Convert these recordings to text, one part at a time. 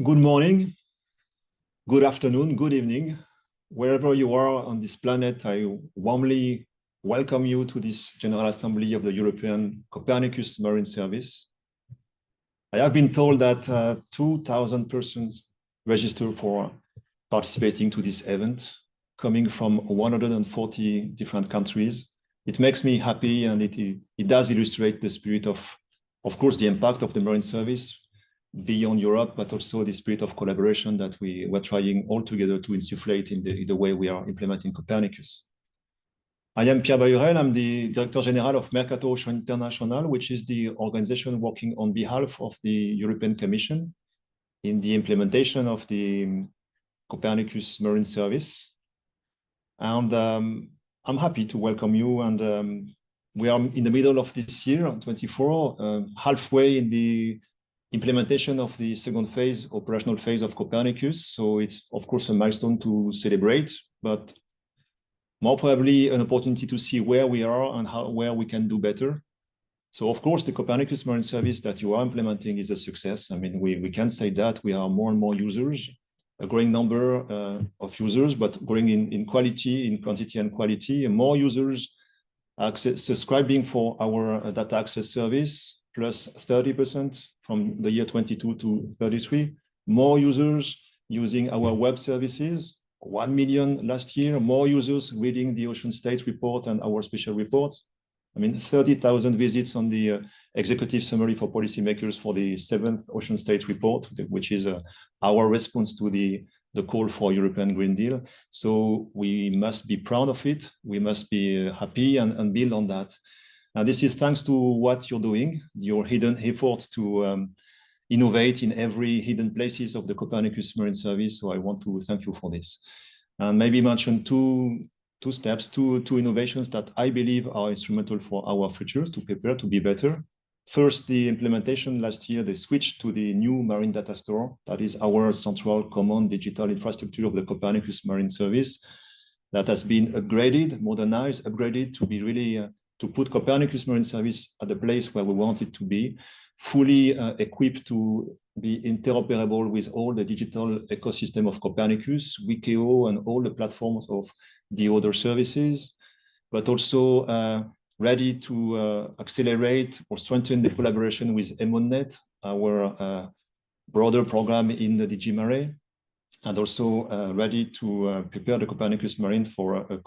Good morning, good afternoon, good evening. Wherever you are on this planet, I warmly welcome you to this General Assembly of the European Copernicus Marine Service. I have been told that 2,000 persons registered for participating to this event, coming from 140 different countries. It makes me happy, and it does illustrate the spirit of course, the impact of the Marine Service beyond Europe, but also the spirit of collaboration that we're trying all together to insufflate in the way we are implementing Copernicus. I am Pierre Bahurel. I'm the Director General of Mercator Ocean International, which is the organization working on behalf of the European Commission in the implementation of the Copernicus Marine Service. And I'm happy to welcome you. And we are in the middle of this year, 24, halfway in the implementation of the second phase, operational phase of Copernicus. So it's, of course, a milestone to celebrate, but more probably an opportunity to see where we are and where we can do better. So, of course, the Copernicus Marine Service that you are implementing is a success. I mean, we can say that we are more and more users, a growing number of users, but growing in quality, in quantity and quality, and more users subscribing for our data access service, plus 30% from the year 22 to 33. More users using our web services, 1 million last year. More users reading the Ocean State Report and our special reports. I mean, 30,000 visits on the executive summary for policymakers for the 7th Ocean State Report, which is our response to the call for European Green Deal. So we must be proud of it. We must be happy and build on that. And this is thanks to what you're doing, your hidden effort to innovate in every hidden places of the Copernicus Marine Service. So I want to thank you for this. And maybe mention two innovations that I believe are instrumental for our future to prepare to be better. First, the implementation last year, the switch to the new Marine Data Store. That is our central common digital infrastructure of the Copernicus Marine Service that has been upgraded, modernized, upgraded to be really to put Copernicus Marine Service at the place where we want it to be, fully equipped to be interoperable with all the digital ecosystem of Copernicus, WEkEO, and all the platforms of the other services, but also ready to accelerate or strengthen the collaboration with EMODnet, our broader program in the DG MARE, and also ready to prepare the Copernicus Marine for a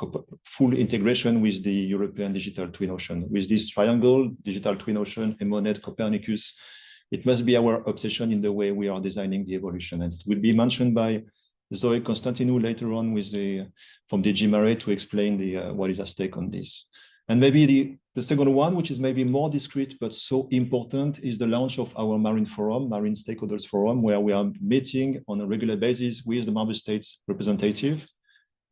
full integration with the European Digital Twin Ocean. With this triangle, Digital Twin Ocean, EMODnet, Copernicus, it must be our obsession in the way we are designing the evolution. And it will be mentioned by Zoe Konstantinou later on with from DG MARE to explain what is at stake on this. And maybe the second one, which is maybe more discreet but so important, is the launch of our Marine Forum, Marine Stakeholders Forum, where we are meeting on a regular basis with the member states representative,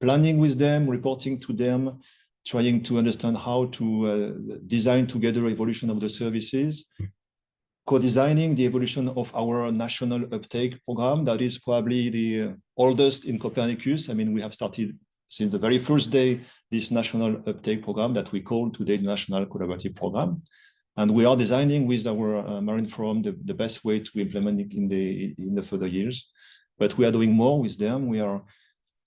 planning with them, reporting to them, trying to understand how to design together evolution of the services, co-designing the evolution of our national uptake program. That is probably the oldest in Copernicus. I mean, we have started since the very first day this national uptake program that we call today the National Collaborative Program. And we are designing with our Marine Forum the best way to implement it in the further years. But we are doing more with them. We are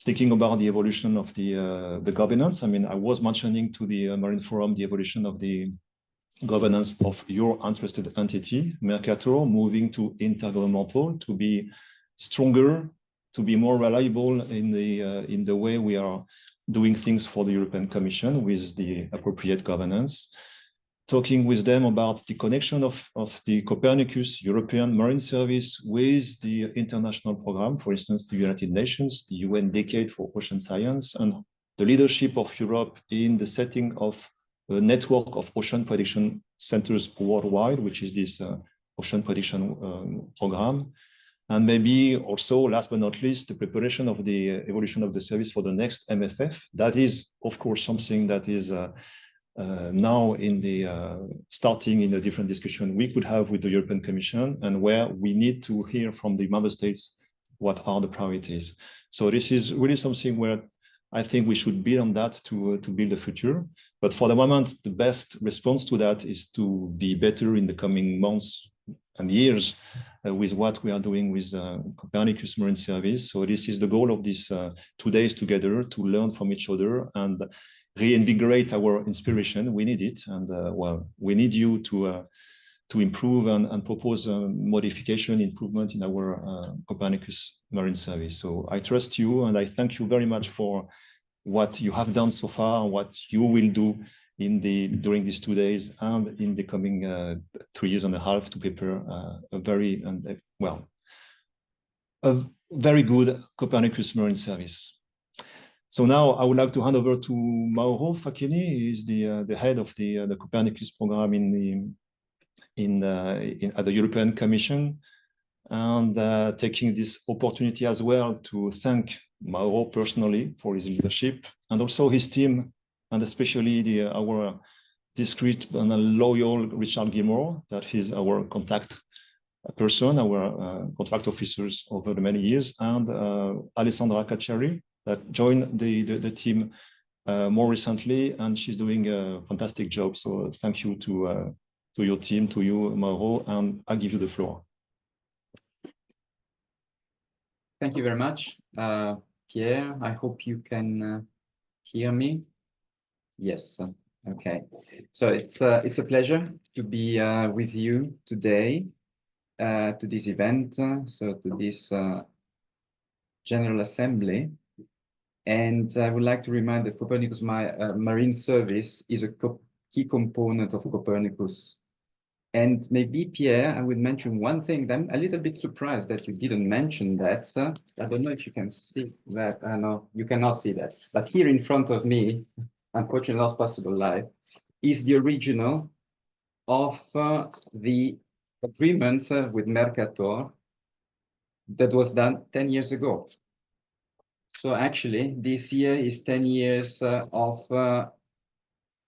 thinking about the evolution of the governance. I mean, I was mentioning to the Marine Forum the evolution of the governance of your interested entity, Mercator, moving to intergovernmental, to be stronger, to be more reliable in the way we are doing things for the European Commission with the appropriate governance. Talking with them about the connection of the Copernicus European Marine Service with the international program, for instance, the United Nations, the UN Decade for Ocean Science, and the leadership of Europe in the setting of a network of ocean prediction centers worldwide, which is this ocean prediction program. And maybe also, last but not least, the preparation of the evolution of the service for the next MFF. That is, of course, something that is now in the starting in a different discussion we could have with the European Commission, and where we need to hear from the member states what are the priorities. So this is really something where I think we should build on that to build a future. But for the moment, the best response to that is to be better in the coming months and years with what we are doing with Copernicus Marine Service. So this is the goal of these 2 days together, to learn from each other and reinvigorate our inspiration. We need it, and well, we need you to improve and propose modification, improvement in our Copernicus Marine Service. So I trust you, and I thank you very much for what you have done so far, and what you will do during these 2 days and in the coming 3.5 years to prepare a very good Copernicus Marine Service. So now I would like to hand over to Mauro Facchini. He is the head of the Copernicus program at the European Commission, and taking this opportunity as well to thank Mauro personally for his leadership, and also his team, and especially our discreet and loyal Richard Gilmore, that is our contact person, our contract officers over the many years, and Alessandra Cacciari, that joined the team more recently, and she's doing a fantastic job. So thank you to your team, to you, Mauro, and I'll give you the floor. Thank you very much, Pierre. I hope you can hear me. Yes. Okay. So it's a pleasure to be with you today to this event, so to this General Assembly. And I would like to remind that Copernicus Marine Service is a key component of Copernicus. And maybe, Pierre, I would mention one thing. I'm a little bit surprised that you didn't mention that. I don't know if you can see that. I know you cannot see that. But here in front of me, unfortunately not possible live, is the original of the agreement with Mercator that was done 10 years ago. So actually, this year is 10 years of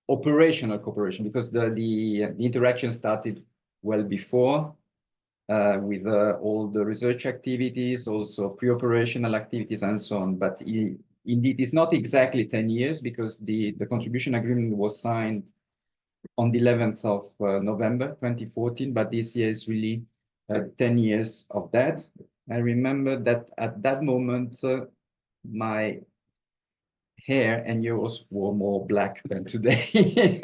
operational cooperation, because the interaction started well before with all the research activities, also pre-operational activities and so on. But indeed, it's not exactly 10 years, because the contribution agreement was signed on the 11th of November 2014, but this year is really 10 years of that. I remember that at that moment, my hair and yours were more black than today,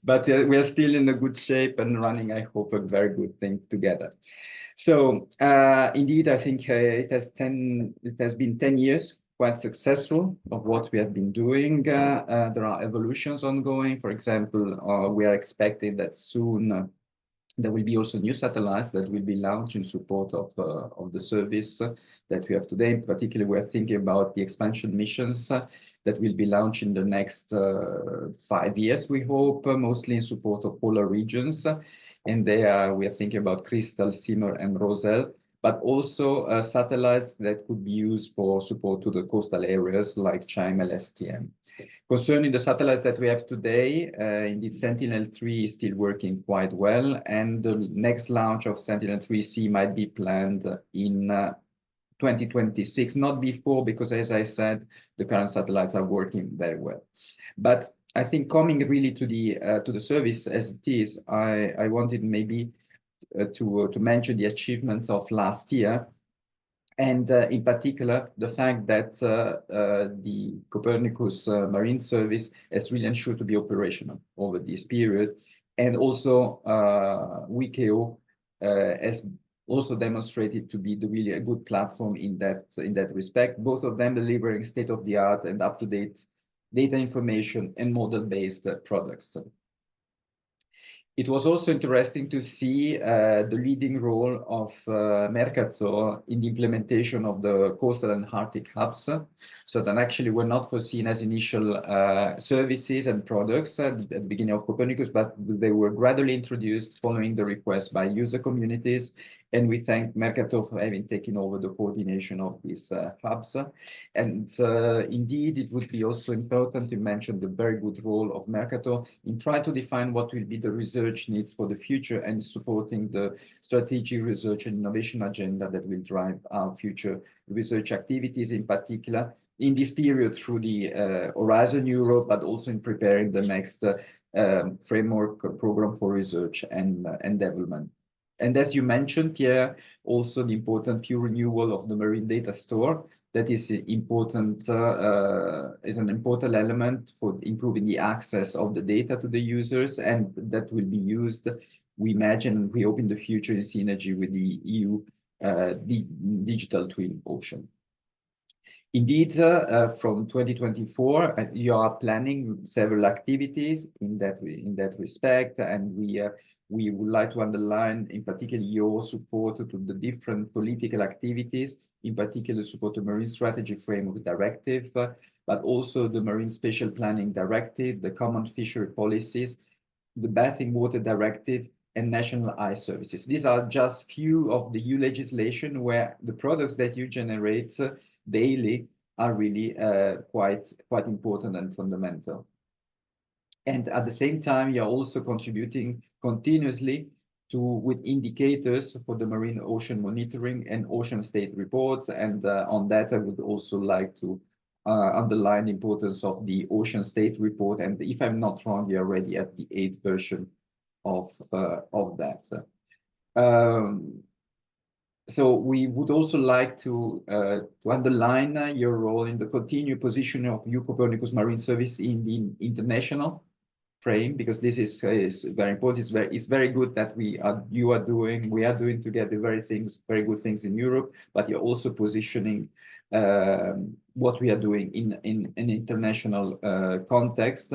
but we are still in a good shape and running, I hope, a very good thing together. So indeed, I think it has been 10 years, quite successful, of what we have been doing. There are evolutions ongoing. For example, we are expecting that soon there will be also new satellites that will be launched in support of the service that we have today. In particular, we are thinking about the expansion missions that will be launched in the next 5 years, we hope, mostly in support of polar regions. And there we are thinking about Crystal, Simmer, and Roselle, but also satellites that could be used for support to the coastal areas like Chimel, STM. Concerning the satellites that we have today, indeed Sentinel-3 is still working quite well, and the next launch of Sentinel-3C might be planned in 2026, not before, because as I said, the current satellites are working very well. But I think coming really to the service as it is, I wanted maybe to mention the achievements of last year, and in particular the fact that the Copernicus Marine Service has really ensured to be operational over this period, and also WEkEO has also demonstrated to be really a good platform in that respect, both of them delivering state-of-the-art and up-to-date data information and model-based products. It was also interesting to see the leading role of Mercator in the implementation of the coastal and Arctic hubs, so that actually were not foreseen as initial services and products at the beginning of Copernicus, but they were gradually introduced following the request by user communities. And we thank Mercator for having taken over the coordination of these hubs. And indeed, it would be also important to mention the very good role of Mercator in trying to define what will be the research needs for the future, and supporting the strategic research and innovation agenda that will drive our future research activities, in particular in this period through the Horizon Europe, but also in preparing the next framework program for research and development. And as you mentioned, Pierre, also the important fuel renewal of the marine data store, that is important, is an important element for improving the access of the data to the users, and that will be used, we imagine, we hope in the future in synergy with the EU digital twin ocean. Indeed, from 2024, you are planning several activities in that respect, and we would like to underline, in particular, your support to the different political activities, in particular, support the Marine Strategy Framework Directive, but also the Marine Spatial Planning Directive, the Common Fishery Policies, the Bathing Water Directive, and National Ice Services. These are just few of the EU legislation where the products that you generate daily are really quite important and fundamental. And at the same time, you're also contributing continuously with indicators for the marine ocean monitoring and ocean state reports. And on that, I would also like to underline the importance of the ocean state report. And if I'm not wrong, you're already at the 8th version of that. So we would also like to underline your role in the continued positioning of EU Copernicus Marine Service in the international frame, because this is very important. It's very good that we are doing together very good things in Europe, but you're also positioning what we are doing in an international context.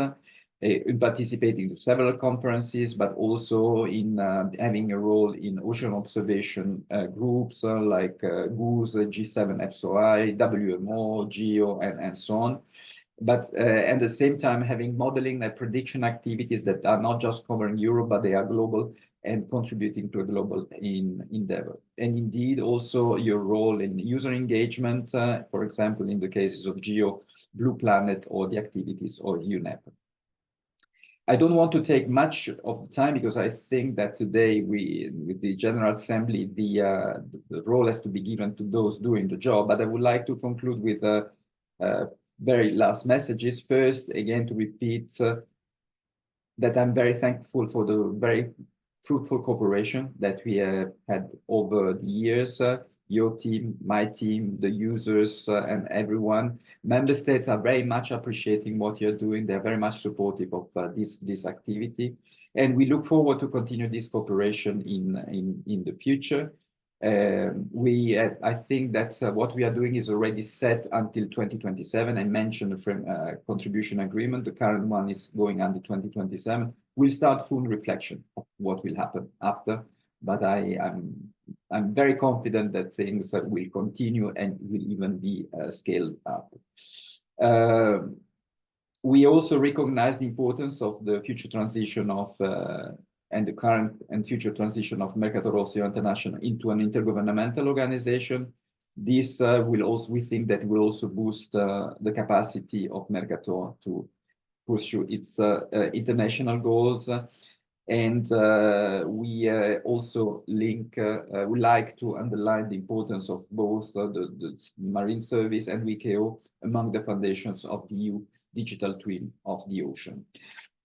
In participating in several conferences, but also in having a role in ocean observation groups like GOOS, G7 FSOI, WMO, GEO, and so on. But at the same time, having modeling and prediction activities that are not just covering Europe, but they are global and contributing to a global endeavor. And indeed, also your role in user engagement, for example, in the cases of GEO, Blue Planet, or the activities of UNEP. I don't want to take much of the time because I think that today with the General Assembly, the role has to be given to those doing the job. But I would like to conclude with very last messages. First, again, to repeat that I'm very thankful for the very fruitful cooperation that we have had over the years. Your team, my team, the users, and everyone. Member states are very much appreciating what you're doing. They're very much supportive of this activity. And we look forward to continue this cooperation in the future. I think that what we are doing is already set until 2027. I mentioned the contribution agreement. The current one is going until 2027. We'll start full reflection of what will happen after. But I'm very confident that things will continue and will even be scaled up. We also recognize the importance of the future transition of and the current and future transition of Mercator Rossio International into an intergovernmental organization. This will also, we think that will also boost the capacity of Mercator to pursue its international goals. And we also we like to underline the importance of both the Marine Service and WEkEO among the foundations of the EU digital twin of the ocean.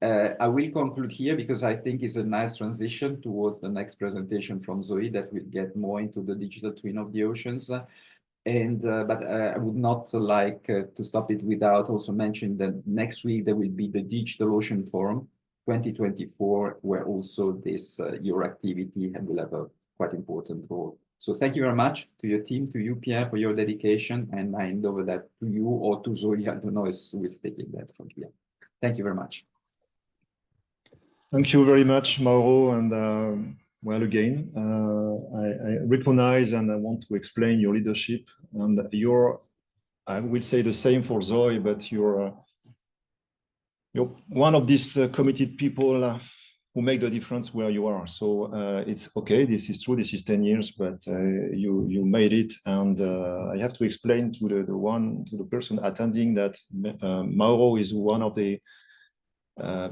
I will conclude here because I think it's a nice transition towards the next presentation from Zoe that will get more into the digital twin of the oceans. But I would not like to stop it without also mentioning that next week there will be the Digital Ocean Forum 2024, where also this your activity will have a quite important role. So thank you very much to your team, to you, Pierre, for your dedication, and I hand over that to you or to Zoe. I don't know who is taking that from here. Thank you very much. Thank you very much, Mauro, and well, again, I recognize and I want to explain your leadership, and I will say the same for Zoe, but you're one of these committed people who make the difference where you are. So it's okay, this is true, this is 10 years, but you made it. And I have to explain to the person attending that Mauro is one of the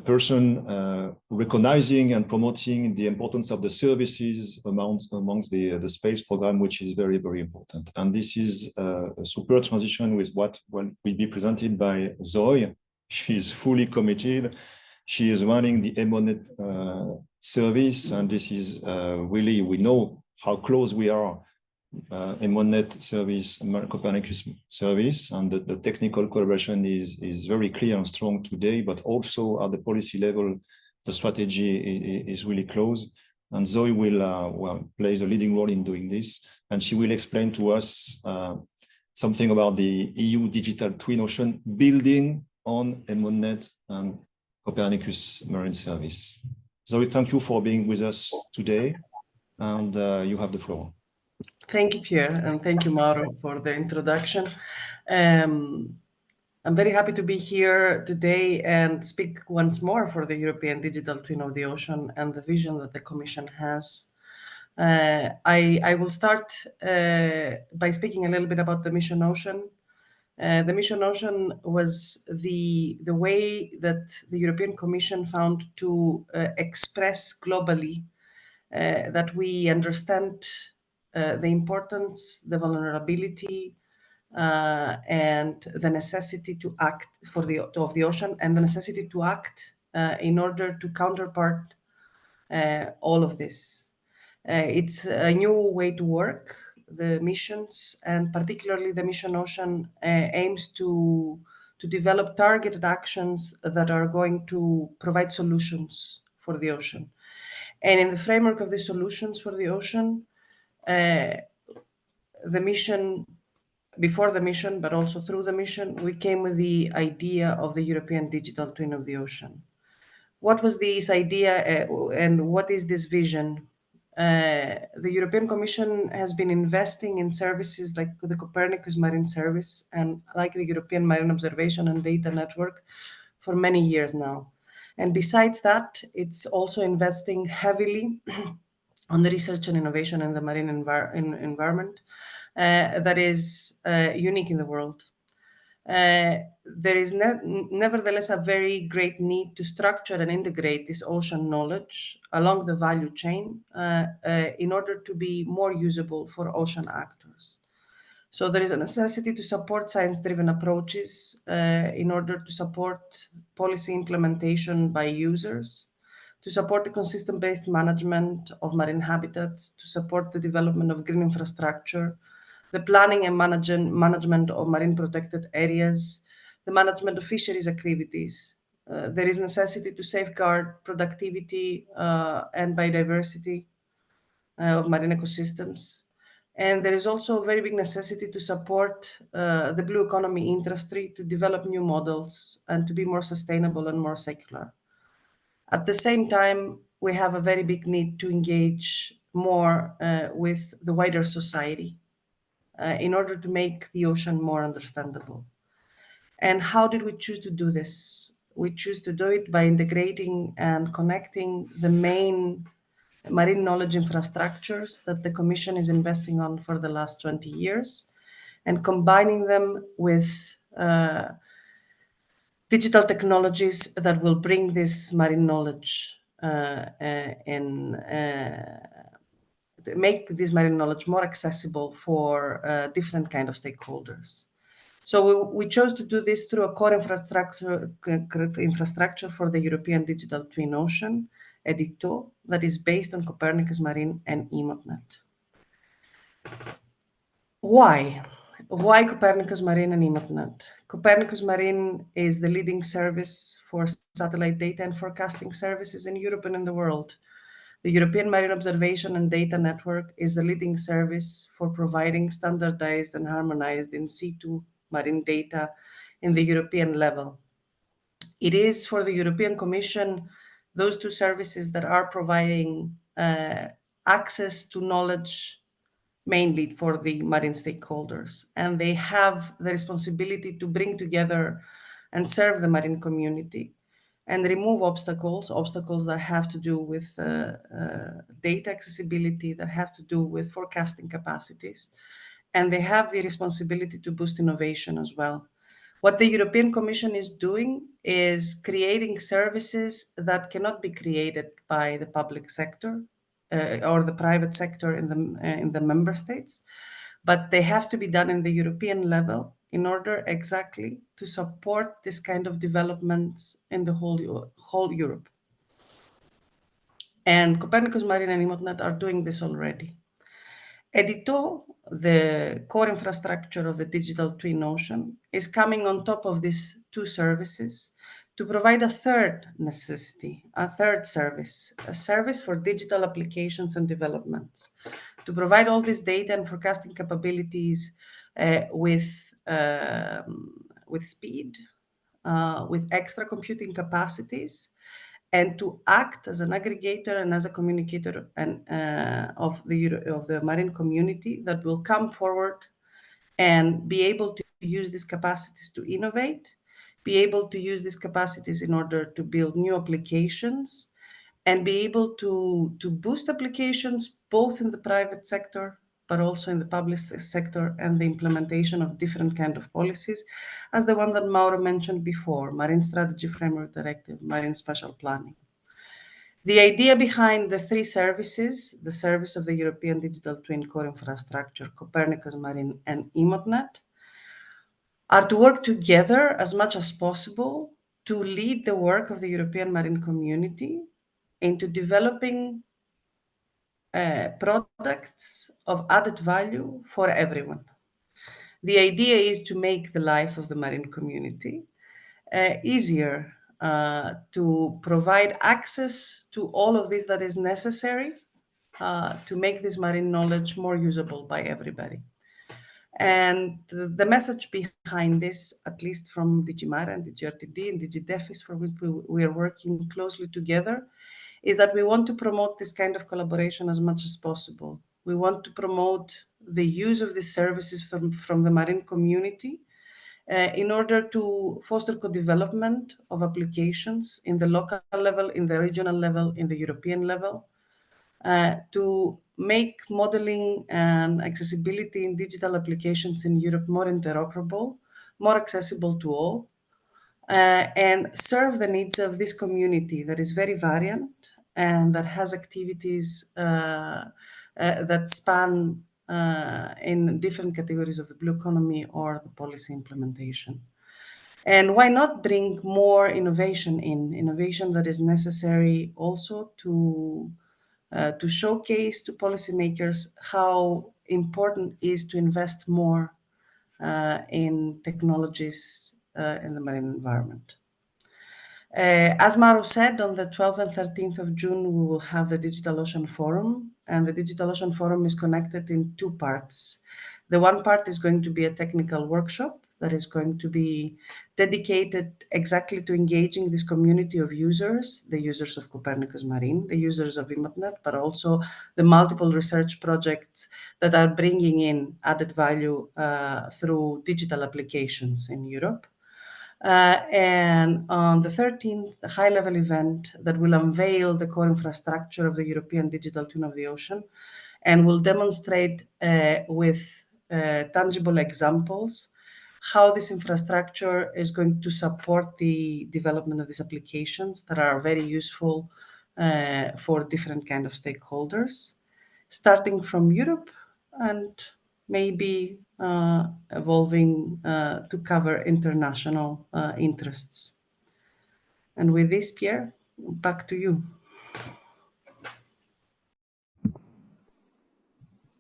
person recognizing and promoting the importance of the services amongst the space program, which is very, very important. And this is a super transition with what will be presented by Zoe. She is fully committed. She is running the EMODnet service, and this is really, we know how close we are, EMODnet service, Copernicus service, and the technical collaboration is very clear and strong today, but also at the policy level, the strategy is really close. And Zoe will plays a leading role in doing this, and she will explain to us something about the EU digital twin ocean building on EMODnet and Copernicus Marine Service. Zoe, thank you for being with us today, and you have the floor. Thank you, Pierre, and thank you, Mauro, for the introduction. I'm very happy to be here today and speak once more for the European digital twin of the ocean and the vision that the Commission has. I will start by speaking a little bit about the Mission Ocean. The Mission Ocean was the way that the European Commission found to express globally that we understand the importance, the vulnerability, and the necessity to act of the ocean, and the necessity to act in order to counterpart all of this. It's a new way to work. The missions, and particularly the Mission Ocean, aims to develop targeted actions that are going to provide solutions for the ocean. And in the framework of the solutions for the ocean, the mission, before the mission, but also through the mission, we came with the idea of the European digital twin of the ocean. What was this idea and what is this vision? The European Commission has been investing in services like the Copernicus Marine Service and like the European Marine Observation and Data Network for many years now. And besides that, it's also investing heavily on the research and innovation in the marine environment that is unique in the world. There is nevertheless a very great need to structure and integrate this ocean knowledge along the value chain in order to be more usable for ocean actors. So there is a necessity to support science-driven approaches in order to support policy implementation by users, to support the consistent-based management of marine habitats, to support the development of green infrastructure, the planning and management of marine protected areas, the management of fisheries activities. There is necessity to safeguard productivity and biodiversity of marine ecosystems. And there is also a very big necessity to support the blue economy industry to develop new models and to be more sustainable and more secular. At the same time, we have a very big need to engage more with the wider society in order to make the ocean more understandable. And how did we choose to do this? We choose to do it by integrating and connecting the main marine knowledge infrastructures that the Commission is investing on for the last 20 years and combining them with digital technologies that will bring this marine knowledge and make this marine knowledge more accessible for different kind of stakeholders. So we chose to do this through a core infrastructure for the European Digital Twin Ocean, EDITO, that is based on Copernicus Marine and EMODnet. Why? Why Copernicus Marine and EMODnet? Copernicus Marine is the leading service for satellite data and forecasting services in Europe and in the world. The European Marine Observation and Data Network is the leading service for providing standardized and harmonized in-situ marine data in the European level. It is for the European Commission those two services that are providing access to knowledge mainly for the marine stakeholders. And they have the responsibility to bring together and serve the marine community and remove obstacles that have to do with data accessibility, that have to do with forecasting capacities. And they have the responsibility to boost innovation as well. What the European Commission is doing is creating services that cannot be created by the public sector or the private sector in the member states, but they have to be done in the European level in order exactly to support this kind of developments in the whole Europe. And Copernicus Marine and EMODnet are doing this already. EDITO, the core infrastructure of the digital twin ocean, is coming on top of these two services to provide a third necessity, a third service, a service for digital applications and developments, to provide all this data and forecasting capabilities with speed, with extra computing capacities, and to act as an aggregator and as a communicator of the marine community that will come forward and be able to use these capacities to innovate, be able to use these capacities in order to build new applications, and be able to boost applications both in the private sector but also in the public sector, and the implementation of different kind of policies, as the one that Mauro mentioned before, Marine Strategy Framework Directive, Marine Spatial Planning. The idea behind the three services, the service of the European Digital Twin Core Infrastructure, Copernicus Marine, and EMODnet, are to work together as much as possible to lead the work of the European marine community into developing products of added value for everyone. The idea is to make the life of the marine community easier, to provide access to all of this that is necessary to make this marine knowledge more usable by everybody. And the message behind this, at least from DG MARE and DG RTD and DG DEFIS, for which we are working closely together, is that we want to promote this kind of collaboration as much as possible. We want to promote the use of these services from the marine community in order to foster co-development of applications in the local level, in the regional level, in the European level, to make modeling and accessibility in digital applications in Europe more interoperable, more accessible to all, and serve the needs of this community that is very variant and that has activities that span in different categories of the blue economy or the policy implementation. And why not bring more innovation that is necessary also to showcase to policymakers how important it is to invest more in technologies in the marine environment. As Mauro said, on the 12th and 13th of June, we will have the Digital Ocean Forum, and the Digital Ocean Forum is connected in two parts. The one part is going to be a technical workshop that is going to be dedicated exactly to engaging this community of users, the users of Copernicus Marine, the users of EMODnet, but also the multiple research projects that are bringing in added value through digital applications in Europe. And on the 13th, a high-level event that will unveil the core infrastructure of the European Digital Twin of the Ocean and will demonstrate with tangible examples how this infrastructure is going to support the development of these applications that are very useful for different kind of stakeholders, starting from Europe and maybe evolving to cover international interests. And with this, Pierre, back to you.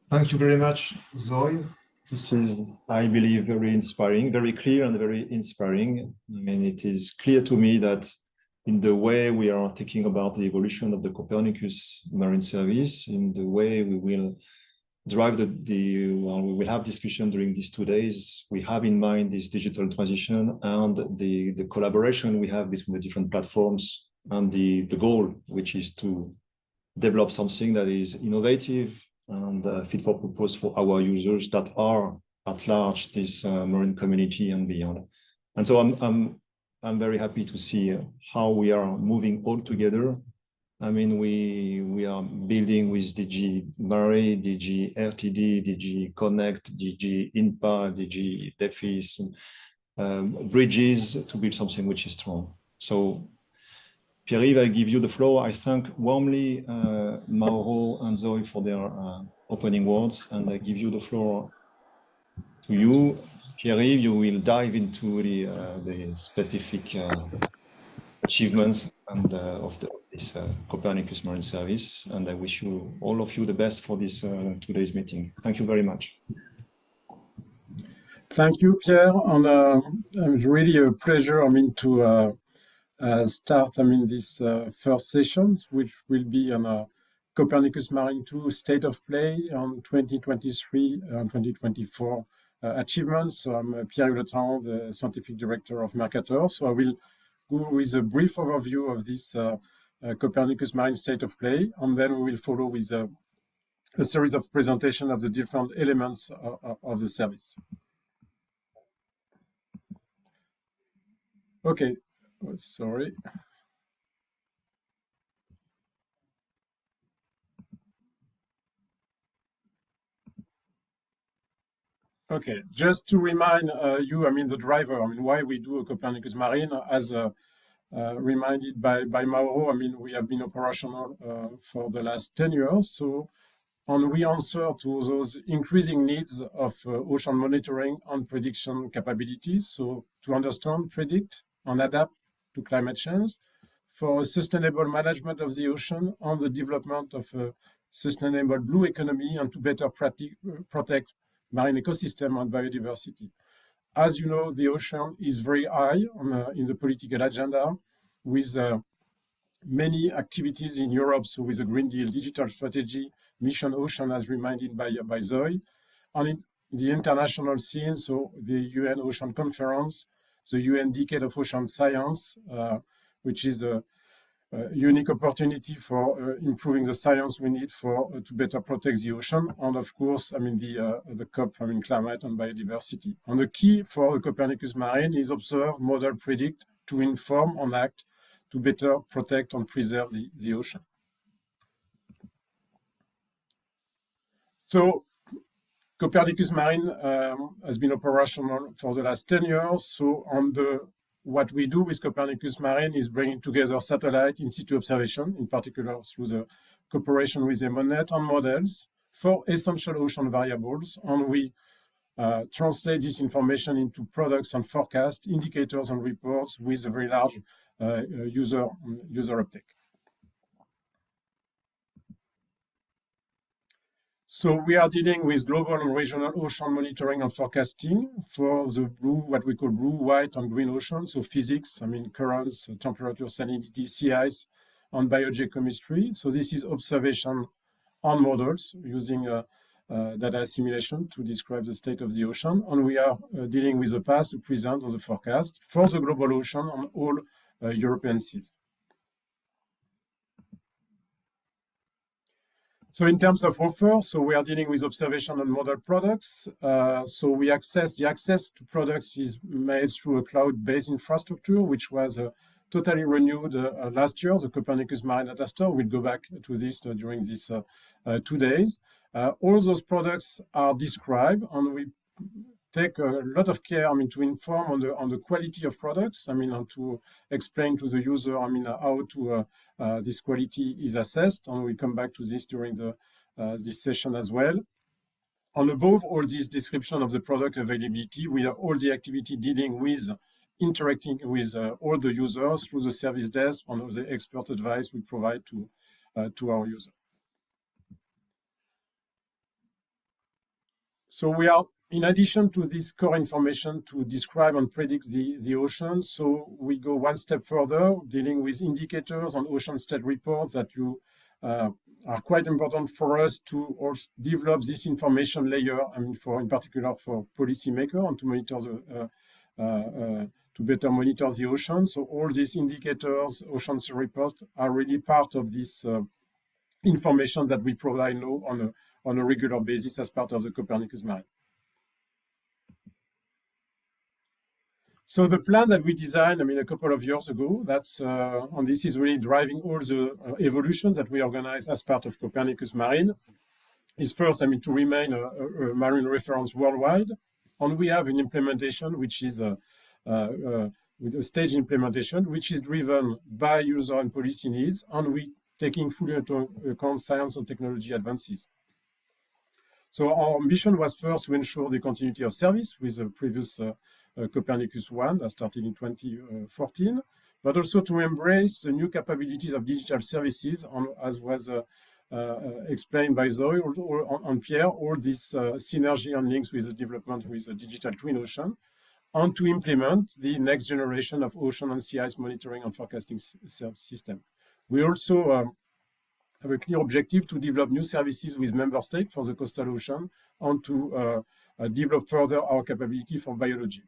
Thank you very much, Zoe. This is, I believe, very inspiring, very clear and very inspiring. I mean, it is clear to me that in the way we are thinking about the evolution of the Copernicus Marine Service, in the way we will drive we will have discussion during these 2 days. We have in mind this digital transition and the collaboration we have between the different platforms and the goal, which is to develop something that is innovative and fit for purpose for our users that are at large this marine community and beyond. And so I'm very happy to see how we are moving all together. I mean, we are building with DG MARE, DG RTD, DG Connect, DG INPA, DG DEFIS, bridges to build something which is strong. So Pierre-Yves, I give you the floor. I thank warmly Mauro and Zoe for their opening words, and I give you the floor to you. Pierre-Yves, you will dive into the specific achievements and of the this Copernicus Marine Service, and I wish you all of you the best for this today's meeting. Thank you very much. Thank you, Pierre, and it's really a pleasure, to start, this first session, which will be on Copernicus Marine 2 State of Play on 2023 and 2024 achievements. So I'm Pierre-Yves, the Scientific Director of Mercator. So I will go with a brief overview of this Copernicus Marine State of Play, and then we will follow with a series of presentation of the different elements of the service. Okay, sorry. Okay, just to remind you, the driver, why we do a Copernicus Marine, as reminded by Mauro, we have been operational for the last 10 years. So, and we answer to those increasing needs of ocean monitoring and prediction capabilities. So to understand, predict, and adapt to climate change, for a sustainable management of the ocean and the development of a sustainable blue economy, and to better protect marine ecosystem and biodiversity. As you know, the ocean is very high in the political agenda, with many activities in Europe, so with the Green Deal, digital strategy, Mission Ocean, as reminded by Zoe, and in the international scene, so the UN Ocean Conference, the UN Decade of Ocean Science, which is a unique opportunity for improving the science we need to better protect the ocean, and of course, the COP, climate and biodiversity. And the key for the Copernicus Marine is observe, model, predict, to inform and act to better protect and preserve the ocean. So Copernicus Marine has been operational for the last 10 years. So what we do with Copernicus Marine is bringing together satellite in-situ observation, in particular through the cooperation with EMODnet and models for essential ocean variables. And we translate this information into products and forecasts, indicators and reports with a very large user uptake. So we are dealing with global and regional ocean monitoring and forecasting for the blue, what we call blue, white, and green ocean. So physics, currents, temperature, salinity, sea ice, and biogeochemistry. So this is observation on models using data assimilation to describe the state of the ocean. And we are dealing with the past, the present, or the forecast for the global ocean on all European seas. So in terms of offer, so we are dealing with observation and model products. So the access to products is made through a cloud-based infrastructure, which was totally renewed last year, the Copernicus Marine Data Store. We'll go back to this during these 2 days. All those products are described, and we take a lot of care, to inform on the quality of products, and to explain to the user, how to this quality is assessed, and we'll come back to this during this session as well. And above all this description of the product availability, we have all the activity dealing with interacting with all the users through the service desk and all the expert advice we provide to our user. So we are, in addition to this core information to describe and predict the ocean, so we go one step further, dealing with indicators and ocean state reports that are quite important for us to also develop this information layer, in particular for policymakers, and to monitor to better monitor the ocean. So all these indicators, ocean reports, are really part of this information that we provide now on a regular basis as part of the Copernicus Marine. So the plan that we designed, a couple of years ago, and this is really driving all the evolutions that we organize as part of Copernicus Marine, is first, to remain a marine reference worldwide. And we have an implementation, which is with a stage implementation, which is driven by user and policy needs, and we taking fully into account science and technology advances. So our ambition was first to ensure the continuity of service with the previous Copernicus 1 that started in 2014, but also to embrace the new capabilities of digital services, as was explained by Zoe or on Pierre, all this synergy and links with the development with the digital twin ocean, and to implement the next generation of ocean and sea ice monitoring and forecasting system. We also have a clear objective to develop new services with member states for the coastal ocean and to develop further our capability for biology.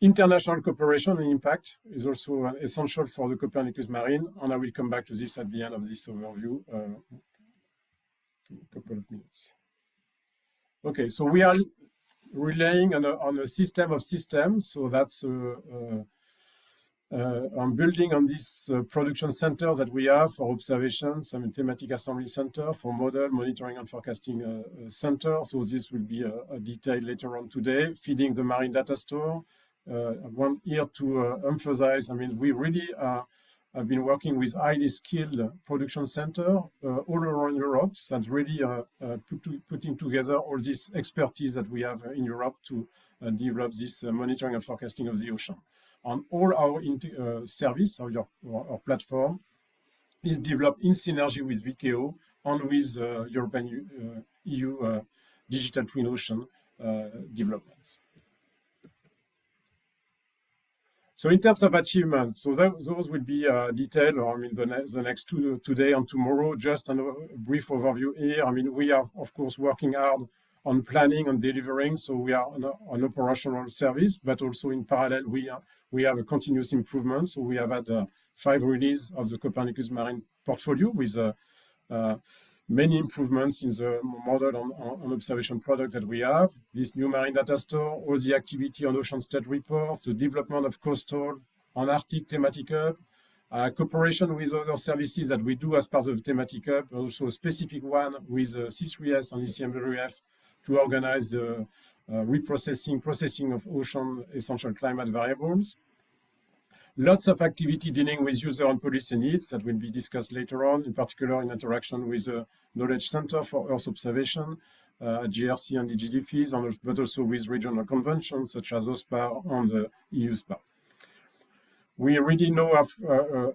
International cooperation and impact is also essential for the Copernicus Marine, and I will come back to this at the end of this overview in a couple of minutes. Okay, so we are relying on a system of systems, so that's I'm building on this production center that we have for observations, some thematic assembly center, for model, monitoring and forecasting center. So this will be a detail later on today, feeding the marine data store. I want here to emphasize, I mean, we really have been working with highly skilled production center all around Europe and really putting together all this expertise that we have in Europe to develop this monitoring and forecasting of the ocean. On all our service, our platform is developed in synergy with WEkEO and with European EU digital twin ocean developments. So in terms of achievement, so those will be detailed, or I mean the next today and tomorrow. Just a brief overview here. I mean, we are of course working hard on planning and delivering. So we are an operational service, but also in parallel we have a continuous improvement. So we have had 5 releases of the Copernicus Marine portfolio with many improvements in the model on observation product that we have. This new marine data store, all the activity on ocean state reports, the development of coastal and Arctic thematic hub, cooperation with other services that we do as part of the thematic hub, also a specific one with C3S and ECMWF to organize the processing of ocean essential climate variables. Lots of activity dealing with user and policy needs that will be discussed later on, in particular in interaction with the Knowledge Center for Earth Observation, GRC and DEFIS, but also with regional conventions such as OSPAR and the EU SPAR. We already know of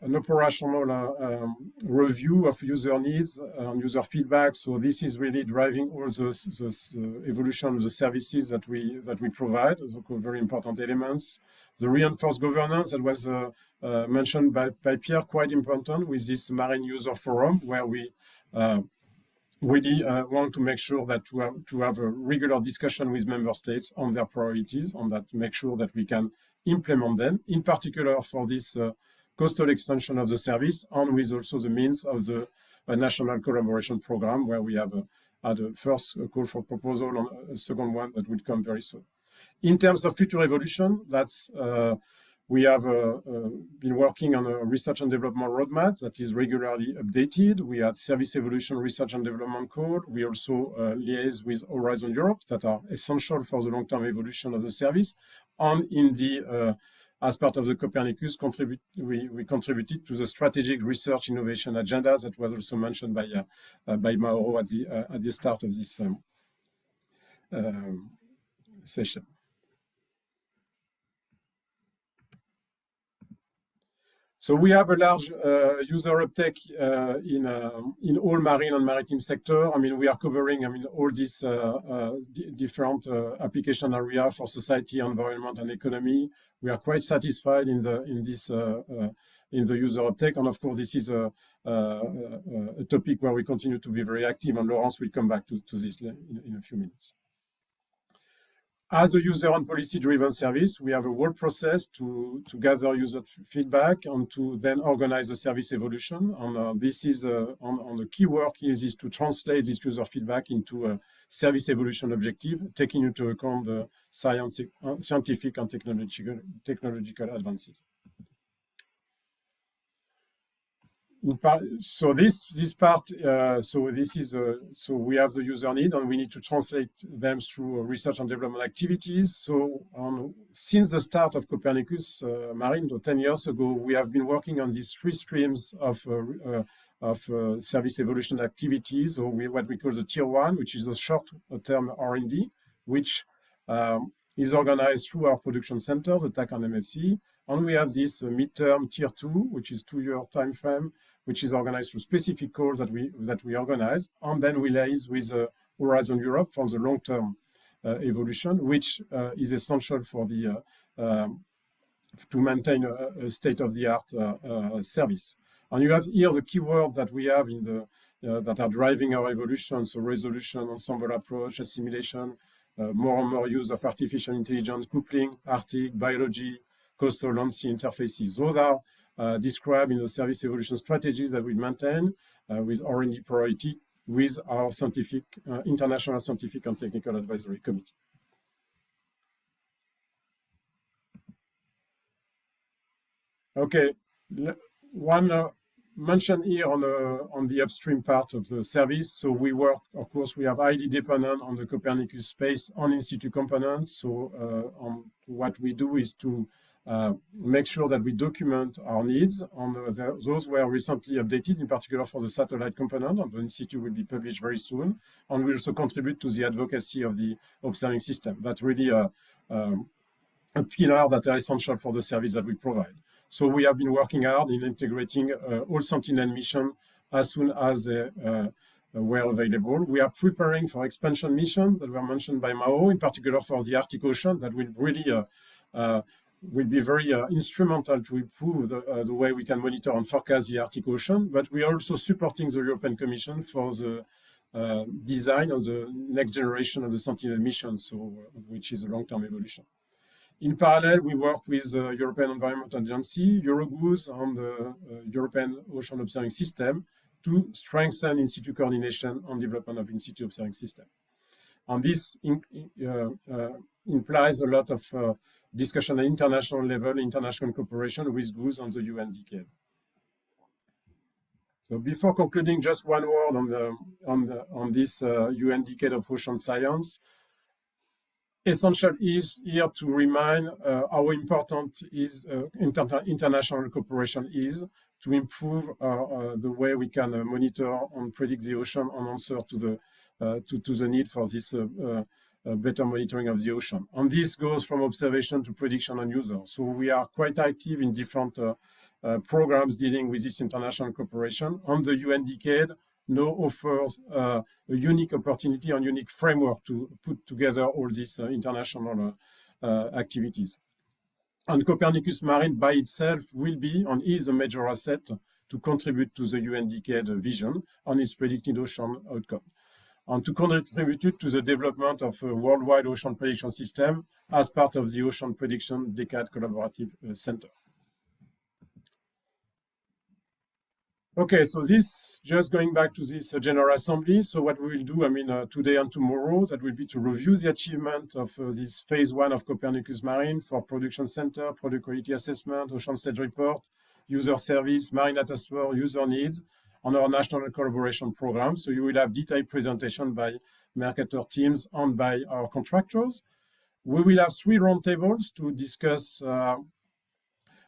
an operational review of user needs and user feedback. So this is really driving all the evolution of the services that we provide. Those are very important elements. The reinforced governance that was mentioned by Pierre, quite important with this Marine User Forum, where we really want to make sure that to have a regular discussion with member states on their priorities, on that, make sure that we can implement them, in particular for this coastal extension of the service, and with also the means of the national collaboration program, where we have had a first call for proposal and a second one that will come very soon. In terms of future evolution, that's we have been working on a research and development roadmap that is regularly updated. We had service evolution research and development code. We also liaise with Horizon Europe that are essential for the long-term evolution of the service. And in the as part of the Copernicus, we contributed to the strategic research innovation agenda that was also mentioned by Mauro at the start of this session. So we have a large user uptake in all marine and maritime sector. I mean, we are covering, I mean, all these different application area for society, environment, and economy. We are quite satisfied in the user uptake, and of course, this is a topic where we continue to be very active, and Laurence will come back to this in a few minutes. As a user and policy-driven service, we have a whole process to gather user feedback and to then organize the service evolution. And this is on the key work is to translate this user feedback into a service evolution objective, taking into account the scientific and technological advances. So this part, so we have the user need, and we need to translate them through research and development activities. So since the start of Copernicus Marine, 10 years ago, we have been working on these 3 streams of service evolution activities, or what we call the tier 1, which is a short-term R&D, which is organized through our production center, the TAC and MFC, And we have this midterm tier 2, which is 2-year time frame, which is organized through specific calls that we organize. And then we liaise with Horizon Europe for the long-term evolution, which is essential for the to maintain a state-of-the-art service. And you have here the keyword that we have in the that are driving our evolution. So resolution, ensemble approach, assimilation, more and more use of artificial intelligence, coupling, Arctic, biology, coastal land sea interfaces. Those are described in the service evolution strategies that we maintain with R&D priority with our scientific, international scientific and technical advisory committee. Okay, one mention here on the upstream part of the service. So we work, of course, we are highly dependent on the Copernicus space on in-situ components. So on what we do is to make sure that we document our needs on those were recently updated, in particular for the satellite component, and the in-situ will be published very soon. And we also contribute to the advocacy of the observing system. That's really a pillar that are essential for the service that we provide. So we have been working hard in integrating all Sentinel missions as soon as they were available. We are preparing for expansion missions that were mentioned by Mauro, in particular for the Arctic Ocean, that will really will be very instrumental to improve the way we can monitor and forecast the Arctic Ocean. But we are also supporting the European Commission for the design of the next generation of the Sentinel mission, so which is a long-term evolution. In parallel, we work with the European Environment Agency, Eurogoose, and the European Ocean Observing System to strengthen in-situ coordination and development of in-situ observing system. And this implies a lot of discussion at international level, international cooperation with GOOS and the UNDK. So before concluding, just one word on this UNDK of ocean science. Essential is here to remind how important is international cooperation is to improve the way we can monitor and predict the ocean and answer to the need for this better monitoring of the ocean. And this goes from observation to prediction and user. So we are quite active in different programs dealing with this international cooperation. And the UNDK now offers a unique opportunity and unique framework to put together all these international activities. And Copernicus Marine by itself will be and is a major asset to contribute to the UNDK vision on its predicted ocean outcome, and to contribute to the development of a worldwide ocean prediction system as part of the Ocean Prediction Decade Collaborative Center. Okay, so this, just going back to this General Assembly, so what we will do, today and tomorrow, that will be to review the achievement of this phase 1 of Copernicus Marine for Production Center, Product Quality Assessment, Ocean Stage Report, User Service, Marine Data Store, User Needs, on our National Collaboration Program. So you will have detailed presentation by Mercator teams and by our contractors. We will have 3 roundtables to discuss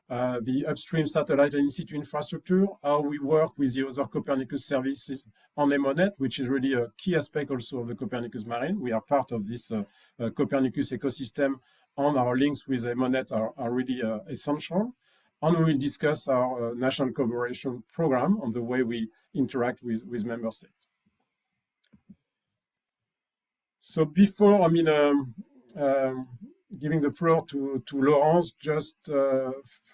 the upstream satellite and in-situ infrastructure, how we work with the other Copernicus services on EMODnet, which is really a key aspect also of the Copernicus Marine. We are part of this Copernicus ecosystem, and our links with EMODnet are really essential. And we will discuss our national collaboration program on the way we interact with member states. So before, giving the floor to Laurence, just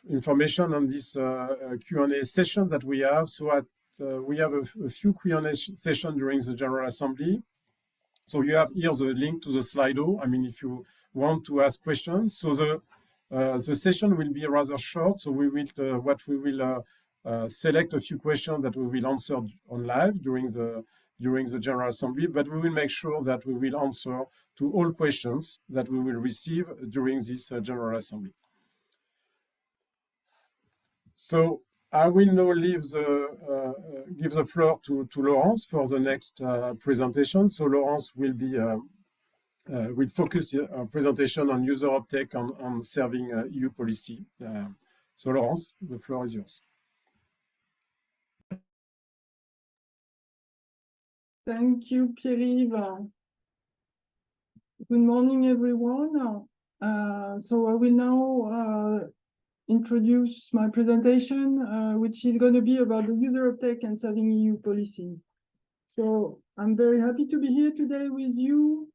information on this Q&A session that we have. So we have a few Q&A sessions during the General Assembly. So you have here the link to the Slido, if you want to ask questions. So the session will be rather short. So we will select a few questions that we will answer on live during the General Assembly, but we will make sure that we will answer to all questions that we will receive during this General Assembly. So I will now give the floor to Laurence for the next presentation. So Laurence will focus our presentation on user uptake on serving EU policy. So Laurence, the floor is yours. Thank you, Pierre-Yves. Good morning, everyone. So I will now introduce my presentation, which is going to be about the user uptake and serving EU policies. So I'm very happy to be here today with you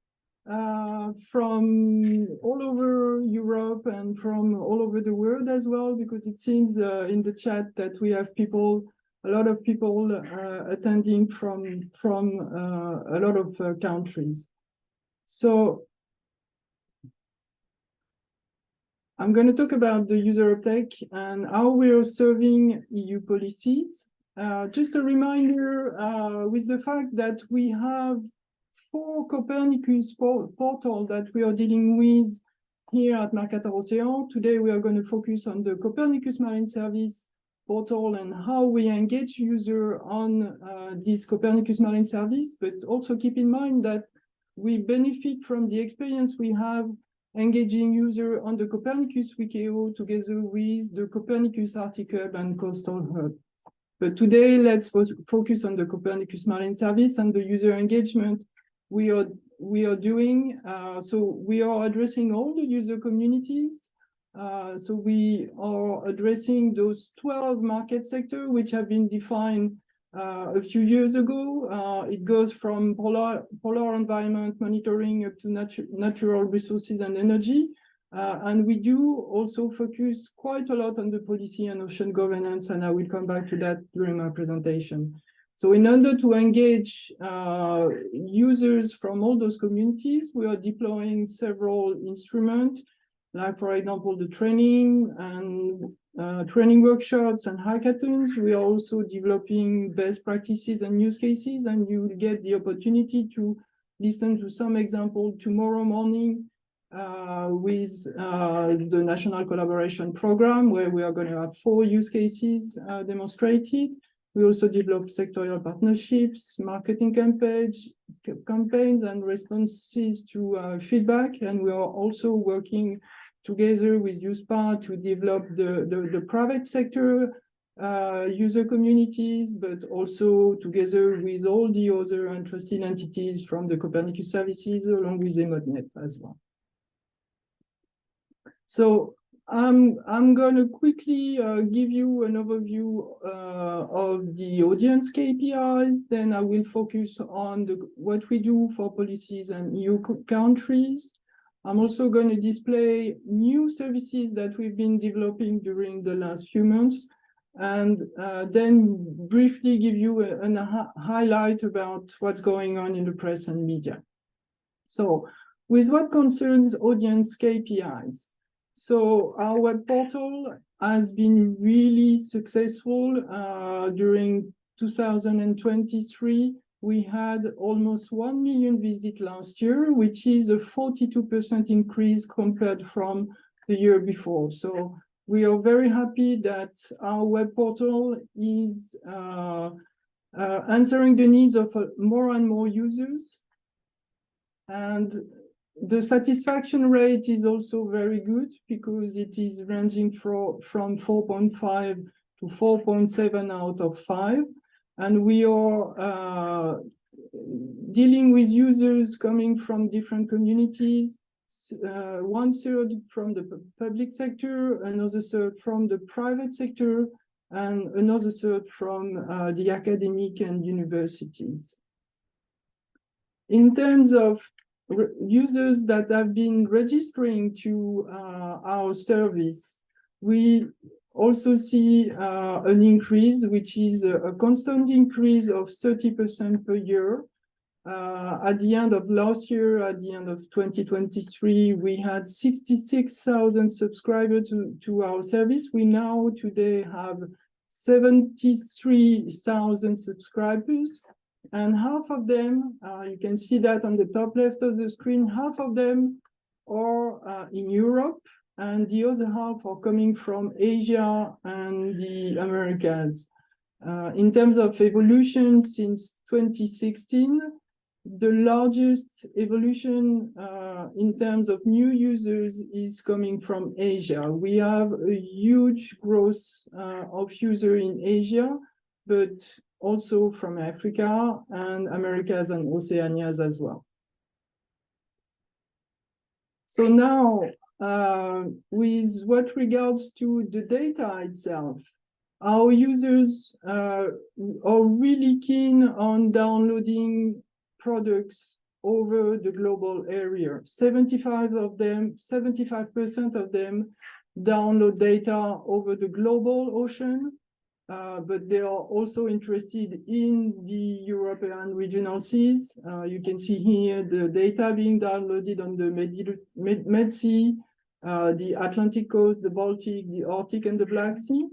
from all over Europe and from all over the world as well, because it seems in the chat that we have a lot of people attending from a lot of countries. So I'm going to talk about the user uptake and how we are serving EU policies. Just a reminder, with the fact that we have 4 Copernicus portals that we are dealing with here at Mercator Océan. Today we are going to focus on the Copernicus Marine Service portal and how we engage users on this Copernicus Marine Service, but also keep in mind that we benefit from the experience we have engaging users on the Copernicus WEkEO together with the Copernicus Arctic Hub and Coastal Hub. But today, let's focus on the Copernicus Marine Service and the user engagement we are doing. So we are addressing all the user communities. So we are addressing those 12 market sectors which have been defined a few years ago. It goes from polar environment monitoring up to natural resources and energy. And we do also focus quite a lot on the policy and ocean governance, and I will come back to that during my presentation. So in order to engage users from all those communities, we are deploying several instruments, like, for example, the training and training workshops and hackathons. We are also developing best practices and use cases, and you will get the opportunity to listen to some example tomorrow morning with the National Collaboration Program, where we are going to have 4 use cases demonstrated. We also develop sectorial partnerships, marketing campaigns and responses to feedback, and we are also working together with USPA to develop the private sector user communities, but also together with all the other interested entities from the Copernicus Services, along with EMODnet as well. So I'm going to quickly give you an overview of the audience KPIs. Then I will focus on what we do for policies and EU countries. I'm also going to display new services that we've been developing during the last few months, and then briefly give you a highlight about what's going on in the press and media. So with what concerns audience KPIs, so our web portal has been really successful. During 2023, we had almost 1 million visits last year, which is a 42% increase compared from the year before. So we are very happy that our web portal is answering the needs of more and more users. And the satisfaction rate is also very good, because it is ranging from 4.5 to 4.7 out of 5. And we are dealing with users coming from different communities, 1/3 from the public sector, another third from the private sector, and another third from the academic and universities. In terms of users that have been registering to our service, we also see an increase, which is a constant increase of 30% per year. At the end of last year, at the end of 2023, we had 66,000 subscribers to our service. We now today have 73,000 subscribers. And half of them, you can see that on the top left of the screen, half of them are in Europe, and the other half are coming from Asia and the Americas. In terms of evolution since 2016, the largest evolution in terms of new users is coming from Asia. We have a huge growth of users in Asia, but also from Africa and Americas and Oceanias as well. So now with what regards to the data itself, our users are really keen on downloading products over the global area. 75% of them download data over the global ocean, but they are also interested in the European regional seas. You can see here the data being downloaded on the Med Sea, the Atlantic coast, the Baltic, the Arctic, and the Black Sea.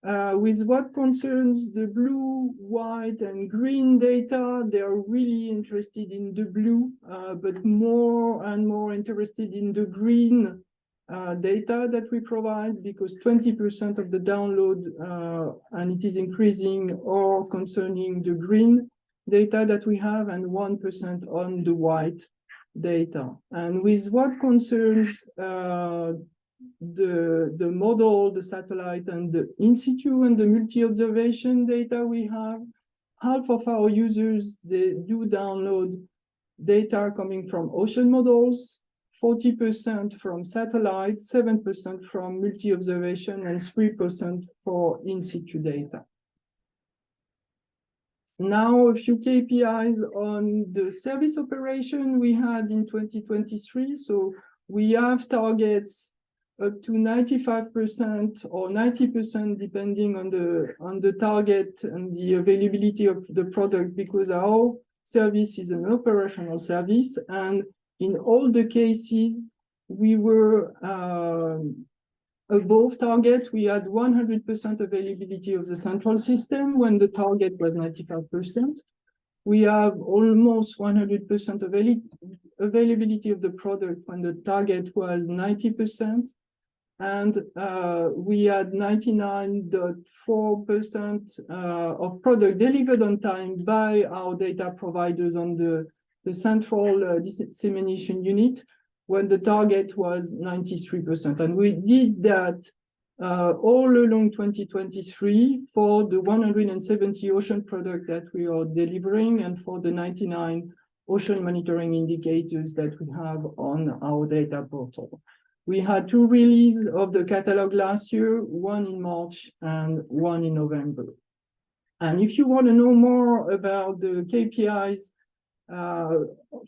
With what concerns the blue, white, and green data, they are really interested in the blue, but more and more interested in the green data that we provide, because 20% of the download, and it is increasing, are concerning the green data that we have, and 1% on the white data. And with what concerns the model, the satellite, and the in-situ and the multi-observation data we have, half of our users, they do download data coming from ocean models, 40% from satellite, 7% from multi-observation, and 3% for in-situ data. Now, a few KPIs on the service operation we had in 2023. So we have targets up to 95% or 90%, depending on the target and the availability of the product, because our service is an operational service. And in all the cases, we were above target. We had 100% availability of the central system when the target was 95%. We have almost 100% availability of the product when the target was 90%. And we had 99.4% of product delivered on time by our data providers on the central dissemination unit, when the target was 93%. And we did that all along 2023 for the 170 ocean product that we are delivering, and for the 99 ocean monitoring indicators that we have on our data portal. We had 2 releases of the catalog last year, one in March and one in November. And if you want to know more about the KPIs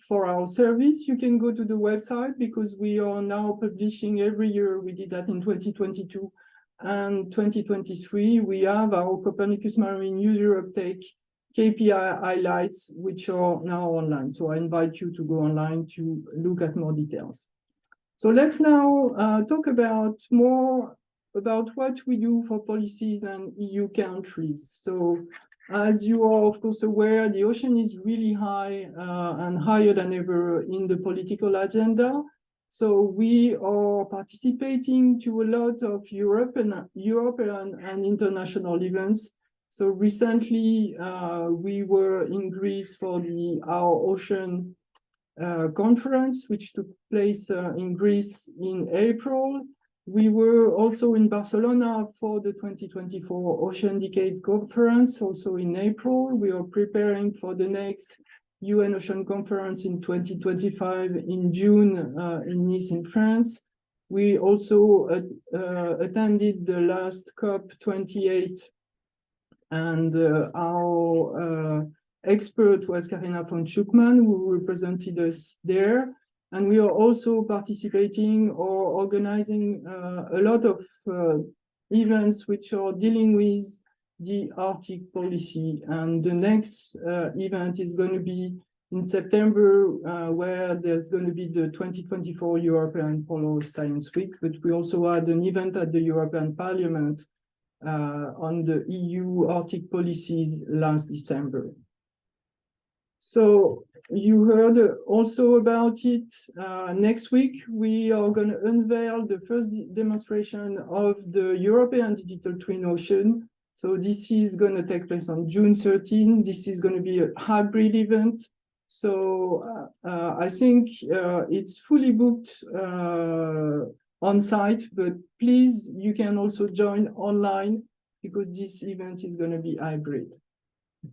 for our service, you can go to the website, because we are now publishing every year. We did that in 2022 and 2023. We have our Copernicus Marine user uptake KPI highlights, which are now online. So I invite you to go online to look at more details. So let's now talk more about what we do for policies and EU countries. So as you are, of course, aware, the ocean is really high and higher than ever in the political agenda. So we are participating to a lot of European and international events. So recently, we were in Greece for our ocean conference, which took place in Greece in April. We were also in Barcelona for the 2024 Ocean Decade Conference, also in April. We are preparing for the next UN Ocean Conference in 2025 in June in Nice in France. We also attended the last COP28, and our expert was Karina from Schuckmann, who represented us there. And we are also participating or organizing a lot of events which are dealing with the Arctic policy. And the next event is going to be in September, where there's going to be the 2024 European Polar Science Week. But we also had an event at the European Parliament on the EU Arctic policies last December. So you heard also about it. Next week, we are going to unveil the first demonstration of the European Digital Twin Ocean. So this is going to take place on June 13. This is going to be a hybrid event. So I think it's fully booked on site, but please, you can also join online, because this event is going to be hybrid.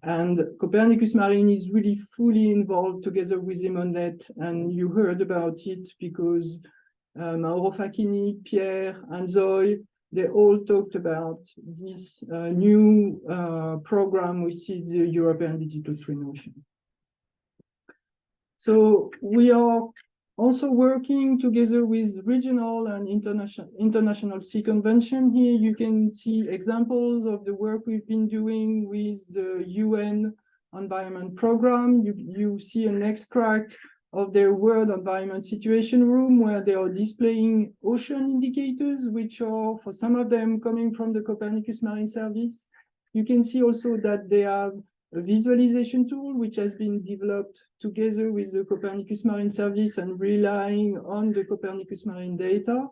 And Copernicus Marine is really fully involved together with EMODnet, and you heard about it because Mauro Facchini, Pierre, and Zoe, they all talked about this new program, which is the European Digital Twin Ocean. So we are also working together with regional and international sea convention. Here you can see examples of the work we've been doing with the UN Environment Program. You see an extract of their World Environment Situation Room, where they are displaying ocean indicators, which are, for some of them, coming from the Copernicus Marine Service. You can see also that they have a visualization tool, which has been developed together with the Copernicus Marine Service and relying on the Copernicus Marine data.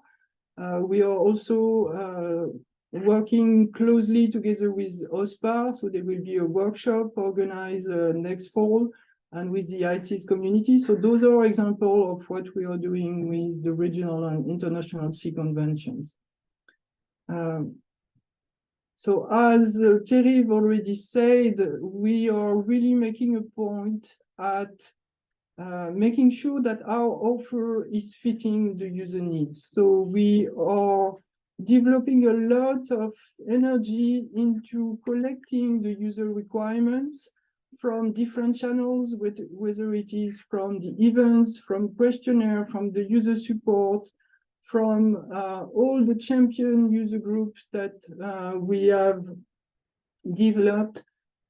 We are also working closely together with OSPAR, so there will be a workshop organized next fall, and with the ICES community. So those are examples of what we are doing with the regional and international sea conventions. So as Pierre-Yves already said, we are really making a point at making sure that our offer is fitting the user needs. So we are developing a lot of energy into collecting the user requirements from different channels, whether it is from the events, from questionnaire, from the user support, from all the champion user groups that we have developed.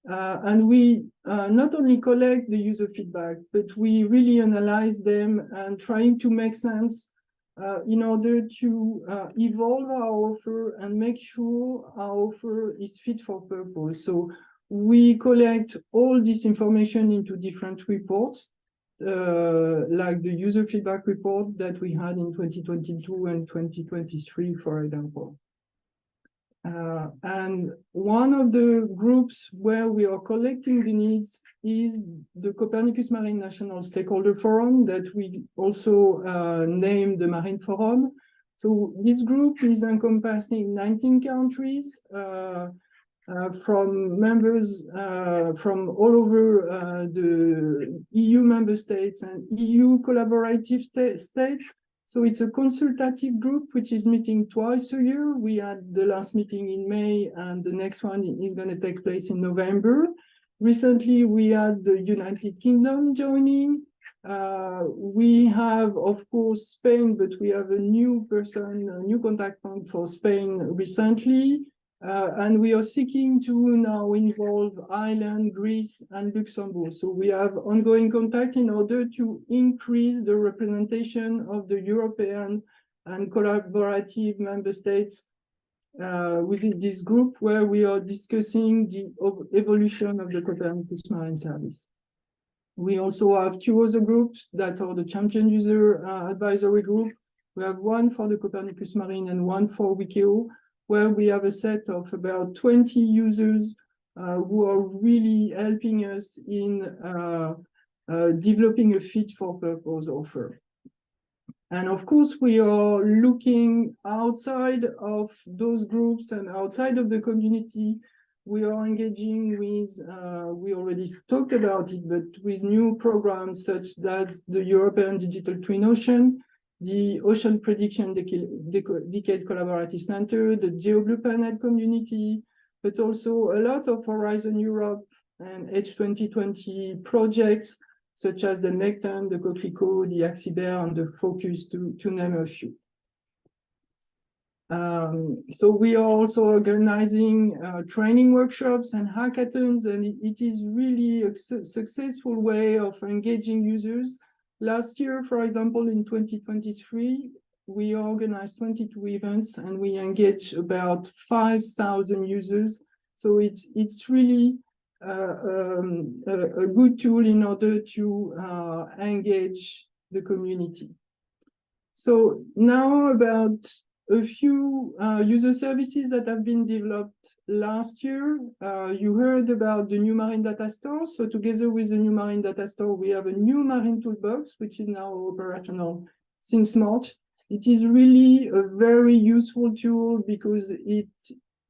And we not only collect the user feedback, but we really analyze them and trying to make sense in order to evolve our offer and make sure our offer is fit for purpose. So we collect all this information into different reports, like the user feedback report that we had in 2022 and 2023, for example. And one of the groups where we are collecting the needs is the Copernicus Marine National Stakeholder Forum that we also named the Marine Forum. So this group is encompassing 19 countries, from members from all over the EU member states and EU collaborative states. So it's a consultative group which is meeting twice a year. We had the last meeting in May, and the next one is going to take place in November. Recently, we had the United Kingdom joining. We have, of course, Spain, but we have a new person, a new contact point for Spain recently. And we are seeking to now involve Ireland, Greece, and Luxembourg. So we have ongoing contact in order to increase the representation of the European and collaborative member states within this group, where we are discussing the evolution of the Copernicus Marine Service. We also have two other groups that are the Champion User Advisory Group. We have one for the Copernicus Marine and one for WEkEO, where we have a set of about 20 users who are really helping us in developing a fit-for-purpose offer. And of course, we are looking outside of those groups and outside of the community. We are engaging with, we already talked about it, but with new programs such as the European Digital Twin Ocean, the Ocean Prediction Decade Collaborative Center, the GeoBluePlanet community, but also a lot of Horizon Europe and H2020 projects, such as the Necton, the Coquelicot, the Axiber, and the Focus, to name a few. So we are also organizing training workshops and hackathons, and it is really a successful way of engaging users. Last year, for example, in 2023, we organized 22 events and we engaged about 5,000 users. So it's really a good tool in order to engage the community. So now about a few user services that have been developed last year. You heard about the new Marine Data Store. So together with the new Marine Data Store, we have a new Marine Toolbox, which is now operational since March. It is really a very useful tool because it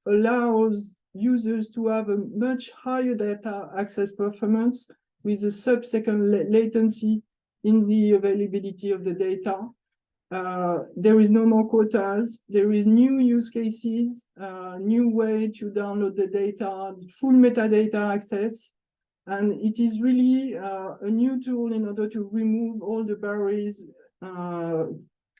allows users to have a much higher data access performance with a sub-second latency in the availability of the data. There is no more quotas. There is new use cases, new way to download the data, full metadata access. And it is really a new tool in order to remove all the barriers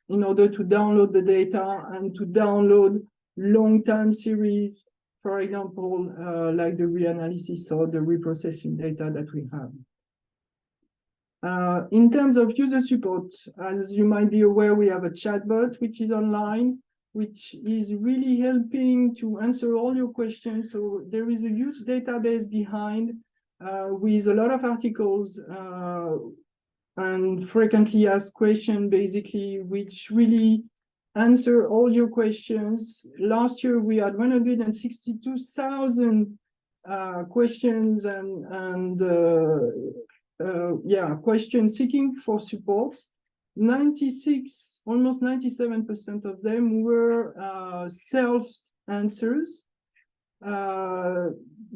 in order to download the data and to download long time series, for example, like the reanalysis or the reprocessing data that we have. In terms of user support, as you might be aware, we have a chatbot which is online, which is really helping to answer all your questions. So there is a huge database behind with a lot of articles and frequently asked questions, basically, which really answer all your questions. Last year, we had 162,000 questions and questions seeking for support. 96, almost 97% of them were self-answers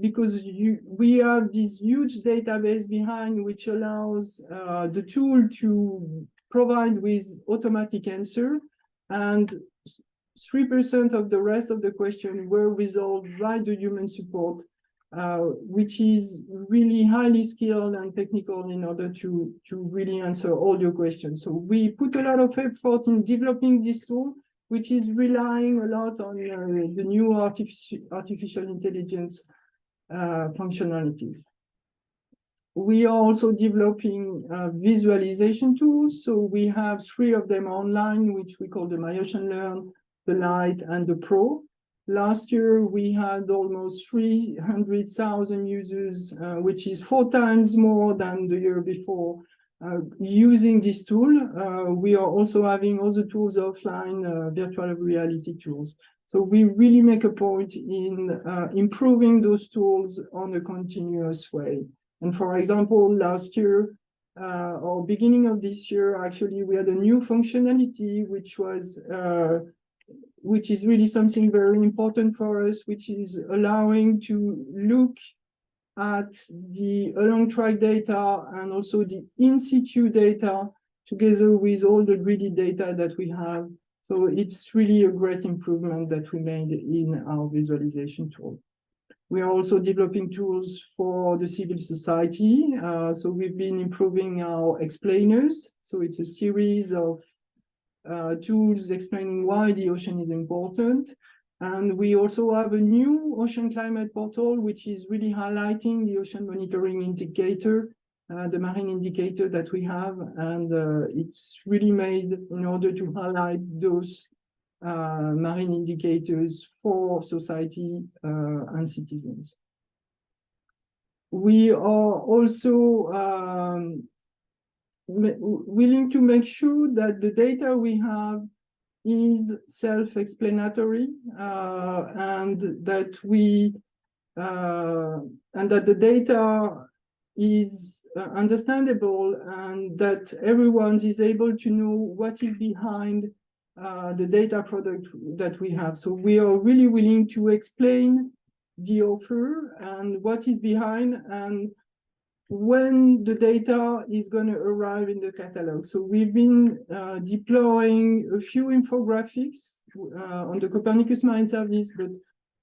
because we have this huge database behind which allows the tool to provide with automatic answer, and 3% of the rest of the question were resolved by the human support, which is really highly skilled and technical in order to really answer all your questions. So we put a lot of effort in developing this tool, which is relying a lot on the new artificial intelligence functionalities. We are also developing visualization tools. So we have 3 of them online, which we call the MyOceanLearn, the Lite, and the Pro. Last year, we had almost 300,000 users, which is 4 times more than the year before, using this tool. We are also having other tools offline, virtual reality tools. So we really make a point in improving those tools on a continuous way. And for example, last year, or beginning of this year, actually, we had a new functionality, which is really something very important for us, which is allowing to look at the along track data and also the in-situ data together with all the gridded data that we have. So it's really a great improvement that we made in our visualization tool. We are also developing tools for the civil society. So we've been improving our explainers. So it's a series of tools explaining why the ocean is important. And we also have a new ocean climate portal, which is really highlighting the ocean monitoring indicator, the marine indicator that we have. And it's really made in order to highlight those marine indicators for society and citizens. We are also willing to make sure that the data we have is self-explanatory and that the data is understandable and that everyone is able to know what is behind the data product that we have. So we are really willing to explain the offer and what is behind and when the data is going to arrive in the catalog. So we've been deploying a few infographics on the Copernicus Marine service, but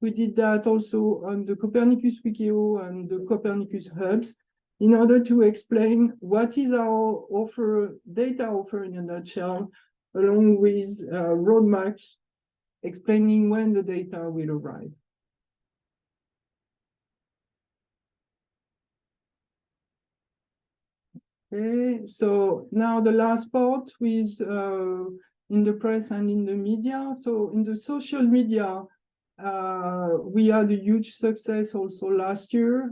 we did that also on the Copernicus WEkEO and the Copernicus hubs in order to explain what is our offer, data offer in a nutshell, along with roadmaps explaining when the data will arrive. Okay, so now the last part with in the press and in the media. So in the social media, we had a huge success also last year,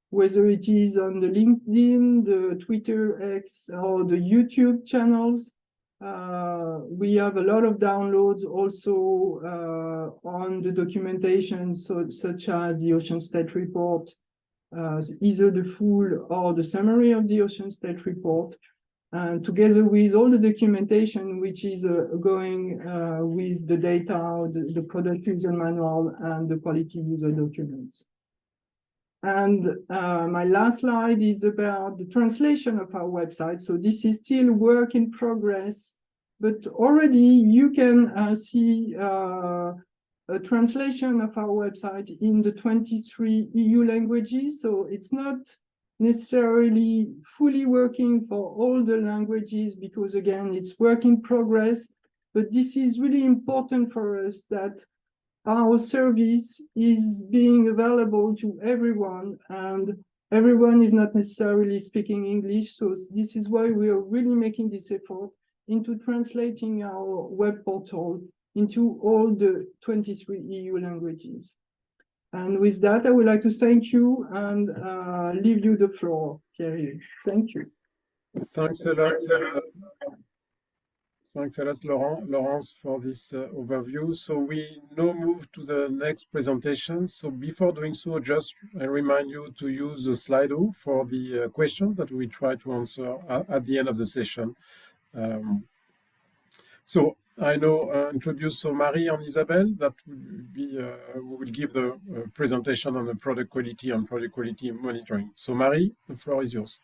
whether it is on the LinkedIn, the Twitter X, or the YouTube channels. We have a lot of downloads also on the documentation, such as the Ocean State Report, either the full or the summary of the Ocean State Report, and together with all the documentation which is going with the data, the product user manual, and the quality user documents. And my last slide is about the translation of our website. So this is still work in progress. but already you can see a translation of our website in the 23 EU languages. So it's not necessarily fully working for all the languages because, again, it's work in progress. But this is really important for us that our service is being available to everyone, and everyone is not necessarily speaking English. So this is why we are really making this effort into translating our web portal into all the 23 EU languages. And with that, I would like to thank you and leave you the floor, Pierre-Yves. Thank you. Thanks a lot. Thanks a lot, Laurence, for this overview. So we now move to the next presentation. So before doing so, just I remind you to use the Slido for the questions that we try to answer at the end of the session. So I now introduce Marie and Isabelle that will be who will give the presentation on the product quality and product quality monitoring. So Marie, the floor is yours.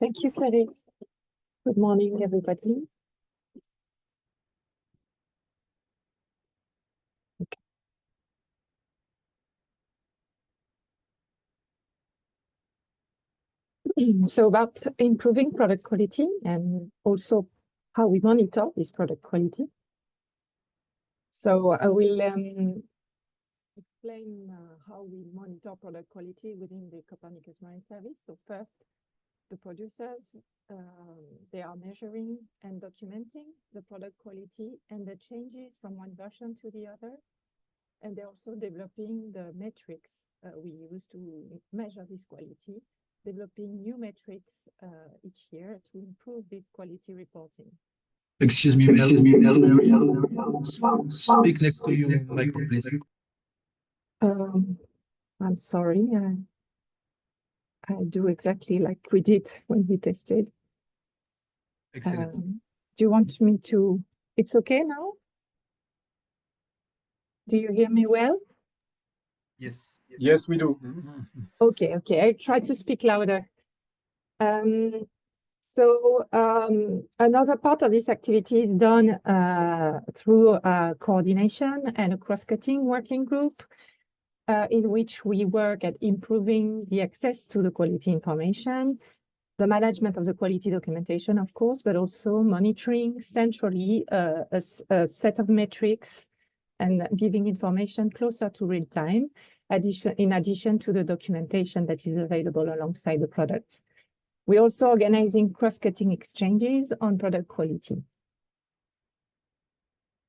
Thank you, Pierre. Good morning, everybody. Okay. So about improving product quality and also how we monitor this product quality. So I will explain how we monitor product quality within the Copernicus Marine Service. So first, the producers, they are measuring and documenting the product quality and the changes from one version to the other. And they're also developing the metrics we use to measure this quality, developing new metrics each year to improve this quality reporting. Excuse me, speak next to your microphone, please. I'm sorry. I do exactly like we did when we tested. Excellent. Do you want me to? It's okay now? Do you hear me well? Yes. Yes, we do. Okay, I try to speak louder. So another part of this activity is done through coordination and a cross-cutting working group in which we work at improving the access to the quality information, the management of the quality documentation, of course, but also monitoring centrally a set of metrics and giving information closer to real time, in addition to the documentation that is available alongside the products. We're also organizing cross-cutting exchanges on product quality.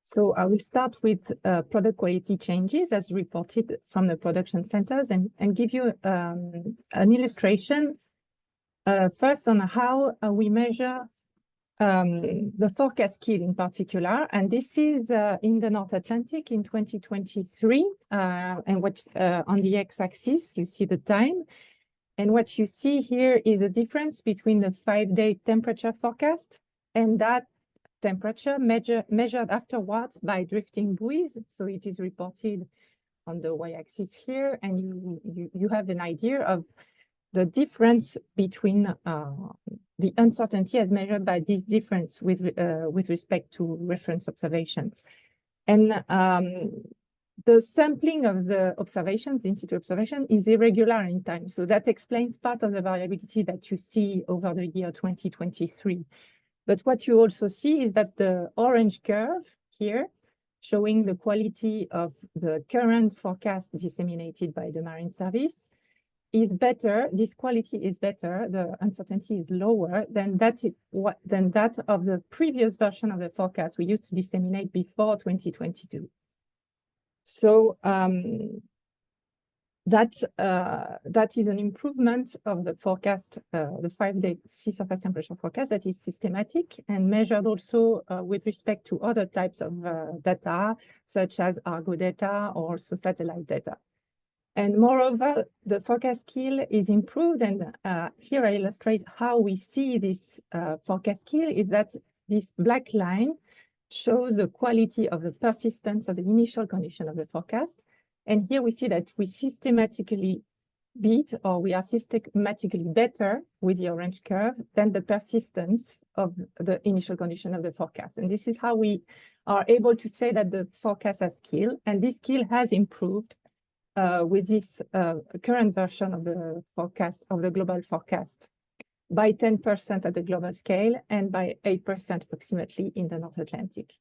So I will start with product quality changes as reported from the production centers and give you an illustration first on how we measure the forecast kill in particular. And this is in the North Atlantic in 2023. And what on the x-axis, you see the time. And what you see here is the difference between the 5-day temperature forecast and that temperature measured afterwards by drifting buoys. So it is reported on the y-axis here, and you have an idea of the difference between the uncertainty as measured by this difference with respect to reference observations. And the sampling of the observations, in-situ observation, is irregular in time. So that explains part of the variability that you see over the year 2023. But what you also see is that the orange curve here, showing the quality of the current forecast disseminated by the Marine Service, is better. This quality is better. The uncertainty is lower than that of the previous version of the forecast we used to disseminate before 2022. So that is an improvement of the forecast, the 5-day sea surface temperature forecast that is systematic and measured also with respect to other types of data, such as Argo data or also satellite data. And moreover, the forecast kill is improved. And here I illustrate how we see this forecast kill is that this black line shows the quality of the persistence of the initial condition of the forecast. And here we see that we systematically beat, or we are systematically better with the orange curve than the persistence of the initial condition of the forecast. And this is how we are able to say that the forecast has skill, and this skill has improved with this current version of the forecast, of the global forecast, by 10% at the global scale and by 8% approximately in the North Atlantic.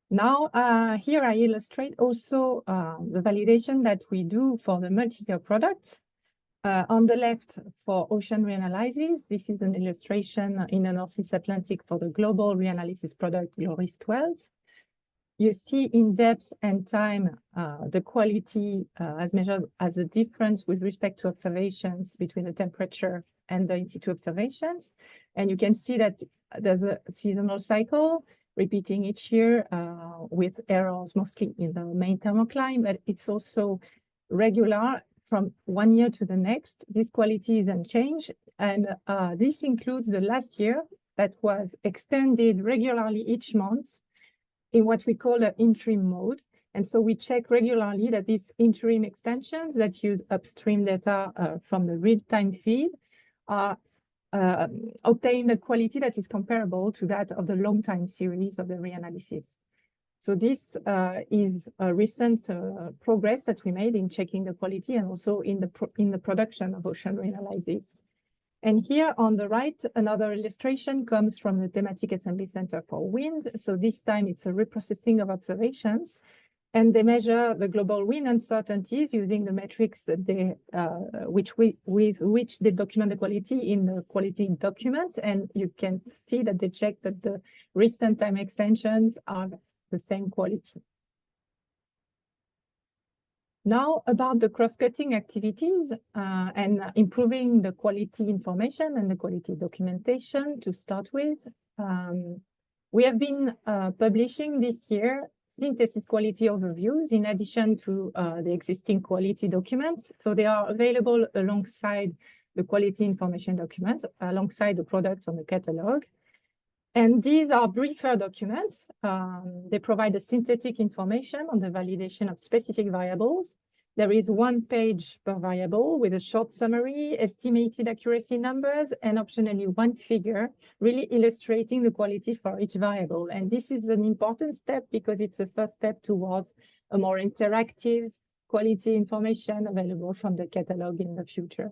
Now, here I illustrate also the validation that we do for the multi-year products. On the left, for ocean reanalysis, this is an illustration in the Northeast Atlantic for the global reanalysis product GLORIS 12. You see in depth and time the quality as measured as a difference with respect to observations between the temperature and the in-situ observations. And you can see that there's a seasonal cycle repeating each year with errors mostly in the main thermocline, but it's also regular from one year to the next. This quality is unchanged, and this includes the last year that was extended regularly each month in what we call an interim mode. And so we check regularly that these interim extensions that use upstream data from the real-time feed are obtain a quality that is comparable to that of the long time series of the reanalysis. So this is a recent progress that we made in checking the quality and also in the production of ocean reanalysis. And here on the right, another illustration comes from the Thematic Assembly Center for Wind. So this time it's a reprocessing of observations, and they measure the global wind uncertainties using the metrics that they, with which they document the quality in the quality documents. And you can see that they check that the recent time extensions are the same quality. Now about the cross-cutting activities and improving the quality information and the quality documentation to start with. We have been publishing this year synthesis quality overviews in addition to the existing quality documents. So they are available alongside the quality information documents, alongside the products on the catalog. And these are briefer documents. They provide a synthetic information on the validation of specific variables. There is 1 page per variable with a short summary, estimated accuracy numbers, and optionally 1 figure, really illustrating the quality for each variable. And this is an important step because it's the first step towards a more interactive quality information available from the catalog in the future.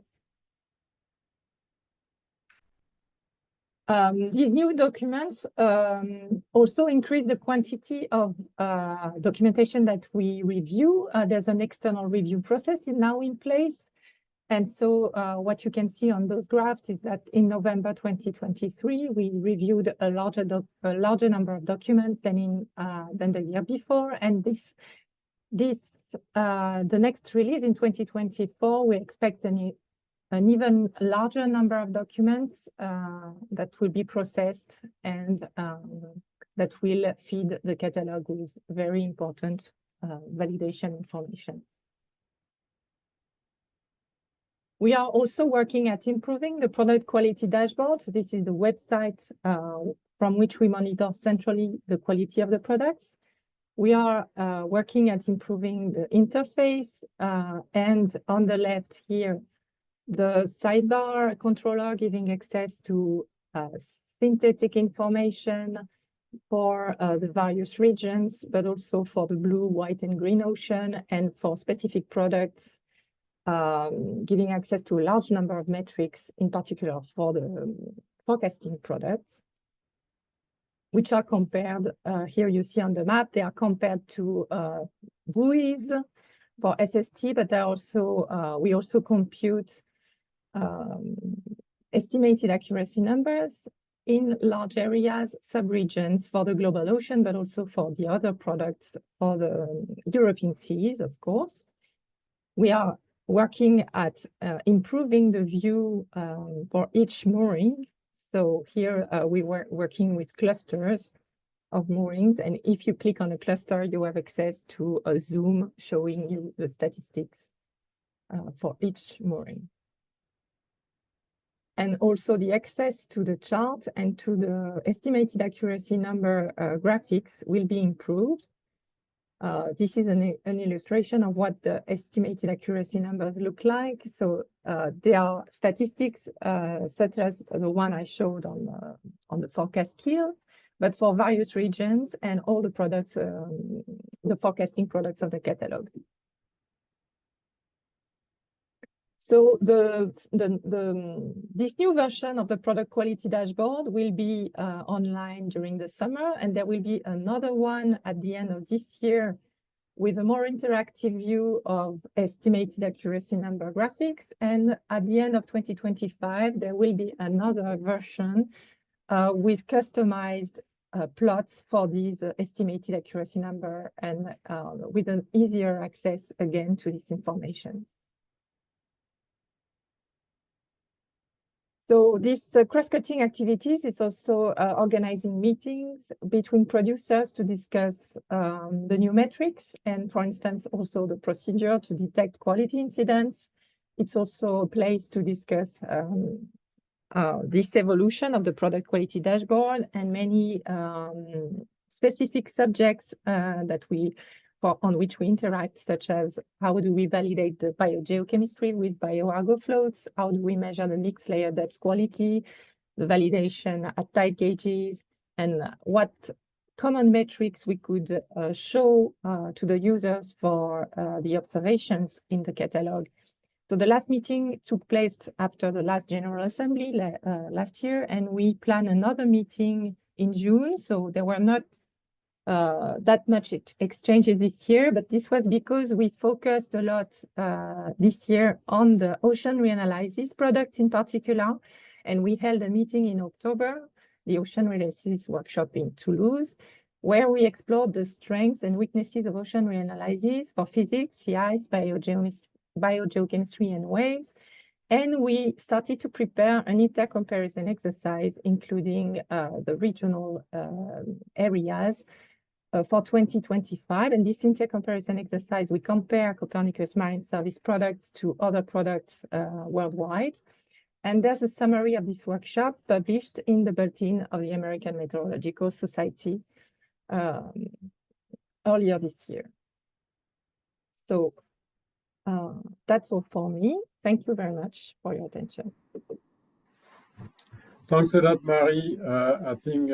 These new documents also increase the quantity of documentation that we review. There's an external review process now in place. And so what you can see on those graphs is that in November 2023, we reviewed a larger number of documents than the year before. And the next release in 2024, we expect an even larger number of documents that will be processed and that will feed the catalog with very important validation information. We are also working at improving the product quality dashboard. This is the website from which we monitor centrally the quality of the products. We are working at improving the interface, and on the left here, the sidebar controller giving access to synthetic information for the various regions, but also for the blue, white, and green ocean, and for specific products, giving access to a large number of metrics, in particular for the forecasting products, which are compared, here you see on the map, they are compared to buoys for SST, but we also compute estimated accuracy numbers in large areas, sub-regions for the global ocean, but also for the other products for the European seas, of course. We are working at improving the view for each mooring. So here we were working with clusters of moorings, and if you click on a cluster, you have access to a zoom showing you the statistics for each mooring. And also the access to the chart and to the estimated accuracy number graphics will be improved. This is an illustration of what the estimated accuracy numbers look like. So there are statistics such as the one I showed on the forecast skill, but for various regions and all the products, the forecasting products of the catalog. So this new version of the product quality dashboard will be online during the summer, and there will be another one at the end of this year with a more interactive view of estimated accuracy number graphics. And at the end of 2025, there will be another version with customized plots for these estimated accuracy number and with an easier access again to this information. So this cross-cutting activities is also organizing meetings between producers to discuss the new metrics and, for instance, also the procedure to detect quality incidents. It's also a place to discuss this evolution of the product quality dashboard and many specific subjects on which we interact, such as how do we validate the biogeochemistry with bioargo floats, how do we measure the mixed layer depth quality, the validation at tight gauges, and what common metrics we could show to the users for the observations in the catalog. So the last meeting took place after the last General Assembly last year, and we plan another meeting in June. So there were not that much exchanges this year, but this was because we focused a lot this year on the ocean reanalysis product in particular, and we held a meeting in October, the Ocean Reanalysis Workshop in Toulouse, where we explored the strengths and weaknesses of ocean reanalysis for physics, sea ice, biogeochemistry, and waves. And we started to prepare an intercomparison exercise, including the regional areas for 2025. And this intercomparison exercise, we compare Copernicus Marine Service products to other products worldwide. And there's a summary of this workshop published in the Bulletin of the American Meteorological Society earlier this year. So that's all for me. Thank you very much for your attention. Thanks a lot, Marie. I think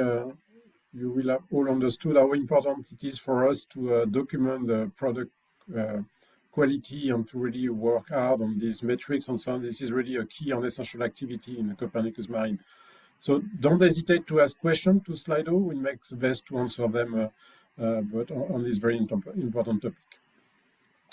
you will have all understood how important it is for us to document the product quality and to really work hard on these metrics and so on. This is really a key and essential activity in Copernicus Marine. So don't hesitate to ask questions to Slido. We'll make the best to answer them but on this very important topic.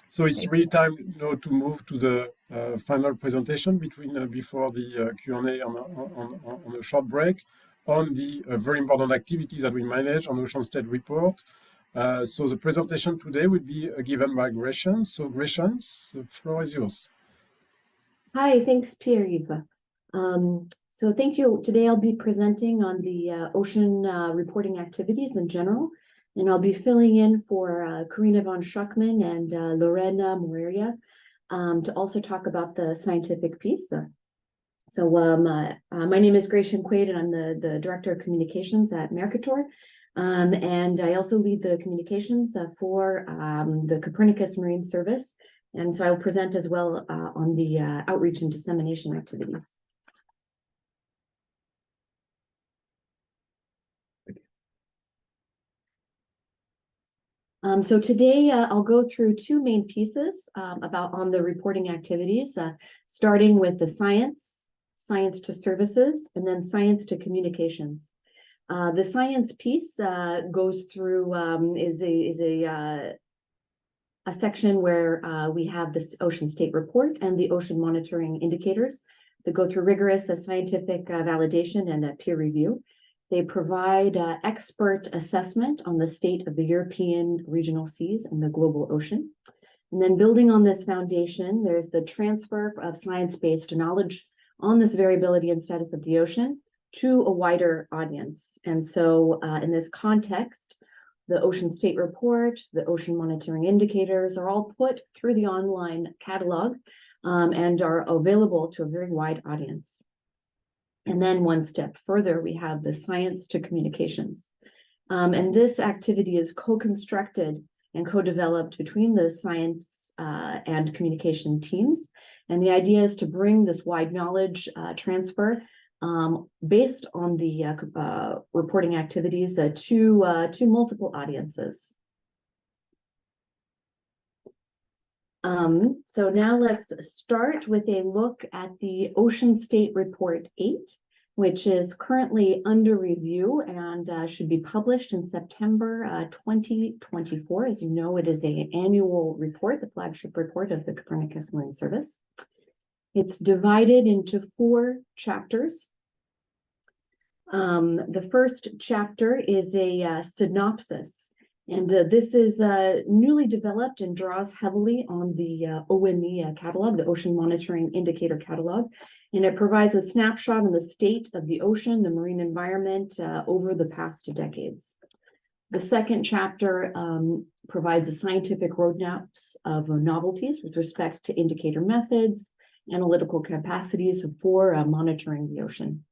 So it's really time now to move to the final presentation before the Q&A on a short break on the very important activities that we manage on Ocean State Report. So the presentation today will be given by Gracians. So Gracians, the floor is yours. Hi, thanks, Pierre-Yves. So thank you. Today I'll be presenting on the ocean reporting activities in general, and I'll be filling in for Karina von Schuckmann and Lorena Moreira to also talk about the scientific piece. So my name is Gracian Quaid, and I'm the Director of Communications at Mercator. And I also lead the communications for the Copernicus Marine Service. And so I'll present as well on the outreach and dissemination activities. So today I'll go through two main pieces on the reporting activities, starting with the science to services, and then science to communications. The science piece goes through is a section where we have this ocean state report and the ocean monitoring indicators that go through rigorous scientific validation and peer review. They provide expert assessment on the state of the European regional seas and the global ocean. And then building on this foundation, there's the transfer of science-based knowledge on this variability and status of the ocean to a wider audience. And so in this context, the Ocean State Report, the ocean monitoring indicators are all put through the online catalog and are available to a very wide audience. And then one step further, we have the science to communications. And this activity is co-constructed and co-developed between the science and communication teams. And the idea is to bring this wide knowledge transfer based on the reporting activities to multiple audiences. So now let's start with a look at the Ocean State Report 8, which is currently under review and should be published in September 2024. As you know, it is an annual report, the flagship report of the Copernicus Marine Service. It's divided into 4 chapters. The first chapter is a synopsis. And this is newly developed and draws heavily on the OME catalog, the Ocean Monitoring Indicator Catalog. And it provides a snapshot on the state of the ocean, the marine environment over the past decades. The second chapter provides a scientific roadmaps of novelties with respect to indicator methods, analytical capacities for monitoring the ocean.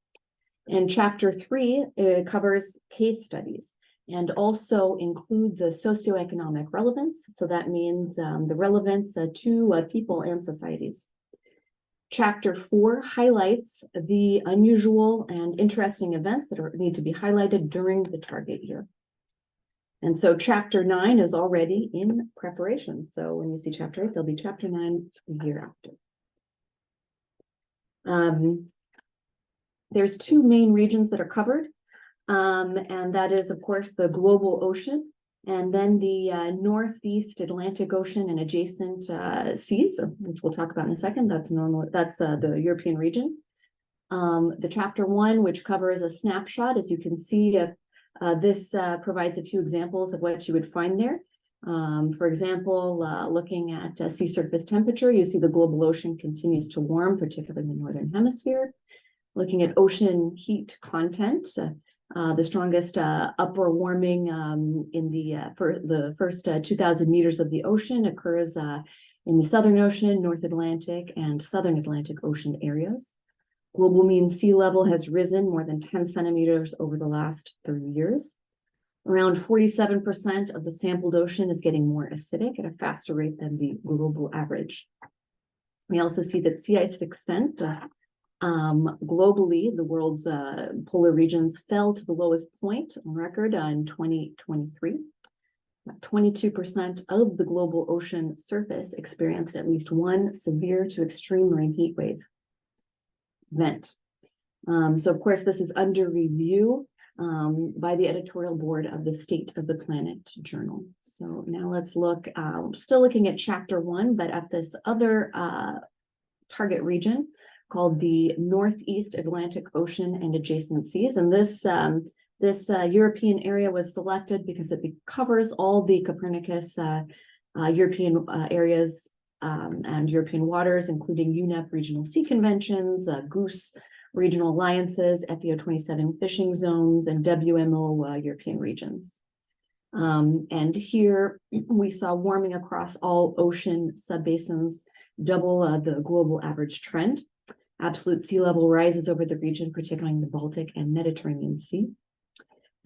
And chapter 3 covers case studies and also includes a socioeconomic relevance. So that means the relevance to people and societies. Chapter 4 highlights the unusual and interesting events that need to be highlighted during the target year. And so chapter 9 is already in preparation. So when you see chapter 8, there'll be chapter 9 the year after. There's 2 main regions that are covered. And that is, of course, the global ocean, and then the Northeast Atlantic Ocean and adjacent seas, which we'll talk about in a second. That's the European region. The chapter 1, which covers a snapshot, as you can see, this provides a few examples of what you would find there. For example, looking at sea surface temperature, you see the global ocean continues to warm, particularly in the Northern Hemisphere. Looking at ocean heat content, the strongest upward warming in the first 2,000 meters of the ocean occurs in the Southern Ocean, North Atlantic, and Southern Atlantic Ocean areas. Global mean sea level has risen more than 10 centimeters over the last 30 years. Around 47% of the sampled ocean is getting more acidic at a faster rate than the global average. We also see that sea ice extent globally, the world's polar regions fell to the lowest point on record in 2023. 22% of the global ocean surface experienced at least one severe to extreme marine heat wave event. So, of course, this is under review by the editorial board of the State of the Planet journal. So now let's look, still looking at chapter 1, but at this other target region called the Northeast Atlantic Ocean and adjacent seas. And this European area was selected because it covers all the Copernicus European areas and European waters, including UNEP regional sea conventions, GOOSE regional alliances, FEO 27 fishing zones, and WMO European regions. And here we saw warming across all ocean subbasins, double the global average trend. Absolute sea level rises over the region, particularly in the Baltic and Mediterranean Sea.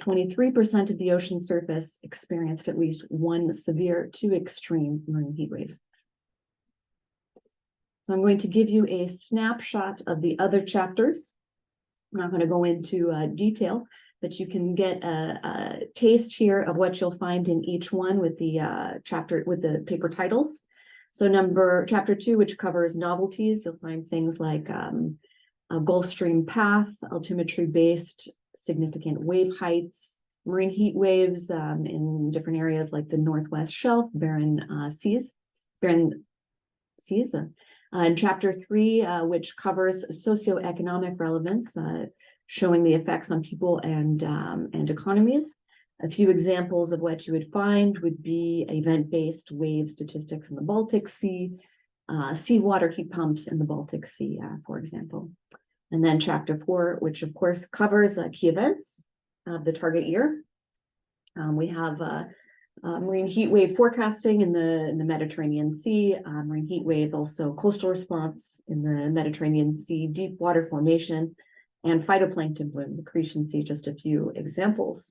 23% of the ocean surface experienced at least one severe to extreme marine heat wave. So I'm going to give you a snapshot of the other chapters. I'm not going to go into detail, but you can get a taste here of what you'll find in each one with the chapter, with the paper titles. So chapter 2, which covers novelties, you'll find things like a Gulf Stream path, altimetry-based significant wave heights, marine heat waves in different areas like the Northwest Shelf, barren seas. And chapter 3, which covers socioeconomic relevance, showing the effects on people and economies. A few examples of what you would find would be event-based wave statistics in the Baltic Sea, seawater heat pumps in the Baltic Sea, for example. And then chapter 4, which of course covers key events of the target year. We have marine heat wave forecasting in the Mediterranean Sea, marine heat wave, also coastal response in the Mediterranean Sea, deep water formation, and phytoplankton bloom, the Cretan Sea, just a few examples.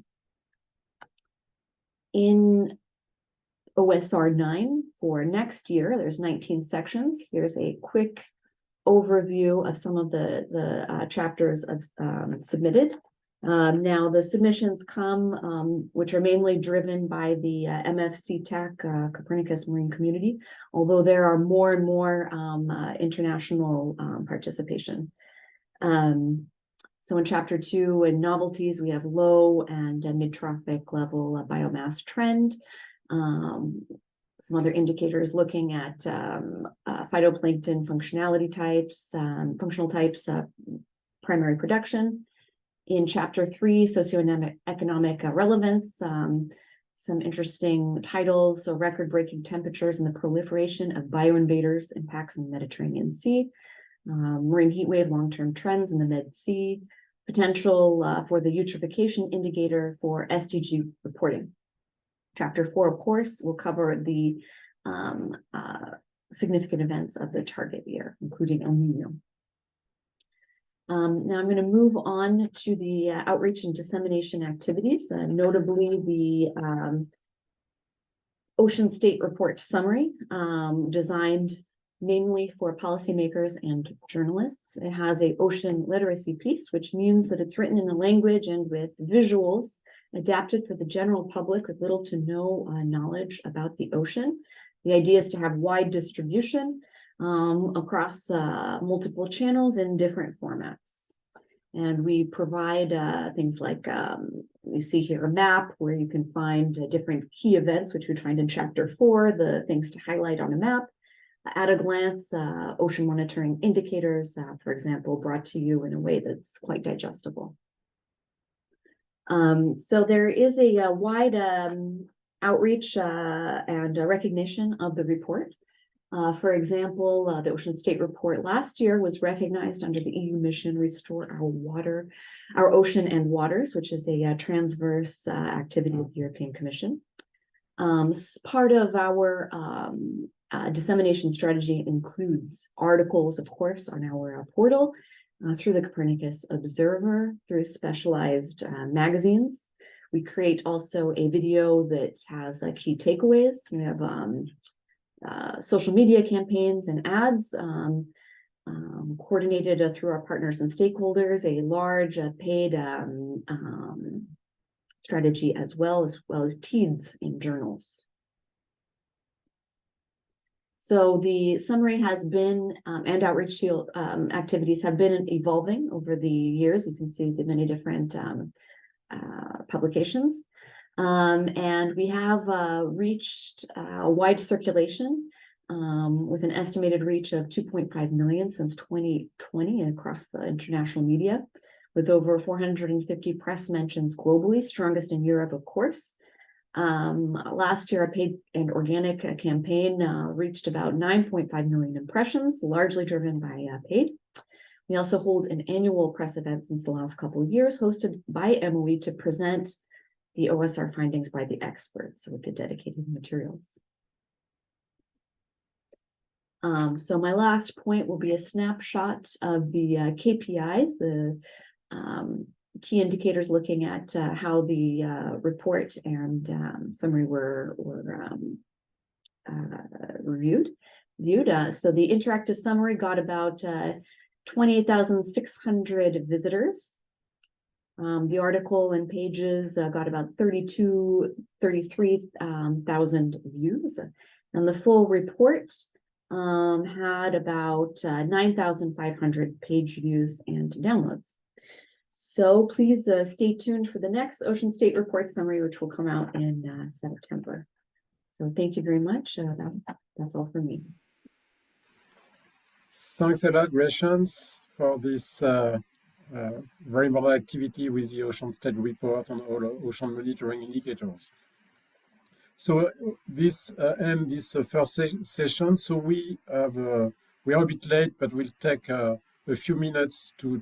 In OSR 9 for next year. There's 19 sections. Here's a quick overview of some of the chapters submitted. Now the submissions come, which are mainly driven by the MFC Tech Copernicus Marine community, although there are more and more international participation. So in chapter 2, in novelties, we have low and mid-trophic level biomass trend. Some other indicators looking at phytoplankton functionality types, functional types, primary production. In chapter 3, socioeconomic relevance, some interesting titles, so record-breaking temperatures and the proliferation of bioinvaders impacts in the Mediterranean Sea. Marine heat wave long-term trends in the Med Sea, potential for the eutrophication indicator for SDG reporting. Chapter 4, of course, will cover the significant events of the target year, including El Nino. Now I'm going to move on to the outreach and dissemination activities, notably the Ocean State Report Summary, designed mainly for policymakers and journalists. It has an ocean literacy piece, which means that it's written in a language and with visuals adapted for the general public with little to no knowledge about the ocean. The idea is to have wide distribution across multiple channels in different formats. And we provide things like, you see here a map where you can find different key events, which we'd find in chapter 4, the things to highlight on a map. At a glance, ocean monitoring indicators, for example, brought to you in a way that's quite digestible. So there is a wide outreach and recognition of the report. For example, the Ocean State Report last year was recognized under the EU mission Restore Our Ocean and Waters, which is a transverse activity of the European Commission. Part of our dissemination strategy includes articles, of course, on our portal, through the Copernicus Observer, through specialized magazines. We create also a video that has key takeaways. We have social media campaigns and ads coordinated through our partners and stakeholders, a large paid strategy as well as TEADs in journals. So the summary has been, and outreach activities have been evolving over the years. You can see the many different publications. And we have reached a wide circulation with an estimated reach of 2.5 million since 2020 across the international media, with over 450 press mentions globally, strongest in Europe, of course. Last year, a paid and organic campaign reached about 9.5 million impressions, largely driven by paid. We also hold an annual press event since the last couple of years, hosted by MOE to present the OSR findings by the experts with the dedicated materials. So my last point will be a snapshot of the KPIs, the key indicators looking at how the report and summary were viewed. So the interactive summary got about 28,600 visitors. The article and pages got about 33,000 views. And the full report had about 9,500 page views and downloads. So please stay tuned for the next Ocean State Report Summary, which will come out in September. So thank you very much. That's all for me. Thanks a lot, Gracians, for this very modern activity with the Ocean State Report and all ocean monitoring indicators. So this ends this first session. So we are a bit late, but we'll take a few minutes to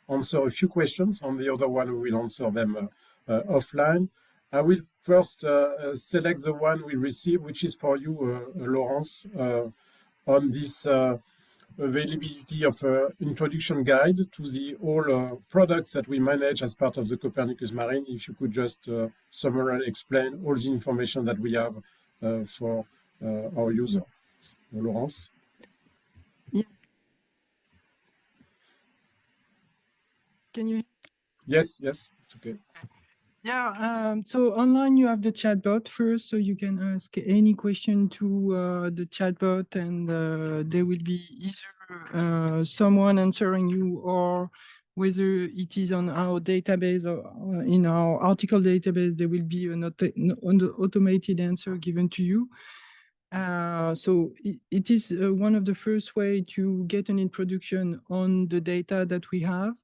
answer a few questions. On the other one, we will answer them offline. I will first select the one we received, which is for you, Laurence, on this availability of introduction guide to the all products that we manage as part of the Copernicus Marine. If you could just summarize, explain all the information that we have for our users. Laurence? Yeah. Can you? Yes, it's okay. Yeah, so online you have the chatbot first, so you can ask any question to the chatbot, and there will be either someone answering you, or whether it is on our database or in our article database, there will be an automated answer given to you. So it is one of the first way to get an introduction on the data that we have.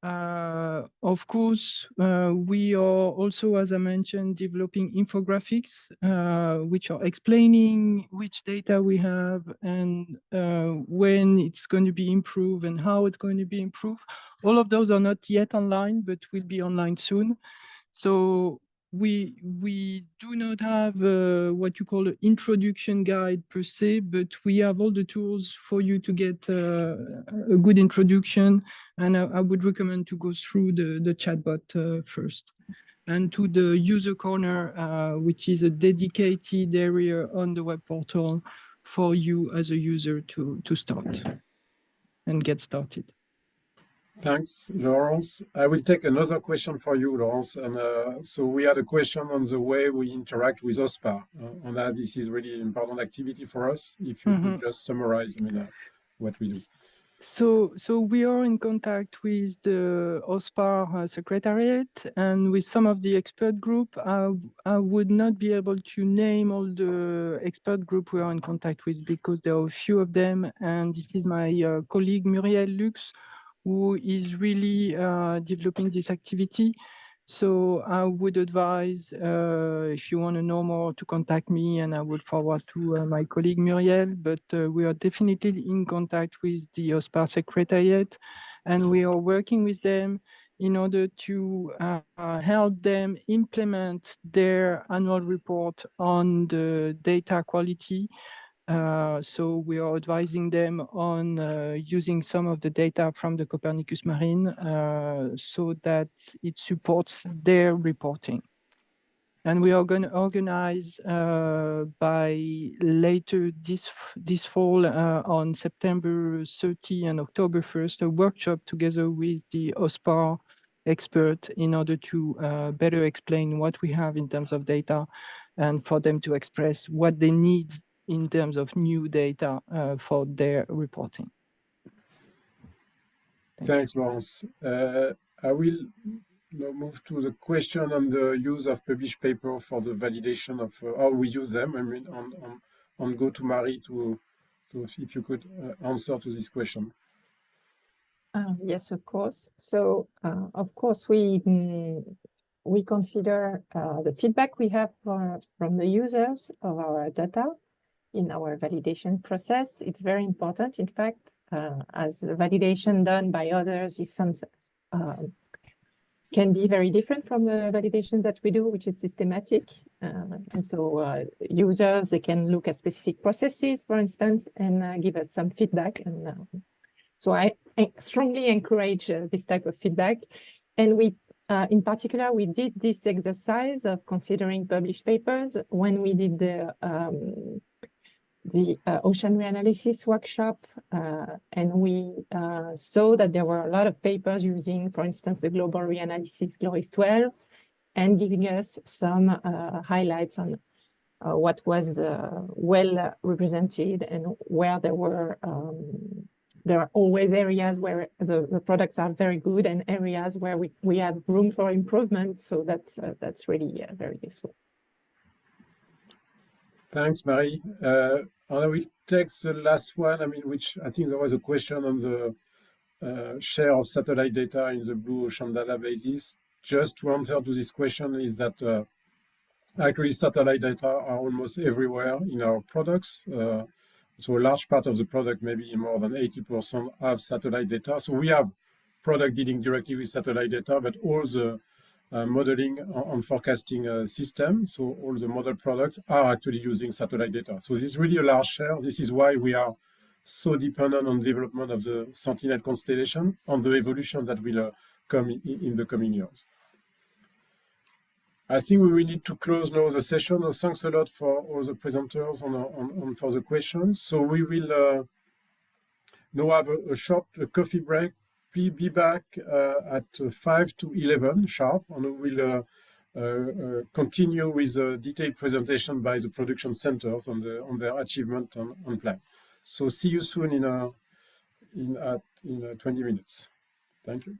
Of course, we are also, as I mentioned, developing infographics, which are explaining which data we have and when it's going to be improved and how it's going to be improved. All of those are not yet online, but will be online soon. So we do not have what you call an introduction guide per se, but we have all the tools for you to get a good introduction. And I would recommend to go through the chatbot first, and to the user corner, which is a dedicated area on the web portal for you as a user to start and get started. Thanks, Laurence. I will take another question for you, Laurence. And so we had a question on the way we interact with OSPAR, and that this is really an important activity for us. If you could just summarize, what we do. So we are in contact with the OSPAR Secretariat and with some of the expert group. I would not be able to name all the expert group we are in contact with, because there are a few of them, and this is my colleague Muriel Lux, who is really developing this activity. So I would advise, if you want to know more, to contact me, and I would forward to my colleague Muriel. But we are definitely in contact with the OSPAR Secretariat, and we are working with them in order to help them implement their annual report on the data quality. So we are advising them on using some of the data from the Copernicus Marine so that it supports their reporting. And we are going to organize by later this fall, on September 30 and October 1st, a workshop together with the OSPAR expert in order to better explain what we have in terms of data, and for them to express what they need in terms of new data for their reporting. Thanks, Laurence. I will now move to the question on the use of published paper for the validation of how we use them. On go to Marie so if you could answer to this question. Yes, of course. So, of course, we consider the feedback we have from the users of our data in our validation process. It's very important, in fact, as validation done by others is can be very different from the validation that we do, which is systematic. And so users, they can look at specific processes, for instance, and give us some feedback. And so I strongly encourage this type of feedback. And we, in particular, we did this exercise of considering published papers when we did the ocean reanalysis workshop, and we saw that there were a lot of papers using, for instance, the global reanalysis GLORIS 12, and giving us some highlights on what was well represented, and where there are always areas where the products are very good and areas where we have room for improvement. So that's really very useful. Thanks, Marie. And I will take the last one, which I think there was a question on the share of satellite data in the Blue Ocean databases. Just to answer to this question is that actually satellite data are almost everywhere in our products. So a large part of the product, maybe more than 80%, have satellite data. So we have product dealing directly with satellite data, but all the modeling and forecasting system, so all the model products are actually using satellite data. So this is really a large share. This is why we are so dependent on development of the Sentinel constellation, on the evolution that will come in the coming years. I think we will need to close now the session. Thanks a lot for all the presenters and for the questions. So we will now have a short coffee break. We be back at 5 to 11 sharp, and we will continue with a detailed presentation by the production centers on their achievement and plan. So see you soon in 20 minutes. Thank you.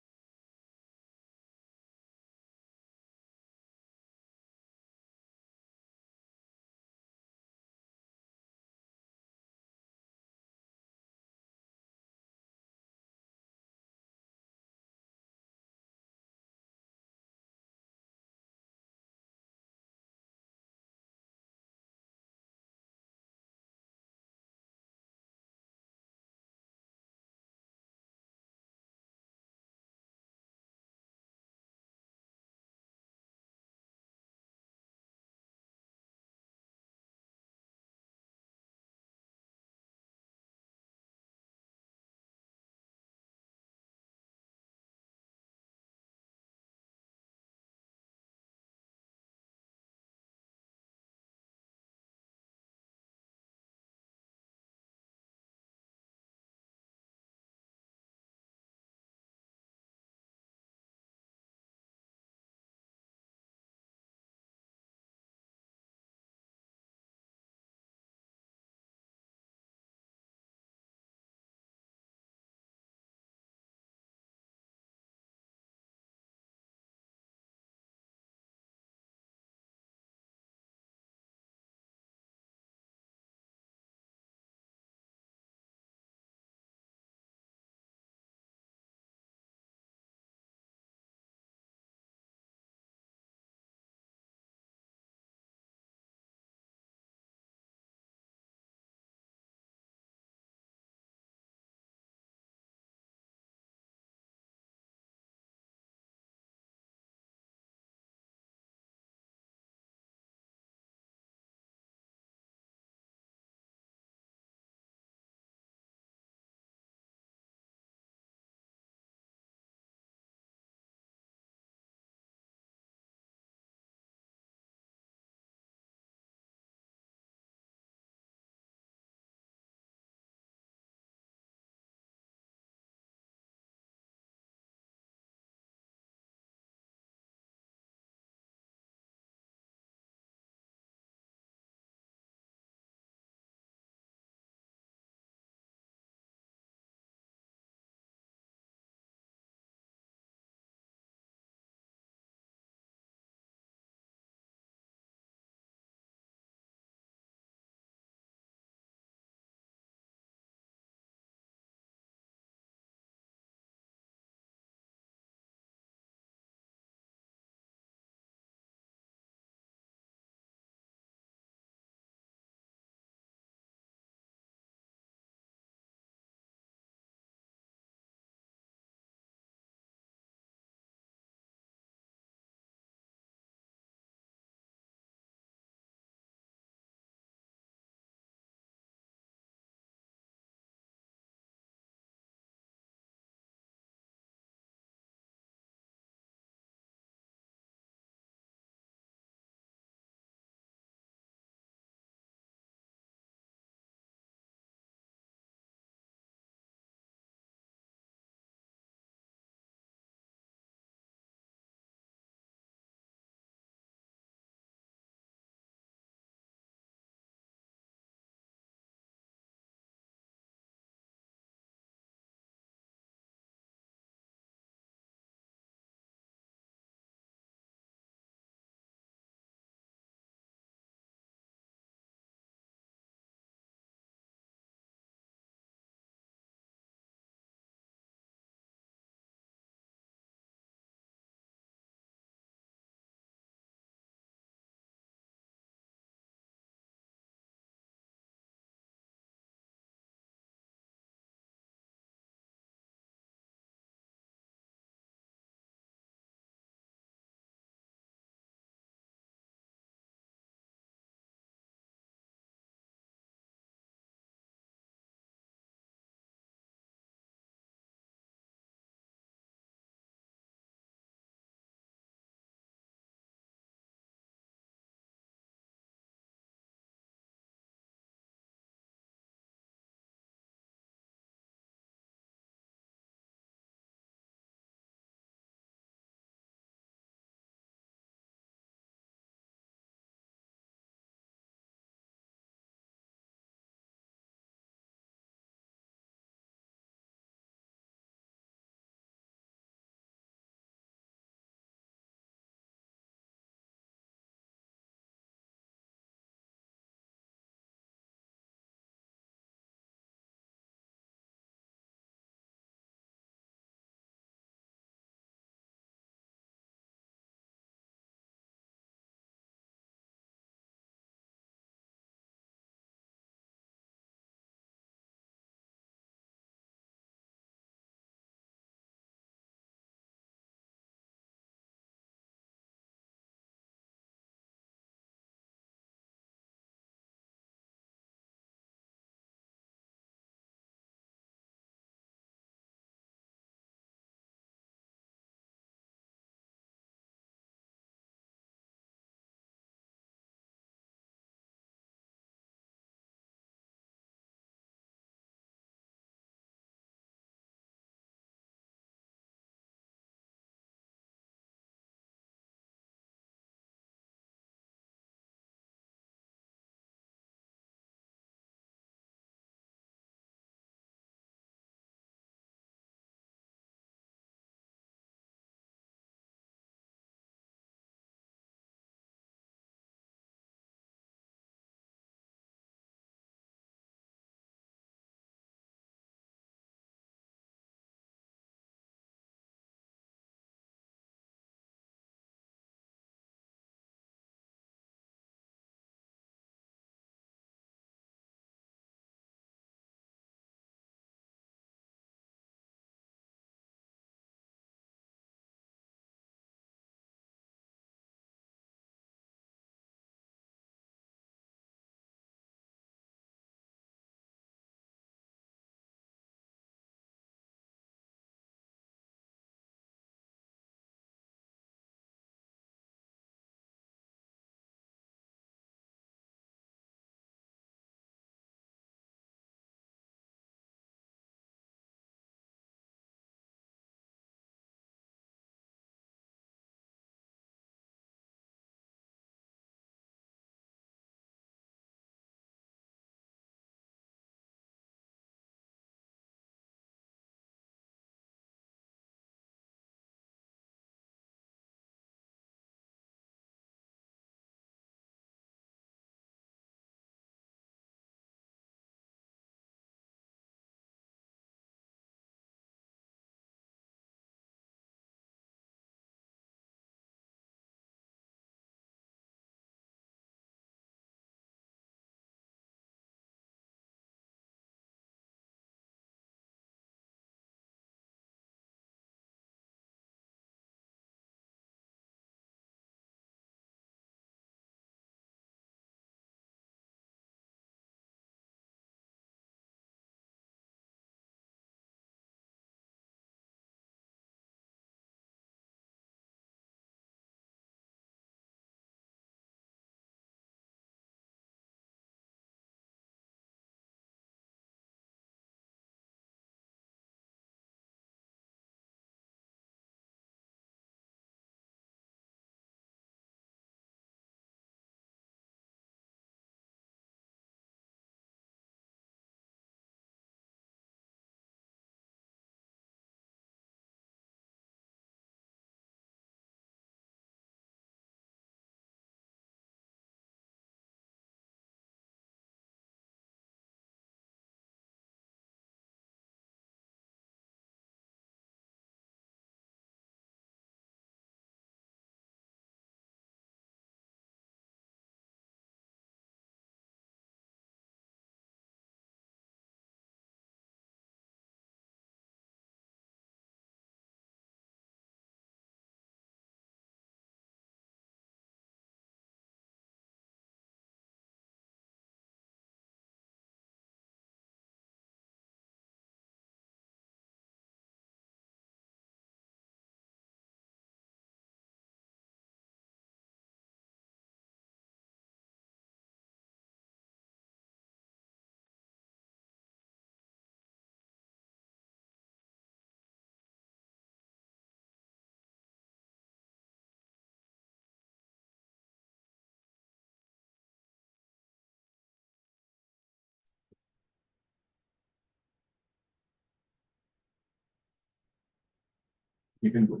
You can go.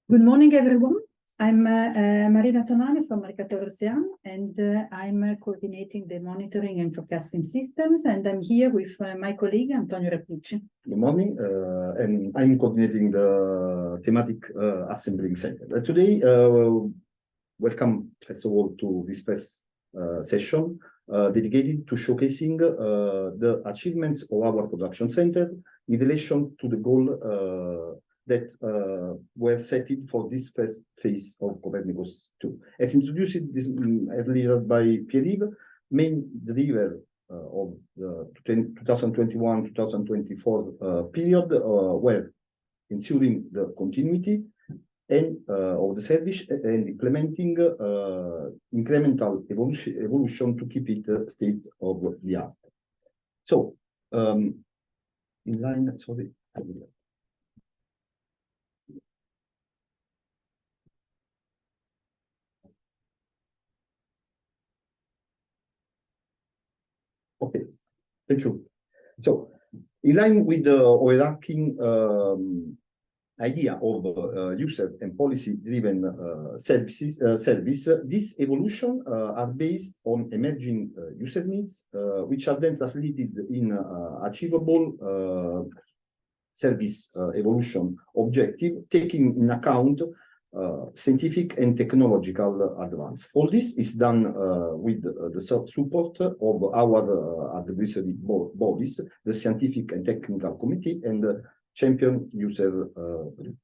Good morning, everyone. I'm Marina Tonani from Mercator Ocean, and I'm coordinating the monitoring and forecasting systems, and I'm here with my colleague Antonio Reppucci. Good morning, and I'm coordinating the thematic assembling center. Today, welcome first of all to this first session dedicated to showcasing the achievements of our production center in relation to the goal that were set for this first phase of Copernicus 2. As introduced this earlier by Pierre-Yves, main driver of the 2021-2024 period were ensuring the continuity and of the service and implementing incremental evolution to keep it state of the art. So, in line, sorry. Okay, thank you. So, in line with the overarching idea of user and policy-driven service, this evolution are based on emerging user needs, which are then translated in achievable service evolution objective, taking in account scientific and technological advance. All this is done with the support of our advisory bodies, the Scientific and Technical Committee, and the champion user group.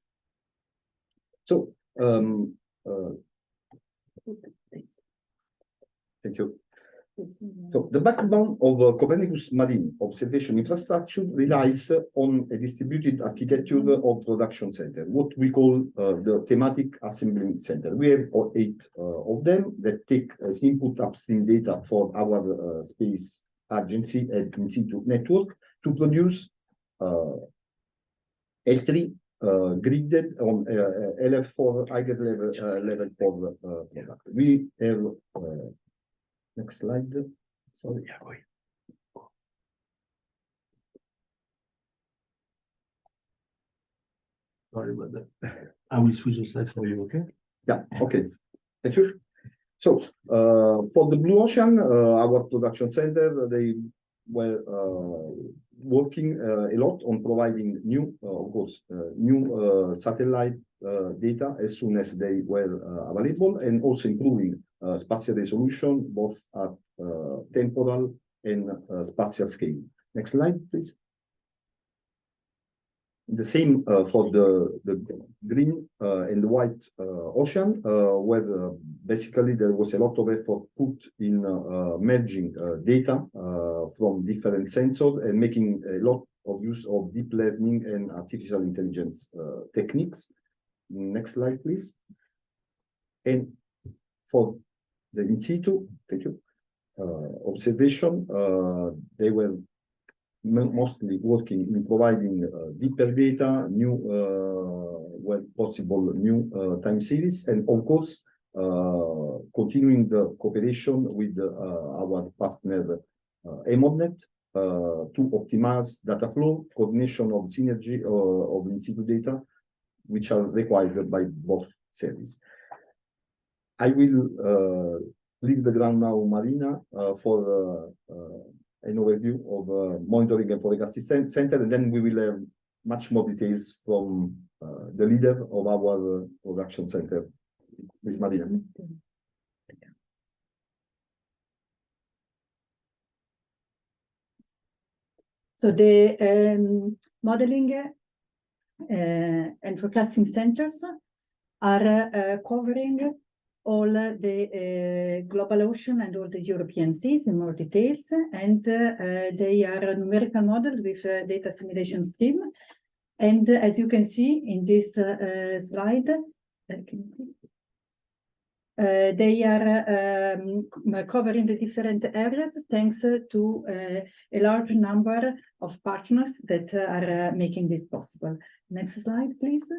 So, thank you. So, the backbone of Copernicus Marine observation infrastructure relies on a distributed architecture of production center, what we call the thematic assembling center. We have 8 of them that take as input upstream data for our space agency and in-situ network to produce L3 gridded on LF4 higher level 4 product. We have next slide. Sorry. Sorry about that. I will switch the slides for you, okay? Yeah, okay. Thank you. So, for the Blue Ocean, our production center, they were working a lot on providing new, of course, new satellite data as soon as they were available, and also improving spatial resolution, both at temporal and spatial scale. Next slide, please. The same for the green and the white ocean, where basically there was a lot of effort put in merging data from different sensors and making a lot of use of deep learning and artificial intelligence techniques. Next slide, please. And for the in-situ, thank you, observation, they were mostly working in providing deeper data, new, where possible, new time series, and of course, continuing the cooperation with our partner EMODnet to optimize data flow, coordination of synergy of in-situ data, which are required by both services. I will leave the ground now, Marina, for an overview of monitoring and forecasting center, and then we will have much more details from the leader of our production center, Ms. Marina. So the modeling and forecasting centers are covering all the global ocean and all the European seas in more details, and they are a numerical model with a data simulation scheme. And as you can see in this slide, they are covering the different areas thanks to a large number of partners that are making this possible. Next slide, please.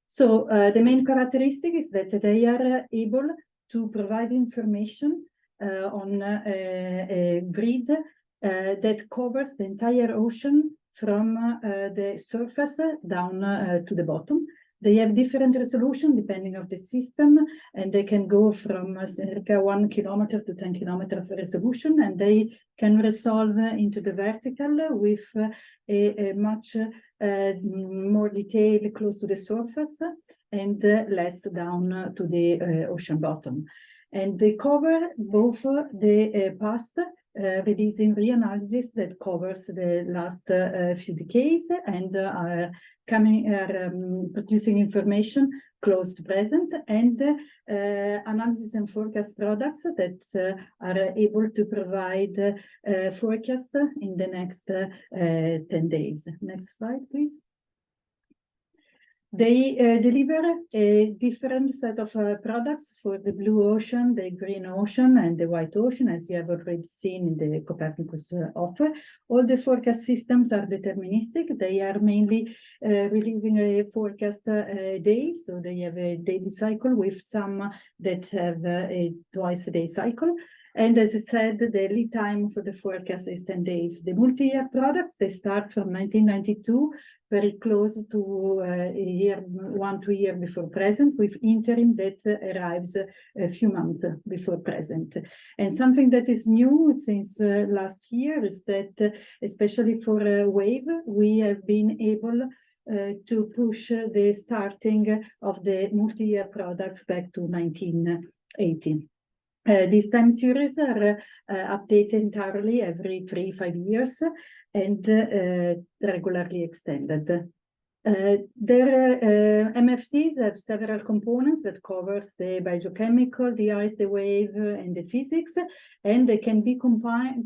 So the main characteristic is that they are able to provide information on a grid that covers the entire ocean from the surface down to the bottom. They have different resolution depending on the system, and they can go from circa 1 kilometer to 10 kilometer of resolution, and they can resolve into the vertical with a much more detail close to the surface and less down to the ocean bottom. And they cover both the past releasing reanalysis that covers the last few decades and are producing information close to present, and analysis and forecast products that are able to provide forecast in the next 10 days. Next slide, please. They deliver a different set of products for the blue ocean, the green ocean, and the white ocean, as you have already seen in the Copernicus offer. All the forecast systems are deterministic. They are mainly releasing a forecast day, so they have a daily cycle with some that have a twice-a-day cycle. And as I said, the lead time for the forecast is 10 days. The multi-year products, they start from 1992, very close to a year, 2 years before present, with interim that arrives a few months before present. And something that is new since last year is that, especially for WAVE, we have been able to push the starting of the multi-year products back to 1980. These time series are updated entirely every 3-5 years and regularly extended. Their MFCs have several components that covers the biochemical, the ice, the wave, and the physics, and they can be combined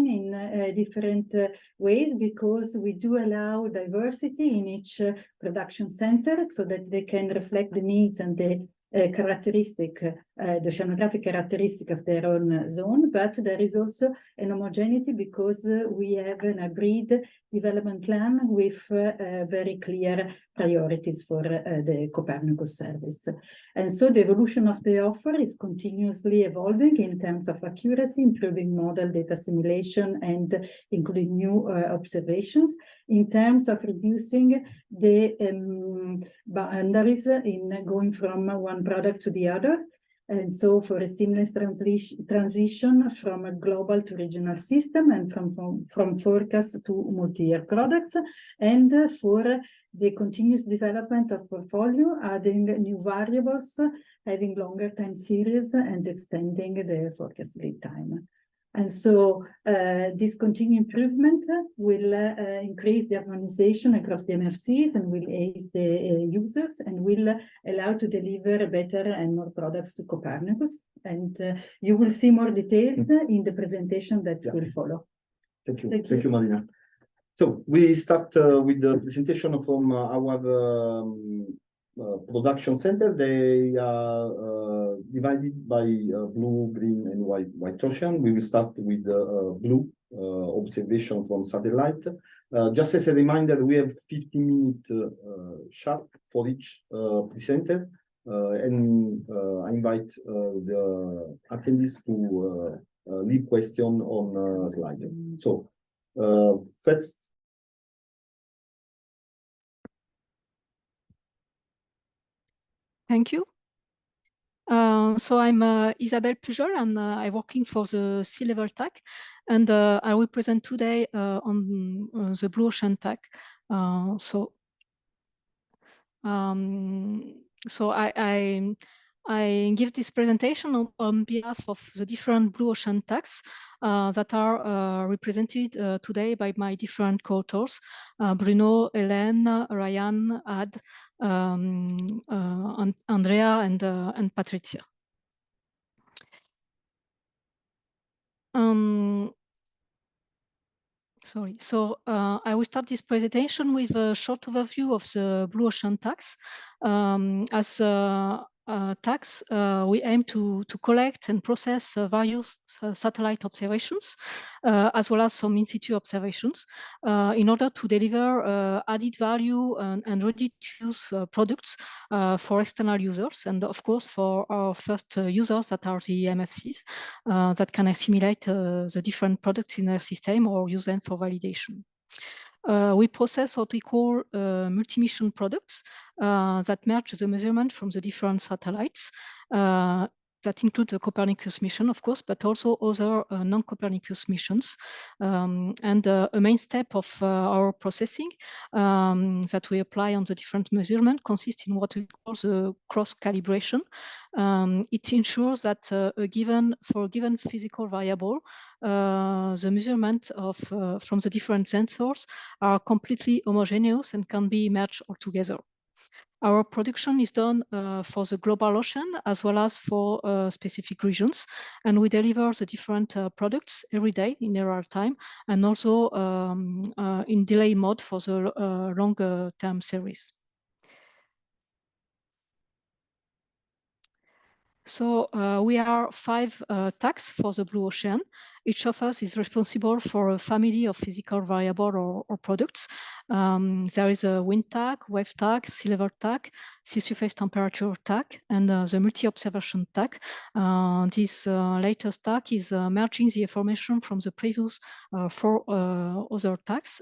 in different ways, because we do allow diversity in each production center so that they can reflect the needs and the characteristic, the oceanographic characteristic of their own zone, but there is also an homogeneity because we have an agreed development plan with very clear priorities for the Copernicus service. And so the evolution of the offer is continuously evolving in terms of accuracy, improving model data simulation, and including new observations, in terms of reducing the boundaries in going from one product to the other. And so for a seamless transition from a global to regional system, and from forecast to multi-year products, and for the continuous development of portfolio, adding new variables, having longer time series, and extending the forecast lead time. And so this continued improvement will increase the harmonization across the MFCs and will aid the users, and will allow to deliver better and more products to Copernicus. And you will see more details in the presentation that will follow. Thank you. Thank you, Marina. So we start with the presentation from our production center. They are divided by blue, green, and white ocean. We will start with blue observation from satellite. Just as a reminder, we have 15-minute sharp for each presenter, and I invite the attendees to leave question on slide. So first. Thank you. So I'm Isabelle Pujol, and I'm working for the Sea Level TAC, and I will present today on the Blue Ocean TAC. So I give this presentation on behalf of the different Blue Ocean TACs that are represented today by my different co-authors, Bruno, Hélène, Ryan, Ad, Andrea, and Patricia. Sorry, so I will start this presentation with a short overview of the Blue Ocean TACs. As TACs, we aim to collect and process various satellite observations, as well as some in-situ observations, in order to deliver added value and ready-to-use products for external users, and of course for our first users that are the MFCs that can assimilate the different products in their system or use them for validation. we process what we call multi-mission products that merge the measurement from the different satellites. That includes the Copernicus mission, of course, but also other non-Copernicus missions. And a main step of our processing that we apply on the different measurements consists in what we call the cross-calibration. It ensures that for a given physical variable, the measurement of from the different sensors are completely homogeneous and can be merged all together. Our production is done for the global ocean as well as for specific regions, and we deliver the different products every day in real time, and also in delay mode for the longer term series. So we are 5 tags for the blue ocean. Each of us is responsible for a family of physical variable or products. There is a wind tag, wave tag, sea level tag, sea surface temperature tag, and the multi-observation tag. This latest tag is merging the information from the previous 4 other tags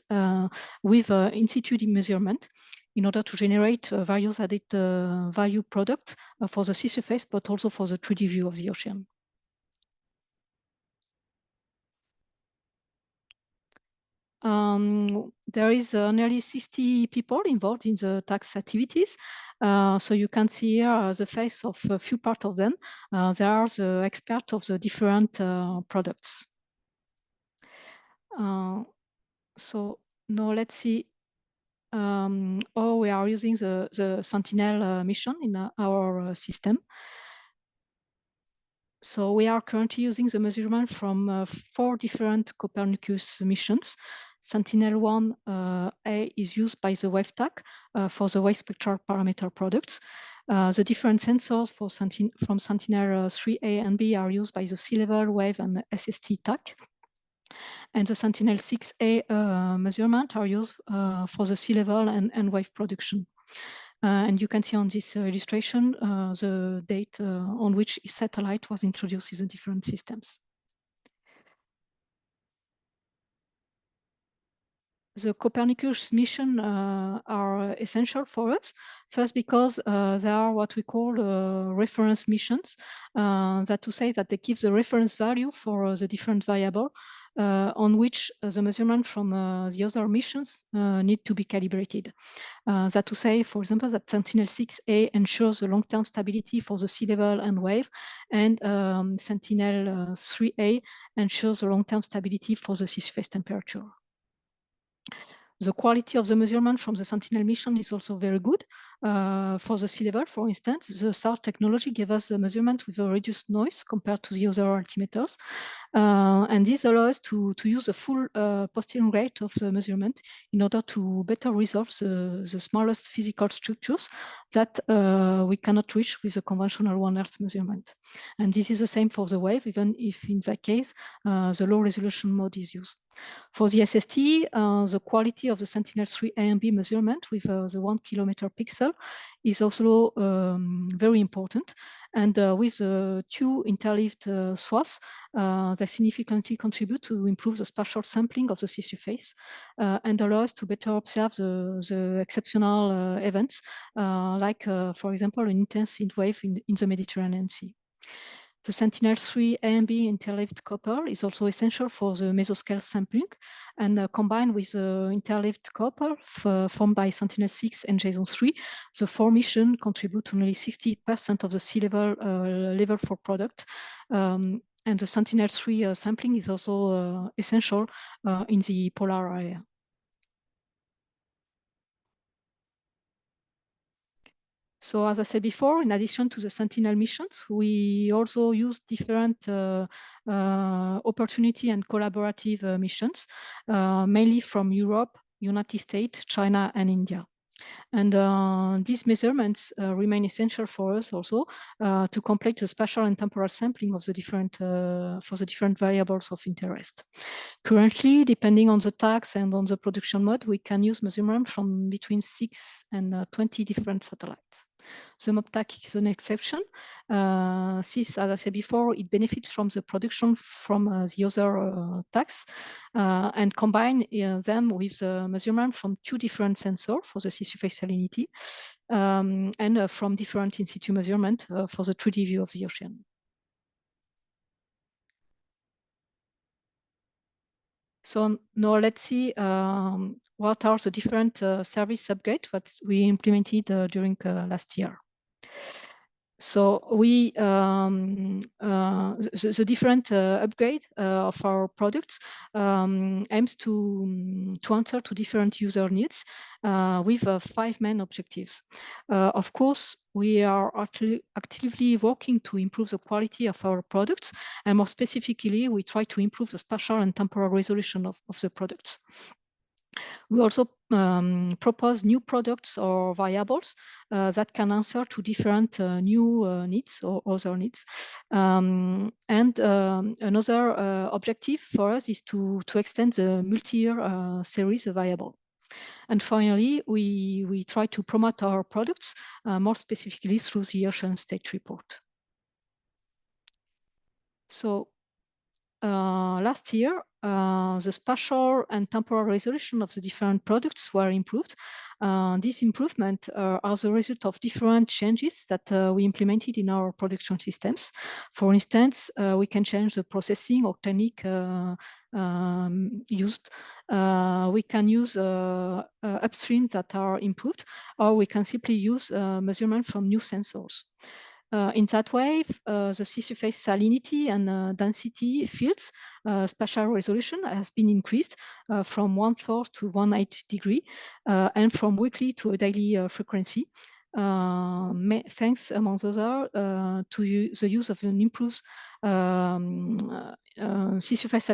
with in-situ measurement, in order to generate various added value product for the sea surface, but also for the 3D view of the ocean. There is nearly 60 people involved in the tax activities. So you can see here the face of a few part of them. They are the experts of the different products. So now let's see how we are using the Sentinel mission in our system. So we are currently using the measurement from 4 different Copernicus missions. Sentinel-1A is used by the wave tag for the wave spectral parameter products. The different sensors from Sentinel-3A and B are used by the sea level, wave, and SST tag. And the Sentinel-6A measurement are used for the sea level and wave production. And you can see on this illustration the date on which each satellite was introduced in the different systems. The Copernicus mission are essential for us. First, because they are what we call reference missions. That to say that they give the reference value for the different variable on which the measurement from the other missions need to be calibrated. That to say, for example, that Sentinel-6A ensures the long-term stability for the sea level and wave, and Sentinel-3A ensures the long-term stability for the sea surface temperature. The quality of the measurement from the Sentinel mission is also very good. For the sea level, for instance, the SAR technology gave us a measurement with a reduced noise compared to the other altimeters. And this allows us to use the full posting rate of the measurement in order to better resolve the smallest physical structures that we cannot reach with a conventional 1 Hz measurement. And this is the same for the wave, even if in that case, the low resolution mode is used. For the SST, the quality of the Sentinel-3A and B measurement with the 1 kilometer pixel is also very important. And with the 2 interleaved swaths, they significantly contribute to improve the spatial sampling of the sea surface and allow us to better observe the exceptional events, like, for example, an intense heat wave in the Mediterranean Sea. The Sentinel-3A and B interleaved couple is also essential for the mesoscale sampling, and combined with the interleaved couple formed by Sentinel-6 and JSON-3, the 4 missions contribute to nearly 60% of the sea level level 4 product. And the Sentinel-3 sampling is also essential in the polar area. So as I said before, in addition to the Sentinel missions, we also use different opportunity and collaborative missions, mainly from Europe, United States, China, and India. And these measurements remain essential for us also to complete the spatial and temporal sampling of the different for the different variables of interest. Currently, depending on the tags and on the production mode, we can use measurement from between 6 and 20 different satellites. The uptake is an exception. Since, as I said before, it benefits from the production from the other tax, and combine them with the measurement from two different sensors for the sea surface salinity, and from different in-situ measurement for the 3D view of the ocean. So now let's see what are the different service upgrades that we implemented during last year. So we the different upgrade of our products aims to answer to different user needs with 5 main objectives. Of course, we are actively working to improve the quality of our products, and more specifically, we try to improve the spatial and temporal resolution of the products. We also propose new products or variables that can answer to different new needs or other needs. Another objective for us is to extend the multi-year series variable. And finally, we try to promote our products more specifically through the Ocean State Report. So last year, the spatial and temporal resolution of the different products were improved. These improvements are the result of different changes that we implemented in our production systems. For instance, we can change the processing or technique used. We can use upstream that are improved, or we can simply use measurement from new sensors. In that way, the sea surface salinity and density fields spatial resolution has been increased from 1/4 to 1/8 degree, and from weekly to a daily frequency, thanks, among others, to the use of an improved sea surface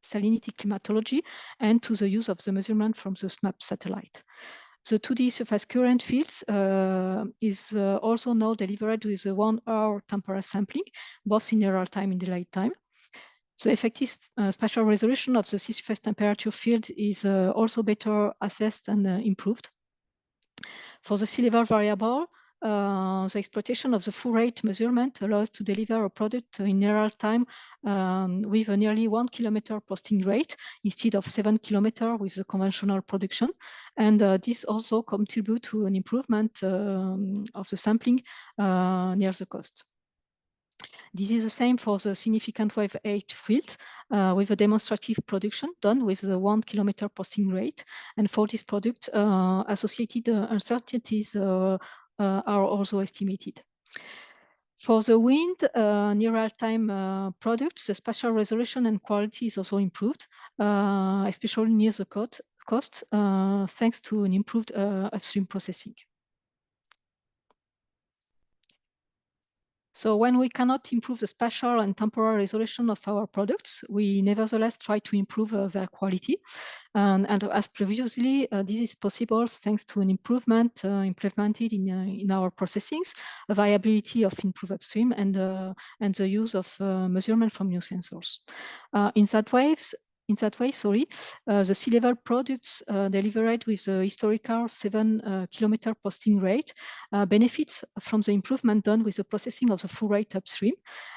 salinity climatology, and to the use of the measurement from the SMAP satellite. The 2D surface current fields is also now delivered with a 1-hour temporal sampling, both in real time and delay time. The effective spatial resolution of the sea surface temperature field is also better assessed and improved. For the sea level variable, the exploitation of the full rate measurement allows to deliver a product in real time with a nearly 1 kilometer posting rate instead of 7 kilometers with the conventional production. And this also contributes to an improvement of the sampling near the coast. This is the same for the significant wave 8 field with a demonstrative production done with the 1 kilometer posting rate. And for this product, associated uncertainties are also estimated. For the wind near real-time products, the spatial resolution and quality is also improved, especially near the coast, thanks to an improved upstream processing. So when we cannot improve the spatial and temporal resolution of our products, we nevertheless try to improve their quality. And as previously, this is possible thanks to an improvement implemented in our processings, a viability of improved upstream, and the use of measurement from new sensors. In that way, the sea level products delivered with the historical 7 kilometer posting rate benefits from the improvement done with the processing of the full rate upstream.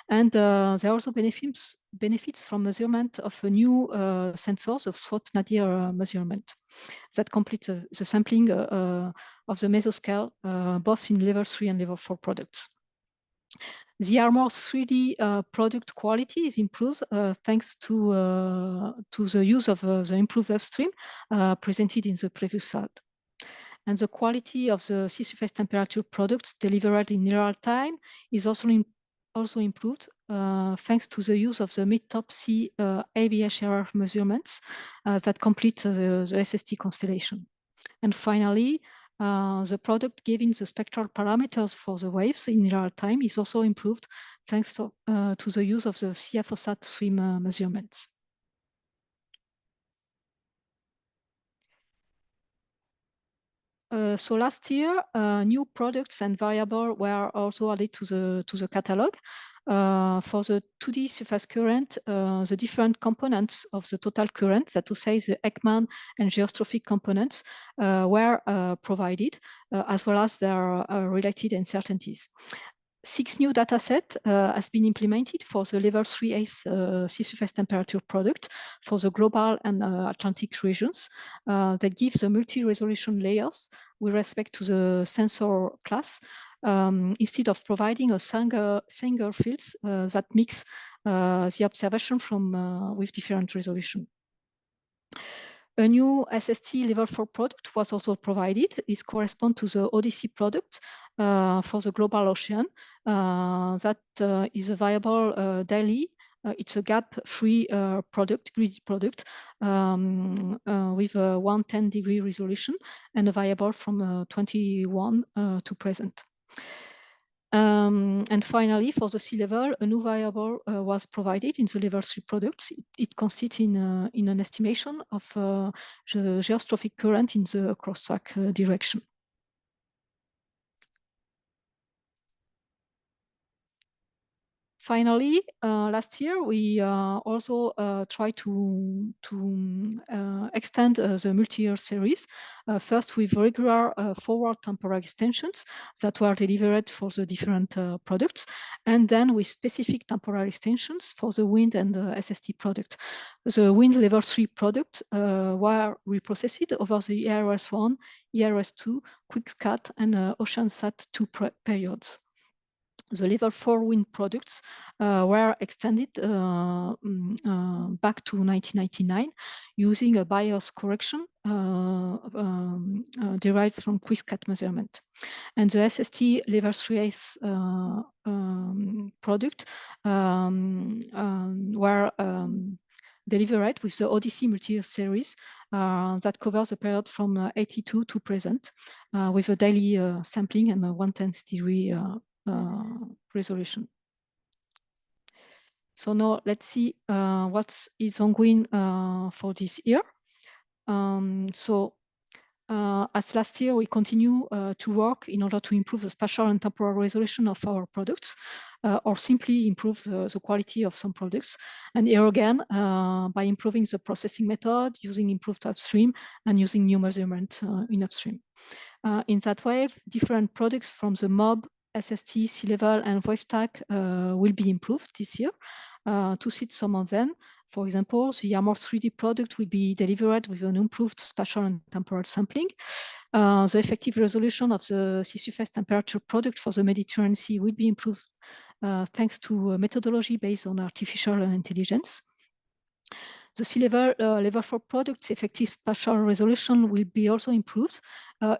And there also benefits from measurement of a new sensors of throat nadir measurement that completes the sampling of the mesoscale, both in level 3 and level 4 products. The Armor 3D product quality is improved thanks to the use of the improved upstream presented in the previous slide. And the quality of the sea surface temperature products delivered in real time is also improved thanks to the use of the mid-top sea AVHRR measurements that complete the SST constellation. And finally, the product giving the spectral parameters for the waves in real time is also improved thanks to the use of the CFOSAT swim measurements. So last year, new products and variables were also added to the catalog. For the 2D surface current, the different components of the total current, that to say the Ekman and geostrophic components, were provided, as well as their related uncertainties. 6 new datasets has been implemented for the level 3A sea surface temperature product for the global and Atlantic regions that give the multi-resolution layers with respect to the sensor class, instead of providing a single fields that mix the observation from with different resolution. A new SST level 4 product was also provided. It corresponds to the Odyssey product for the global ocean that is available daily. It's a gap-free product, grid product, with a 110-degree resolution and available from 21 to present. And finally, for the sea level, a new variable was provided in the level 3 products. It consists in an estimation of the geostrophic current in the cross-track direction. Finally, last year, we also tried to extend the multi-year series, first with regular forward temporal extensions that were delivered for the different products, and then with specific temporal extensions for the wind and the SST product. The wind level 3 product were reprocessed over the ERS1, ERS2, QuickSat, and OceanSat 2 periods. The level 4 wind products were extended back to 1999 using a bias correction derived from QuickSat measurement. And the SST level 3S product were delivered with the Odyssey multi-year series that covers the period from 82 to present with a daily sampling and a 110 degree resolution. So now let's see what is ongoing for this year. As last year, we continue to work in order to improve the spatial and temporal resolution of our products, or simply improve the quality of some products. And here again, by improving the processing method, using improved upstream, and using new measurement in upstream. In that way, different products from the MOB, SST, sea level, and WaveTac will be improved this year. To cite some of them, for example, the Armor 3D product will be delivered with an improved spatial and temporal sampling. The effective resolution of the sea surface temperature product for the Mediterranean Sea will be improved thanks to a methodology based on artificial intelligence. The sea level level 4 products effective spatial resolution will be also improved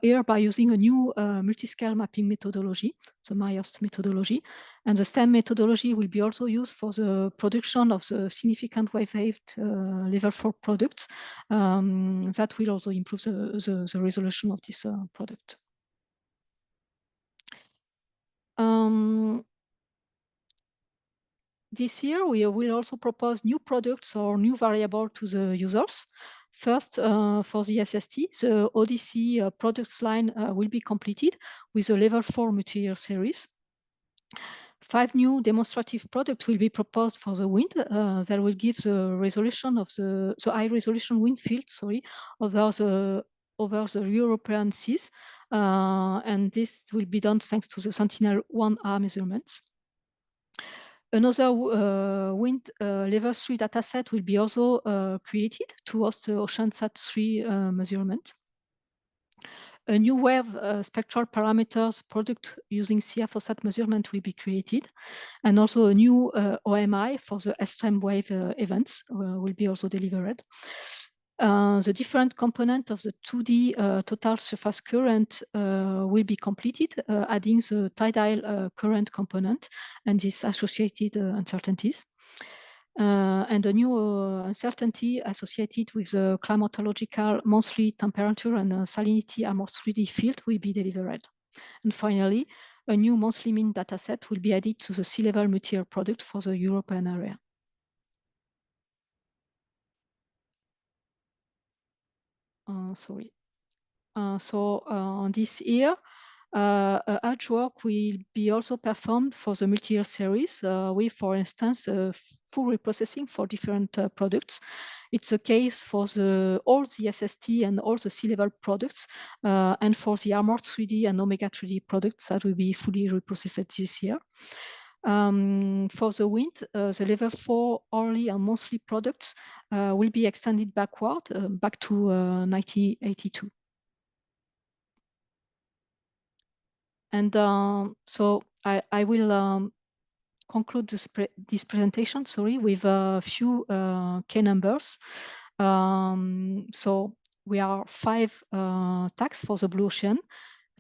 here by using a new multi-scale mapping methodology, the MARE methodology. And the STEM methodology will be also used for the production of the significant wave-waved level 4 products that will also improve the resolution of this product. This year, we will also propose new products or new variable to the users. First, for the SST, the Odyssey products line will be completed with a level 4 multi-year series. 5 new demonstrative products will be proposed for the wind that will give the resolution of the high resolution wind field, over the European seas. And this will be done thanks to the Sentinel-1R measurements. Another wind level 3 dataset will be also created to host the OceanSat 3 measurement. A new wave spectral parameters product using CFOSat measurement will be created, and also a new OMI for the extreme wave events will be also delivered. The different component of the 2D total surface current will be completed, adding the tidal current component and these associated uncertainties. And a new uncertainty associated with the climatological monthly temperature and salinity Armor 3D field will be delivered. And finally, a new monthly mean dataset will be added to the sea level multi-year product for the European area. So this year, artwork will be also performed for the multi-year series with, for instance, full reprocessing for different products. It's a case for all the SST and all the sea-level products, and for the Armored 3D and Omega 3D products that will be fully reprocessed this year. For the wind, the level 4 hourly and monthly products will be extended backward, back to 1982. And so I will conclude this presentation, with a few key numbers. So we are 5 tags for the blue ocean,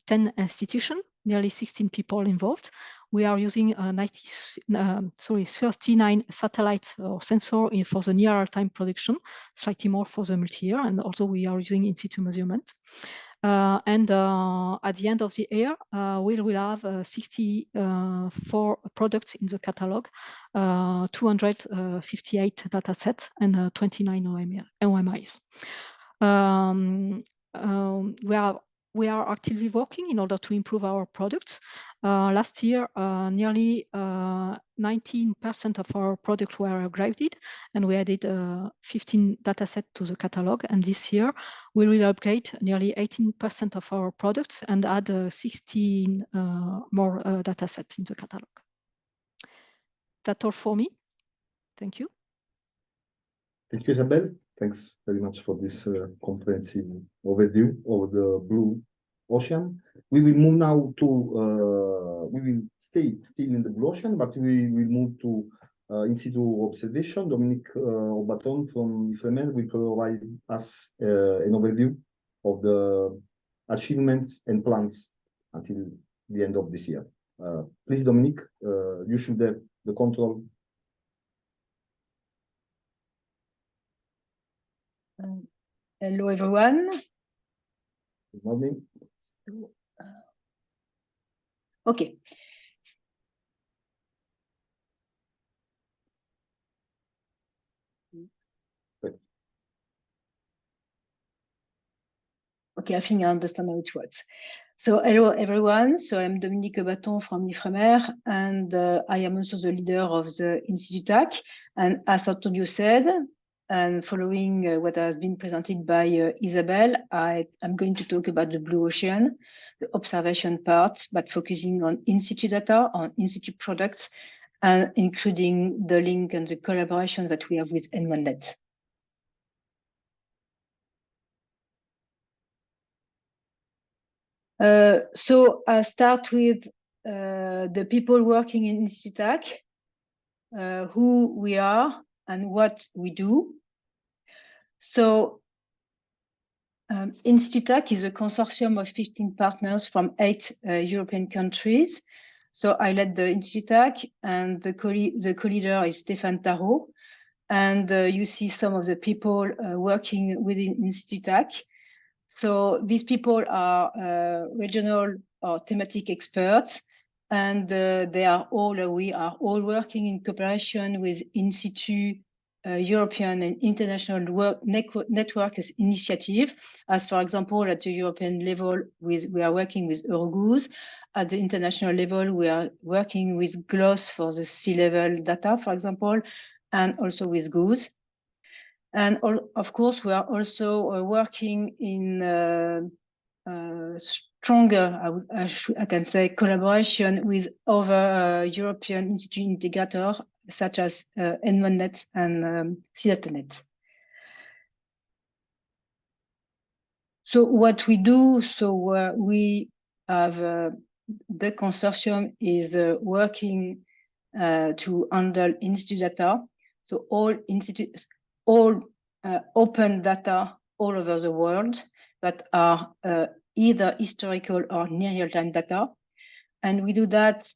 10 institutions, nearly 16 people involved. We are using 39 satellites or sensors for the near real-time production, slightly more for the multi-year, and also we are using in-situ measurement. And at the end of the year, we will have 64 products in the catalog, 258 data sets, and 29 OMIs. We are actively working in order to improve our products. Last year, nearly 19% of our products were upgraded, and we added 15 datasets to the catalog. And this year, we will upgrade nearly 18% of our products and add 16 more datasets in the catalog. That's all for me. Thank you. Thank you, Isabelle. Thanks very much for this comprehensive overview of the blue ocean. We will move now to, we will stay still in the blue ocean, but we will move to in-situ observation. Dominique Obaton from Ifremer will provide us an overview of the achievements and plans until the end of this year. Please, Dominique, you should have the control. Hello, everyone. Good morning. Okay. Okay, I think I understand how it works. So hello, everyone. So I'm Dominique Obaton from Ifremer, and I am also the leader of the in-situ TAC. And as Antonio said, and following what has been presented by Isabelle, I'm going to talk about the blue ocean, the observation part, but focusing on in-situ data, on in-situ products, and including the link and the collaboration that we have with EMODnet. So I start with the people working in in-situ TAC, who we are and what we do. So in-situ TAC is a consortium of 15 partners from 8 European countries. So I led the in-situ TAC, and the co-leader is Stéphane Tarot. And you see some of the people working within in-situ TAC. So these people are regional or thematic experts, and we are all working in cooperation with in-situ European and international network initiative. As for example, at the European level, we are working with Eurogoose. At the international level, we are working with GLOS for the sea level data, for example, and also with Goose. And of course, we are also working in stronger, I can say, collaboration with other European institute integrators, such as EMODnet and CDataNet. So what we do, we have the consortium is working to handle in-situ data. So all institutes, all open data all over the world that are either historical or near real-time data. And we do that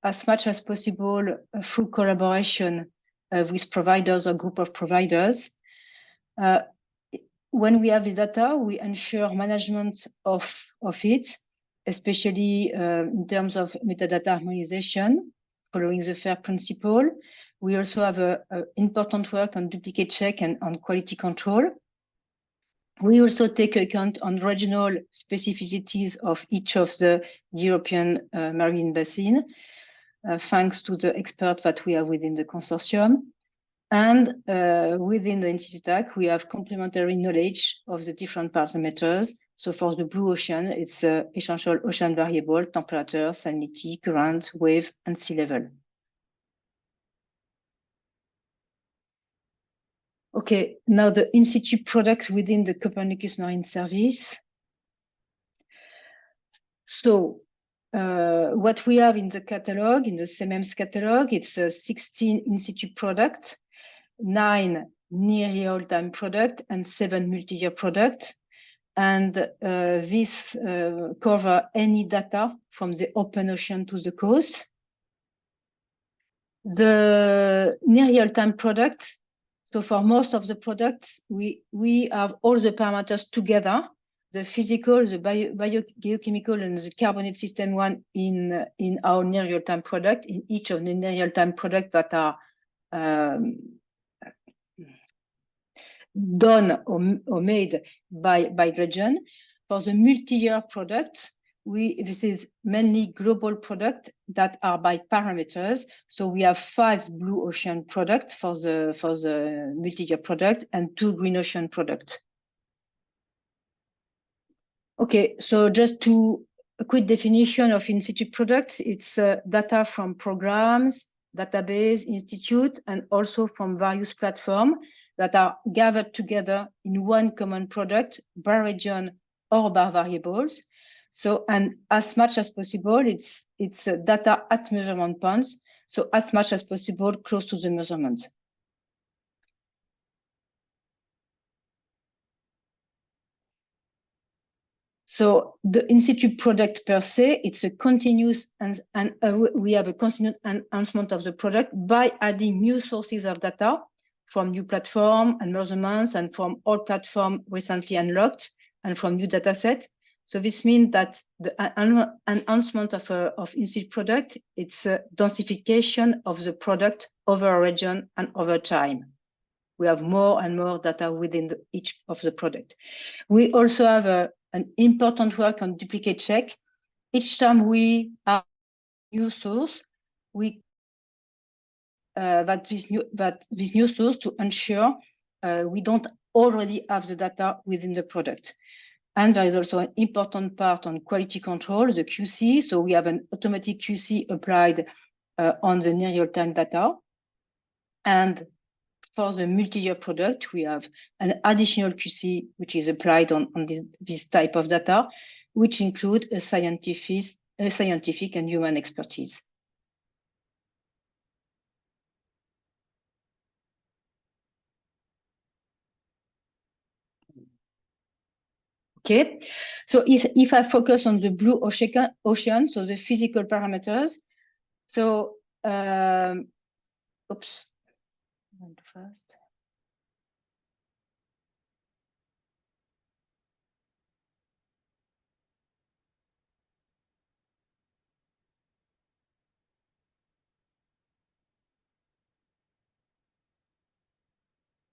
as much as possible through collaboration with providers or group of providers. When we have the data, we ensure management of it, especially in terms of metadata harmonization, following the FAIR principle. We also have important work on duplicate check and on quality control. We also take account on regional specificities of each of the European marine basin, thanks to the experts that we have within the consortium. And within the in-situ TAC, we have complementary knowledge of the different parameters. So for the blue ocean, it's essential ocean variable, temperature, salinity, current, wave, and sea level. Okay, now the in-situ product within the Copernicus Marine Service. So what we have in the catalog, in the CMM's catalog, it's 16 in-situ products, 9 near real-time product, and 7 multi-year products. And this cover any data from the open ocean to the coast. The near real-time product, so for most of the products, we have all the parameters together, the physical, the biogeochemical, and the carbonate system one in our near real-time product, in each of the near real-time products that are done or made by region. For the multi-year product, this is mainly global products that are by parameters. So we have 5 blue ocean products for the multi-year product and 2 green ocean products. Okay, so just a quick definition of in-situ products. It's data from programs, database, institute, and also from various platforms that are gathered together in one common product by region or by variables. So, and as much as possible, it's data at measurement points. So as much as possible, close to the measurement. So the in-situ product per se, it's a continuous and we have a continuous enhancement of the product by adding new sources of data from new platform and measurements and from all platform recently unlocked and from new data set. So this means that the enhancement of in-situ product, it's a densification of the product over a region and over time. We have more and more data within each of the product. We also have an important work on duplicate check. Each time we have a new source, we that this new source to ensure we don't already have the data within the product. And there is also an important part on quality control, the QC. So we have an automatic QC applied on the near real-time data. And for the multi-year product, we have an additional QC, which is applied on this type of data, which include a scientific and human expertise. Okay, so if I focus on the blue ocean, so the physical parameters, so oops, went too fast.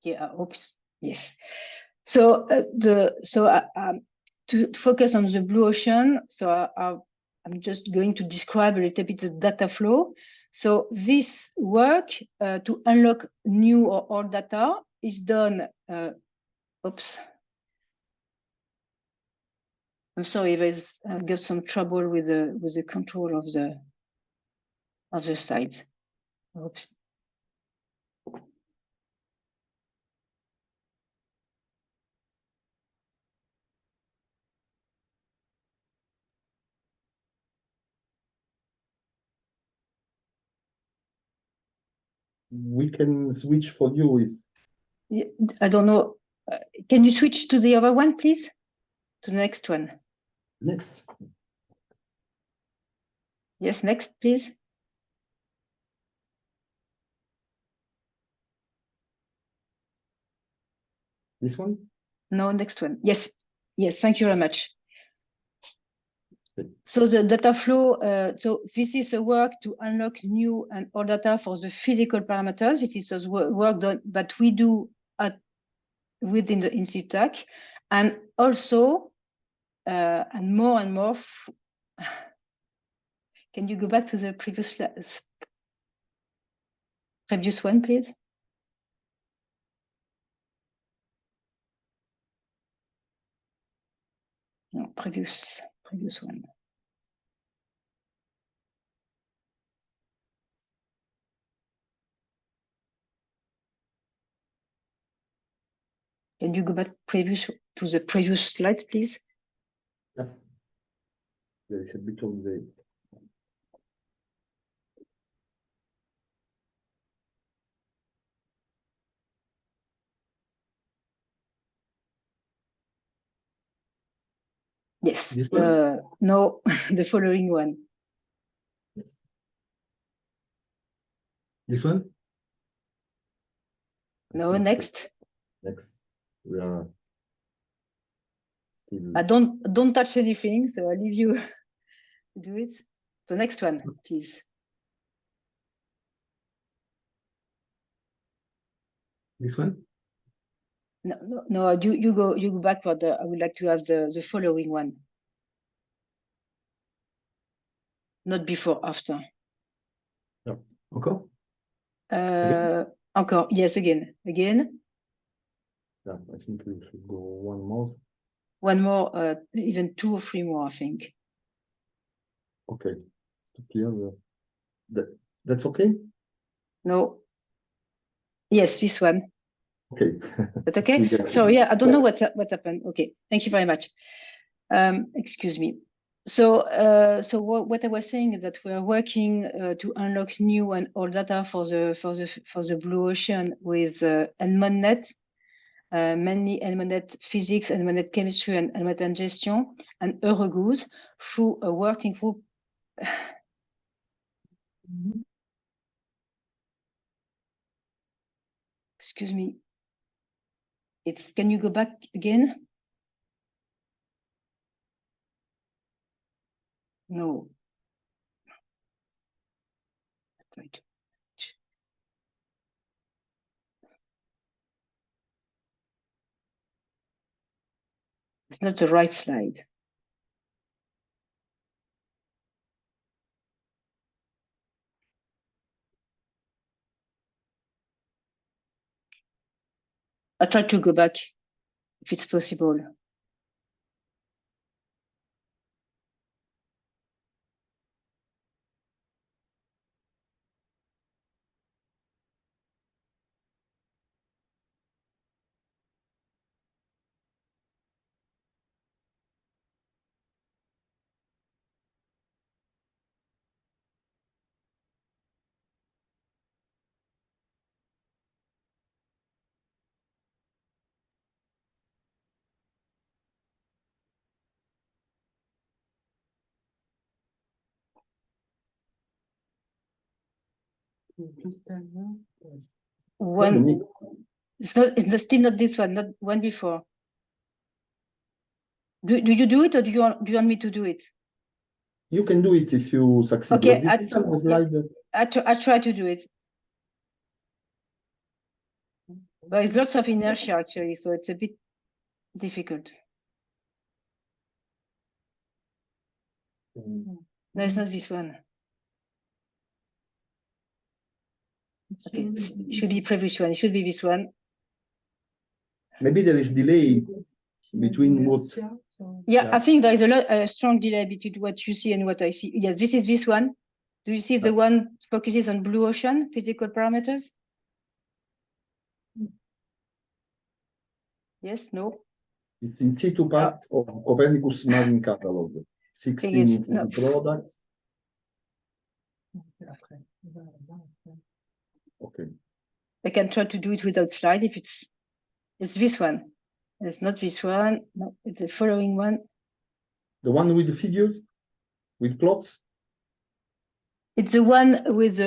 Yeah, oops, yes. So to focus on the blue ocean, so I'm just going to describe a little bit the data flow. So this work to unlock new or old data is done. Oops, I'm sorry, I've got some trouble with the control of the slides. Oops. We can switch for you if I don't know. Can you switch to the other one, please? To the next one. Next. Yes, next, please. This one? No, next one. Yes, yes, thank you very much. So the data flow, so this is a work to unlock new and old data for the physical parameters. This is a work done that we do within the in-situ TAC. And also, and more, can you go back to the previous one, please? No, previous one. Can you go back to the previous slide, please? Yeah. There is a bit of the. Yes. This one? No, the following one. Yes. This one? No, next. Next. We are still. I don't touch anything, so I leave you to do it. The next one, please. This one? No. You go back for the. I would like to have the following one. Not before, after. No. Encore? Encore. Yes, again. Yeah, I think we should go one more. One more, even 2 or 3 more, I think. Okay. It's clear. That's okay? No. Yes, this one. Okay. That okay? So yeah, I don't know what happened. Okay, thank you very much. Excuse me. So what I was saying is that we are working to unlock new and old data for the blue ocean with EMODnet, mainly EMODnet physics, EMODnet chemistry, and EMODnet gestion, and EuroGOOS through a working group. Excuse me. Can you go back again? No. Right. It's not the right slide. I try to go back if it's possible. One. It's still not this one. Not one before. Do you do it, or do you want me to do it? You can do it if you succeed. Okay, I try to do it. There is lots of inertia actually, so it's a bit difficult. No, it's not this one. Okay, it should be previous one. It should be this one. Maybe there is delay between what. Yeah, I think there is a strong delay between what you see and what I see. Yes, this is this one. Do you see the one focuses on blue ocean physical parameters? Yes, no. It's in-situ part of Copernicus Marine catalog. 16 in-situ products. Okay. I can try to do it without slide if it's this one. It's not this one. No, it's the following one. The one with the figures, with plots. It's the one with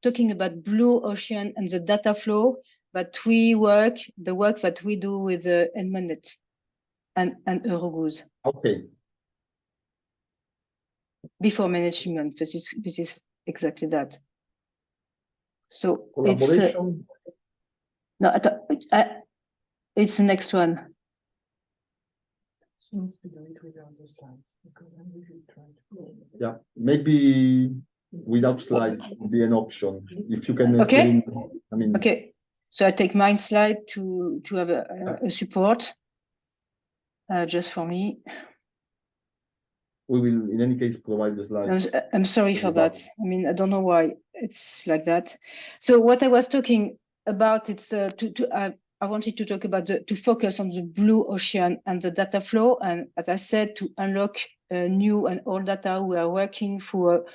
talking about blue ocean and the data flow. But the work that we do with the EMODnet and EuroGOOS. Okay. Before management, this is exactly that. So collaboration. It's the next one. Seems to do it without the slides because I'm usually trying to. Yeah, maybe without slides would be an option. If you can explain, I mean. Okay, so I take my slide to have a support just for me. We will, in any case, provide the slides. I'm sorry for that. I mean, I don't know why it's like that. So what I was talking about, it's I wanted to talk about to focus on the blue ocean and the data flow. And as I said, to unlock new and old data, we are working for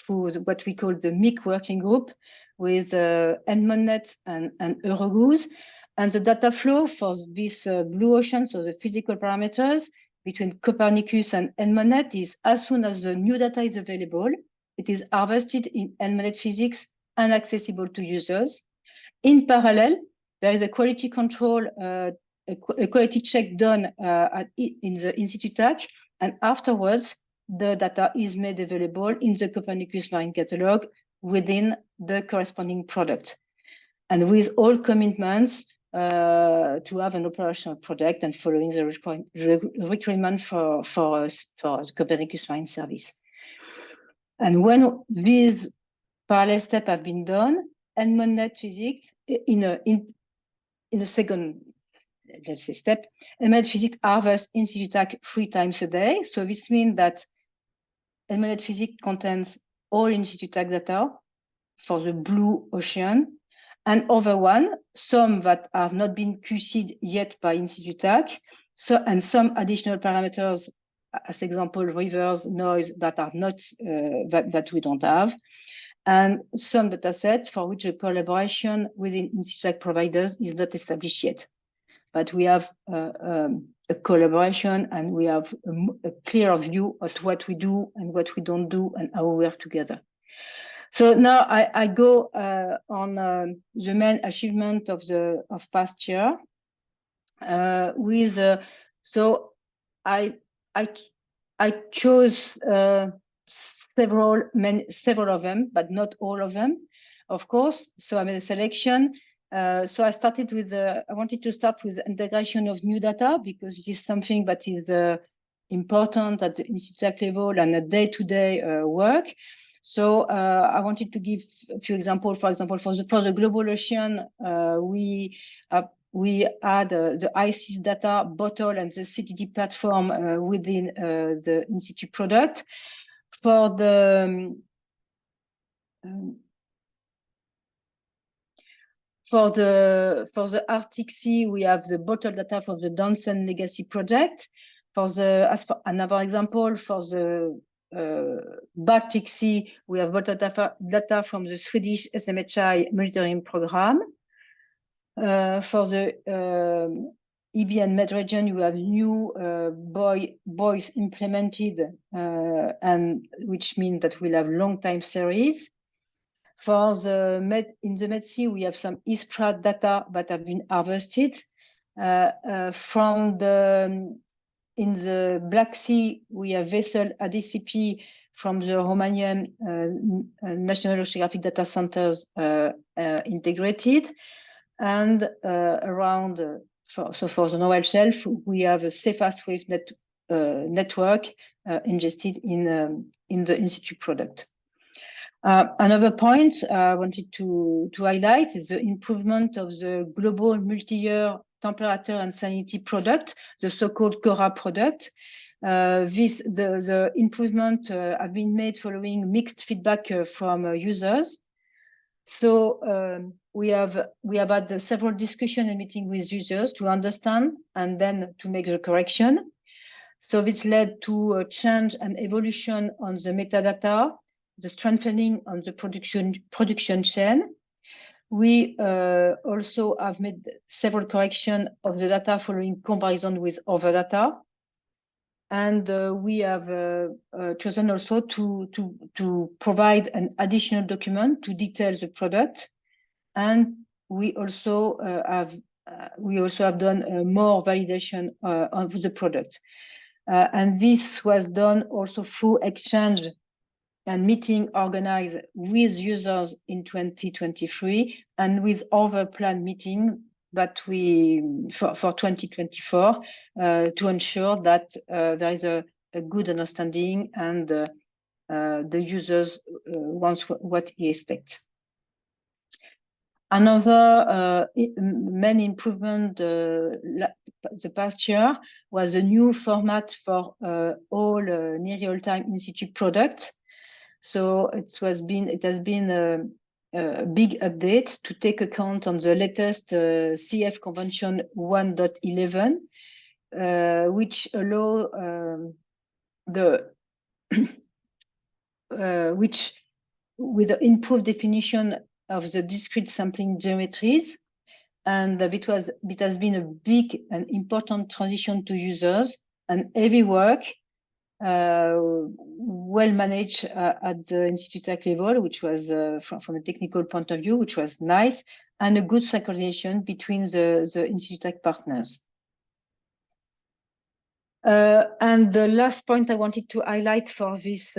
what we call the MIC working group with EMODnet and Eurogoose. And the data flow for this blue ocean, so the physical parameters, between Copernicus and EMODnet is as soon as the new data is available, it is harvested in EMODnet physics and accessible to users. In parallel, there is a quality control, a quality check done in the in-situ TAC, and afterwards, the data is made available in the Copernicus Marine catalog within the corresponding product. And with all commitments, to have an operational product and following the requirement for the Copernicus Marine service. And when these parallel steps have been done, EMODnet physics in a second, let's say, step, EMODnet physics harvests in-situ TAC 3 times a day. So this means that EMODnet physics contains all in-situ TAC data for the blue ocean, and other one, some that have not been QC'd yet by in-situ TAC, and some additional parameters, as example, rivers, noise, that are not that we don't have, and some data set for which a collaboration within in-situ TAC providers is not established yet. But we have a collaboration, and we have a clear view of what we do and what we don't do and how we work together. So now I go on the main achievement of past year so I chose several of them, but not all of them, of course. So I made a selection. So I started with I wanted to start with integration of new data, because this is something that is important at the in-situ level and a day-to-day work. So I wanted to give a few examples. For example, for the global ocean, we had the ICIS data bottle and the CDD platform within the in-situ product. For the Arctic Sea, we have the bottle data for the Dansen Legacy project. As for another example, for the Baltic Sea, we have bottle data from the Swedish SMHI monitoring program. For the EB and Med region, we have new buoys implemented, and which means that we'll have long time series. For the in the Med Sea, we have some ISPRAT data that have been harvested. In the Black Sea, we have vessel ADCP from the Romanian National Oceanographic Data Centers integrated. And for the Norway Shelf, we have a CFAS Wave network ingested in the in-situ product. Another point I wanted to highlight is the improvement of the global multi-year temperature and salinity product, the so-called CORA product. The improvement have been made following mixed feedback from users. So we have had several discussions and meetings with users to understand and then to make the correction. So this led to a change and evolution on the metadata, the strengthening on the production chain. We also have made several corrections of the data following comparison with other data. And we have chosen also to provide an additional document to detail the product. And we also have done more validation of the product. And this was done also through exchange and meeting organized with users in 2023 and with other planned meeting but we for 2024 to ensure that there is a good understanding and the users wants what he expects. Another main improvement the past year was a new format for all near real-time in-situ products. So it has been a big update to take account on the latest CF Convention 1.11, which allow which with the improved definition of the discrete sampling geometries, and it has been a big and important transition to users and heavy work, well managed at the institute level, which was from a technical point of view, which was nice, and a good synchronization between the institute partners. And the last point I wanted to highlight for this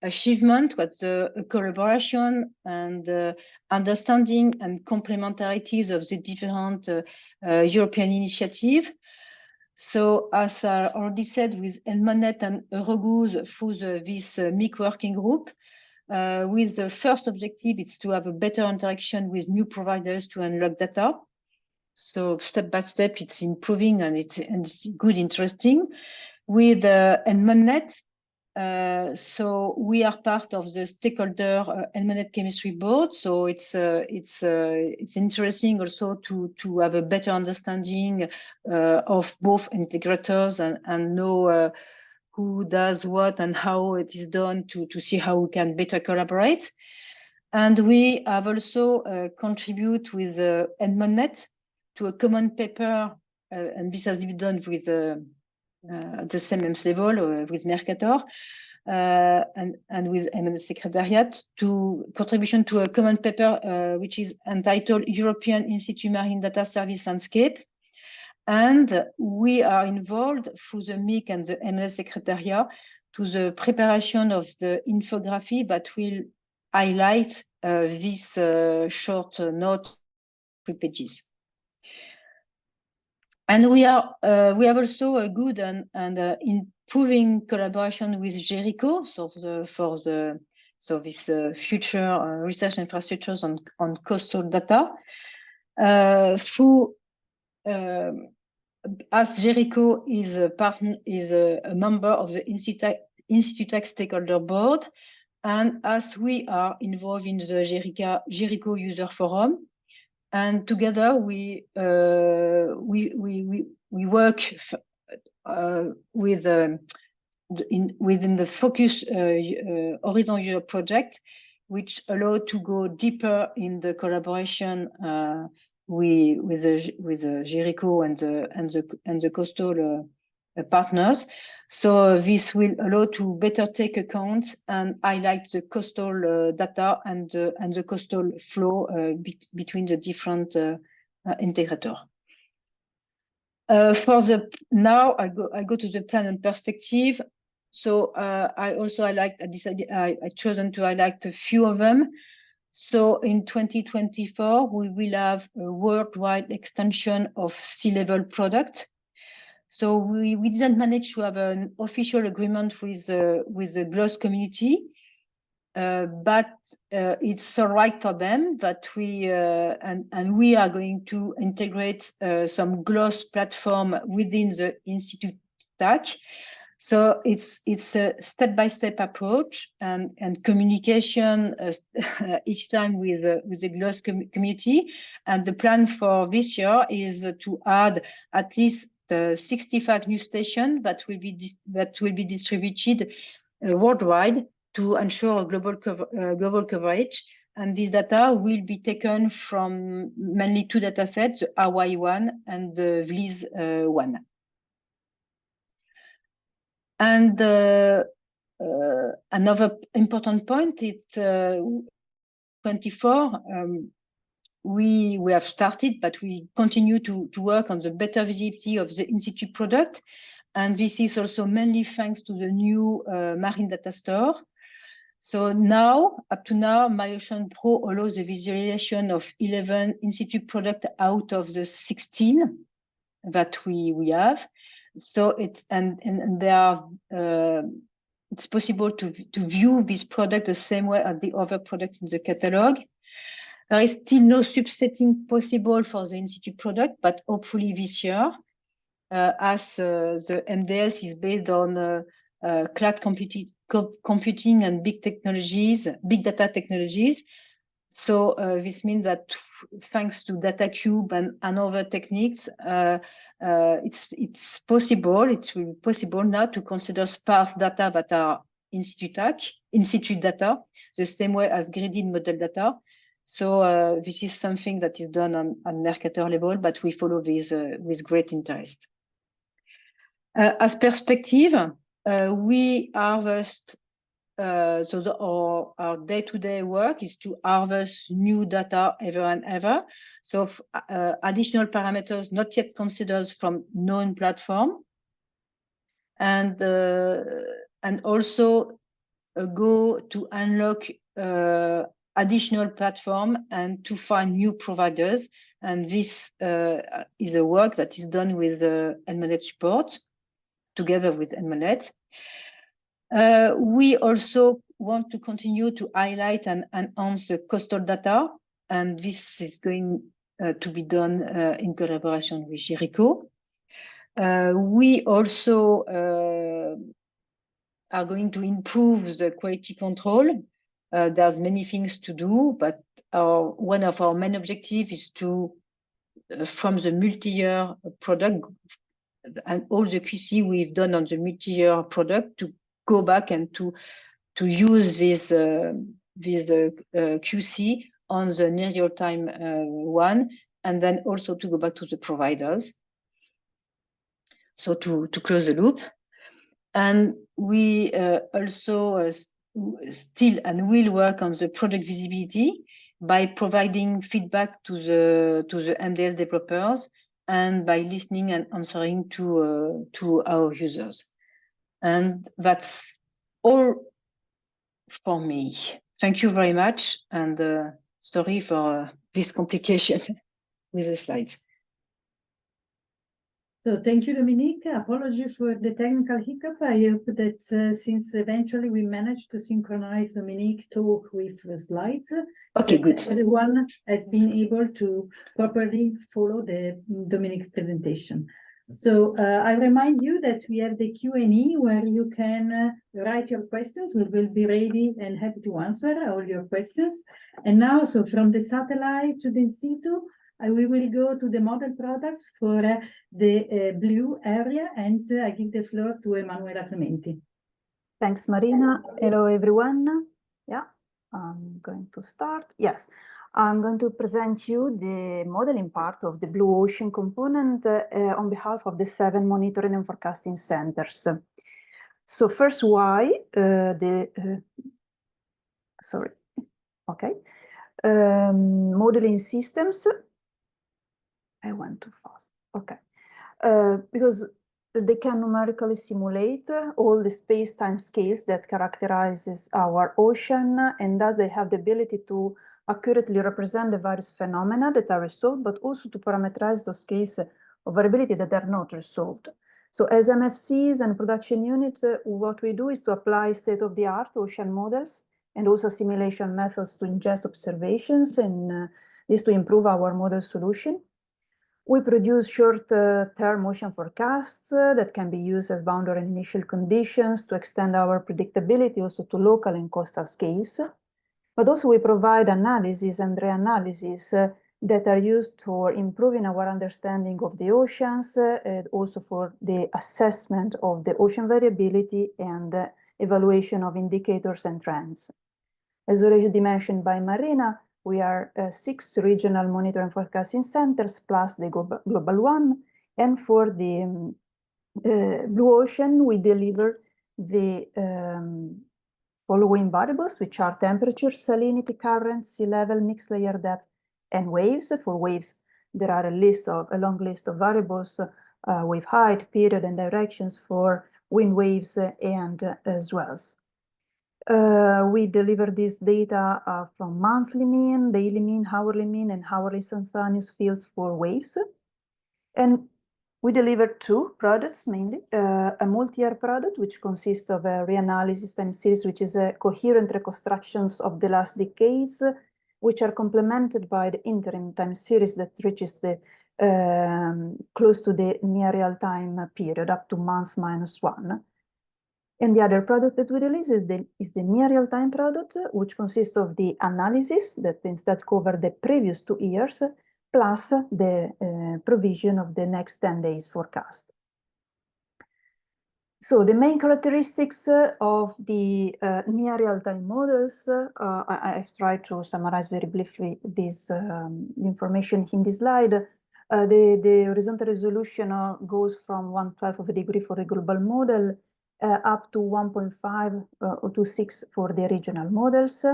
achievement was the collaboration and understanding and complementarities of the different European initiatives. So as I already said, with EMODnet and Eurogoods through this MIC working group, with the first objective, it's to have a better interaction with new providers to unlock data. So step by step, it's improving and it's good, interesting. With EMODnet, so we are part of the stakeholder EMODnet chemistry board. So it's interesting also to have a better understanding of both integrators and know who does what and how it is done to see how we can better collaborate. And we have also contribute with EMODnet to a common paper, and this has been done with the same level with Mercator and with EMODnet Secretariat to contribution to a common paper which is entitled European in-situ Marine Data Service Landscape. And we are involved through the MIC and the EMODnet Secretariat to the preparation of the infography that will highlight this short note, 3 pages. And we have also a good and improving collaboration with GERICO, so this future research infrastructures on coastal data. As GERICO is a member of the Institute stakeholder board, and as we are involved in the GERICO user forum. And together we work within the Focus Horizon Europe project, which allow to go deeper in the collaboration with the GERICO and the coastal partners. So this will allow to better take account and highlight the coastal data and the coastal flow between the different integrators. Now I go to the plan and perspective. So I chosen to highlight a few of them. So in 2024 we will have a worldwide extension of sea-level product. So we didn't manage to have an official agreement with the GLOS community, but it's all right for them that we we are going to integrate some GLOS platform within the Institute stack. So it's a step-by-step approach and communication each time with the GLOS community. And the plan for this year is to add at least 65 new stations that will be distributed worldwide to ensure global coverage. And this data will be taken from mainly 2 data sets, the Hawaii one and the Vlies one. And another important point is 24. We have started, but we continue to work on the better visibility of the in-situ product. And this is also mainly thanks to the new Marine Data Store. So now, up to now, MyOcean Pro allows the visualization of 11 in-situ products out of the 16 that we have. So it's and there are it's possible to view this product the same way as the other products in the catalog. There is still no subsetting possible for the in-situ product, but hopefully this year, as the MDS is based on cloud computing and big data technologies. So this means that thanks to DataCube and other techniques, it's possible. It will be possible now to consider sparse data that are in-situ data, the same way as graded model data. So this is something that is done on Mercator level, but we follow this with great interest. As perspective, we harvest. So our day-to-day work is to harvest new data ever and ever. So additional parameters not yet considered from known platform, and also go to unlock additional platform and to find new providers. And this is a work that is done with EMODnet support together with EMODnet. We also want to continue to highlight and enhance the coastal data, and this is going to be done in collaboration with Jericho. We also are going to improve the quality control. There's many things to do, but one of our main objectives is to, from the multi-year product and all the QC we've done on the multi-year product, to go back and to use this QC on the near real-time one, and then also to go back to the providers. So to close the loop. And we also still and will work on the product visibility by providing feedback to the MDS developers and by listening and answering to our users. And that's all for me. Thank you very much, and sorry for this complication with the slides. So thank you, Dominique. Apology for the technical hiccup. I hope that since eventually we managed to synchronize Dominique talk with the slides, okay, good. Everyone has been able to properly follow the Dominique presentation. So I remind you that we have the Q&A where you can write your questions. We will be ready and happy to answer all your questions. And now, so from the satellite to the in-situ, we will go to the model products for the blue area, and I give the floor to Emanuela Clementi. Thanks, Marina. Hello, everyone. Yeah, I'm going to start. Yes, I'm going to present you the modeling part of the Blue Ocean component on behalf of the 7 monitoring and forecasting centers. So first, why modeling systems. I went too fast. Okay. Because they can numerically simulate all the space-time scales that characterizes our ocean, and thus they have the ability to accurately represent the various phenomena that are resolved, but also to parameterize those cases of variability that are not resolved. So as MFCs and production units, what we do is to apply state-of-the-art ocean models and also simulation methods to ingest observations, and this to improve our model solution. We produce short-term ocean forecasts that can be used as boundary and initial conditions to extend our predictability also to local and coastal scales. But also we provide analysis and reanalysis that are used for improving our understanding of the oceans, and also for the assessment of the ocean variability and evaluation of indicators and trends. As already mentioned by Marina, we are 6 regional monitoring and forecasting centers plus the global one. And for the Blue Ocean, we deliver the following variables, which are temperature, salinity, current, sea level, mixed layer depth, and waves. For waves, there are a long list of variables with height, period, and directions for wind waves and swells. We deliver this data from monthly mean, daily mean, and hourly instantaneous fields for waves. And we deliver two products mainly, a multi-year product, which consists of a reanalysis time series, which is a coherent reconstructions of the last decades, which are complemented by the interim time series that reaches the close to the near real-time period, up to month -1. And the other product that we release is the near real-time product, which consists of the analysis that instead cover the previous 2 years, plus the provision of the next 10 days forecast. So the main characteristics of the near real-time models, I've tried to summarize very briefly this information in this slide. The horizontal resolution goes from 1/12 of a degree for a global model up to 1.5 to 6 for the regional models.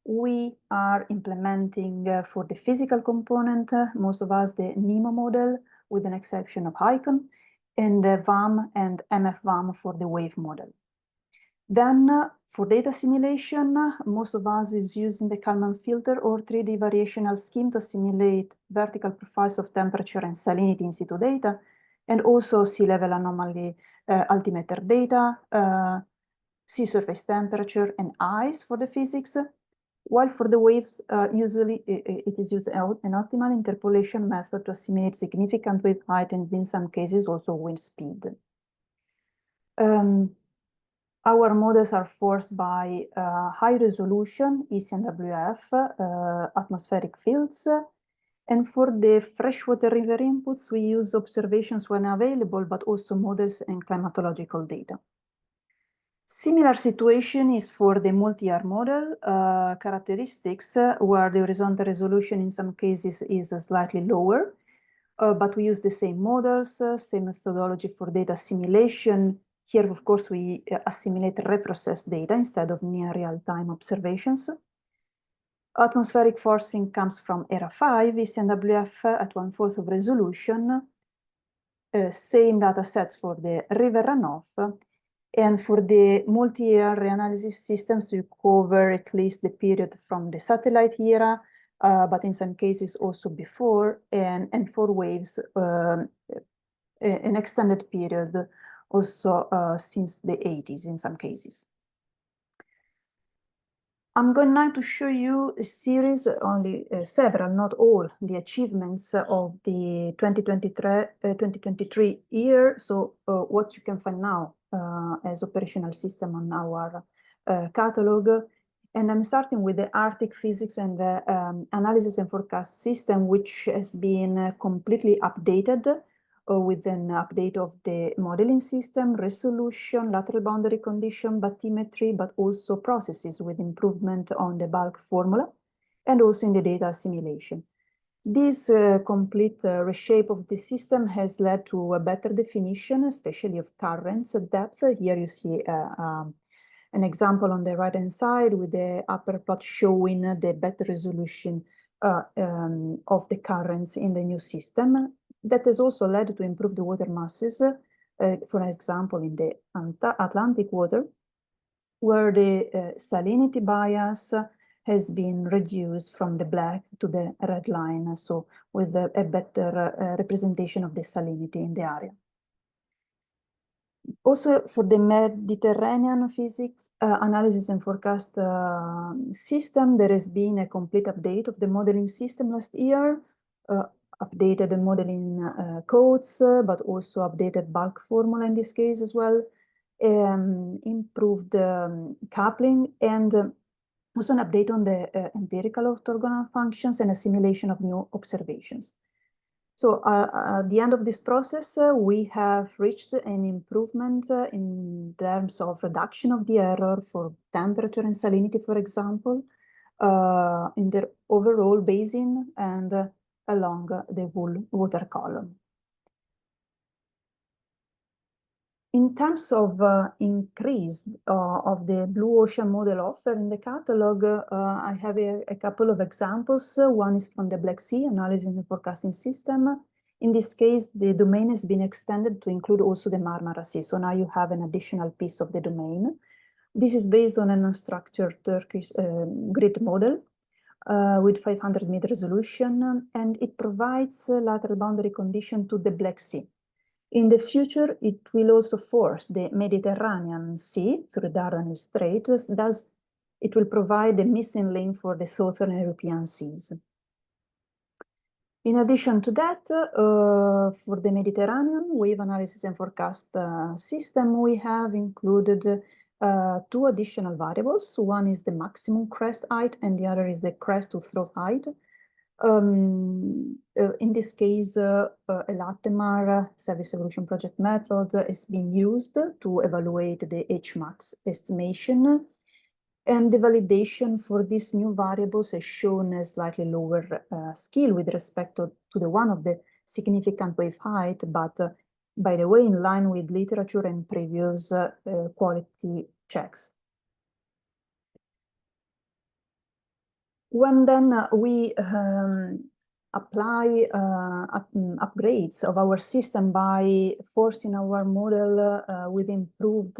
We are implementing for the physical component, most of us, the NEMO model, with an exception of ICON, and the VAM and MFVAM for the wave model. Then for data simulation, most of us is using the Kalman filter or 3D variational scheme to simulate vertical profiles of temperature and salinity in situ data, and also sea level anomaly altimeter data, sea surface temperature and ice for the physics, while for the waves, usually it is used an optimal interpolation method to simulate significant wave height and in some cases also wind speed. Our models are forced by high resolution ECNWF atmospheric fields. And for the freshwater river inputs, we use observations when available, but also models and climatological data. Similar situation is for the multi-year model characteristics, where the horizontal resolution in some cases is slightly lower, but we use the same models, same methodology for data simulation. Here, of course, we assimilate reprocessed data instead of near real-time observations. Atmospheric forcing comes from ERA 5, ECNWF at 1/4 of resolution, same data sets for the river runoff, and for the multi-year reanalysis systems, we cover at least the period from the satellite era, but in some cases also before, and for waves, an extended period also since the 80s in some cases. I'm going now to show you a series, only several, not all, the achievements of the 2023 year. So what you can find now as operational system on our catalog. And I'm starting with the Arctic physics and the analysis and forecast system, which has been completely updated with an update of the modeling system, resolution, lateral boundary condition, bathymetry, but also processes with improvement on the bulk formula, and also in the data assimilation. This complete reshape of the system has led to a better definition, especially of currents at depth. Here you see an example on the right-hand side with the upper plot showing the better resolution of the currents in the new system. That has also led to improve the water masses, for example, in the Atlantic water, where the salinity bias has been reduced from the black to the red line, so with a better representation of the salinity in the area. Also, for the Mediterranean physics analysis and forecast system, there has been a complete update of the modeling system last year, updated the modeling codes, but also updated bulk formula in this case as well, improved coupling, and also an update on the empirical orthogonal functions and a simulation of new observations. So at the end of this process, we have reached an improvement in terms of reduction of the error for temperature and salinity, for example, in the overall basin and along the whole water column. In terms of increase of the blue ocean model offer in the catalog, I have a couple of examples. One is from the Black Sea analysis and forecasting system. In this case, the domain has been extended to include also the Marmara Sea. So now you have an additional piece of the domain. This is based on an unstructured Turkish grid model with 500-meter resolution, and it provides lateral boundary condition to the Black Sea. In the future, it will also force the Mediterranean Sea through the Dardanelles Strait, thus it will provide a missing link for the southern European seas. In addition to that, for the Mediterranean wave analysis and forecast system, we have included two additional variables. One is the maximum crest height and the other is the crest to throat height. In this case, a LATEMAR service evolution project method is being used to evaluate the Hmax estimation. And the validation for these new variables has shown a slightly lower scale with respect to the one of the significant wave height, but by the way, in line with literature and previous quality checks. When then we apply upgrades of our system by forcing our model with improved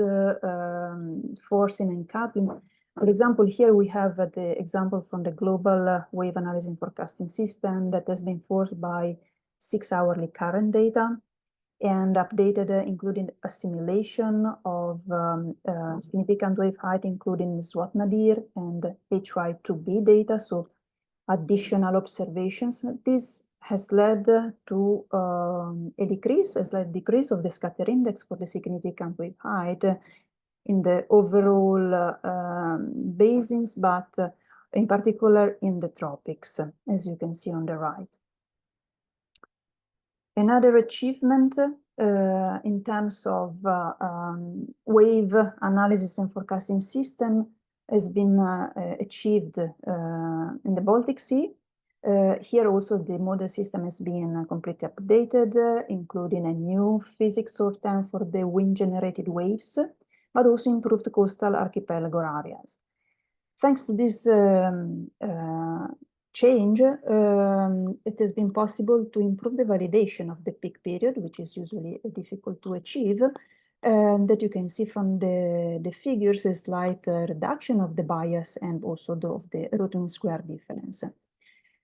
forcing and coupling. For example, here we have the example from the global wave analysis and forecasting system that has been forced by 6-hourly current data and updated, including a simulation of significant wave height, including SWAT nadir and HY2B data, so additional observations. This has led to a slight decrease of the scatter index for the significant wave height in the overall basins, but in particular in the tropics, as you can see on the right. Another achievement in terms of wave analysis and forecasting system has been achieved in the Baltic Sea. Here also the model system has been completely updated, including a new physics sort term for the wind-generated waves, but also improved coastal archipelago areas. Thanks to this change, it has been possible to improve the validation of the peak period, which is usually difficult to achieve. And that you can see from the figures, a slight reduction of the bias and also of the root mean square difference.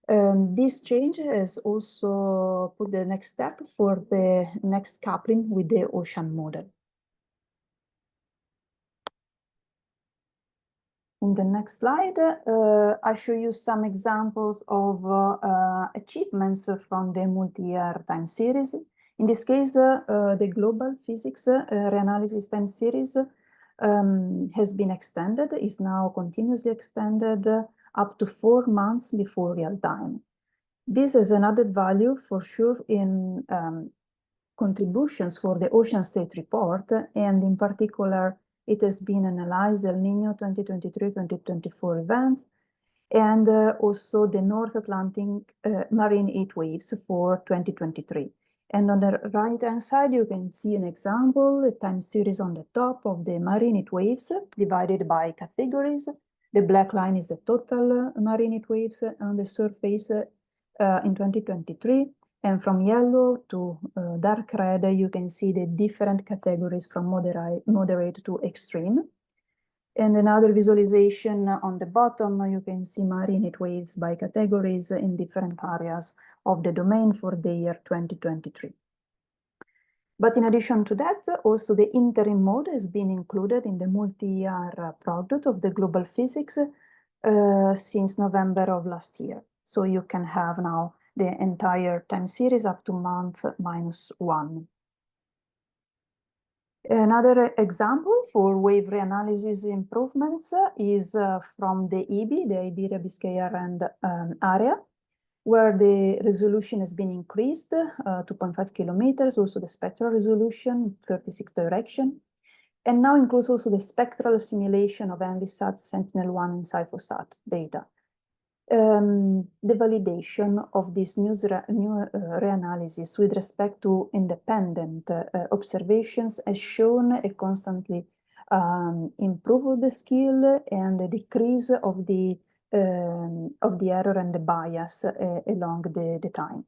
This change has also put the next step for the next coupling with the ocean model. In the next slide, I show you some examples of achievements from the multi-year time series. In this case, the global physics reanalysis time series has been extended, is now continuously extended up to 4 months before real time. This is an added value for sure in contributions for the Ocean State Report, and in particular, it has been analyzed El Niño 2023-2024 events, and also the North Atlantic marine heat waves for 2023. And on the right-hand side, you can see an example, a time series on the top of the marine heat waves divided by categories. The black line is the total marine heat waves on the surface in 2023. And from yellow to dark red, you can see the different categories from moderate to extreme. And another visualization on the bottom, you can see marine heat waves by categories in different areas of the domain for the year 2023. But in addition to that, also the interim mode has been included in the multi-year product of the global physics since November of last year. So you can have now the entire time series up to month -1. Another example for wave reanalysis improvements is from the IBI, the Iberia, Biscaya area, where the resolution has been increased 2.5 kilometers, also the spectral resolution, 36 direction, and now includes also the spectral simulation of Envisat, Sentinel-1 and Cyphosat data. The validation of this new reanalysis with respect to independent observations has shown a constantly improve of the skill and a decrease of the error and the bias along the time.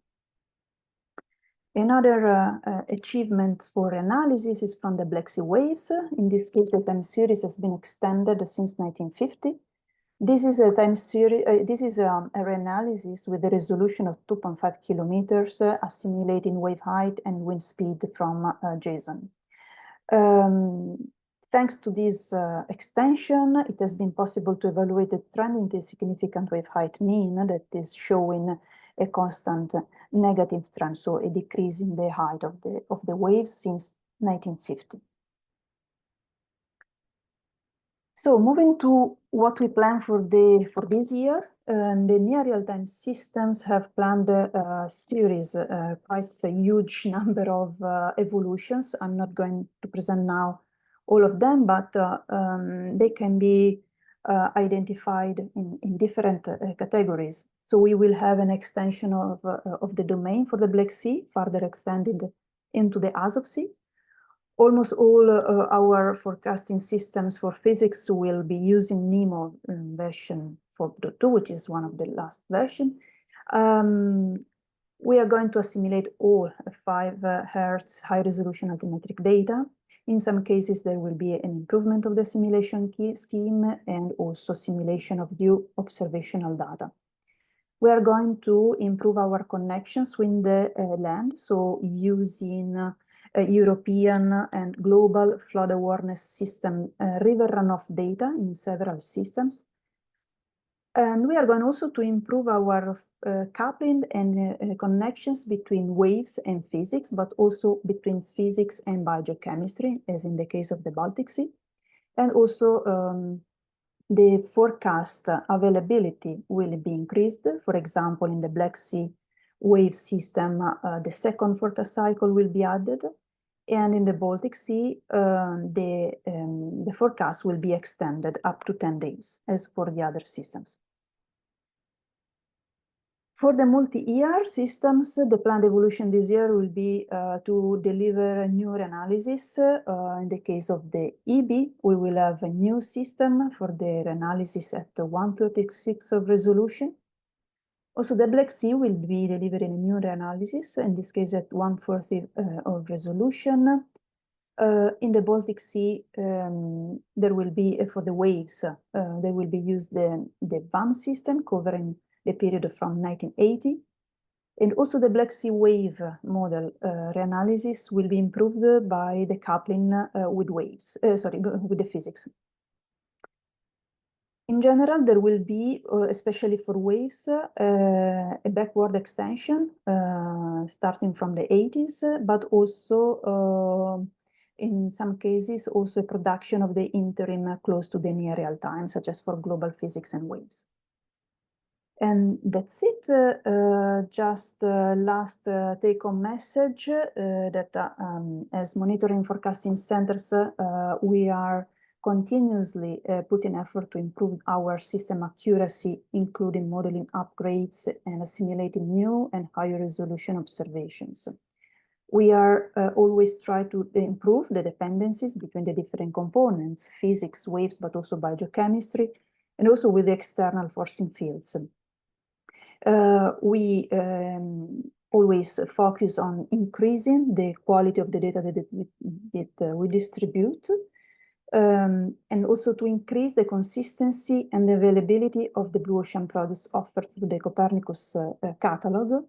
Another achievement for analysis is from the Black Sea waves. In this case, the time series has been extended since 1950. This is a time series. This is a reanalysis with a resolution of 2.5 kilometers, assimilating wave height and wind speed from JSON. Thanks to this extension, it has been possible to evaluate the trend in the significant wave height mean that is showing a constant negative trend, so a decrease in the height of the waves since 1950. So moving to what we plan for this year, the near real-time systems have planned a series, quite a huge number of evolutions. I'm not going to present now all of them, but they can be identified in different categories. So we will have an extension of the domain for the Black Sea, further extended into the Azov Sea. Almost all our forecasting systems for physics will be using NEMO version 4.2, which is one of the last version. We are going to assimilate all 5 Hertz high-resolution altimetric data. In some cases, there will be an improvement of the simulation scheme and also simulation of new observational data. We are going to improve our connections with the land, so using European and global flood awareness system river runoff data in several systems. And we are going also to improve our coupling and connections between waves and physics, but also between physics and biogeochemistry, as in the case of the Baltic Sea. And also the forecast availability will be increased. For example, in the Black Sea wave system, the second forecast cycle will be added. And in the Baltic Sea, the forecast will be extended up to 10 days, as for the other systems. For the multi-year systems, the planned evolution this year will be to deliver a new reanalysis. In the case of the EB, we will have a new system for the reanalysis at 136 of resolution. Also, the Black Sea will be delivering a new reanalysis, in this case at 140 of resolution. In the Baltic Sea, there will be, for the waves, they will be used the VAM system covering the period from 1980. And also the Black Sea wave model reanalysis will be improved by the coupling with waves, with the physics. In general, there will be, especially for waves, a backward extension starting from the 80s, but also in some cases, also a production of the interim close to the near real time, such as for global physics and waves. And that's it. Just last take-home message that as monitoring forecasting centers, we are continuously putting effort to improve our system accuracy, including modeling upgrades and assimilating new and higher resolution observations. We are always trying to improve the dependencies between the different components, physics, waves, but also biogeochemistry, and also with the external forcing fields. We always focus on increasing the quality of the data that we distribute, and also to increase the consistency and the availability of the blue ocean products offered through the Copernicus catalog.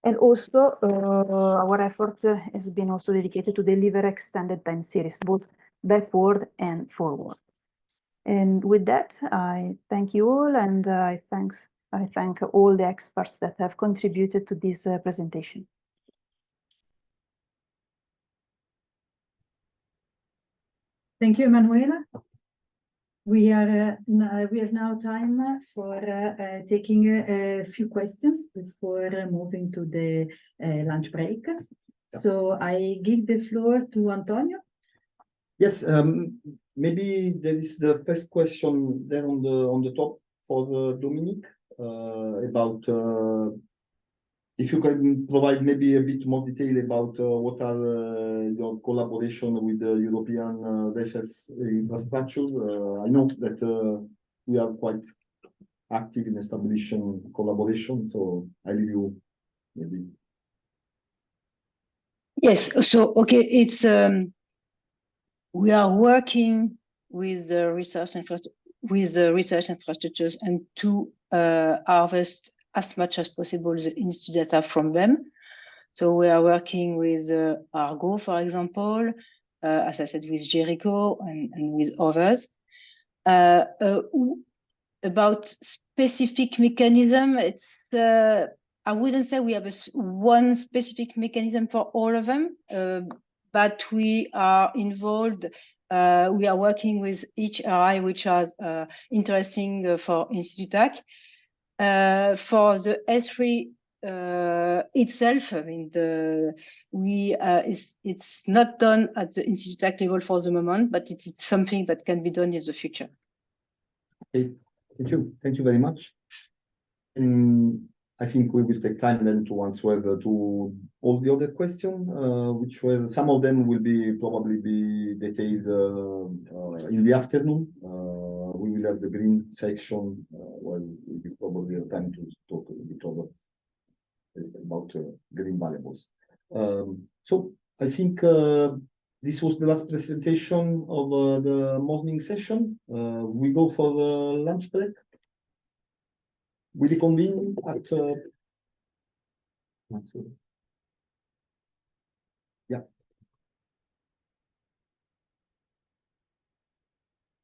And also our effort has been also dedicated to deliver extended time series, both backward and forward. And with that, I thank you all, and I thank all the experts that have contributed to this presentation. Thank you, Emanuela. We are now time for taking a few questions before moving to the lunch break. Yeah. So I give the floor to Antonio. Yes, maybe there is the first question there on the top for Dominique about if you can provide maybe a bit more detail about what are your collaboration with the European vessels infrastructure. I know that we are quite active in establishing collaboration, so I leave you maybe. Yes, so okay, it's we are working with the research infrastructures and to harvest as much as possible the in-situ data from them. So we are working with Argo, for example, as I said, with Jericho and with others. About specific mechanism, it's I wouldn't say we have one specific mechanism for all of them, but we are involved. We are working with each RI which is interesting for in-situ TAC. For the S3 itself, I mean, it's not done at the in-situ TAC level for the moment, but it's something that can be done in the future. Okay. Thank you very much. And I think we will take time then to answer to all the other questions, which were some of them will probably be detailed in the afternoon. We will have the green section where we will probably have time to talk a bit about green variables. So I think this was the last presentation of the morning session. We go for the lunch break. We reconvene at 2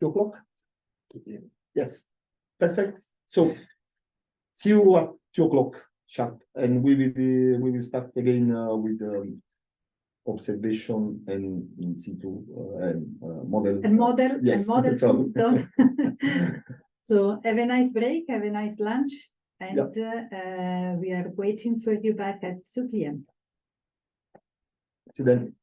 o'clock. Yes, perfect. So see you at 2 o'clock sharp, and we will start again with observation and in situ and model. And model. Yes. And model. So have a nice break, have a nice lunch, and we are waiting for you back at 2 p.m. See you then.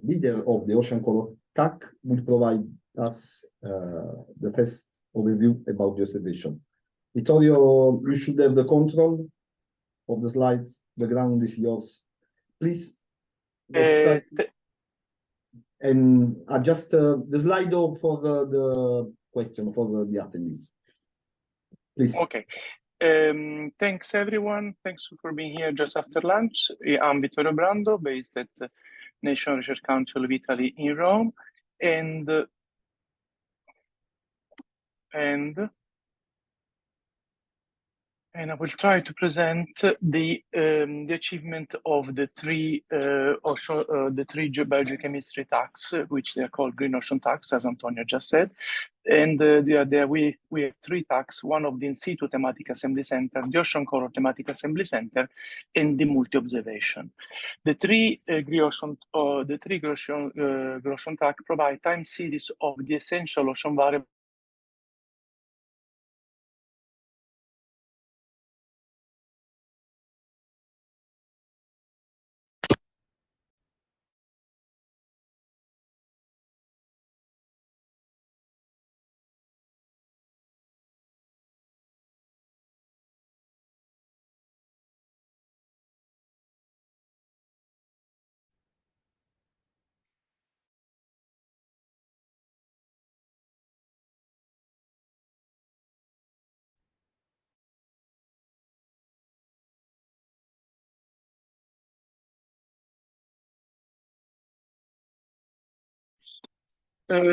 Leader of the Ocean Color TAC would provide us the first overview about the observation. Vittorio, you should have the control of the slides. The ground is yours. Please. And adjust the slide for the question for the attendees. Please. Okay. Thanks everyone. Thanks for being here just after lunch. I'm Vittorio Brando, based at the National Research Council of Italy in Rome. And and I will try to present the achievement of the three biogeochemistry tags, which they are called Green Ocean tags, as Antonio just said. And we have three tags: one of the in-situ thematic assembly center, the ocean color thematic assembly center, and the multi-observation. The three Green Ocean tag provide time series of the essential ocean variable.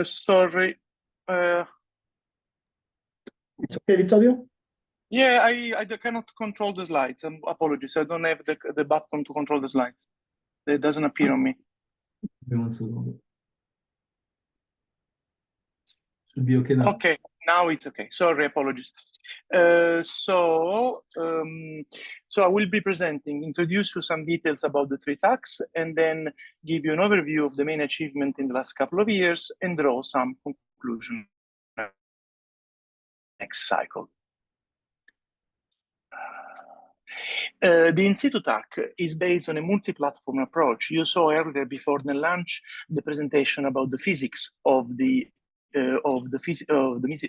Sorry. It's okay, Vittorio? Yeah, I cannot control the slides. Apologies, I don't have the button to control the slides. It doesn't appear on me. Should be okay now. Okay, now it's okay. Sorry, apologies. So I will be introduce you some details about the three tags, and then give you an overview of the main achievement in the last couple of years, and draw some conclusion next cycle. The in-situ tag is based on a multi-platform approach. You saw earlier before the launch the presentation about the physics of the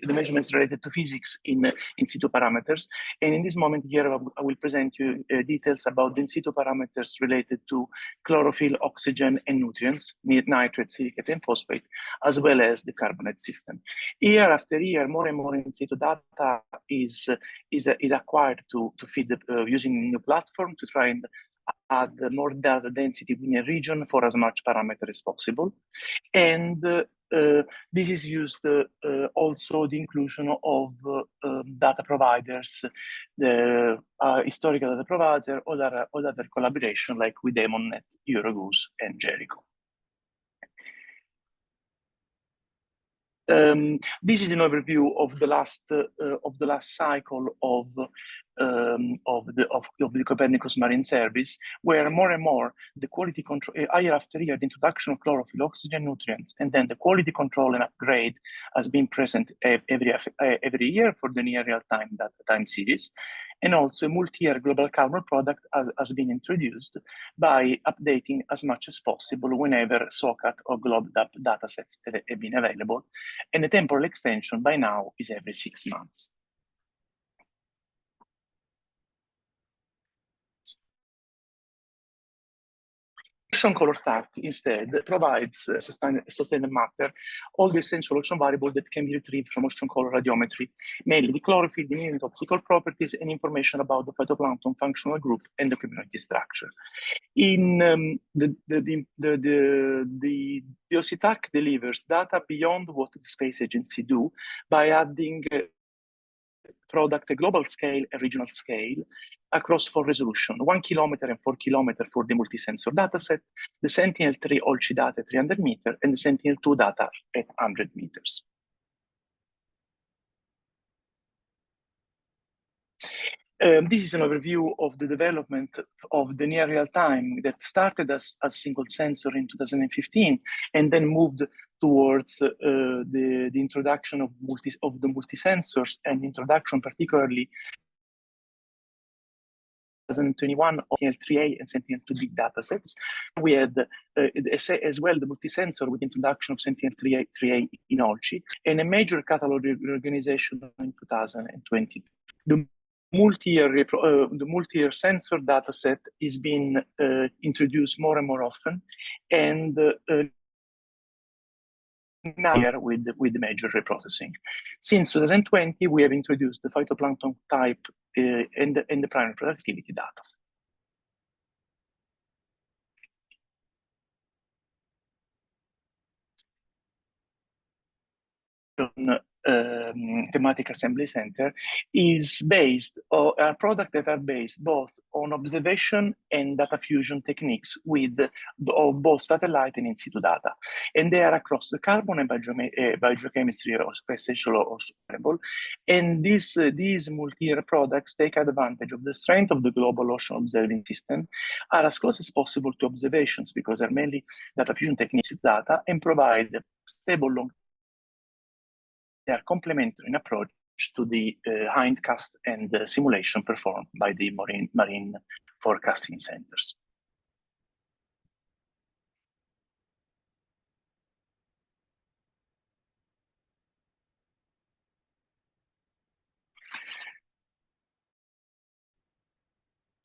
measurements related to physics in situ parameters. And in this moment here, I will present you details about the in situ parameters related to chlorophyll, oxygen, and nutrients, nitrate, silicate, and phosphate, as well as the carbonate system. Year after year, more and more in situ data is acquired to feed using a new platform to try and add more data density in a region for as much parameter as possible. And this is used also the inclusion of data providers, the historical data provider, or other collaboration like with EMODnet, Eurogoose, and Jericho. This is an overview of the last cycle of the Copernicus Marine Service, where more and more the quality control, year after year, the introduction of chlorophyll, oxygen, nutrients, and then the quality control and upgrade has been present every year for the near real-time data time series, and also a multi-year global carbon product has been introduced by updating as much as possible whenever SOCAT or GlobeDAP datasets have been available, and the temporal extension by now is every 6 months. Ocean color tag instead provides sustained matter all the essential ocean variables that can be retrieved from ocean color radiometry, mainly the chlorophyll, the minimum optical properties, and information about the phytoplankton functional group and the community structure. In the OCTAC delivers data beyond what the space agency do by adding product a global scale and regional scale across 4 resolution, 1 kilometer and 4 kilometer for the multi-sensor dataset, the Sentinel-3 Olci data at 300 meters, and the Sentinel-2 data at 100 meters. This is an overview of the development of the near real time that started as single sensor in 2015 and then moved towards the introduction of the multi-sensors and introduction particularly 2021 of Sentinel-3A and Sentinel-2B datasets. We had as well the multi-sensor with the introduction of Sentinel-3A in Olci and a major catalog reorganization in 2020. The multi-year sensor dataset is being introduced more and more often, and now here with the major reprocessing. Since 2020, we have introduced the phytoplankton type and the primary productivity data. thematic assembly center is based on a product that are based both on observation and data fusion techniques with both satellite and in-situ data. And they are across the carbon and biogeochemistry or spatial or variable. And these multi-year products take advantage of the strength of the global ocean observing system, are as close as possible to observations because they're mainly data fusion techniques with data, and provide stable long. They are complementary in approach to the hindcast and simulation performed by the marine forecasting centers.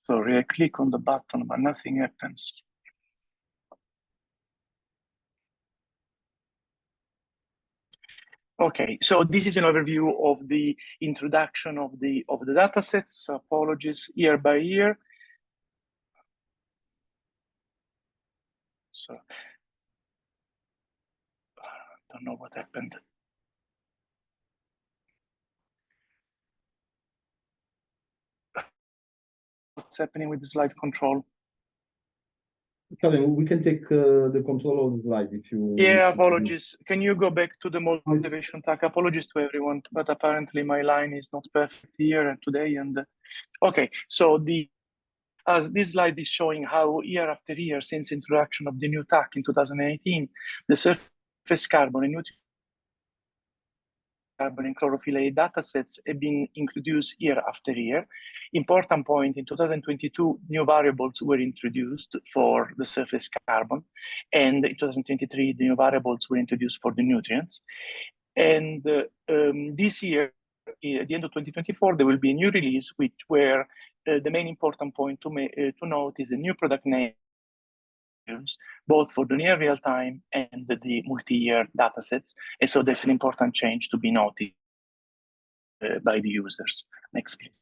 Sorry, I click on the button, but nothing happens. Okay, so this is an overview of the introduction of the data sets. Apologies, year by year. So, don't know what happened. What's happening with the slide control? Karina, we can take the control of the slide if you. Yeah, apologies. Can you go back to the motivation track? Apologies to everyone, but apparently my line is not perfect here today. And okay, so as this slide is showing how year after year since introduction of the new TAC in 2018, the surface carbon and nutrient carbon and chlorophyll A datasets have been introduced year after year. Important point, in 2022, new variables were introduced for the surface carbon, and in 2023, the new variables were introduced for the nutrients. And this year, at the end of 2024, there will be a new release, where the main important point to note is a new product name, both for the near real time and the multi-year datasets. And so that's an important change to be noted by the users. Next, please.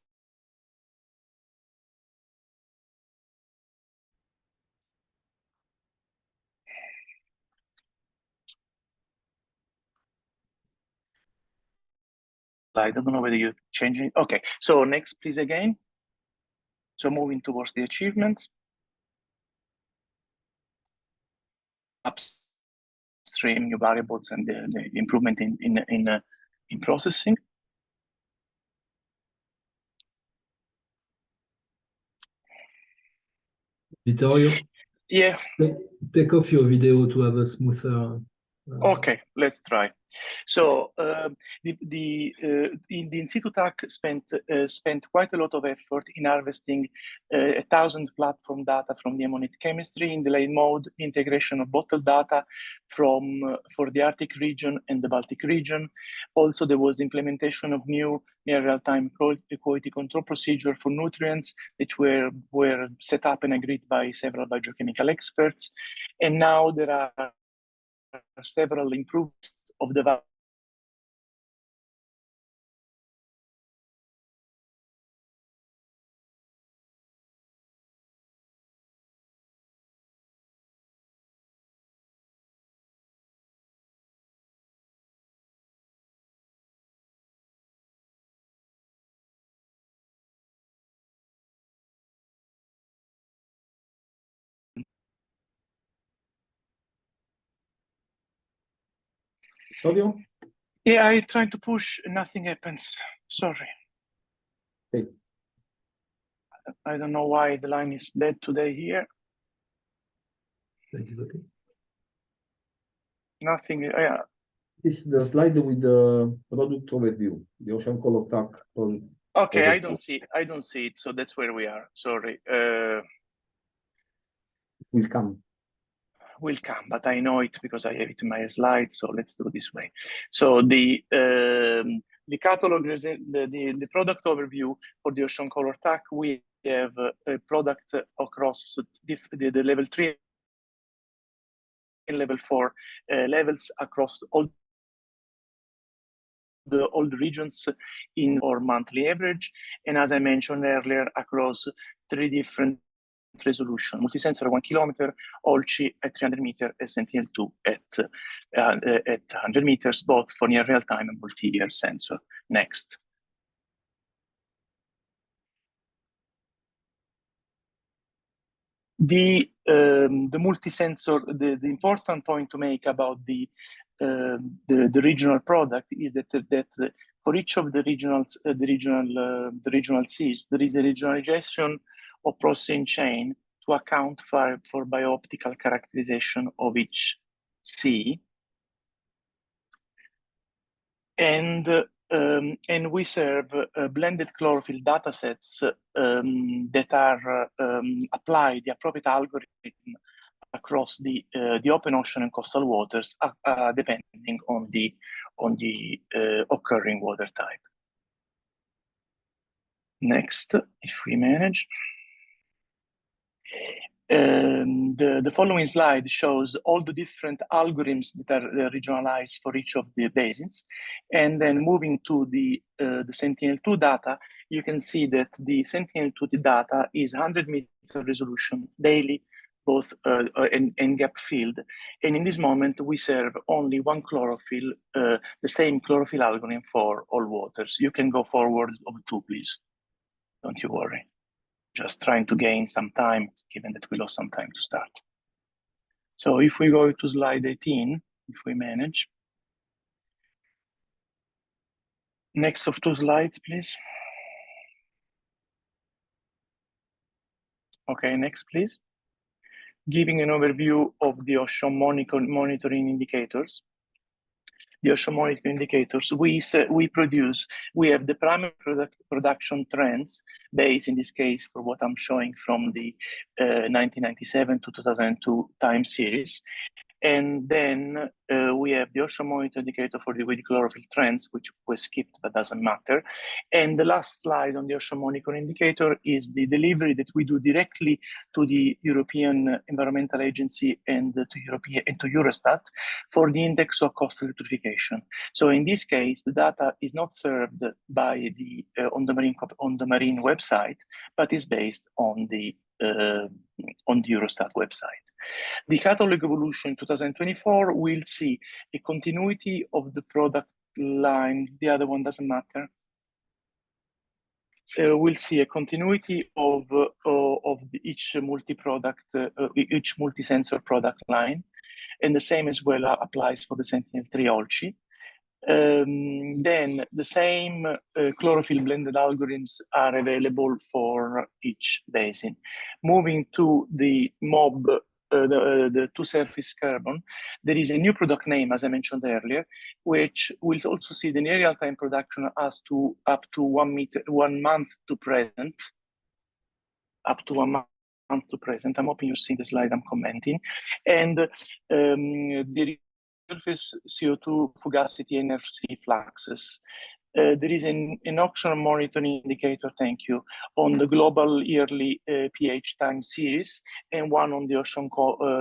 I don't know whether you're changing. Okay, so next, please, again. So moving towards the achievements. Upstream new variables and the improvement in processing. Vittorio? Yeah. Take off your video to have a smoother. Okay, let's try. So the in-situ TAC spent quite a lot of effort in harvesting 1,000 platform data from the EMODnet chemistry in delayed mode, integration of bottled data for the Arctic region and the Baltic region. Also, there was implementation of new near real-time quality control procedure for nutrients, which were set up and agreed by several biochemical experts. And now there are several improvements of the Vittorio? Yeah, I tried to push, nothing happens. Sorry. Okay. I don't know why the line is bad today here. That is okay. Nothing. Yeah. This is the slide with the product overview, the Ocean Color TAC product. Okay, I don't see it. So that's where we are. Sorry. Will come. Will come, but I know it because I have it in my slides. So let's do this way. So the catalog, the product overview for the Ocean Color TAC, we have a product across the level 3 and level 4 levels across all the regions in our monthly average. And as I mentioned earlier, across 3 different resolution, multi-sensor 1 kilometer, Olci at 300 meters, and Sentinel-2 at 100 meters, both for near real-time and multi-year sensor. Next. The multi-sensor, the important point to make about the regional product is that for each of the regional Cs, there is a regionalization of processing chain to account for biooptical characterization of each C. And we serve blended chlorophyll datasets that are apply the appropriate algorithm across the open ocean and coastal waters, depending on the occurring water type. Next, if we manage. The following slide shows all the different algorithms that are regionalized for each of the basins. And then moving to the Sentinel-2 data, you can see that the Sentinel-2 data is 100-meter resolution daily, both and gap field. And in this moment, we serve only one chlorophyll, the same chlorophyll algorithm for all waters. You can go forward of 2, please. Don't you worry. Just trying to gain some time, given that we lost some time to start. So if we go to slide 18, if we manage. Next of 2 slides, please. Okay, next, please. Giving an overview of the ocean monitoring indicators. The ocean monitoring indicators, we have the primary production trends based in this case for what I'm showing from the 1997 to 2002 time series. And then we have the ocean monitor indicator for the chlorophyll trends, which was skipped, but doesn't matter. And the last slide on the ocean monitor indicator is the delivery that we do directly to the European Environmental Agency and to Eurostat for the index of coastal eutrophication. So in this case, the data is not served by the on the Marine website, but is based on the Eurostat website. The catalog evolution in 2024 will see a continuity of the product line. The other one doesn't matter. We'll see a continuity of each each multi-sensor product line, and the same as well applies for the Sentinel-3 Olci. Then the same chlorophyll blended algorithms are available for each basin. Moving to the MOB, the two-surface carbon, there is a new product name, as I mentioned earlier, which will also see the near real-time production as to up to 1 month to present, up to 1 month to present. I'm hoping you see the slide I'm commenting. And the surface CO2 fugacity NFC fluxes. There is an ocean monitoring indicator, thank you, on the global yearly pH time series, and one on the ocean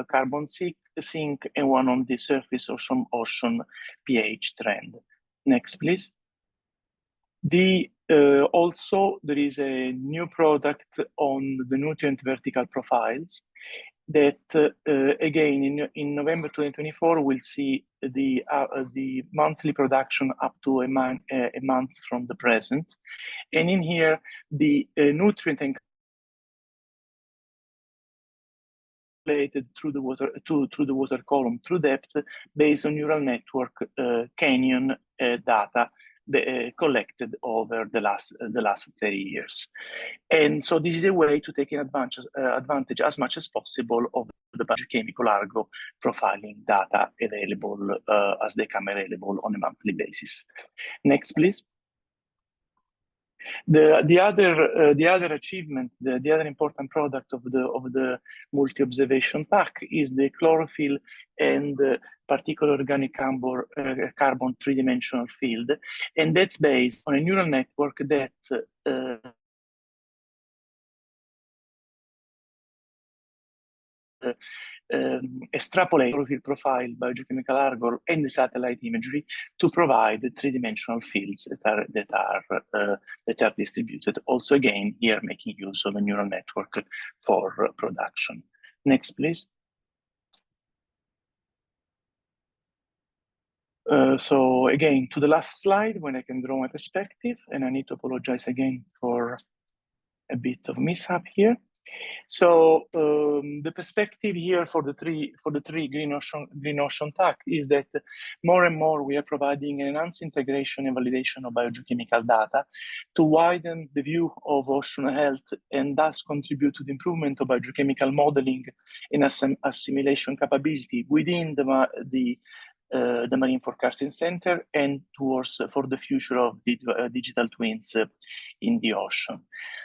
carbon sink, and one on the surface ocean pH trend. Next, please. Also, there is a new product on the nutrient vertical profiles that, again, in November 2024, we'll see the monthly production up to a month from the present. And in here, the nutrient encapsulated through the water through the water column through depth based on neural network canyon data collected over the last 30 years. And so this is a way to take advantage as much as possible of the biochemical Argo profiling data available as they come available on a monthly basis. Next, please. The other achievement, the other important product of the multi-observation TAC is the chlorophyll and particular organic carbon three-dimensional field, and that's based on a neural network that extrapolate chlorophyll profile, biogeochemical argor, and the satellite imagery to provide the three-dimensional fields that are distributed. Also, again, here making use of a neural network for production. Next, please. So again, to the last slide, when I can draw my perspective, and I need to apologize again for a bit of mishap here. So the perspective here for the three green ocean TAC is that more and more we are providing an enhanced integration and validation of biogeochemical data to widen the view of ocean health and thus contribute to the improvement of biogeochemical modeling and assimilation capability within the Marine Forecasting Center and towards for the future of the digital twins in the ocean.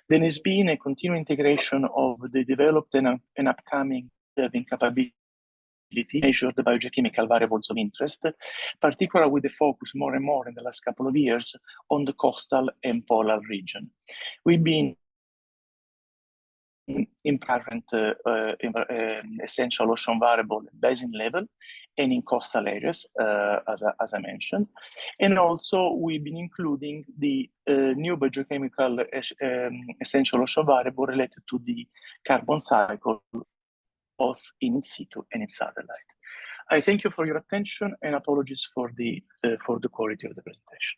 There has been a continued integration of the developed and upcoming observing capability to measure the biogeochemical variables of interest, particularly with the focus more and more in the last couple of years on the coastal and polar region. We've been in current essential ocean variable basin level and in coastal areas, as I mentioned. And also we've been including the new biogeochemical essential ocean variable related to the carbon cycle, both in situ and in satellite. I thank you for your attention and apologies for the quality of the presentation.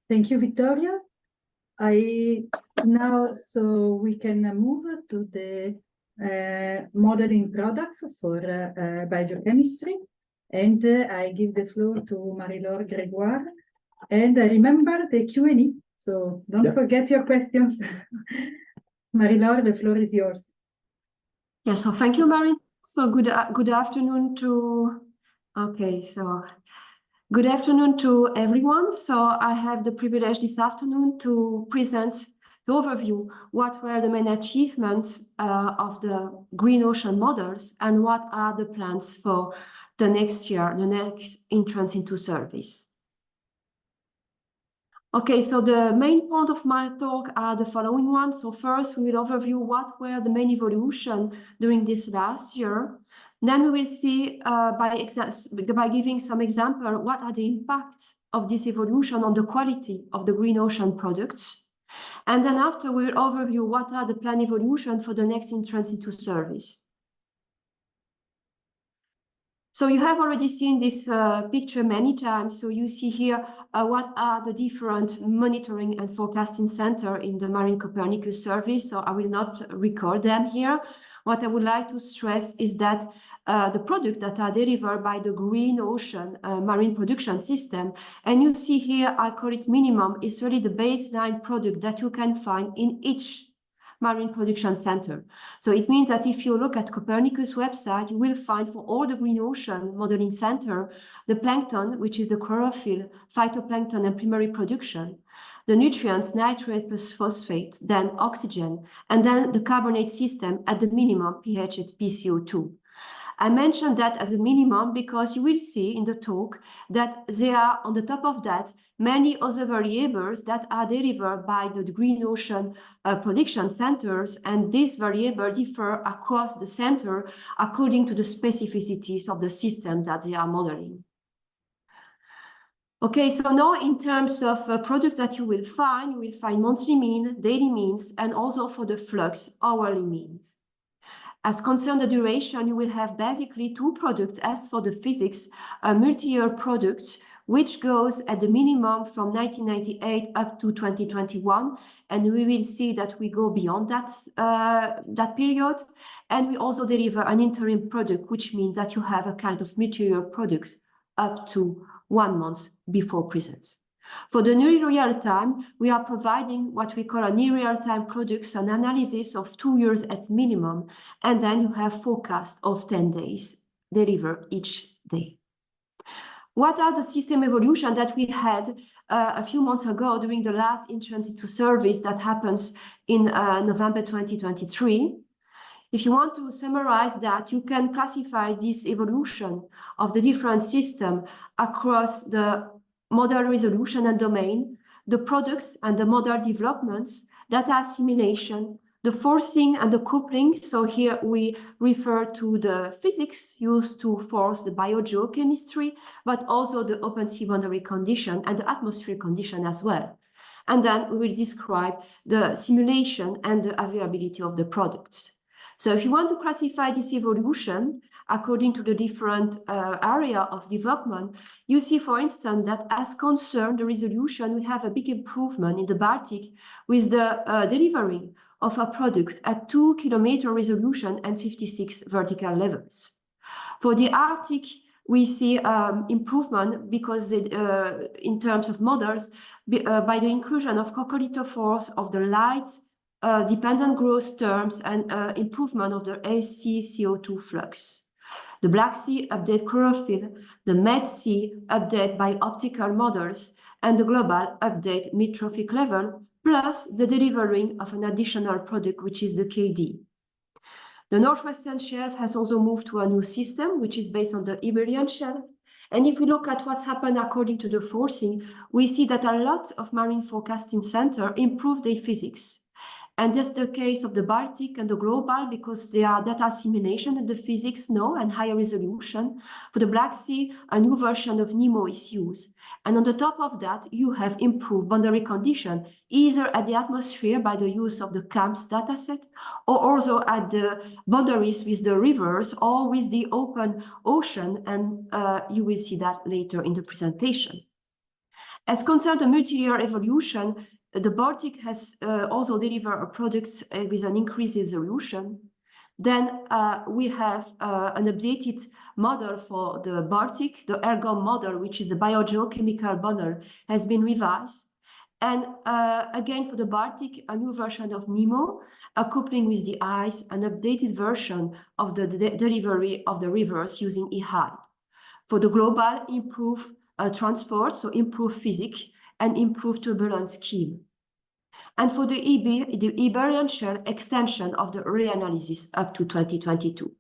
Thank you, Vittorio. So we can move to the modeling products for biogeochemistry, and I give the floor to Marilaure Grégoire. And remember the Q&A, so don't forget your questions. Marilaure, the floor is yours. Yeah, so thank you, Marie. So good afternoon to, good afternoon to everyone. So I have the privilege this afternoon to present the overview, what were the main achievements of the green ocean models and what are the plans for the next year, the next entrance into service. Okay, so the main point of my talk are the following ones. So first, we will overview what were the main evolution during this last year. Then we will see by giving some example, what are the impacts of this evolution on the quality of the green ocean products. And then after, we will overview what are the planned evolution for the next entrance into service. So you have already seen this picture many times. So you see here what are the different monitoring and forecasting center in the Marine Copernicus service. So I will not record them here. What I would like to stress is that the products that are delivered by the Green Ocean Marine Production System, and you see here, I call it minimum, is really the baseline product that you can find in each Marine Production Center. So it means that if you look at Copernicus website, you will find for all the Green Ocean Modeling Center, the plankton, which is the chlorophyll, phytoplankton, and primary production, the nutrients, nitrate plus phosphate, then oxygen, and then the carbonate system at the minimum pH at PCO2. I mentioned that as a minimum because you will see in the talk that there are on the top of that many other variables that are delivered by the Green Ocean production centers, and these variables differ across the center according to the specificities of the system that they are modeling. Okay, so now in terms of products that you will find monthly mean, daily means, and also for the flux, hourly means. As concerned the duration, you will have basically two products as for the physics, a multi-year product, which goes at the minimum from 1998 up to 2021. And we will see that we go beyond that period. And we also deliver an interim product, which means that you have a kind of multi-year product up to 1 month before presence. For the near real time, we are providing what we call a near real time products, an analysis of 2 years at minimum, and then you have forecast of 10 days delivered each day. What are the system evolution that we had a few months ago during the last entrance into service that happens in November 2023? If you want to summarize that, you can classify this evolution of the different systems across the model resolution and domain, the products and the model developments, data assimilation, The forcing and the coupling, so here we refer to the physics used to force the biogeochemistry, but also the open sea boundary condition and the atmospheric condition as well. And then we will describe the simulation and the availability of the products. So if you want to classify this evolution according to the different area of development, you see, for instance, that as concerned the resolution, we have a big improvement in the Baltic with the delivery of a product at 2 kilometer resolution and 56 vertical levels. For the Arctic, we see improvement because in terms of models, by the inclusion of coccolithophores of the light dependent growth terms and improvement of the SC CO2 flux. The Black Sea update chlorophyll, the Med Sea update by optical models, and the global update mid-trophic level, plus the delivering of an additional product, which is the KD. The Northwestern Shelf has also moved to a new system, which is based on the Iberian Shelf. And if we look at what's happened according to the forcing, we see that a lot of marine forecasting centers improved their physics. And that's the case of the Baltic and the global, because they are data simulation and the physics now and higher resolution. For the Black Sea, a new version of NEMO is used. And on the top of that, you have improved boundary condition, either at the atmosphere by the use of the CAMS dataset, or also at the boundaries with the rivers or with the open ocean. And you will see that later in the presentation. As concerned the multi-layer evolution, the Baltic has also delivered a product with an increased resolution. Then we have an updated model for the Baltic. The ERGOM model, which is the biogeochemical model, has been revised. And again, for the Baltic, a new version of NEMO, a coupling with the ice, an updated version of the delivery of the rivers using EHI. For the global, improve transport, so improve physics, and improve turbulence scheme. And for the Iberian Shelf, extension of the reanalysis up to 2022.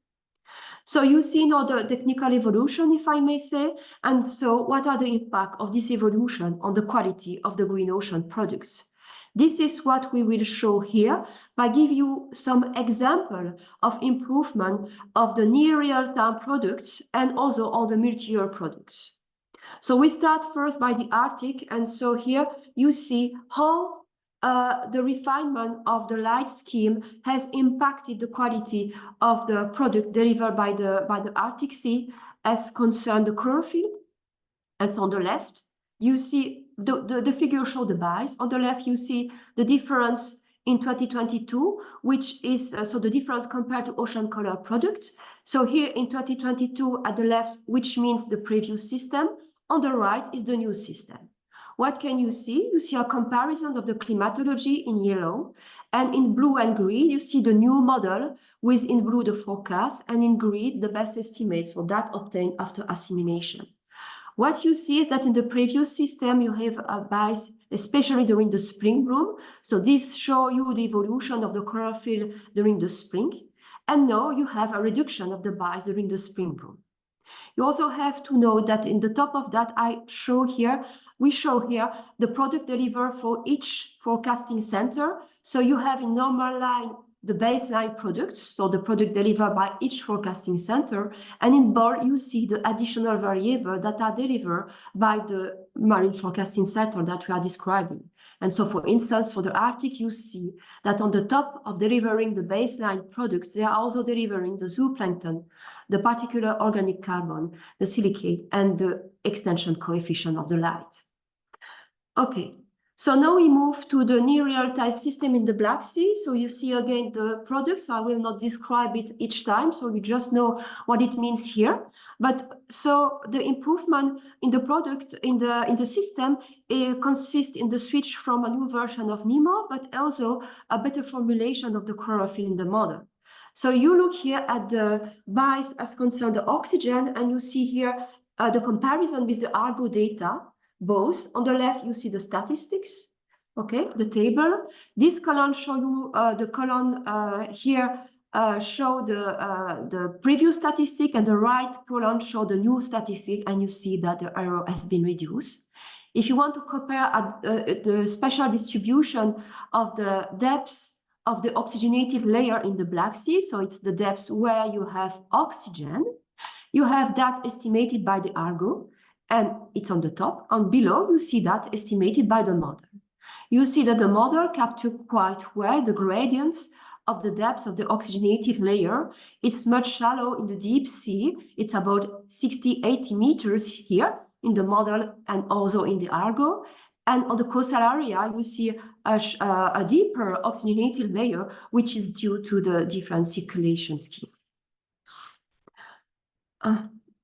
So you see now the technical evolution, if I may say, and so what are the impact of this evolution on the quality of the green ocean products? This is what we will show here by giving you some example of improvement of the near real-time products and also on the multi-year products. So we start first by the Arctic, and so here you see how the refinement of the light scheme has impacted the quality of the product delivered by the Arctic Sea as concerned the chlorophyll. And so on the left, you see the figure show the bias. On the left, you see the difference in 2022, which is so the difference compared to ocean color product. So here in 2022 at the left, which means the previous system. On the right is the new system. What can you see? You see a comparison of the climatology in yellow, and in blue and green, you see the new model with in blue the forecast, and in green the best estimates for that obtained after assimilation. What you see is that in the previous system, you have a bias, especially during the spring bloom. So this shows you the evolution of the chlorophyll during the spring. And now you have a reduction of the bias during the spring bloom. You also have to know that in the top of that, we show here the product delivered for each forecasting center. So you have in normal line the baseline products, so the product delivered by each forecasting center. And in bold, you see the additional variable that are delivered by the marine forecasting center that we are describing. And so, for instance, for the Arctic, you see that on the top of delivering the baseline products, they are also delivering the zooplankton, the particular organic carbon, the silicate, and the extension coefficient of the light. Okay. So now we move to the near real-time system in the Black Sea. So you see again the products. I will not describe it each time, so you just know what it means here. But so the improvement in the product in the system consists in the switch from a new version of NEMO, but also a better formulation of the chlorophyll in the model. So you look here at the bias as concerned the oxygen, and you see here the comparison with the Argo data. Both. On the left, you see the statistics, okay, the table. This column show you the column here show the previous statistic, and the right column show the new statistic, and you see that the error has been reduced. If you want to compare the spatial distribution of the depths of the oxygenated layer in the Black Sea, so it's the depths where you have oxygen. You have that estimated by the Argo, and it's on the top. And below, you see that estimated by the model. You see that the model captured quite well the gradients of the depths of the oxygenated layer. It's much shallow in the deep sea. It's about 60-80 meters here in the model and also in the Argo. And on the coastal area, you see a deeper oxygenated layer, which is due to the different circulation scheme.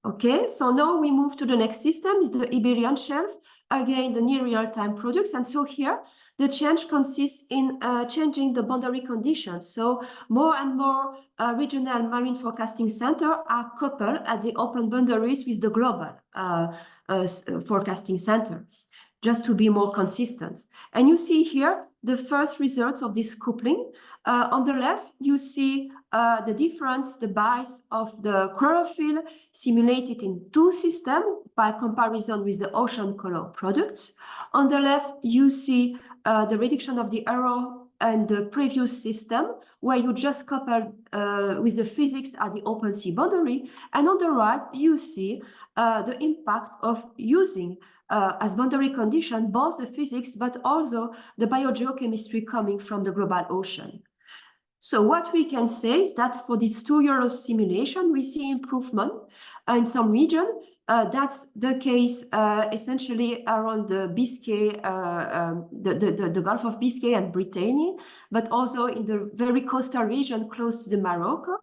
Okay, so now we move to the next system, is the Iberian Shelf, again, the near real-time products. And so here, the change consists in changing the boundary conditions. So more and more regional marine forecasting centers are coupled at the open boundaries with the global forecasting center, just to be more consistent. And you see here the first results of this coupling. On the left, you see the difference, the bias of the chlorophyll simulated in two systems by comparison with the ocean color products. On the left, you see the reduction of the error and the previous system, where you just coupled with the physics at the open sea boundary. And on the right, you see the impact of using as boundary condition both the physics but also the biogeochemistry coming from the global ocean. So what we can say is that for this 2 years of simulation, we see improvement in some region. That's the case essentially around the Biscay, the Gulf of Biscay and Brittany, but also in the very coastal region close to the Morocco.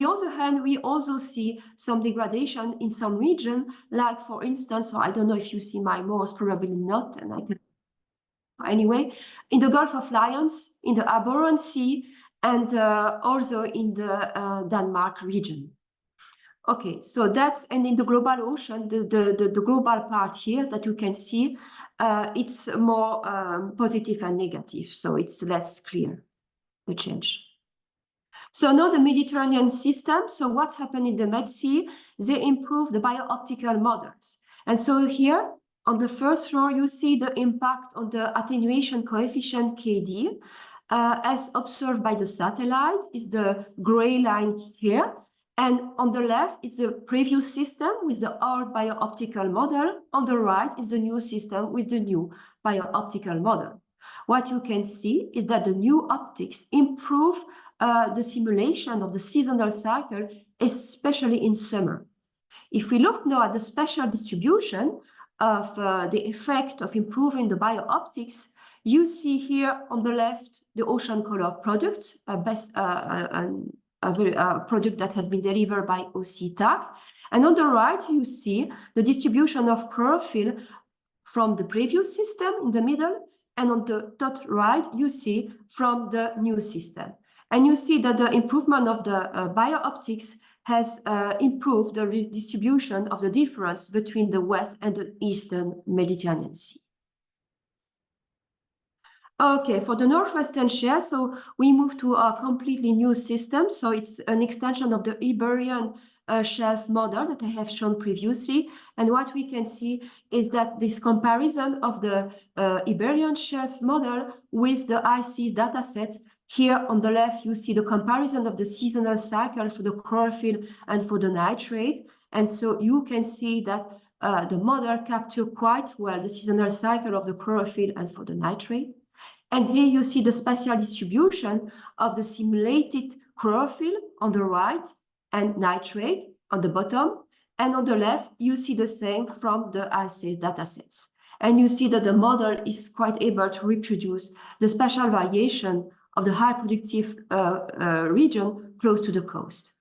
On the other hand, we also see some degradation in some region, like for instance, so I don't know if you see my mouse, probably not, and I can. Anyway, in the Gulf of Lions, in the Abruzzo Sea, and also in the Denmark region. Okay, so that's, and in the global ocean, the global part here that you can see, it's more positive and negative, so it's less clear, the change. So now the Mediterranean system, so what's happened in the Med Sea, they improve the biooptical models. And so here, on the first row, you see the impact on the attenuation coefficient KD, as observed by the satellite, is the gray line here. And on the left, it's the previous system with the old biooptical model. On the right is the new system with the new biooptical model. What you can see is that the new optics improve the simulation of the seasonal cycle, especially in summer. If we look now at the spatial distribution of the effect of improving the biooptics, you see here on the left the ocean color product, a product that has been delivered by OCTAC. And on the right, you see the distribution of chlorophyll from the previous system in the middle, and on the top right, you see from the new system. And you see that the improvement of the biooptics has improved the redistribution of the difference between the West and the Eastern Mediterranean Sea. Okay, for the Northwestern Share, so we move to a completely new system. So it's an extension of the Iberian Shelf model that I have shown previously. And what we can see is that this comparison of the Iberian Shelf model with the ICES dataset. Here on the left, you see the comparison of the seasonal cycle for the chlorophyll and for the nitrate. And so you can see that the model captures quite well the seasonal cycle of the chlorophyll and for the nitrate. And here you see the spatial distribution of the simulated chlorophyll on the right and nitrate on the bottom. And on the left, you see the same from the ICES datasets. And you see that the model is quite able to reproduce the spatial variation of the high productive region close to the coast.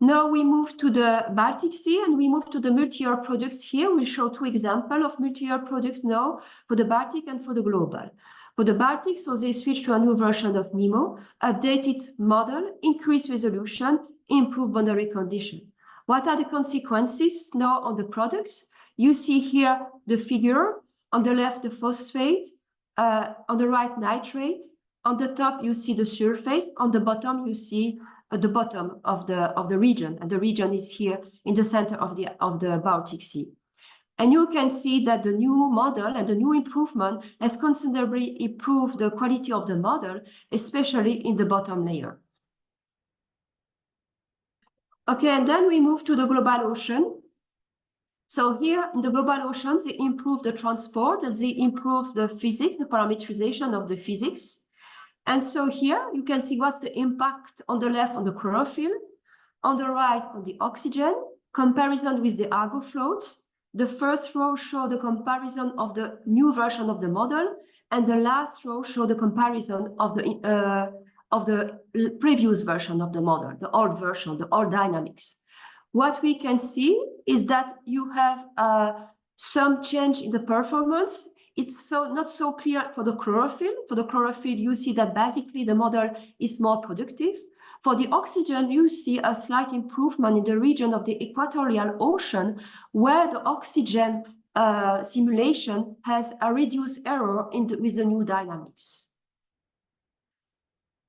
Now we move to the Baltic Sea and we move to the multi-year products here. We'll show two examples of multi-year products now for the Baltic and for the global. For the Baltic, so they switch to a new version of NEMO, updated model, increased resolution, improved boundary condition. What are the consequences now on the products? You see here the figure, on the left the phosphate, on the right nitrate, on the top you see the surface, on the bottom you see at the bottom of the region, and the region is here in the center of the Baltic Sea. And you can see that the new model and the new improvement has considerably improved the quality of the model, especially in the bottom layer. Okay, and then we move to the global ocean. So here in the global ocean, they improve the transport and they improve the physics, the parameterization of the physics. And so here you can see what's the impact on the left on the chlorophyll, on the right on the oxygen, comparison with the Argo floats. The first row show the comparison of the new version of the model, and the last row show the comparison of the previous version of the model, the old version, the old dynamics. What we can see is that you have some change in the performance. It's not so clear for the chlorophyll. For the chlorophyll, you see that basically the model is more productive. For the oxygen, you see a slight improvement in the region of the equatorial ocean, where the oxygen simulation has a reduced error with the new dynamics.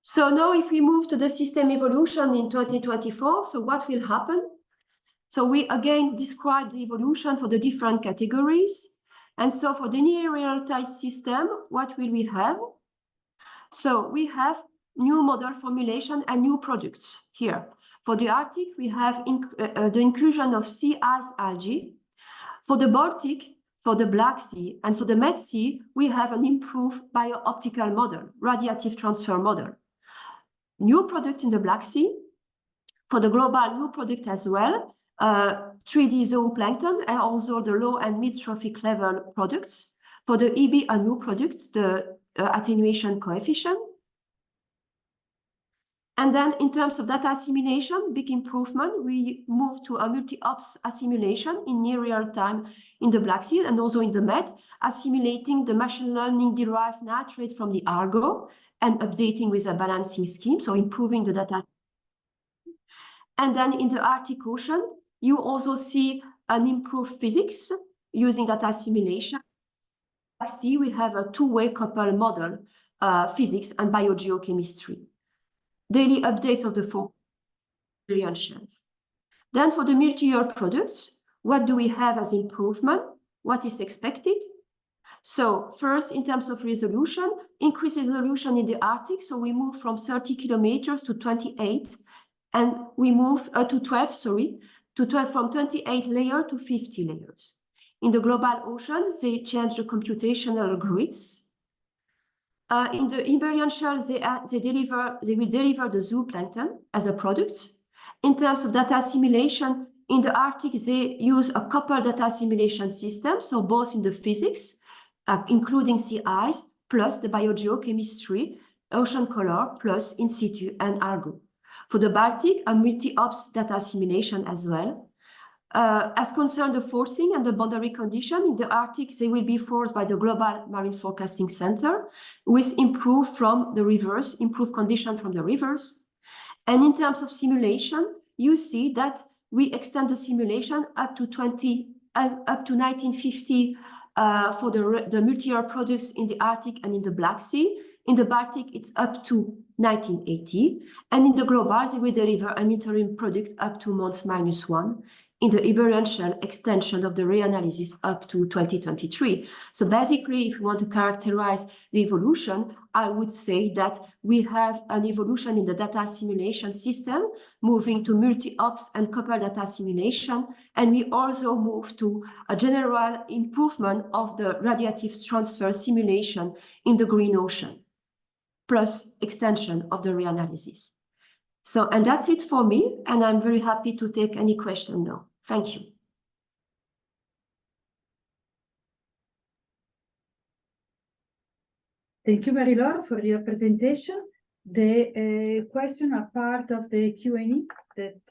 So now if we move to the system evolution in 2024, so what will happen? So we again describe the evolution for the different categories. And so for the near real-time system, what will we have? So we have new model formulation and new products here. For the Arctic, we have the inclusion of sea ice algae. For the Baltic, for the Black Sea, and for the Med Sea, we have an improved bio-optical model, radiative transfer model. New product in the Black Sea. For the global, new product as well, 3D zooplankton and also the low and mid-trophic level products. For the EB, a new product, the attenuation coefficient. And then in terms of data assimilation, big improvement, we move to a multi-ops assimilation in near real time in the Black Sea and also in the Med, assimilating the machine learning derived nitrate from the Argo and updating with a balancing scheme, so improving the data. And then in the Arctic Ocean, you also see an improved physics using data assimilation. See, we have a two-way couple model, physics and biogeochemistry. Daily updates of the 4 billion shelf. Then for the multi-year products, what do we have as improvement? What is expected? So first, in terms of resolution, increased resolution in the Arctic. So we move from 30 kilometers to 28, and we move to 12, sorry, to 12 from 28 layers to 50 layers. In the global ocean, they change the computational grids. In the Iberian Shell, they will deliver the zooplankton as a product. In terms of data assimilation, in the Arctic, they use a coupled data assimilation system, so both in the physics, including sea ice, plus the biogeochemistry, ocean color, plus in situ and Argo. For the Baltic, a multi-ops data assimilation as well. As concerned the forcing and the boundary condition, in the Arctic, they will be forced by the Global Marine Forecasting Center with improved condition from the rivers. And in terms of simulation, you see that we extend the simulation up to 1950 for the multi-year products in the Arctic and in the Black Sea. In the Baltic, it's up to 1980. And in the global, they will deliver an interim product up to months -1. In the Iberian Shell, extension of the reanalysis up to 2023. So basically, if you want to characterize the evolution, I would say that we have an evolution in the data assimilation system, moving to multi-ops and coupled data assimilation. And we also move to a general improvement of the radiative transfer simulation in the green ocean, plus extension of the reanalysis. So, and that's it for me. And I'm very happy to take any question now. Thank you. Thank you, Marilaure, for your presentation. The questions are part of the Q&A that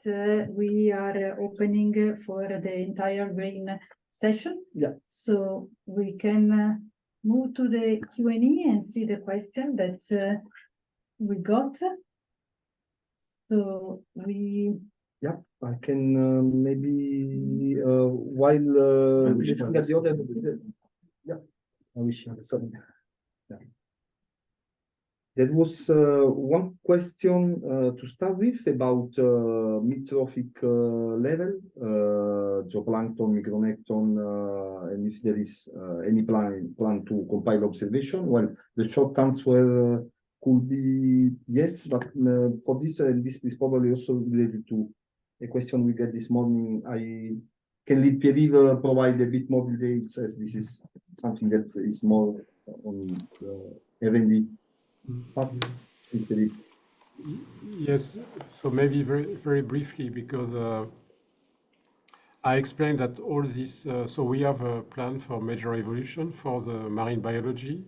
we are opening for the entire green session. Yeah. So we can move to the Q&A and see the question that we got. So we... Yeah, I can maybe while looking at the other. Yeah, I wish I had something. Yeah. There was one question to start with about mid-trophic level, zooplankton, microplankton, and if there is any plan to compile observation. Well, the short answer could be yes, but for this, this is probably also related to a question we get this morning. I can leave Pierre-Yves provide a bit more details, as this is something that is more on the R&D part. Yes, so maybe very briefly, because I explained that all this, so we have a plan for major evolution for the marine biology.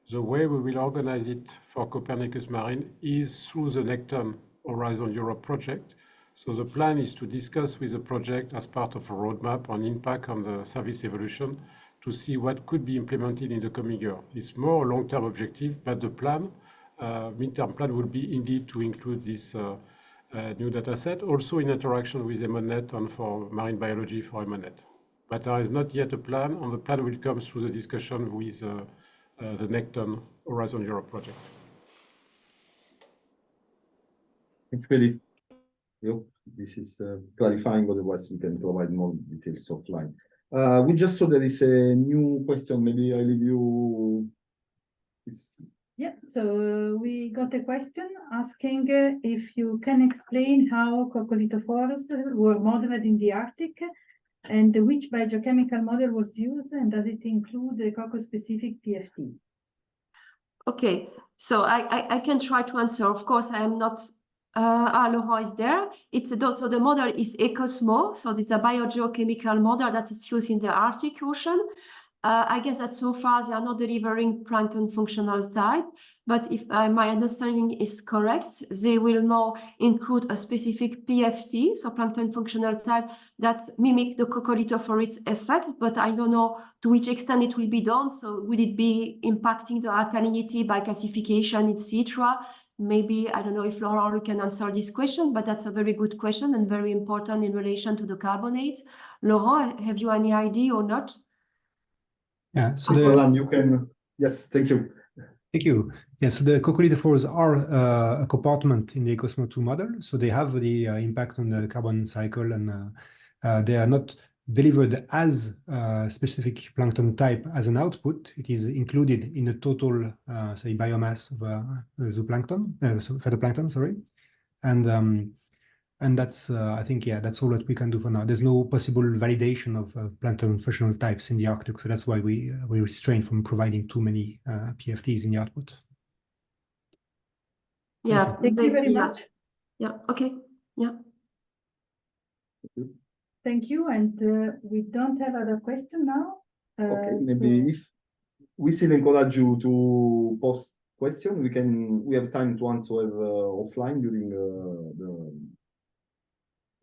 The way we will organize it for Copernicus Marine is through the Necton Horizon Europe project. So the plan is to discuss with the project as part of a roadmap on impact on the service evolution to see what could be implemented in the coming year. It's more a long-term objective, but the plan, midterm plan, will be indeed to include this new data set, also in interaction with EMODnet and for marine biology for EMODnet. But there is not yet a plan, and the plan will come through the discussion with the Necton Horizon Europe project. Thank you, Philippe. This is clarifying, otherwise we can provide more details offline. We just saw there is a new question. Maybe I leave you. Yeah, so we got a question asking if you can explain how coccolithophores were modeled in the Arctic and which biochemical model was used, and does it include the coco-specific PFT? Okay, so I can try to answer. Of course, I am not. Laurent is there. So the model is ECOSMO. So this is a biogeochemical model that is used in the Arctic Ocean. I guess that so far they are not delivering plankton functional type, but if my understanding is correct, they will now include a specific PFT, so plankton functional type, that mimic the coccolithophorids effect, but I don't know to which extent it will be done. So will it be impacting the alkalinity by calcification, etc.? Maybe, I don't know if Laurent can answer this question, but that's a very good question and very important in relation to the carbonate. Laurent, have you any idea or not? Yeah, so you can. Yes, thank you. Thank you. Yeah, so the coccolithophores are a compartment in the ECOSMO 2 model. So they have the impact on the carbon cycle, and they are not delivered as specific plankton type as an output. It is included in the total, say, biomass of zooplankton, phytoplankton, sorry. And that's, I think, yeah, that's all that we can do for now. There's no possible validation of plankton functional types in the Arctic, so that's why we restrain from providing too many PFTs in the output. Yeah, thank you very much. Yeah, okay, yeah. Thank you, and we don't have other question now. Okay, maybe if we still encourage you to post question, we have time to answer offline during the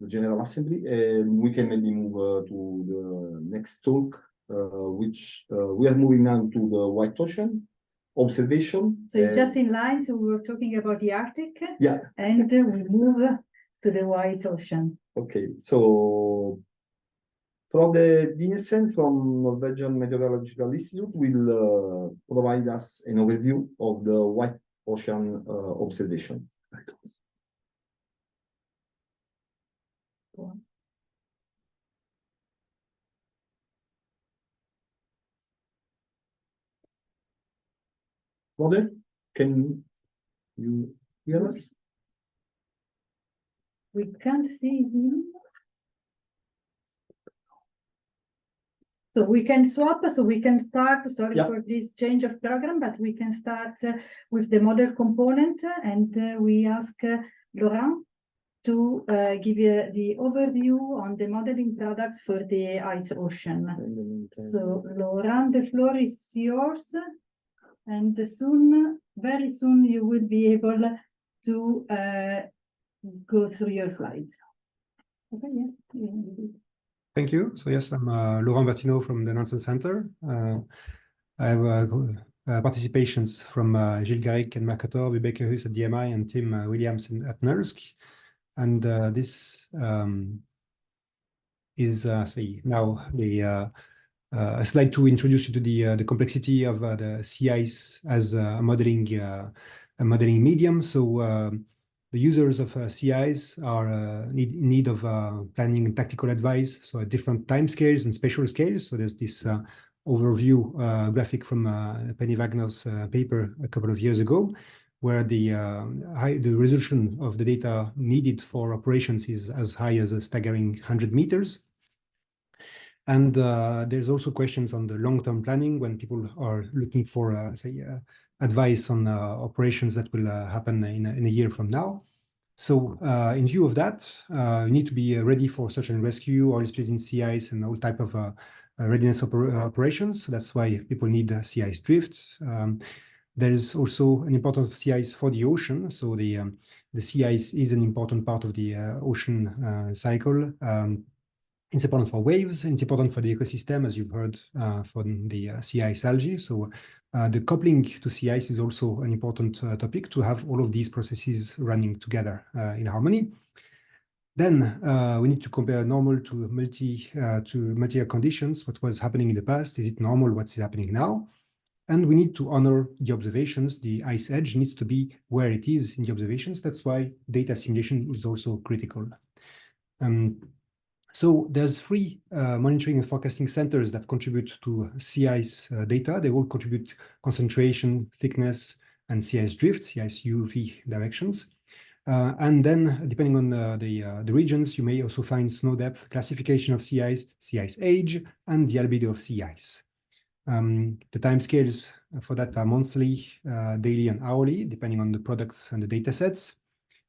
General Assembly, and we can maybe move to the next talk, which we are moving on to the White Ocean observation. So just in line, so we were talking about the Arctic, yeah, and we move to the White Ocean. Okay, so from the DNSN from Norwegian Meteorological Institute will provide us an overview of the White Ocean observation. Robert, can you hear us? We can't see him. So we can swap, so we can start, sorry for this change of program, but we can start with the model component, and we ask Laurent to give you the overview on the modeling products for the White Ocean. So Laurent, the floor is yours, and soon, very soon, you will be able to go through your slides. Okay, yeah. Thank you. So yes, I'm Laurent Bertineau from the Nansen Center. I have participations from Gilles Garrick and Mercator, Rebecca Hus at DMI, and Tim Williams at NERSC. And this is say now the a slide to introduce you to the complexity of the sea ice as a modeling medium. So the users of sea ice are in need of planning and tactical advice, so at different time scales and spatial scales. So there's this overview graphic from Penny Wagner's paper a couple of years ago, where the resolution of the data needed for operations is as high as a staggering 100 meters. And there's also questions on the long-term planning when people are looking for, say, advice on operations that will happen in a year from now. So in view of that, you need to be ready for search and rescue, oil split in sea ice, and all type of readiness operations. So that's why people need sea ice drift. There is also an importance of sea ice for the ocean. So the sea ice is an important part of the ocean cycle. It's important for waves, it's important for the ecosystem, as you've heard from the sea ice algae. So the coupling to sea ice is also an important topic, to have all of these processes running together in harmony. Then we need to compare normal to multi-year conditions. What was happening in the past? Is it normal? What's happening now? And we need to honor the observations. The ice edge needs to be where it is in the observations. That's why data simulation is also critical. So there's 3 monitoring and forecasting centers that contribute to sea ice data. They all contribute concentration, thickness, and sea ice drift, sea ice UV directions. And then, depending on the regions, you may also find snow depth, classification of sea ice age, and the albedo of sea ice. The timescales for that are monthly, daily, and hourly, depending on the products and the data sets.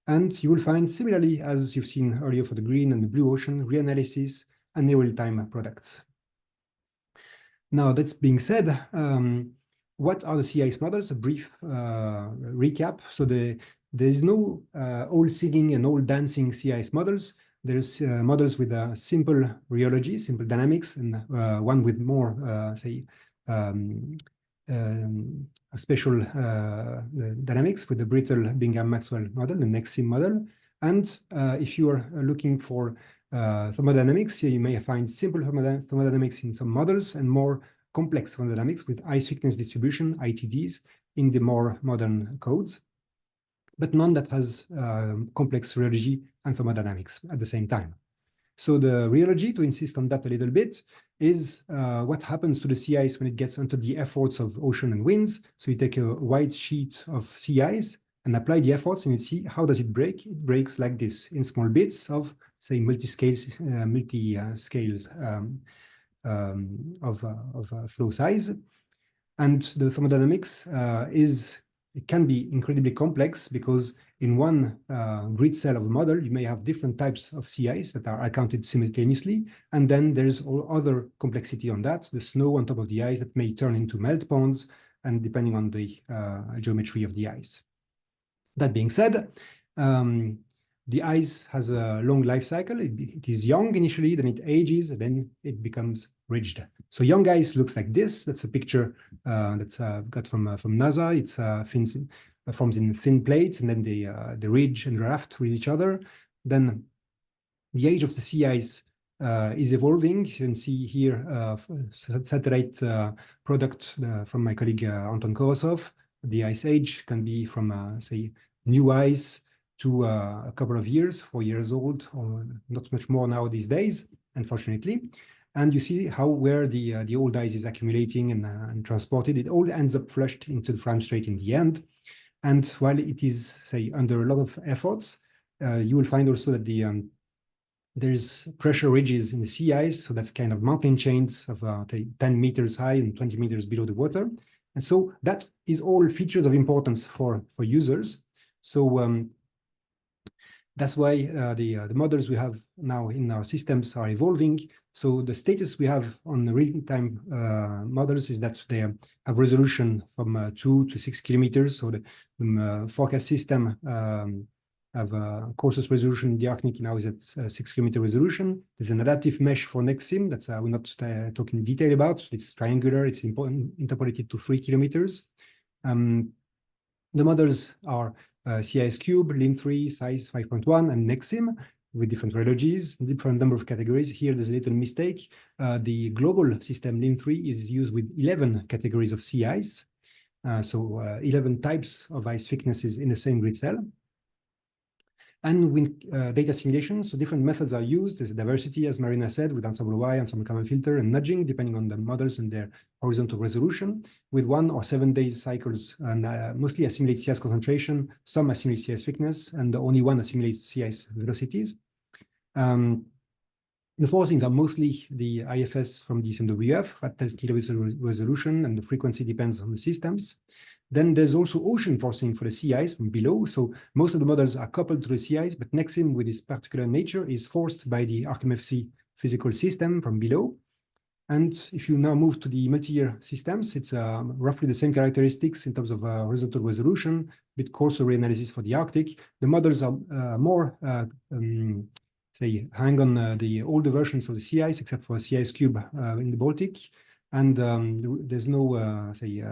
And you will find, similarly as you've seen earlier for the green and the blue ocean, reanalysis and real-time products. Now, that being said, what are the sea ice models? A brief recap. So there is no all singing and all dancing sea ice models. There's models with a simple rheology, simple dynamics, and one with more, say, a special dynamics with the brittle Bingham-Maxwell model, the NextSim model. And if you are looking for thermodynamics, you may find simple thermodynamics in some models and more complex thermodynamics with ice thickness distribution, ITDs, in the more modern codes, but none that has complex rheology and thermodynamics at the same time. So the rheology, to insist on that a little bit, is what happens to the sea ice when it gets under the efforts of ocean and winds. So you take a white sheet of sea ice and apply the efforts, and you see how does it break. It breaks like this in small bits of, say, multi-scales of flow size. And the thermodynamics it can be incredibly complex, because in one grid cell of a model, you may have different types of sea ice that are accounted simultaneously. And then there's all other complexity on that, the snow on top of the ice that may turn into melt ponds, and depending on the geometry of the ice. That being said, the ice has a long life cycle. It is young initially, then it ages, and then it becomes ridged. So young ice looks like this. That's a picture that I've got from NASA. It's forms in thin plates, and then the ridge and raft with each other. Then the age of the sea ice is evolving. You can see here satellite product from my colleague Anton Korosov. The ice age can be from, say, new ice to a couple of years, 4 years old, or not much more now these days, unfortunately. And you see where the old ice is accumulating and transported. It all ends up flushed into the Fram Strait in the end. And while it is, say, under a lot of efforts, you will find also that there's pressure ridges in the sea ice. So that's kind of mountain chains of 10 meters high and 20 meters below the water. And so that is all features of importance for users. So that's why the models we have now in our systems are evolving. So the status we have on the real-time models is that they have resolution from 2 to 6 kilometers. So the forecast system have courses resolution. The Arctic now is at 6 kilometer resolution. There's an adaptive mesh for NextSim that's we're not talking in detail about. It's triangular. It's interpolated to 3 kilometers. The models are CIS-Cube, LIM3, size 5.1, and NextSim with different rheologies, different number of categories. Here, there's a little mistake. The global system LIM3 is used with 11 categories of sea ice. So 11 types of ice thicknesses in the same grid cell. And with data simulation, so different methods are used. There's diversity, as Marina said, with ensemble Y, ensemble common filter, and nudging, depending on the models and their horizontal resolution, with 1 or 7 days cycles, and mostly assimilate CIS concentration, some assimilate CIS thickness, and only one assimilates CIS velocities. The forcings are mostly the IFS from the SMWF at 10 kilobits resolution, and the frequency depends on the systems. Then there's also ocean forcing for the sea ice from below. So most of the models are coupled to the sea ice, but NEXIM with its particular nature is forced by the ArcMFC physical system from below. And if you now move to the multi-year systems, it's roughly the same characteristics in terms of horizontal resolution, bit coarser reanalysis for the Arctic. The models are more, say, hang on the older versions of the sea ice, except for sea ice cube in the Baltic. And there's no, say,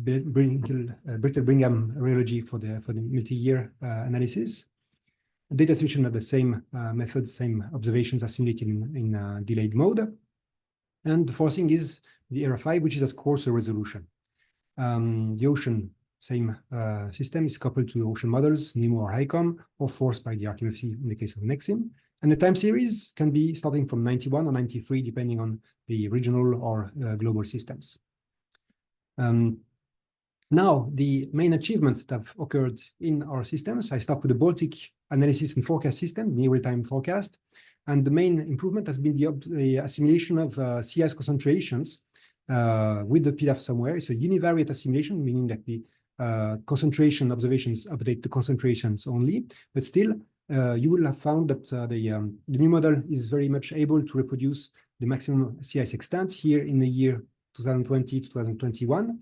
Brittle-Brigham rheology for the multi-year analysis. Data simulation are the same methods, same observations are simulated in delayed mode. And the forcing is the ERA 5, which is a coarser resolution. The ocean, same system, is coupled to ocean models, NEMO or HICOM, or forced by the ArcMFC in the case of NEXIM. And the time series can be starting from 91 or 93, depending on the regional or global systems. Now, the main achievements that have occurred in our systems, I start with the Baltic analysis and forecast system, near real-time forecast. And the main improvement has been the assimilation of CIS concentrations with the PDAF somewhere. It's a univariate assimilation, meaning that the concentration observations update the concentrations only, but still you will have found that the new model is very much able to reproduce the maximum CIS extent here in the year 2020, 2021.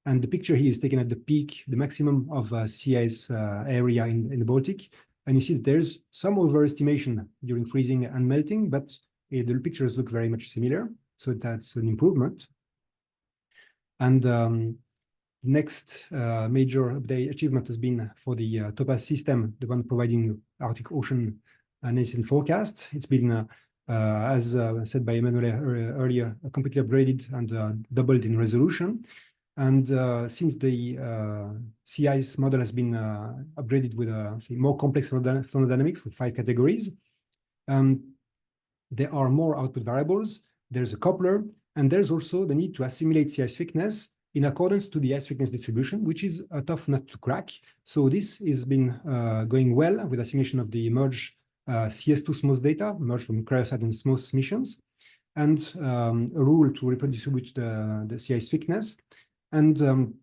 And the picture here is taken at the peak, the maximum of CIS area in the Baltic. And you see that there's some overestimation during freezing and melting, but the pictures look very much similar. So that's an improvement. And next major update achievement has been for the Topaz system, the one providing Arctic Ocean analysis and forecast. It's been, as said by Emanuela earlier, completely upgraded and doubled in resolution. And since the sea ice model has been upgraded with say, more complex thermodynamics with 5 categories, there are more output variables. There's a coupler, and there's also the need to assimilate sea ice thickness in accordance to the ice thickness distribution, which is a tough nut to crack. So this has been going well with assimilation of the merged CS2 SMOS data, merged from cryosat and SMOS missions, and a rule to redistribute the sea ice thickness. And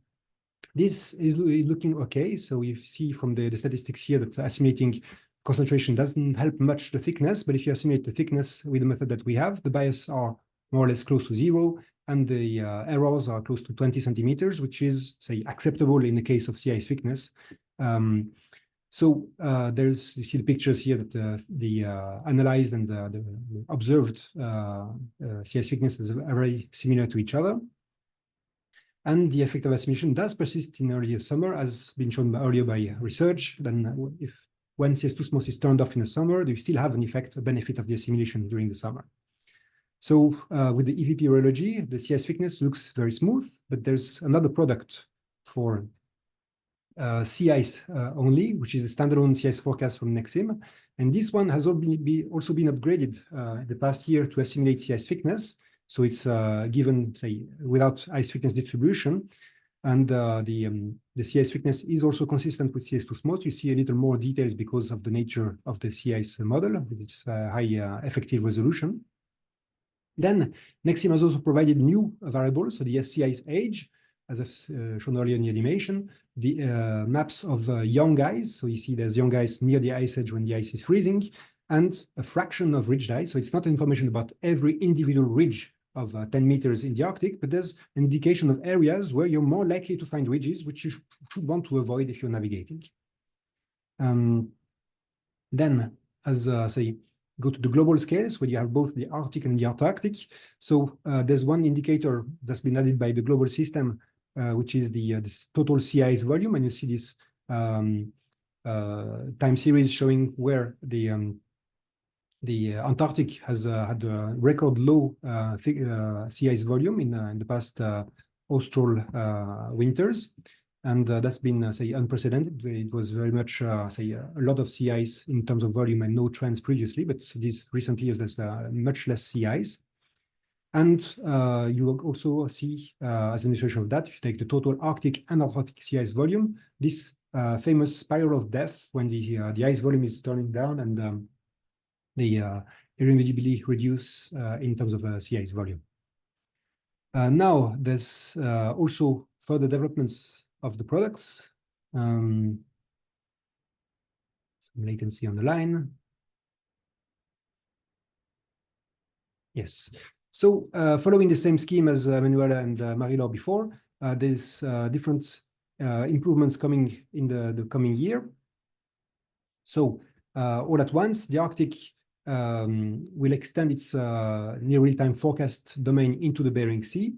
this is looking okay. So you see from the statistics here that assimilating concentration doesn't help much the thickness, but if you assimilate the thickness with the method that we have, the bias are more or less close to 0, and the errors are close to 20 centimeters, which is, say, acceptable in the case of sea ice thickness. So you see the pictures here that the analyzed and the observed sea ice thicknesses are very similar to each other. And the effect of assimilation does persist in early summer, as been shown earlier by research. Then when CS2 SMOS is turned off in the summer, you still have an effect, a benefit of the assimilation during the summer. So with the EVP rheology, the CS thickness looks very smooth, but there's another product for sea ice only, which is a standalone sea ice forecast from NEXIM. And this one has also been upgraded in the past year to assimilate sea ice thickness. So it's given, say, without ice thickness distribution. And the sea ice thickness is also consistent with CS2 SMOS. You see a little more details because of the nature of the sea ice model, with its high effective resolution. Then NEXIM has also provided new variables, so the sea ice age, as I've shown earlier in the animation, the maps of young ice. So you see there's young ice near the ice edge when the ice is freezing, and a fraction of ridged ice. So it's not information about every individual ridge of 10 meters in the Arctic, but there's an indication of areas where you're more likely to find ridges, which you should want to avoid if you're navigating. Then, as say, go to the global scales where you have both the Arctic and the Antarctic. So there's one indicator that's been added by the global system, which is this total sea ice volume, and you see this time series showing where the Antarctic has had a record low sea ice volume in the past austral winters. And that's been, say, unprecedented. It was very much, say, a lot of CIs in terms of volume and no trends previously, but these recent years, there's much less CIs. And you will also see, as an illustration of that, if you take the total Arctic and Antarctic CIs volume, this famous spiral of death, when the ice volume is turning down and they irremediably reduce in terms of CIs volume. Now, there's also further developments of the products. Some latency on the line. Yes. So following the same scheme as Emanuela and Marilaure before, there's different improvements coming in the coming year. So all at once, the Arctic will extend its near real-time forecast domain into the Bering Sea,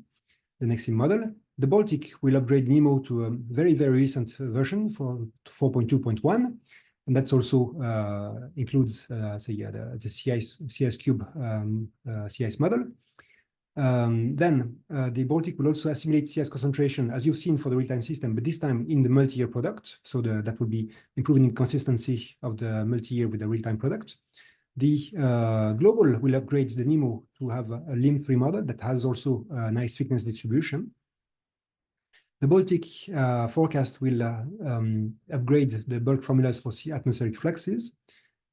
the next model. The Baltic will upgrade NEMO to a very, very recent version for 4.2.1. And that also includes the CIS cube CIS model. Then the Baltic will also assimilate CIS concentration, as you've seen for the real-time system, but this time in the multi-year product. So that will be improving the consistency of the multi-year with the real-time product. The global will upgrade the NEMO to have a LIM3 model that has also a nice thickness distribution. The Baltic forecast will upgrade the bulk formulas for atmospheric fluxes.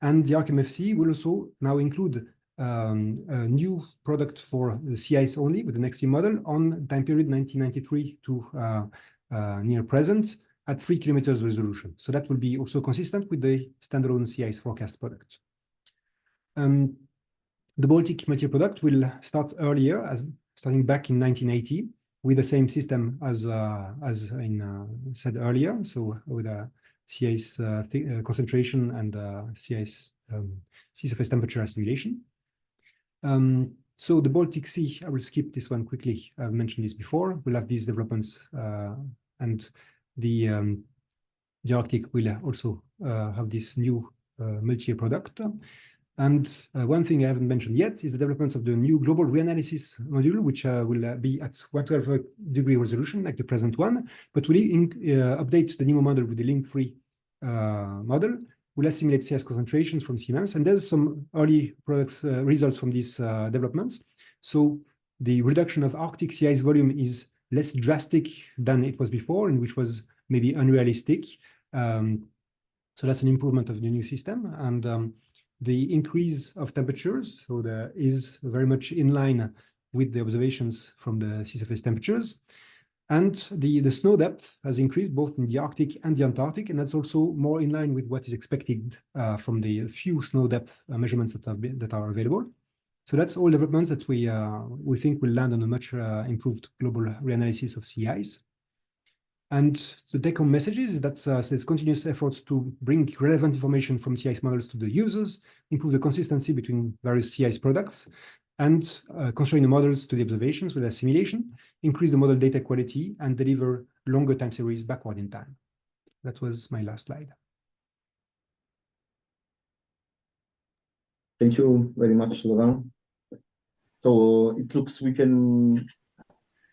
And the ArcMFC will also now include a new product for the CIS only with the next model on time period 1993 to near present at 3 kilometers resolution. So that will be also consistent with the standalone CIS forecast product. The Baltic multi product will start earlier, starting back in 1980, with the same system as said earlier. So with a CIS concentration and CIS sea surface temperature assimilation. So the Baltic Sea, I will skip this one quickly. I've mentioned this before. We'll have these developments, and the Arctic will also have this new multi-year product. And one thing I haven't mentioned yet is the developments of the new global reanalysis module, which will be at 112-degree resolution, like the present one, but will update the NEMO model with the LIM3 model. Will assimilate CIS concentrations from CMMs, and there's some early products results from these developments. So the reduction of Arctic CIS volume is less drastic than it was before, and which was maybe unrealistic. So that's an improvement of the new system, and the increase of temperatures, so is very much in line with the observations from the sea surface temperatures. And the snow depth has increased both in the Arctic and the Antarctic, and that's also more in line with what is expected from the few snow depth measurements that are available. So that's all developments that we think will land on a much improved global reanalysis of sea ice. And the take-home message is that there's continuous efforts to bring relevant information from sea ice models to the users, improve the consistency between various sea ice products, and constrain the models to the observations with assimilation, increase the model data quality, and deliver longer time series backward in time. That was my last slide. Thank you very much, Laurent. So it looks we can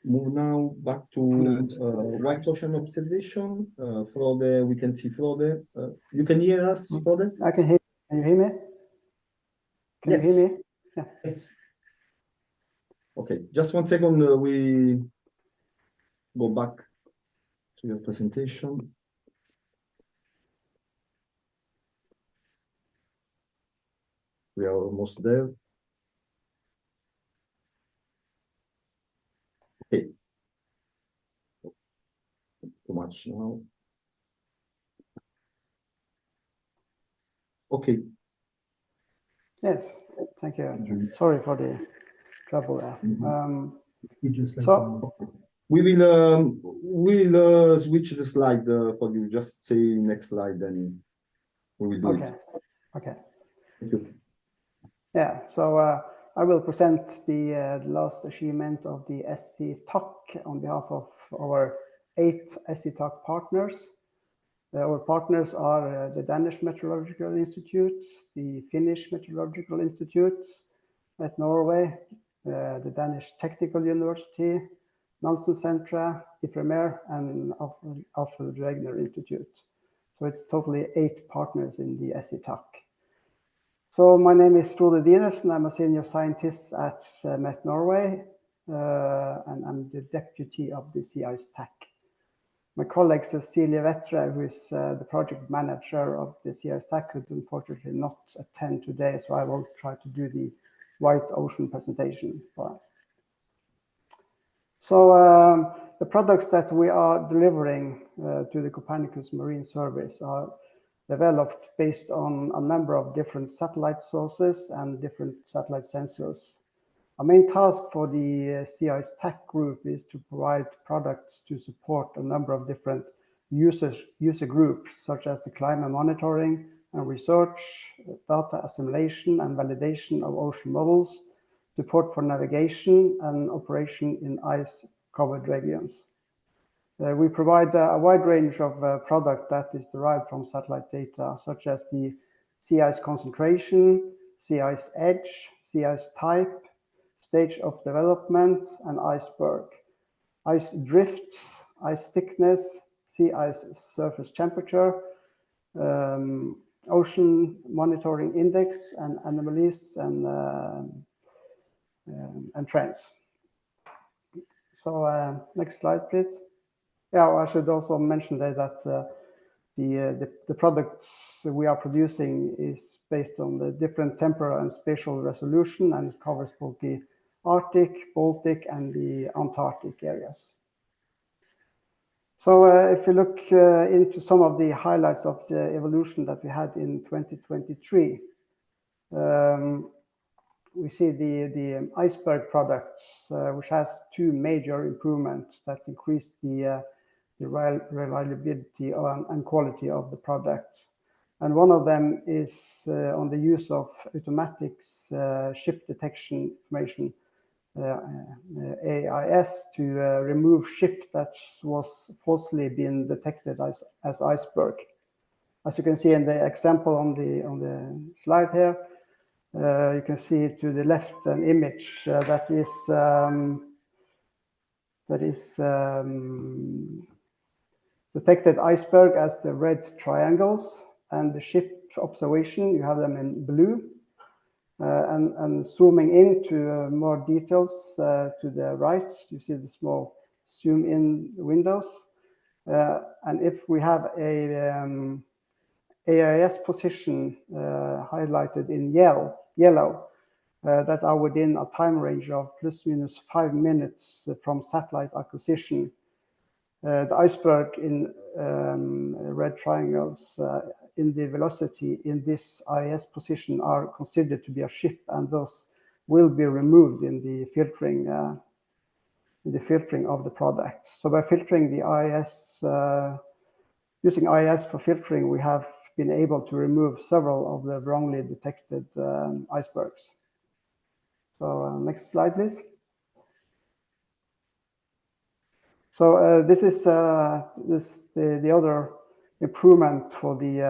move now back to white ocean observation. Frode, we can see Frode. You can hear us, Frode? I can hear. Can you hear me? Can you hear me? Yeah. Yes. Okay, just 1 second. We go back to your presentation. We are almost there. Okay. Too much now. Okay. Yes, thank you. Sorry for the trouble there. We will switch the slide for you. Just say next slide, then we will do it. Okay. Thank you. Yeah. So I will present the last achievement of the SC-TOC on behalf of our 8 SC-TOC partners. Our partners are the Danish Meteorological Institute, the Finnish Meteorological Institute at Norway, the Danish Technical University, Nansen Centre, Ifremer, and Alfred Wegener Institute. So it's totally 8 partners in the SE-TAC. So my name is Frode Dines, and I'm a senior scientist at Met Norway, and I'm the deputy of the CIS-TAC. My colleague Cecilie Vettre, who is the project manager of the CIS-TAC, could unfortunately not attend today, so I will try to do the White Ocean presentation. So the products that we are delivering to the Copernicus Marine Service are developed based on a number of different satellite sources and different satellite sensors. Our main task for the CIS-TAC group is to provide products to support a number of different user groups, such as the climate monitoring and research, data assimilation and validation of ocean models, support for navigation and operation in ice-covered regions. We provide a wide range of product that is derived from satellite data, such as the sea ice concentration, sea ice edge, sea ice type, stage of development, and iceberg, ice drift, ice thickness, sea ice surface temperature, ocean monitoring index, and anomalies and trends. So next slide, please. Yeah, I should also mention that the products we are producing is based on the different temporal and spatial resolution, and it covers both the Arctic, Baltic, and the Antarctic areas. So if you look into some of the highlights of the evolution that we had in 2023, we see the iceberg products, which has 2 major improvements that increase the reliability and quality of the product. And one of them is on the use of automatic ship detection information, AIS, to remove ship that was falsely been detected as iceberg. As you can see in the example on the slide here, you can see to the left an image that is detected iceberg as the red triangles, and the ship observation, you have them in blue. And zooming into more details to the right, you see the small zoom in windows. And if we have a AIS position highlighted in yellow, that are within a time range of ±5 minutes from satellite acquisition, the iceberg in red triangles in the velocity in this AIS position are considered to be a ship, and thus will be removed in the filtering of the product. So by filtering the AIS, using AIS for filtering, we have been able to remove several of the wrongly detected icebergs. So next slide, please. So this is the other improvement for the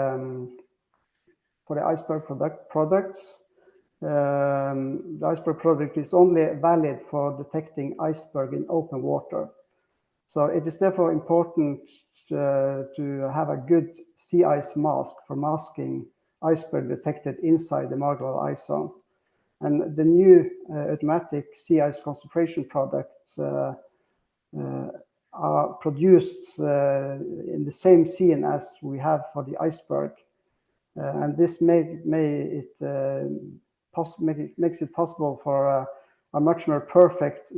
iceberg products. The iceberg product is only valid for detecting iceberg in open water. So it is therefore important to have a good sea ice mask for masking iceberg detected inside the marginal ice zone. And the new automatic sea ice concentration products are produced in the same scene as we have for the iceberg, and this makes it possible for a much more perfect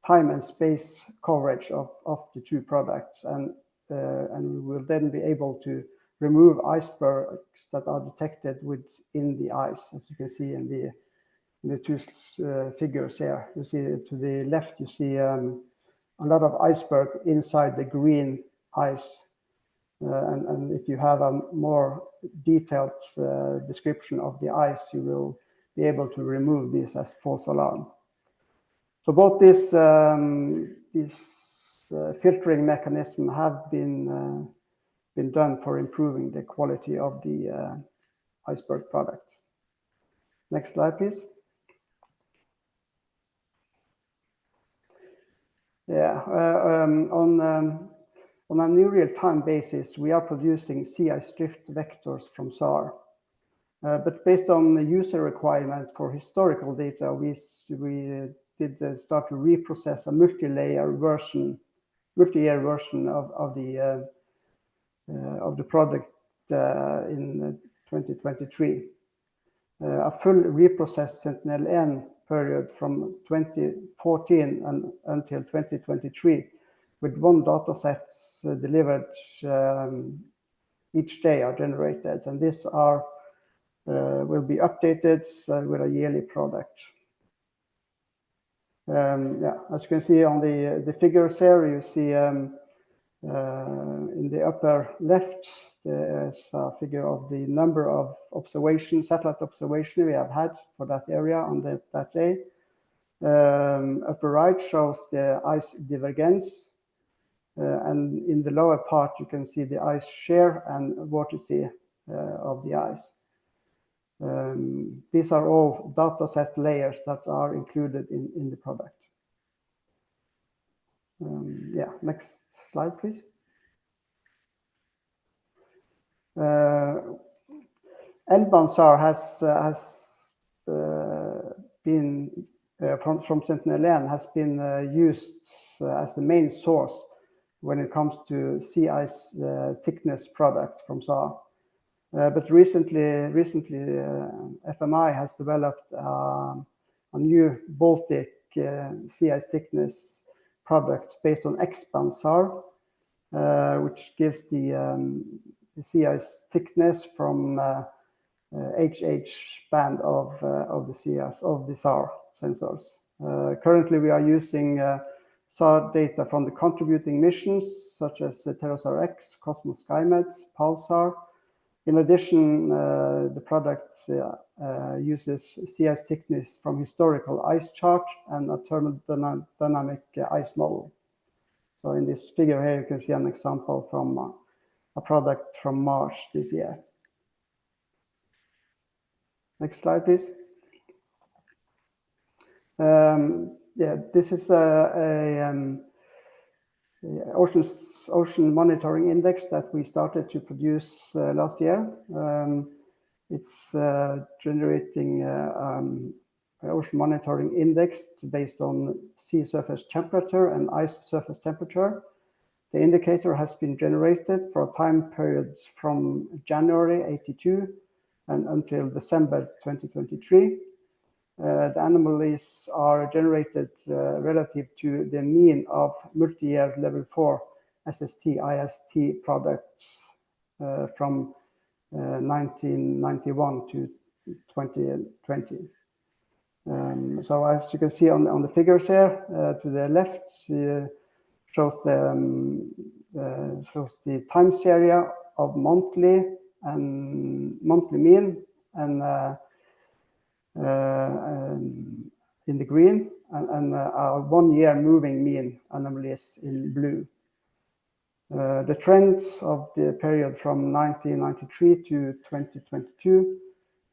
time and space coverage of the 2 products, and we will then be able to remove icebergs that are detected within the ice, as you can see in the 2 figures here. You see to the left, you see a lot of iceberg inside the green ice. And if you have a more detailed description of the ice, you will be able to remove this as false alarm. So both this filtering mechanism have been done for improving the quality of the iceberg product. Next slide, please. on a new real-time basis, we are producing sea ice drift vectors from SAR. But based on the user requirement for historical data, we did start to reprocess a multi-year version of the product in 2023. A full reprocessed Sentinel-N period from 2014 and until 2023, with one data set delivered each day are generated, and these are will be updated with a yearly product. Yeah, as you can see on the figures here, you see in the upper left, there's a figure of the number of satellite observations we have had for that area on that day. Upper right shows the ice divergence, and in the lower part, you can see the ice shear and vortice of the ice. These are all dataset layers that are included in the product. Yeah, next slide, please. N-band SAR has been from Sentinel-N has been used as the main source when it comes to sea ice thickness product from SAR. But recently, FMI has developed a new Baltic sea ice thickness product based on X-band SAR, which gives the sea ice thickness from HH band of the SAR sensors. Currently, we are using SAR data from the contributing missions such as TerraSAR X, Cosmos SkyMed, Pulsar. In addition, the product uses sea ice thickness from historical ice chart and a thermodynamic ice model. So in this figure here, you can see an example from a product from March this year. Next slide, please. Yeah, this is a ocean monitoring index that we started to produce last year. It's generating ocean monitoring index based on sea surface temperature and ice surface temperature. The indicator has been generated for a time period from January 82 and until December 2023. The anomalies are generated relative to the mean of multi-year level 4 SST-IST products from 1991 to 2020. So as you can see on the figures here, to the left shows the time series of monthly mean and in the green, and our 1 year moving mean anomalies in blue. The trends of the period from 1993 to 2022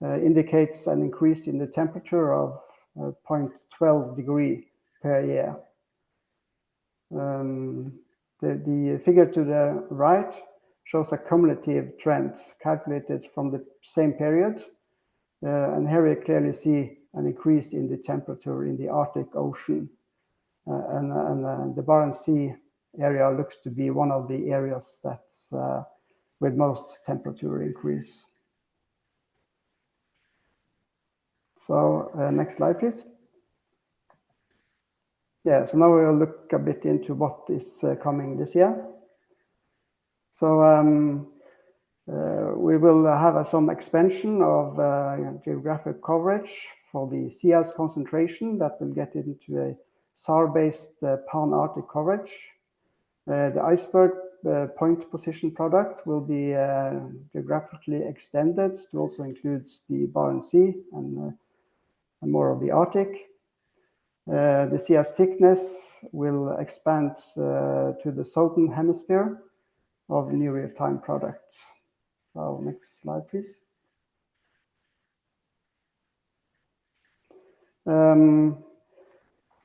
indicates an increase in the temperature of 0.12 degree per year. The figure to the right shows a cumulative trend calculated from the same period. And here we clearly see an increase in the temperature in the Arctic Ocean. And the Barents Sea area looks to be one of the areas that's with most temperature increase. So next slide, please. Yeah, so now we'll look a bit into what is coming this year. So we will have some expansion of geographic coverage for the sea ice concentration that will get into a SAR-based pan-Arctic coverage. The iceberg point position product will be geographically extended to also include the Barents Sea and more of the Arctic. The sea ice thickness will expand to the southern hemisphere of new real-time products. So next slide, please.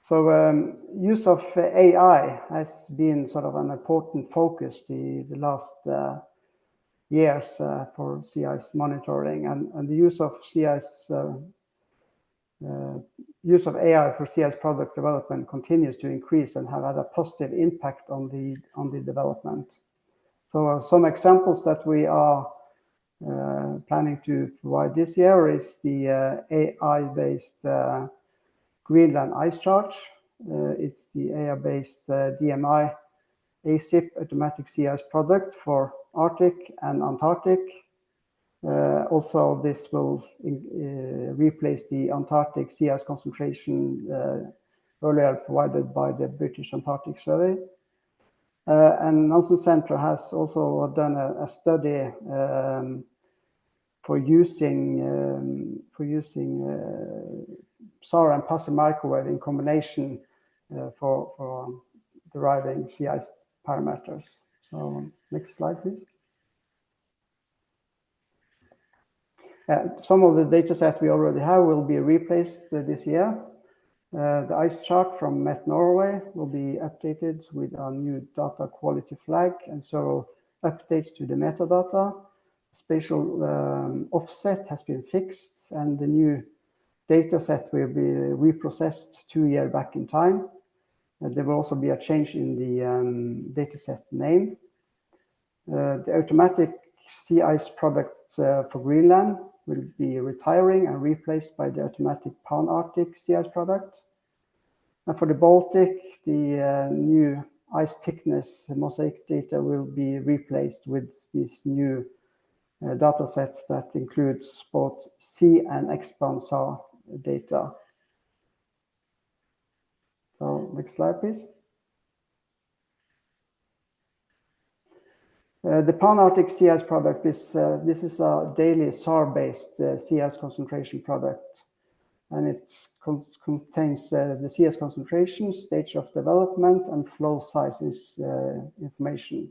So use of AI has been sort of an important focus the last years for sea ice monitoring, and the use of sea ice use of AI for sea ice product development continues to increase and have had a positive impact on the development. So some examples that we are planning to provide this year is the AI-based Greenland ice chart. It's the AI-based DMI ASIP automatic sea ice product for Arctic and Antarctic. Also, this will replace the Antarctic sea ice concentration earlier provided by the British Antarctic Survey. And Nansen Center has also done a study for using SAR and passive microwave in combination for deriving sea ice parameters. So next slide, please. Some of the data set we already have will be replaced this year. The ice chart from Met Norway will be updated with a new data quality flag and several updates to the metadata. Spatial offset has been fixed, and the new data set will be reprocessed 2 years back in time. There will also be a change in the data set name. The automatic sea ice product for Greenland will be retiring and replaced by the automatic Pan-Arctic sea ice product. And for the Baltic, the new ice thickness mosaic data will be replaced with these new data sets that includes both sea and X-band SAR data. So next slide, please. The Pan-Arctic sea ice product is this is a daily SAR-based sea ice concentration product, and it contains the sea ice concentration, stage of development, and flow size information,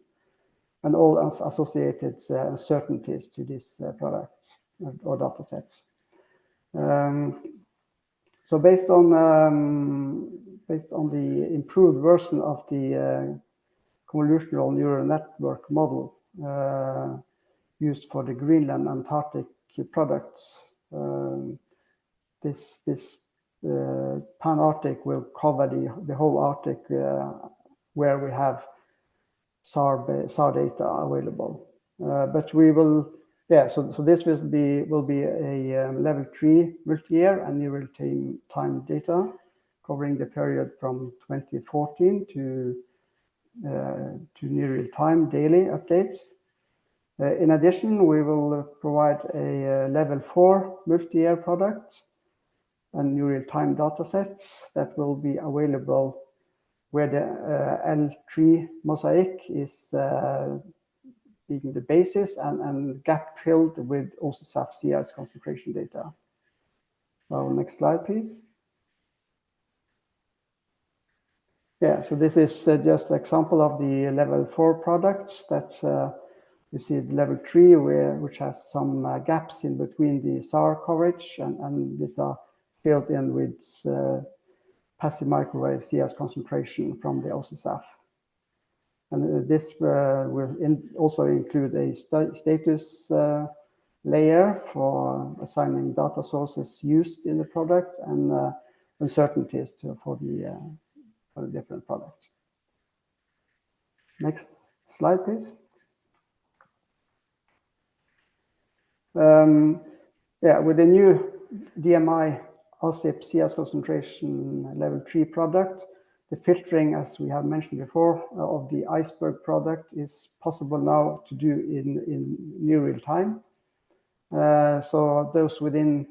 and all associated uncertainties to this product or data sets. So based on the improved version of the convolutional neural network model used for the Greenland Antarctic products, this Pan-Arctic will cover the whole Arctic where we have SAR data available. But we will, so this will be a level 3 multi-year and near time data covering the period from 2014 to near real-time daily updates. In addition, we will provide a level 4 multi-year product and new real-time data sets that will be available where the L3 mosaic is being the basis and gap filled with OSISAF sea ice concentration data. So next slide, please. So this is just an example of the level 4 products that you see the level 3 which has some gaps in between the SAR coverage, and these are filled in with passive microwave sea ice concentration from the OSISAF. And this will also include a status layer for assigning data sources used in the product and uncertainties for the different products. Next slide, please. With the new DMI ASIP sea ice concentration level 3 product, the filtering, as we have mentioned before, of the iceberg product is possible now to do in near real time. So those with the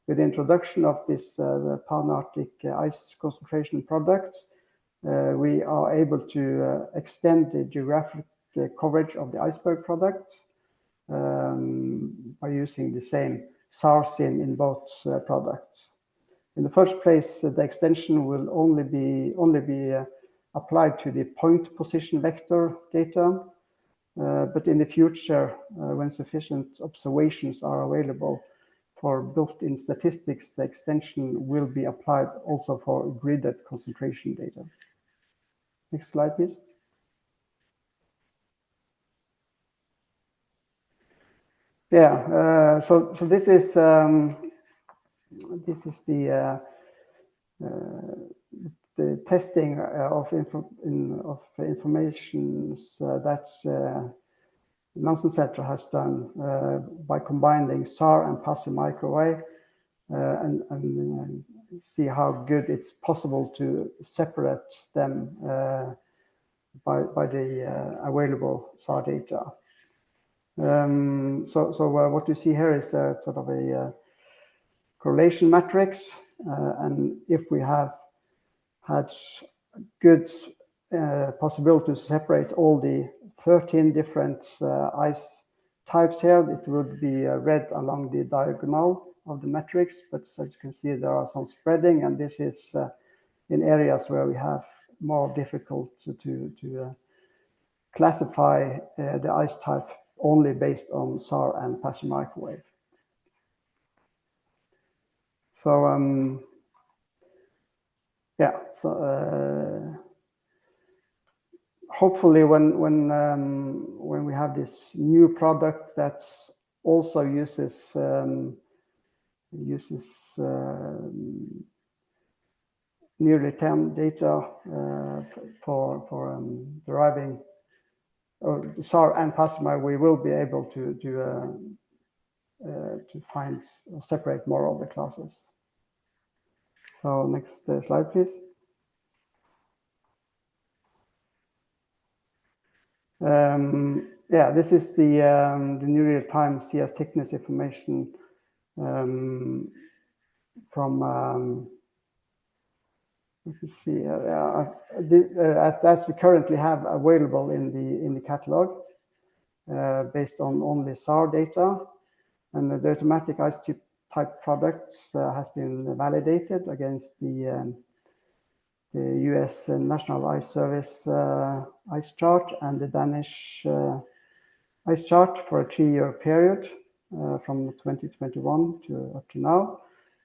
introduction of this Pan-Arctic ice concentration product, we are able to extend the geographic coverage of the iceberg product by using the same SAR SIM in both products. In the first place, the extension will only be applied to the point position vector data, but in the future, when sufficient observations are available for built-in statistics, the extension will be applied also for gridded concentration data. Next slide, please. Yeah, so this is the testing of information that Nansen Center has done by combining SAR and passive microwave and see how good it's possible to separate them by the available SAR data. So what you see here is sort of a correlation matrix, and if we have had good possibility to separate all the 13 different ice types here, it would be red along the diagonal of the matrix, but as you can see, there are some spreading, and this is in areas where we have more difficult to classify the ice type only based on SAR and passive microwave. So yeah, so hopefully when we have this new product that also uses nearly 10 data for deriving SAR and passive microwave, we will be able to find or separate more of the classes. So next slide, please. Yeah, this is the new real-time CS thickness information from. You can see as we currently have available in the catalog, based on only SAR data, and the automatic ice type products has been validated against the US National Ice Service ice chart and the Danish ice chart for a 3-year period from 2021 to up to now.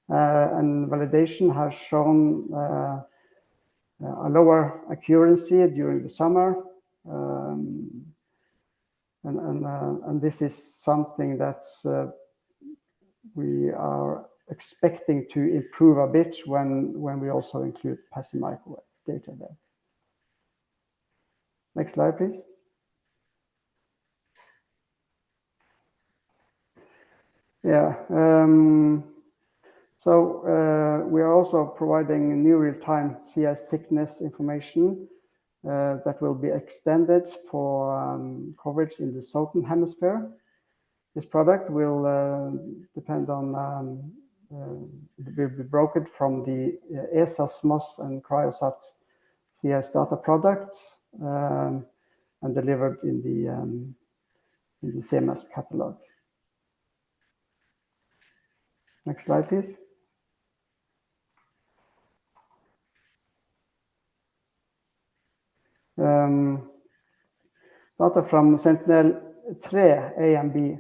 And validation has shown a lower accuracy during the summer. And this is something that we are expecting to improve a bit when we also include passive microwave data there. Next slide, please. Yeah. So we are also providing new real-time CS thickness information that will be extended for coverage in the southern hemisphere. This product will depend on will be brokered from the ESA-SMOS and Cryosat CS data products and delivered in the CMS catalog. Next slide, please. Data from Sentinel-3 A and B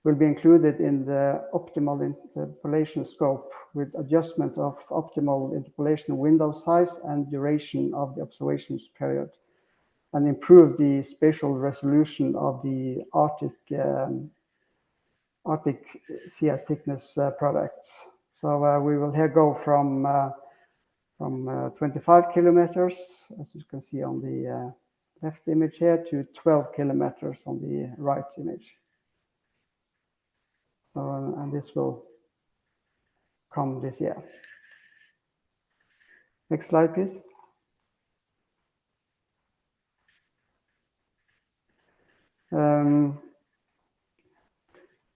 will be included in the optimal interpolation scope with adjustment of optimal interpolation window size and duration of the observations period, and improve the spatial resolution of the Arctic CS thickness products. So we will here go from 25 kilometers, as you can see on the left image here, to 12 kilometers on the right image. So, and this will come this year. Next slide, please.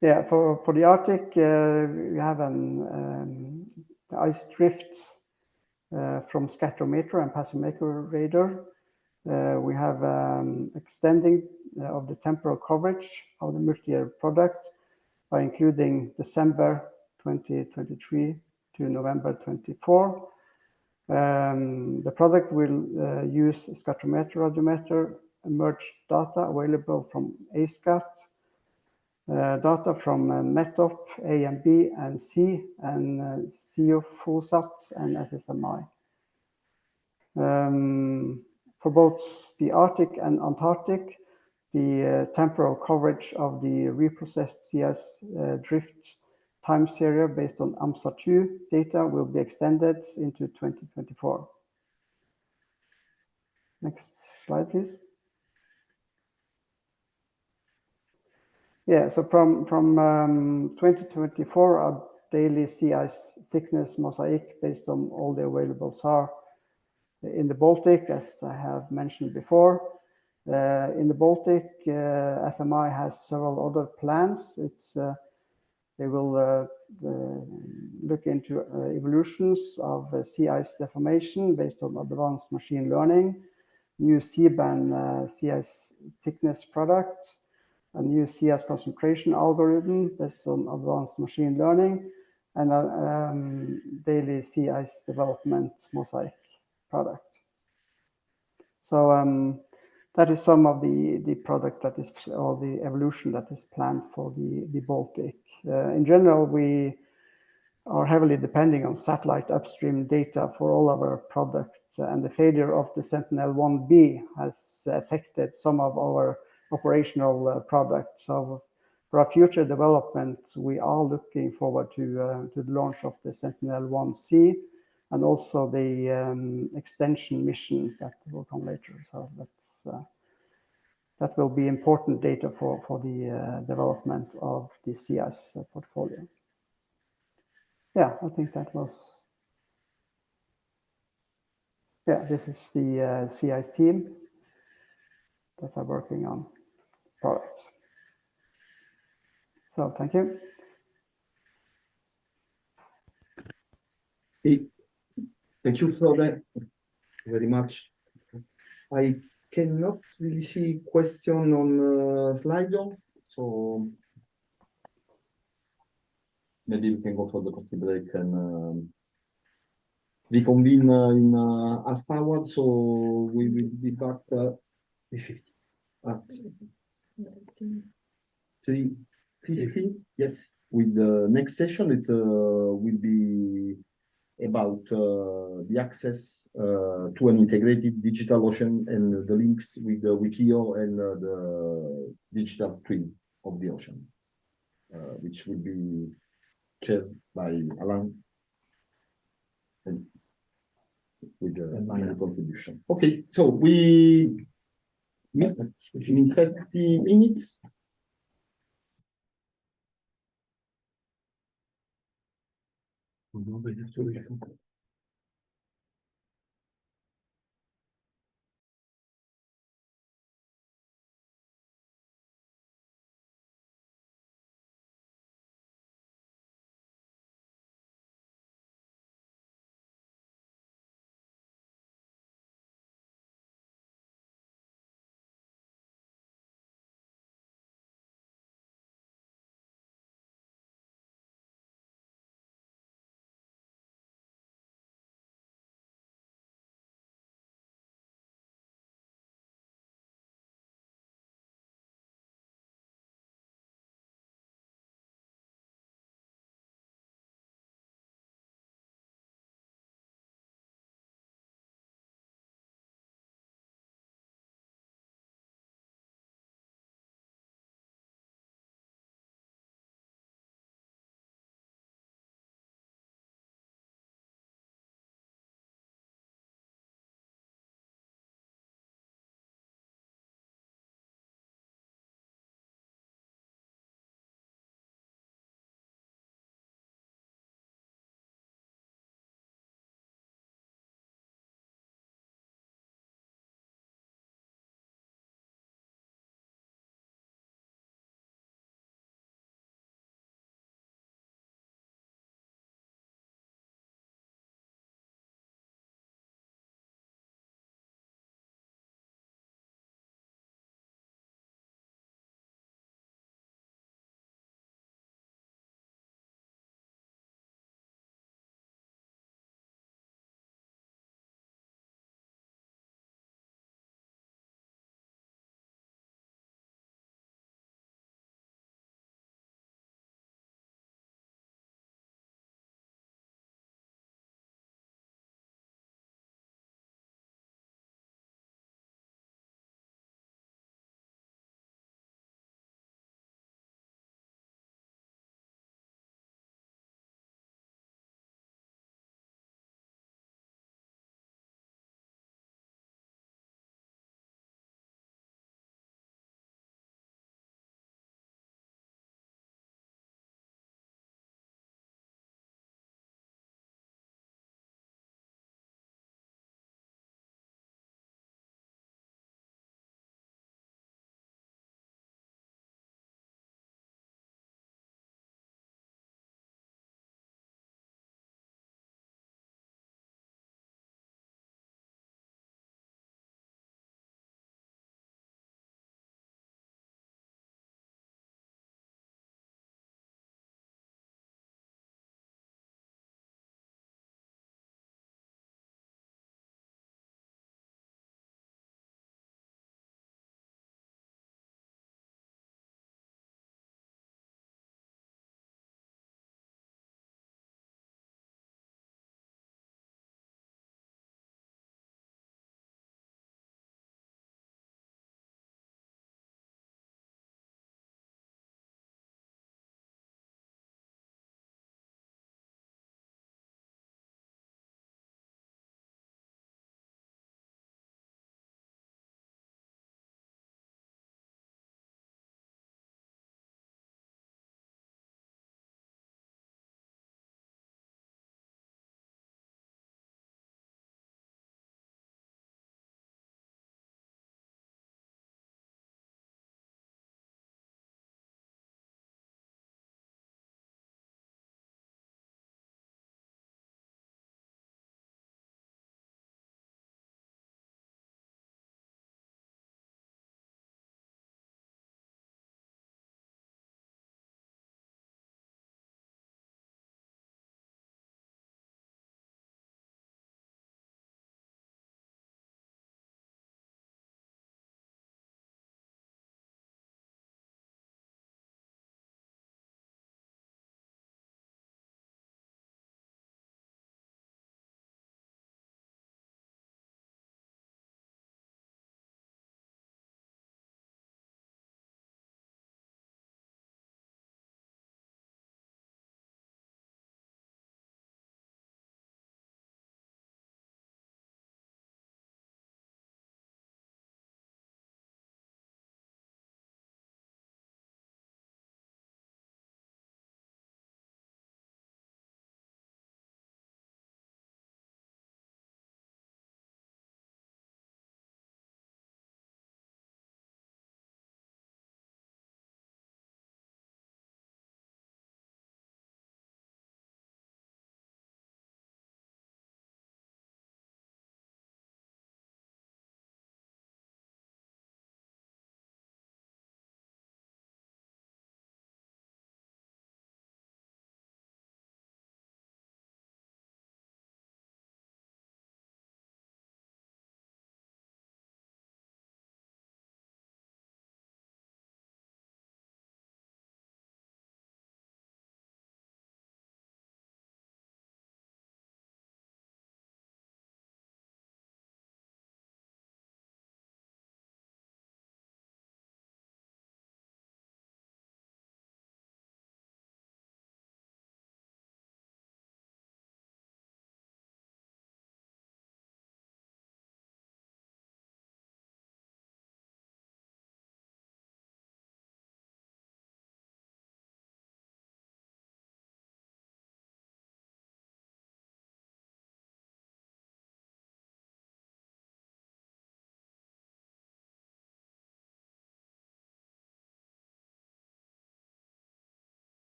Yeah, for the Arctic, we have an ice drift from scatterometer and passive microwave radar. We have extending of the temporal coverage of the multi-year product by including December 2023 to November 24. The product will use scatterometer radiometer merged data available from ASCAT data from METOP, A and B and C, and COFOSAT and SSMI. For both the Arctic and Antarctic, the temporal coverage of the reprocessed sea ice drift time series based on AMSA2 data will be extended into 2024. Next slide, please. Yeah, so from 2024, our daily sea ice thickness mosaic based on all the available SAR in the Baltic, as I have mentioned before. In the Baltic, FMI has several other plans. They will look into evolutions of sea ice deformation based on advanced machine learning, new CBAN sea ice thickness product, a new sea ice concentration algorithm based on advanced machine learning, and a daily sea ice development mosaic product. So that is some of the product that is, or the evolution that is planned for the Baltic. In general, we are heavily depending on satellite upstream data for all of our products, and the failure of the Sentinel-1B has affected some of our operational products. So for our future development, we are looking forward to the launch of the Sentinel-1C and also the extension mission that will come later. So that will be important data for the development of the sea ice portfolio. Yeah, I think that was, yeah, this is the sea ice team that are working on products. So thank you. Thank you for that very much. I cannot really see question on Slido, so maybe we can go for the coffee break and reconvene in half hour. So we will be back at 3:50. Yes, with the next session, it will be about the access to an integrated digital ocean and the links with the WEkEO and the digital twin of the ocean, which will be chaired by Alain and with the contribution. Okay, so we meet in 30 minutes.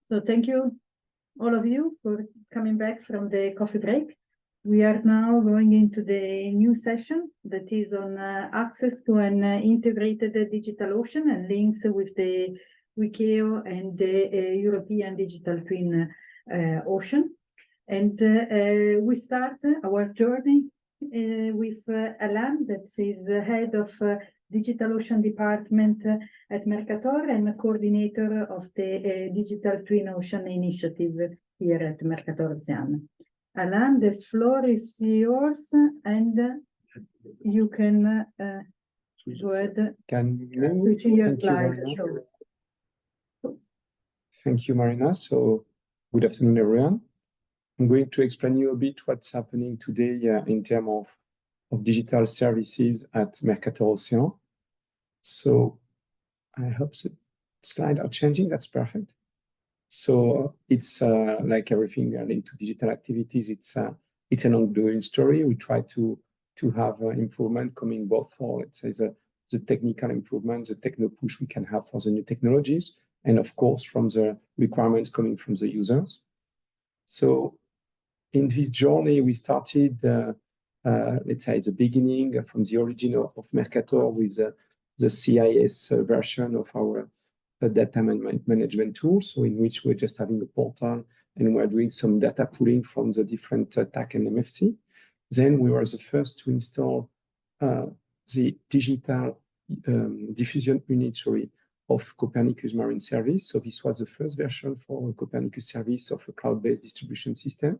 So thank you, all of you, for coming back from the coffee break. We are now going into the new session that is on access to an integrated digital ocean and links with the WEkEO and the European Digital Twin Ocean. And we start our journey with Alain, that is the head of Digital Ocean Department at Mercator and coordinator of the Digital Twin Ocean initiative here at Mercator Ocean. Alain, the floor is yours, and you can go ahead. Switching your slide. Sure. Thank you, Marina. So good afternoon, everyone. I'm going to explain you a bit what's happening today in terms of digital services at Mercator Ocean. So I hope the slides are changing. That's perfect. So it's like everything linked to digital activities. It's an ongoing story. We try to have improvement coming both for, let's say, the technical improvement, the techno push we can have for the new technologies, and of course from the requirements coming from the users. So in this journey, we started, let's say, at the beginning, from the origin of Mercator with the CIS version of our data management tool, so in which we're just having a portal and we're doing some data pooling from the different TAC and MFC. Then we were the first to install the digital diffusion unit of Copernicus Marine service. So this was the first version for Copernicus service of a cloud-based distribution system.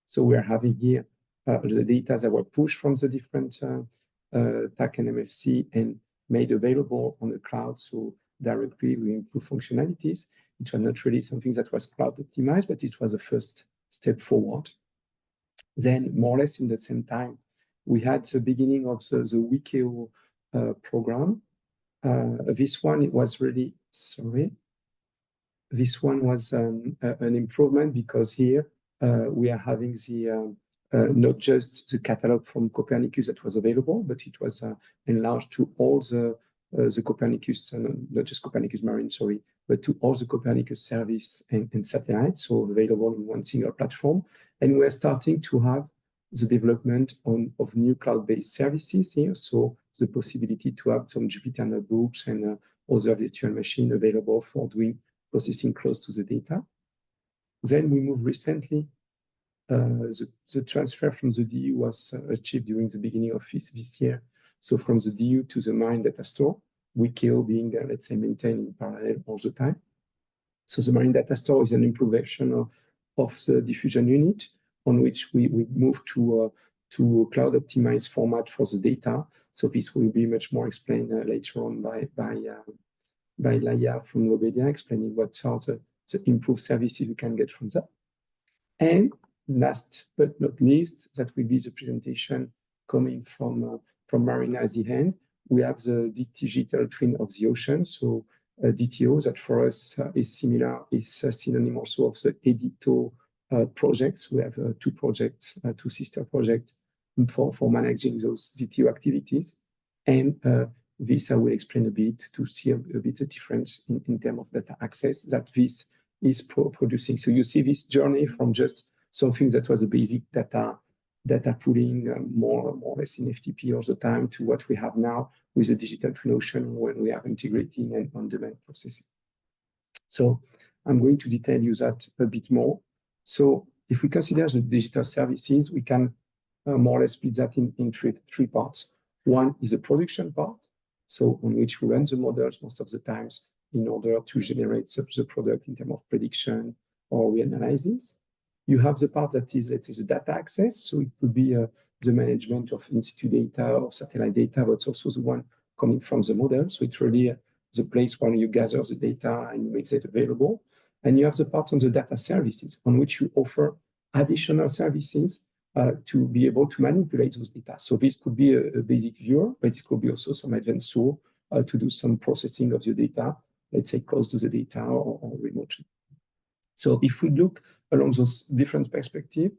So we are having here the data that were pushed from the different TAC and MFC and made available on the cloud. So directly we improve functionalities. It was not really something that was cloud optimized, but it was the first step forward. Then more or less in the same time, we had the beginning of the WEkEO program. This one, it was really, this one was an improvement because here we are having the not just the catalog from Copernicus that was available, but it was enlarged to all the Copernicus, not just Copernicus Marine, but to all the Copernicus service and satellites, so available in one single platform. And we're starting to have the development of new cloud-based services here, so the possibility to have some Jupyter notebooks and other virtual machines available for doing processing close to the data. Then we moved recently, the transfer from the DU was achieved during the beginning of this year. So from the DU to the Marine data store, WEkEO being, let's say, maintained in parallel all the time. So the Marine data store is an improved version of the diffusion unit on which we move to a cloud optimized format for the data. So this will be much more explained later on by Laia from Lobelia, explaining what are the improved services we can get from that. And last but not least, that will be the presentation coming from Marina at the end. We have the digital twin of the ocean. So DTO, that for us is similar, is a synonym also of the EDTO projects. We have two projects, two sister projects for managing those DTO activities. And this I will explain a bit to see a bit the difference in terms of data access that this is producing. So you see this journey from just something that was a basic data pooling more or less in FTP all the time to what we have now with the digital twin ocean when we are integrating and on-demand processing. So I'm going to detail you that a bit more. So if we consider the digital services, we can more or less split that in three parts. One is the production part, so on which we run the models most of the times in order to generate the product in terms of prediction or reanalysis. You have the part that is, let's say, the data access. So it could be the management of in-situ data or satellite data, but it's also the one coming from the model. So it's really the place where you gather the data and you make it available. And you have the part on the data services on which you offer additional services to be able to manipulate those data. So this could be a basic viewer, but it could be also some advanced tool to do some processing of the data, let's say close to the data or remotely. So if we look along those different perspectives,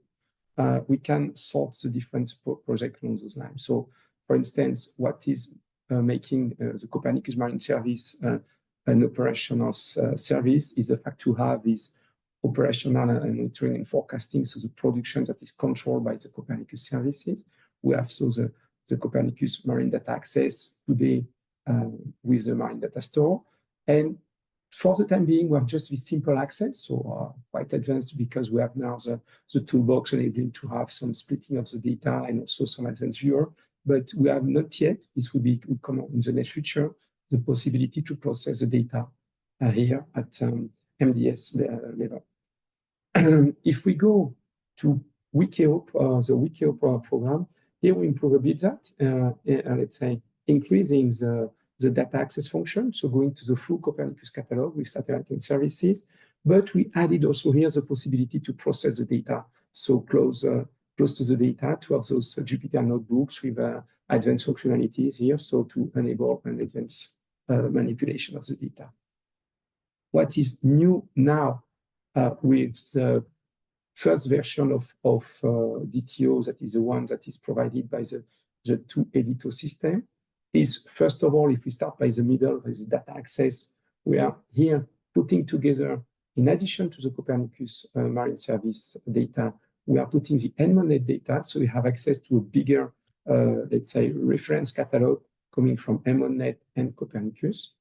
we can sort the different projects along those lines. So for instance, what is making the Copernicus Marine Service an operational service is the fact to have this operational and monitoring and forecasting, so the production that is controlled by the Copernicus Services. We have so the Copernicus Marine Data Access today with the Marine Data Store. And for the time being, we have just this simple access, so quite advanced because we have now the toolbox enabling to have some splitting of the data and also some advanced viewer. But we have not yet, this will come in the near future, the possibility to process the data here at MDS level. If we go to WEkEO, the WEkEO program, here we improve a bit that, let's say, increasing the data access function, so going to the full Copernicus catalog with satellite and services, but we added also here the possibility to process the data, so close to the data, to have those Jupyter notebooks with advanced functionalities here, so to enable an advanced manipulation of the data. What is new now with the first version of DTO, that is the one that is provided by the two EDITO system, is first of all, if we start by the middle with the data access, we are here putting together, in addition to the Copernicus Marine Service data, we are putting the EMODnet data, so we have access to a bigger, let's say, reference catalog coming from EMODnet and Copernicus.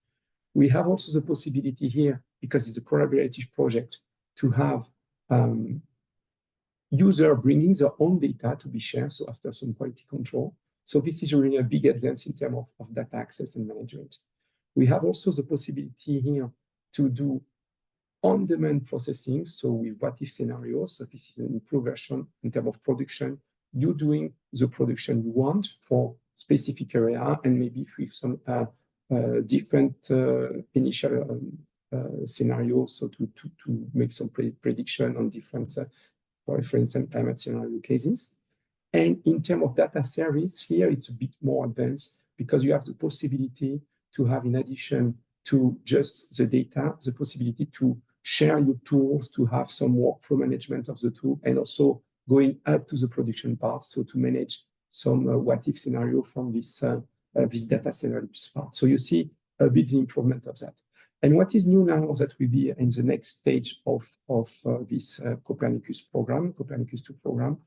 We have also the possibility here, because it's a collaborative project, to have user bringing their own data to be shared, so after some quality control. So this is really a big advance in terms of data access and management. We have also the possibility here to do on-demand processing, so with what-if scenarios. So this is an improved version in terms of production. You doing the production you want for specific area, and maybe with some different initial scenarios, so to make some prediction on different reference and climate scenario cases. And in terms of data service, here it's a bit more advanced because you have the possibility to have, in addition to just the data, the possibility to share your tools, to have some workflow management of the tool, and also going up to the production part, so to manage some what-if scenario from this data service part. So you see a bit the improvement of that. And what is new now that will be in the next stage of this Copernicus program, Copernicus 2 program,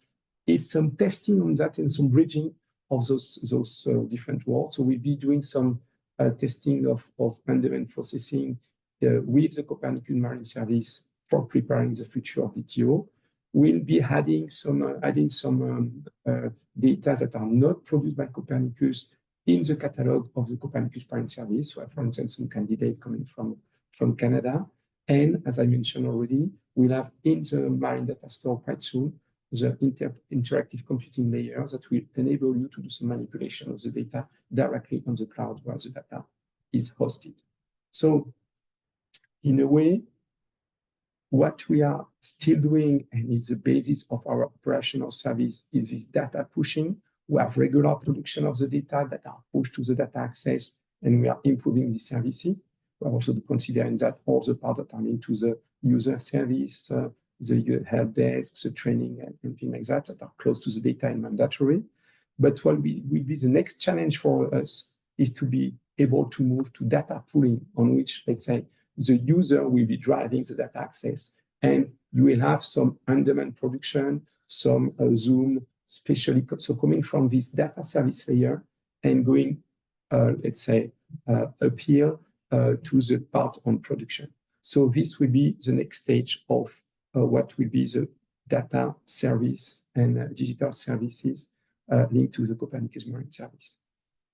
is some testing on that and some bridging of those different worlds. So we'll be doing some testing of on-demand processing with the Copernicus Marine Service for preparing the future of DTO. We'll be adding some data that are not produced by Copernicus in the catalog of the Copernicus Marine Service. So, for instance, some candidates coming from Canada. And as I mentioned already, we'll have in the Marine Data Store quite soon the interactive computing layer that will enable you to do some manipulation of the data directly on the cloud where the data is hosted. So, in a way, what we are still doing, and is the basis of our operational service, is this data pushing. We have regular production of the data that are pushed to the data access, and we are improving the services. We are also considering that all the parts that are linked to the user service, the help desk, the training, and things like that, that are close to the data and mandatory. But what will be the next challenge for us is to be able to move to data pooling, on which, let's say, the user will be driving the data access, and you will have some on-demand production, some Zoom, especially so coming from this data service layer and going, let's say, up here to the part on production. So this will be the next stage of what will be the data service and digital services linked to the Copernicus Marine Service.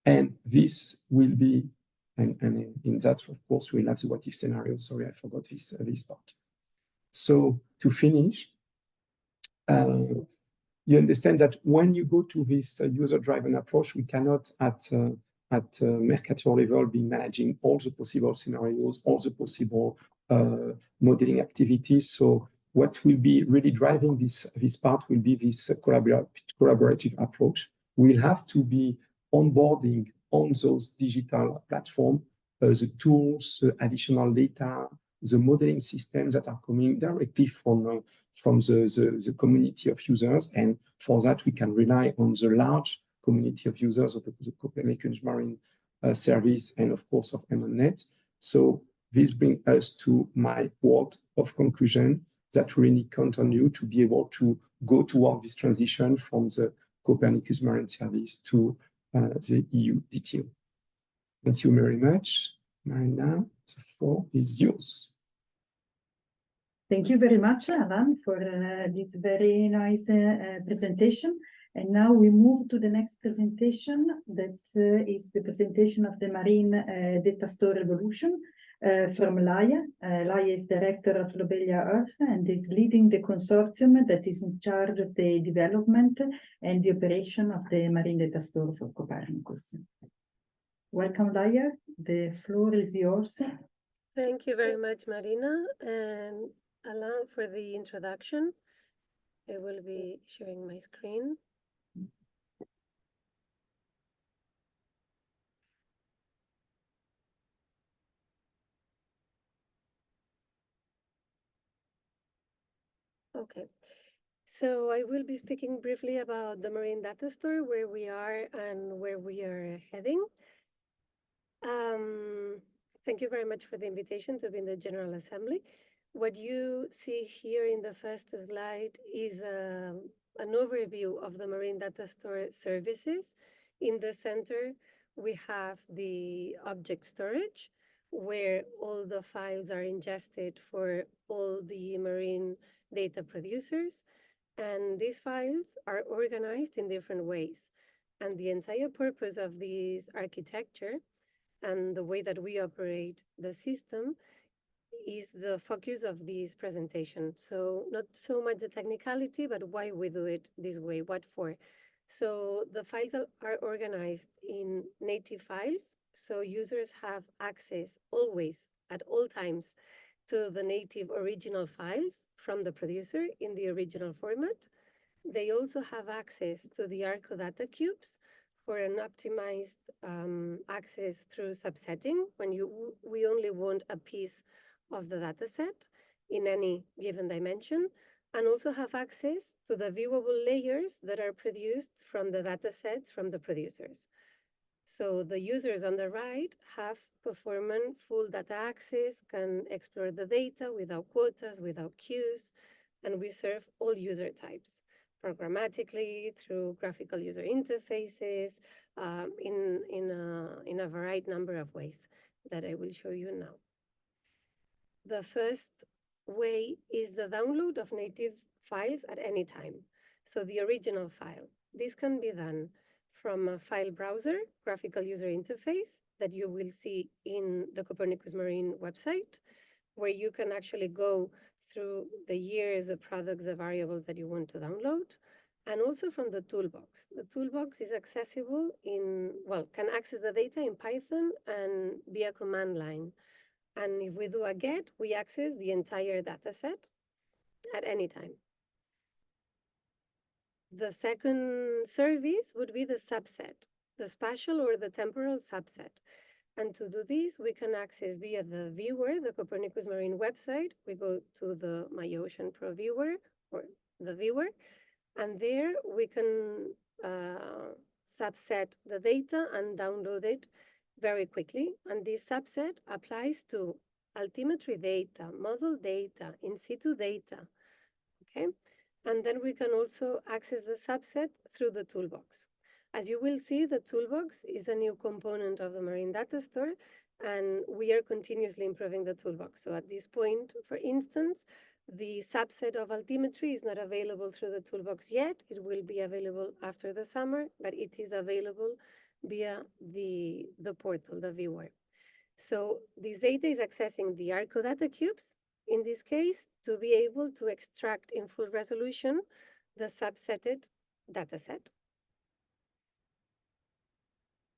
And this will be, and in that, of course, we'll have the what-if scenario. Sorry, I forgot this part. So to finish, you understand that when you go to this user-driven approach, we cannot at Mercator level be managing all the possible scenarios, all the possible modeling activities. So what will be really driving this part will be this collaborative approach. We'll have to be onboarding on those digital platforms, the tools, the additional data, the modeling systems that are coming directly from the community of users. And for that, we can rely on the large community of users of the Copernicus Marine service and of course of EMODnet. So this brings us to my word of conclusion that we really count on you to be able to go toward this transition from the Copernicus Marine service to the EU-DTO. Thank you very much, Marina. The floor is yours. Thank you very much, Alan, for this very nice presentation. And now we move to the next presentation, that is the presentation of the Marine Data Store Evolution from Laia. Laia is Director of Lobelia Earth and is leading the consortium that is in charge of the development and the operation of the Marine Data Store for Copernicus. Welcome, Laia. The floor is yours. Thank you very much, Marina and Alain, for the introduction. I will be sharing my screen. Okay, so I will be speaking briefly about the Marine Data Store, where we are and where we are heading. Thank you very much for the invitation to be in the General Assembly. What you see here in the first slide is an overview of the Marine Data Store services. In the center, we have the object storage, where all the files are ingested for all the marine data producers. And these files are organized in different ways. And the entire purpose of this architecture and the way that we operate the system is the focus of this presentation. So not so much the technicality, but why we do it this way, what for. So the files are organized in native files. So users have access always, at all times, to the native original files from the producer in the original format. They also have access to the ARCO data cubes for an optimized access through subsetting when we only want a piece of the data set in any given dimension, and also have access to the viewable layers that are produced from the data sets from the producers. So the users on the right have performance full data access, can explore the data without quotas, without queues, and we serve all user types programmatically through graphical user interfaces in a varied number of ways that I will show you now. The first way is the download of native files at any time. So the original file. This can be done from a file browser, graphical user interface that you will see in the Copernicus Marine website, where you can actually go through the years, the products, the variables that you want to download, and also from the toolbox. The toolbox is accessible can access the data in Python and via command line. And if we do a get, we access the entire data set at any time. The second service would be the subset, the spatial or the temporal subset. And to do this, we can access via the viewer, the Copernicus Marine website. We go to the MyOcean Pro viewer, or the viewer, and there we can subset the data and download it very quickly. And this subset applies to altimetry data, model data, in-situ data, okay? And then we can also access the subset through the toolbox. As you will see, the toolbox is a new component of the Marine Data Store, and we are continuously improving the toolbox. So at this point, for instance, the subset of altimetry is not available through the toolbox yet. It will be available after the summer, but it is available via the portal, the viewer. So this data is accessing the ARCO data cubes, in this case, to be able to extract in full resolution the subsetted data set.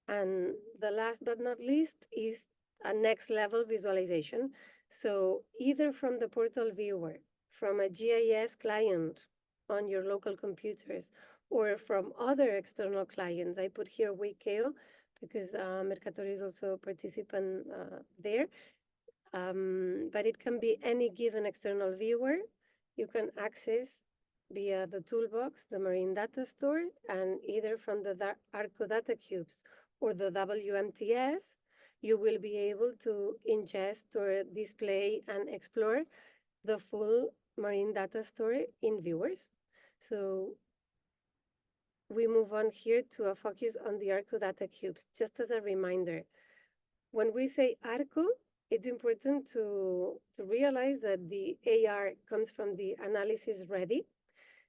And the last but not least is a next level visualization. So either from the portal viewer, from a GIS client on your local computers, or from other external clients. I put here WEkEO because Mercator is also a participant there. But it can be any given external viewer. You can access via the toolbox, the Marine Data Store, and either from the ARCO data cubes or the WMTS, you will be able to ingest or display and explore the full marine data store in viewers. So we move on here to a focus on the ARCO data cubes. Just as a reminder, when we say ARCO, it's important to realize that the AR comes from the analysis ready.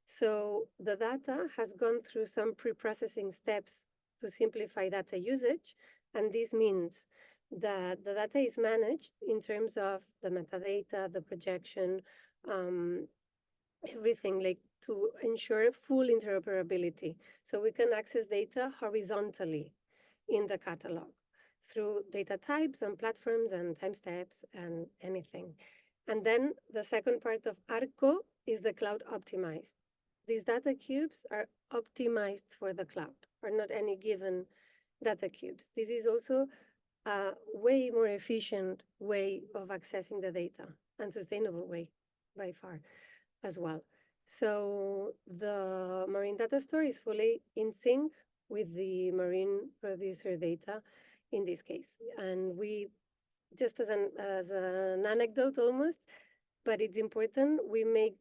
So the data has gone through some pre-processing steps to simplify data usage. And this means that the data is managed in terms of the metadata, the projection, everything, like to ensure full interoperability. So we can access data horizontally in the catalog through data types and platforms and time steps and anything. And then the second part of ARCO is the cloud optimized. These data cubes are optimized for the cloud, or not any given data cubes. This is also a way more efficient way of accessing the data and sustainable way by far as well. So the marine data store is fully in sync with the marine producer data in this case. And we, just as an anecdote almost, but it's important, we make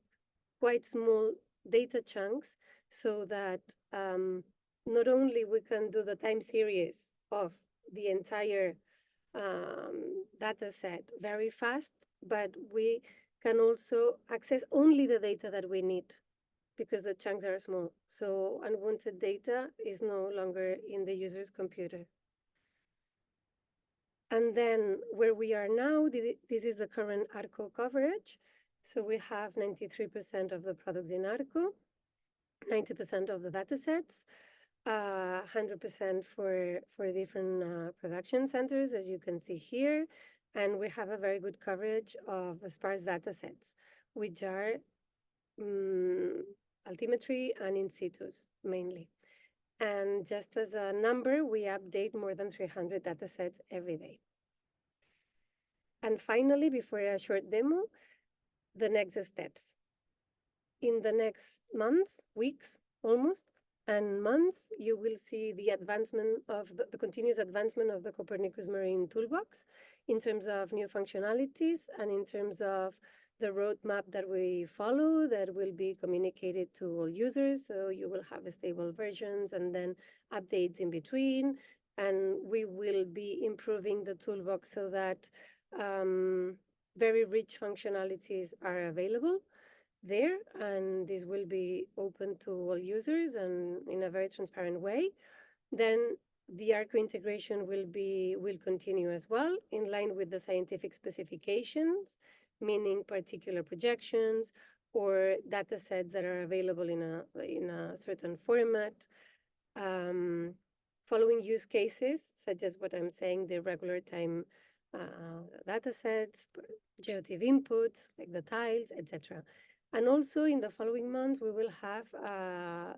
quite small data chunks so that not only we can do the time series of the entire data set very fast, but we can also access only the data that we need because the chunks are small. So unwanted data is no longer in the user's computer. And then where we are now, this is the current ARCO coverage. So we have 93% of the products in ARCO, 90% of the data sets, 100% for different production centers, as you can see here. And we have a very good coverage of sparse data sets, which are altimetry and in-situs mainly. And just as a number, we update more than 300 data sets every day. And finally, before a short demo, the next steps. In the next months, weeks almost, and months, you will see the advancement of the continuous advancement of the Copernicus Marine toolbox in terms of new functionalities and in terms of the roadmap that we follow that will be communicated to all users. So you will have stable versions and then updates in between. And we will be improving the toolbox so that very rich functionalities are available there, and this will be open to all users and in a very transparent way. Then the ARCO integration will continue as well in line with the scientific specifications, meaning particular projections or data sets that are available in a certain format. Following use cases, such as what I'm saying, the regular time data sets, geotiff inputs, like the tiles, etc. And also in the following months, we will have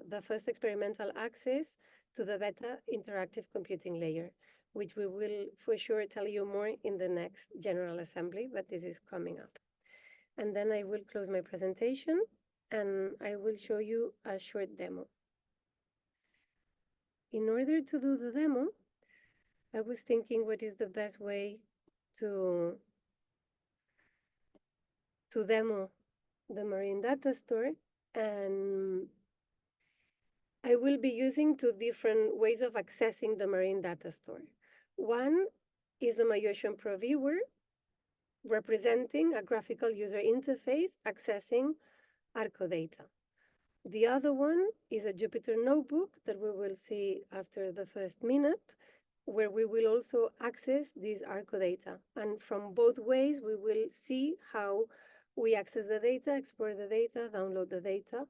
the first experimental access to the beta interactive computing layer, which we will for sure tell you more in the next General Assembly, but this is coming up. And then I will close my presentation and I will show you a short demo. In order to do the demo, I was thinking what is the best way to demo the marine data store, and I will be using two different ways of accessing the marine data store. One is the MyOcean Pro viewer, representing a graphical user interface accessing ARCO data. The other one is a Jupyter notebook that we will see after the first minute, where we will also access this ARCO data. And from both ways, we will see how we access the data, export the data, download the data,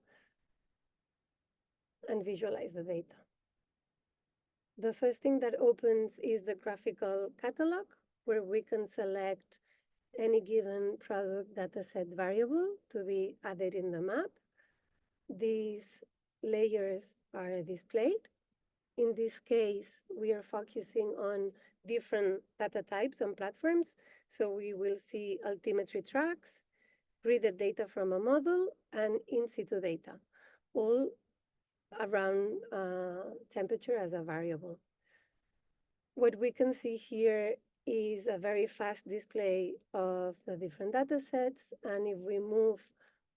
and visualize the data. The first thing that opens is the graphical catalog, where we can select any given product dataset variable to be added in the map. These layers are displayed. In this case, we are focusing on different data types and platforms. So we will see altimetry tracks, readed data from a model, and in-situ data, all around temperature as a variable. what we can see here is a very fast display of the different data sets. And if we move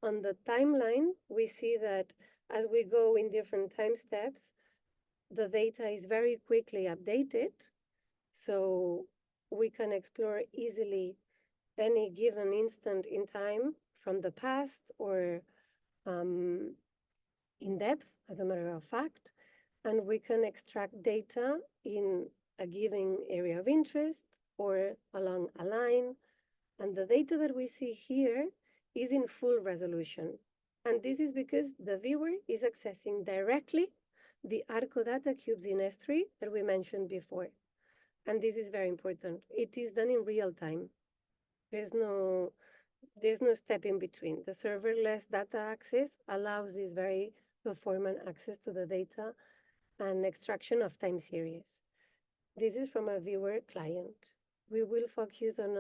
on the timeline, we see that as we go in different time steps, the data is very quickly updated. So we can explore easily any given instant in time from the past or in depth, as a matter of fact. And we can extract data in a given area of interest or along a line. And the data that we see here is in full resolution. And this is because the viewer is accessing directly the ARCO data cubes in S3 that we mentioned before. And this is very important. It is done in real time. There's no step in between. The serverless data access allows this very performant access to the data and extraction of time series. This is from a viewer client. We will focus on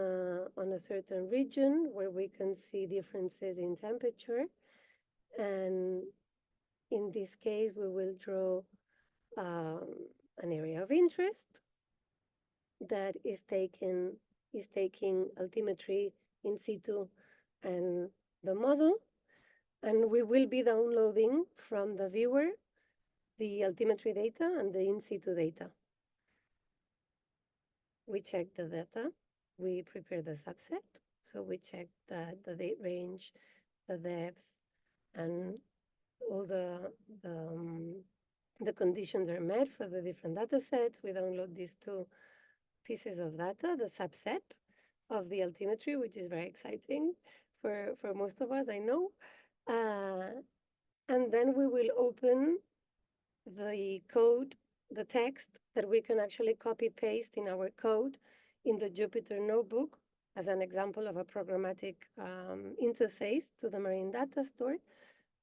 a certain region where we can see differences in temperature. And in this case, we will draw an area of interest that is taking altimetry in situ and the model. And we will be downloading from the viewer the altimetry data and the in situ data. We check the data, we prepare the subset. So we check that the date range, the depth, and all the conditions are met for the different data sets. We download these two pieces of data, the subset of the altimetry, which is very exciting for most of us, I know. And then we will open the code, the text that we can actually copy paste in our code in the Jupyter notebook as an example of a programmatic interface to the Marine data store.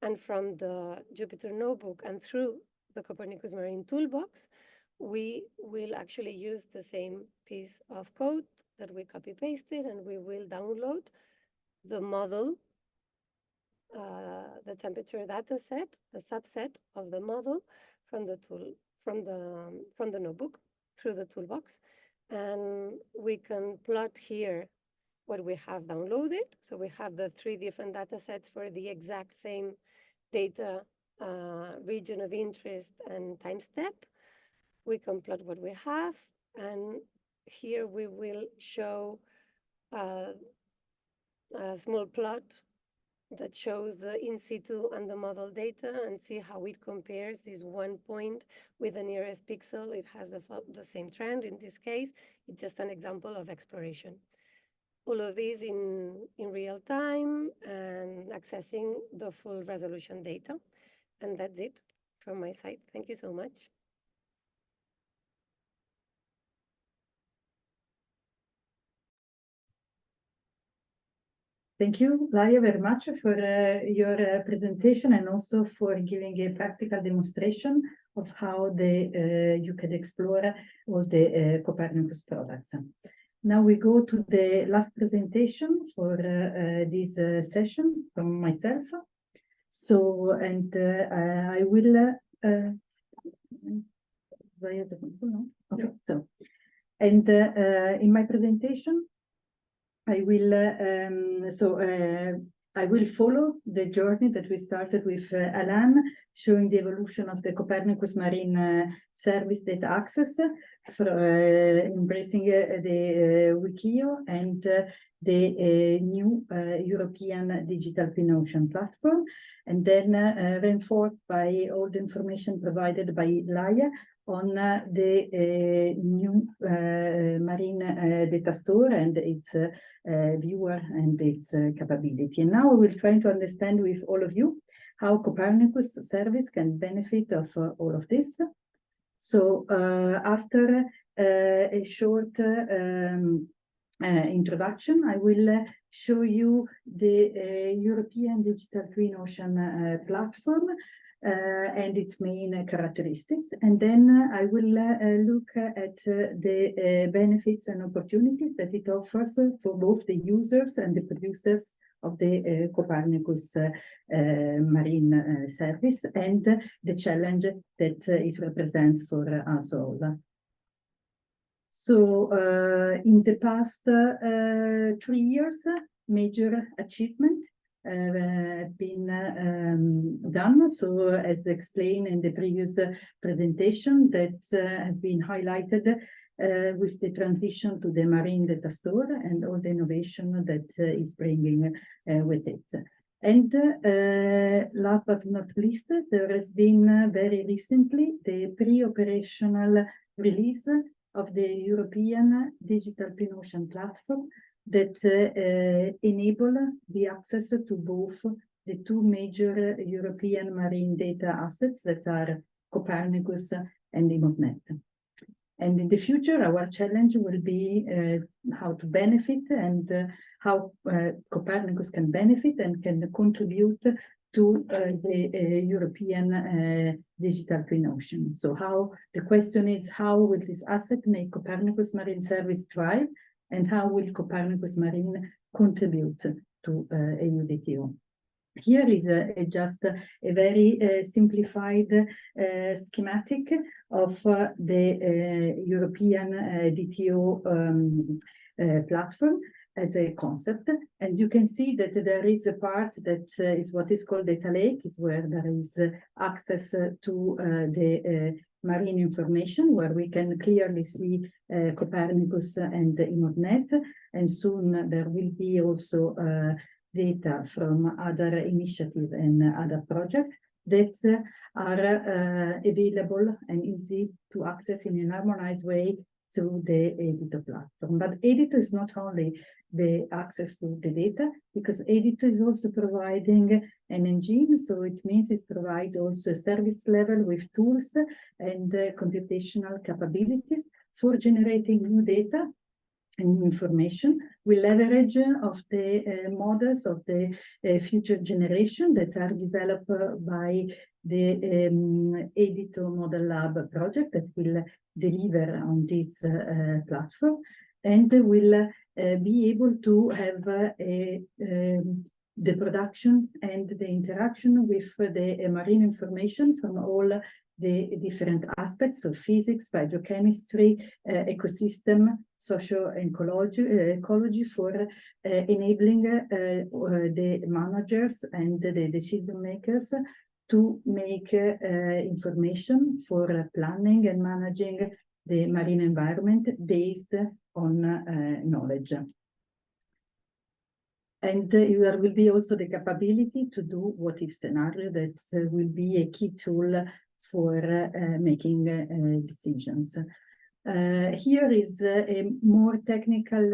And from the Jupyter notebook and through the Copernicus Marine toolbox, we will actually use the same piece of code that we copy pasted, and we will download the model, the temperature data set, the subset of the model from the tool, from the notebook through the toolbox. And we can plot here what we have downloaded. So we have the 3 different data sets for the exact same data, region of interest and time step. We can plot what we have, and here we will show a small plot that shows the in situ and the model data and see how it compares this one point with the nearest pixel. It has the same trend in this case. It's just an example of exploration. All of these in real time and accessing the full resolution data. And that's it from my side. Thank you so much. Thank you, Laia, very much for your presentation and also for giving a practical demonstration of how you can explore all the Copernicus products. Now we go to the last presentation for this session from myself. So, and I will, okay, so, and in my presentation, I will, I will follow the journey that we started with Alain, showing the evolution of the Copernicus Marine service data access, for embracing the WEkEO and the new European Digital Twin Ocean platform, and then reinforced by all the information provided by Laia on the new Marine data store and its viewer and its capability. And now we will try to understand with all of you how Copernicus service can benefit of all of this. So after a short introduction, I will show you the European Digital Twin Ocean platform and its main characteristics. And then I will look at the benefits and opportunities that it offers for both the users and the producers of the Copernicus Marine service and the challenge that it represents for us all. So in the past 3 years, major achievement been done. So as explained in the previous presentation, that have been highlighted with the transition to the marine data store and all the innovation that is bringing with it. And last but not least, there has been very recently the pre-operational release of the European Digital Twin Ocean platform that enable the access to both the two major European marine data assets that are Copernicus and EMODnet. And in the future, our challenge will be how to benefit and how Copernicus can benefit and can contribute to the European digital twin ocean. So the question is, how will this asset make Copernicus Marine Service thrive, and how will Copernicus Marine contribute to EU-DTO? Here is just a very simplified schematic of the European DTO platform as a concept. And you can see that there is a part that is what is called data lake, is where there is access to the marine information, where we can clearly see Copernicus and EMODnet. And soon there will be also data from other initiatives and other projects that are available and easy to access in a harmonized way through the EDITO platform. But EDITO is not only the access to the data, because EDITO is also providing an engine, so it means it provides also a service level with tools and computational capabilities for generating new data and information. We leverage of the models of the future generation that are developed by the EDITO Model Lab project that will deliver on this platform, and will be able to have the production and the interaction with the marine information from all the different aspects of physics, biochemistry, ecosystem, socio-ecology for enabling the managers and the decision makers to make information for planning and managing the marine environment based on knowledge. And there will be also the capability to do what if scenario that will be a key tool for making decisions. Here is a more technical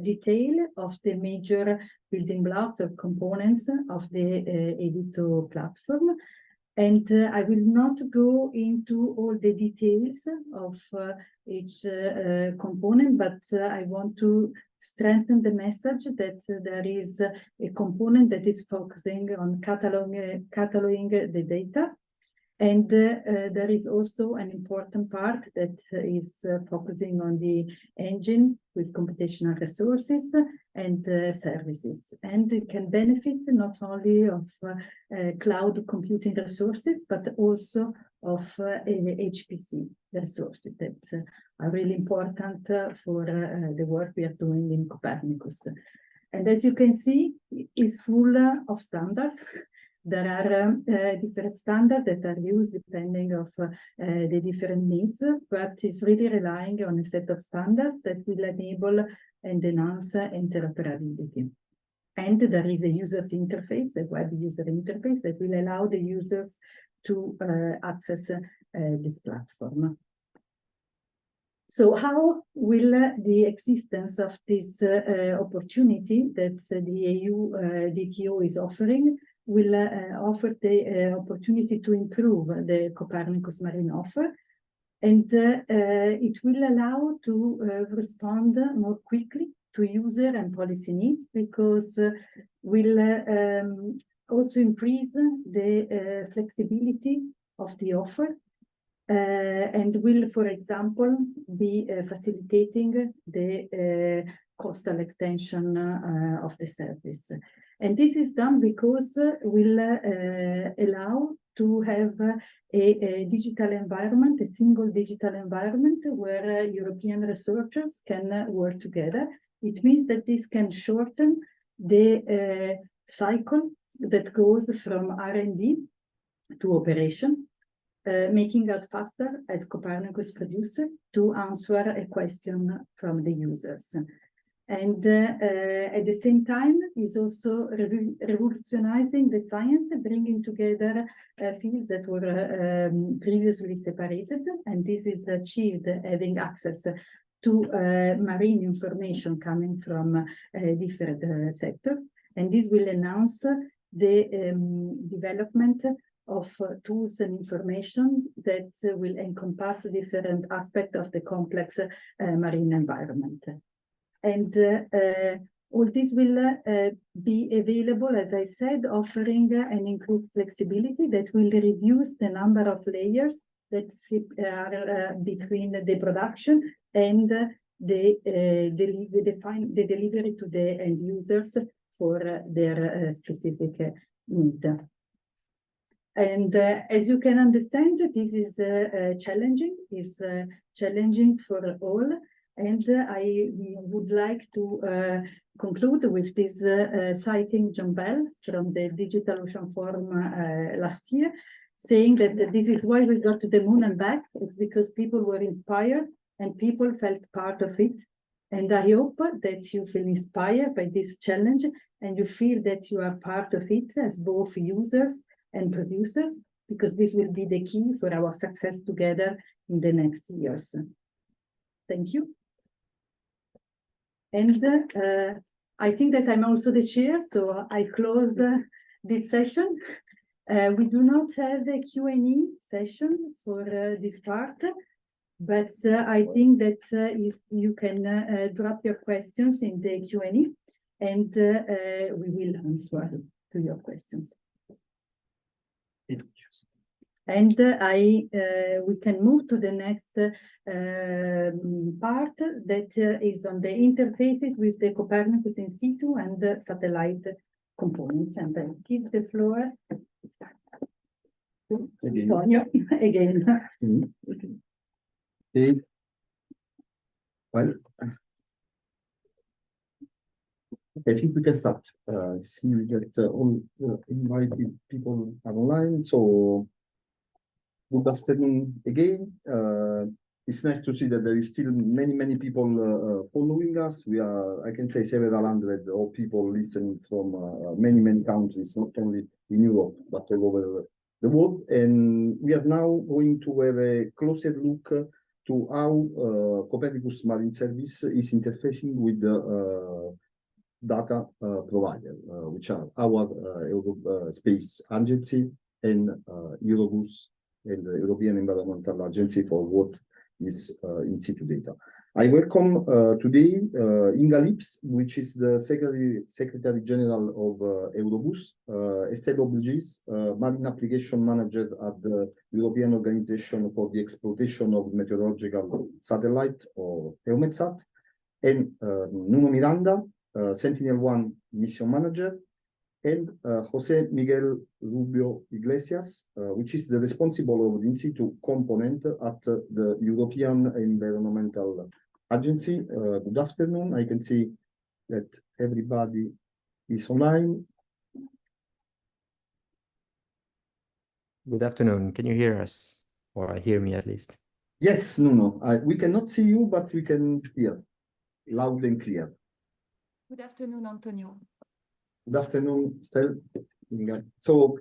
detail of the major building blocks or components of the EDITO platform. And I will not go into all the details of each component, but I want to strengthen the message that there is a component that is focusing on cataloging the data. And there is also an important part that is focusing on the engine with computational resources and services. And it can benefit not only of cloud computing resources, but also of HPC resources that are really important for the work we are doing in Copernicus. And as you can see, it's full of standards. There are different standards that are used depending on the different needs, but it's really relying on a set of standards that will enable and enhance interoperability. And there is a user's interface, a web user interface that will allow the users to access this platform. So how will the existence of this opportunity that the EU-DTO is offering will offer the opportunity to improve the Copernicus Marine offer, and it will allow to respond more quickly to user and policy needs, because will also increase the flexibility of the offer, and will, for example, be facilitating the coastal extension of the service. And this is done because will allow to have a digital environment, a single digital environment where European researchers can work together. It means that this can shorten the cycle that goes from R&D to operation, making us faster as Copernicus producer to answer a question from the users. And at the same time is also revolutionizing the science, bringing together fields that were previously separated, and this is achieved having access to marine information coming from different sectors, and this will enhance the development of tools and information that will encompass different aspects of the complex marine environment. And all this will be available, as I said, offering an improved flexibility that will reduce the number of layers that are between the production and the delivery to the end users for their specific need. And as you can understand, this is challenging for all. And I would like to conclude with this citing John Bell from the Digital Ocean Forum last year, saying that this is why we got to the moon and back. It's because people were inspired and people felt part of it. And I hope that you feel inspired by this challenge and you feel that you are part of it as both users and producers, because this will be the key for our success together in the next years. Thank you. And I think that I'm also the chair, so I closed this session. We do not have a Q&A session for this part, but I think that if you can drop your questions in the Q&A, and we will answer to your questions. And we can move to the next part that is on the interfaces with the Copernicus in situ and the satellite components. And I give the floor to Vittorio again. Okay. Well, I think we can start. See that all invited people are online. So good afternoon again. It's nice to see that there is still many people following us. We are, I can say, several hundred of people listening from many countries, not only in Europe but all over the world. And we are now going to have a closer look to how Copernicus Marine Service is interfacing with the data provider, which are our Space Agency and Eurobus, and the European Environmental Agency for what is in situ data. I welcome today Inga Lips, which is the Secretary General of Eurobus, Estelle Obligis, Marine Application Manager at the European Organization for the Exploitation of Meteorological Satellite, or EUMETSAT, and Nuno Miranda, Sentinel-1 Mission Manager, and Jose Miguel Rubio Iglesias, which is the responsible of the in-situ component at the European Environmental Agency. Good afternoon. I can see that everybody is online. Good afternoon. Can you hear us, or hear me at least? Yes, Nuno. We cannot see you, but we can hear loud and clear. Good afternoon, Antonio. Good afternoon, Estelle. So,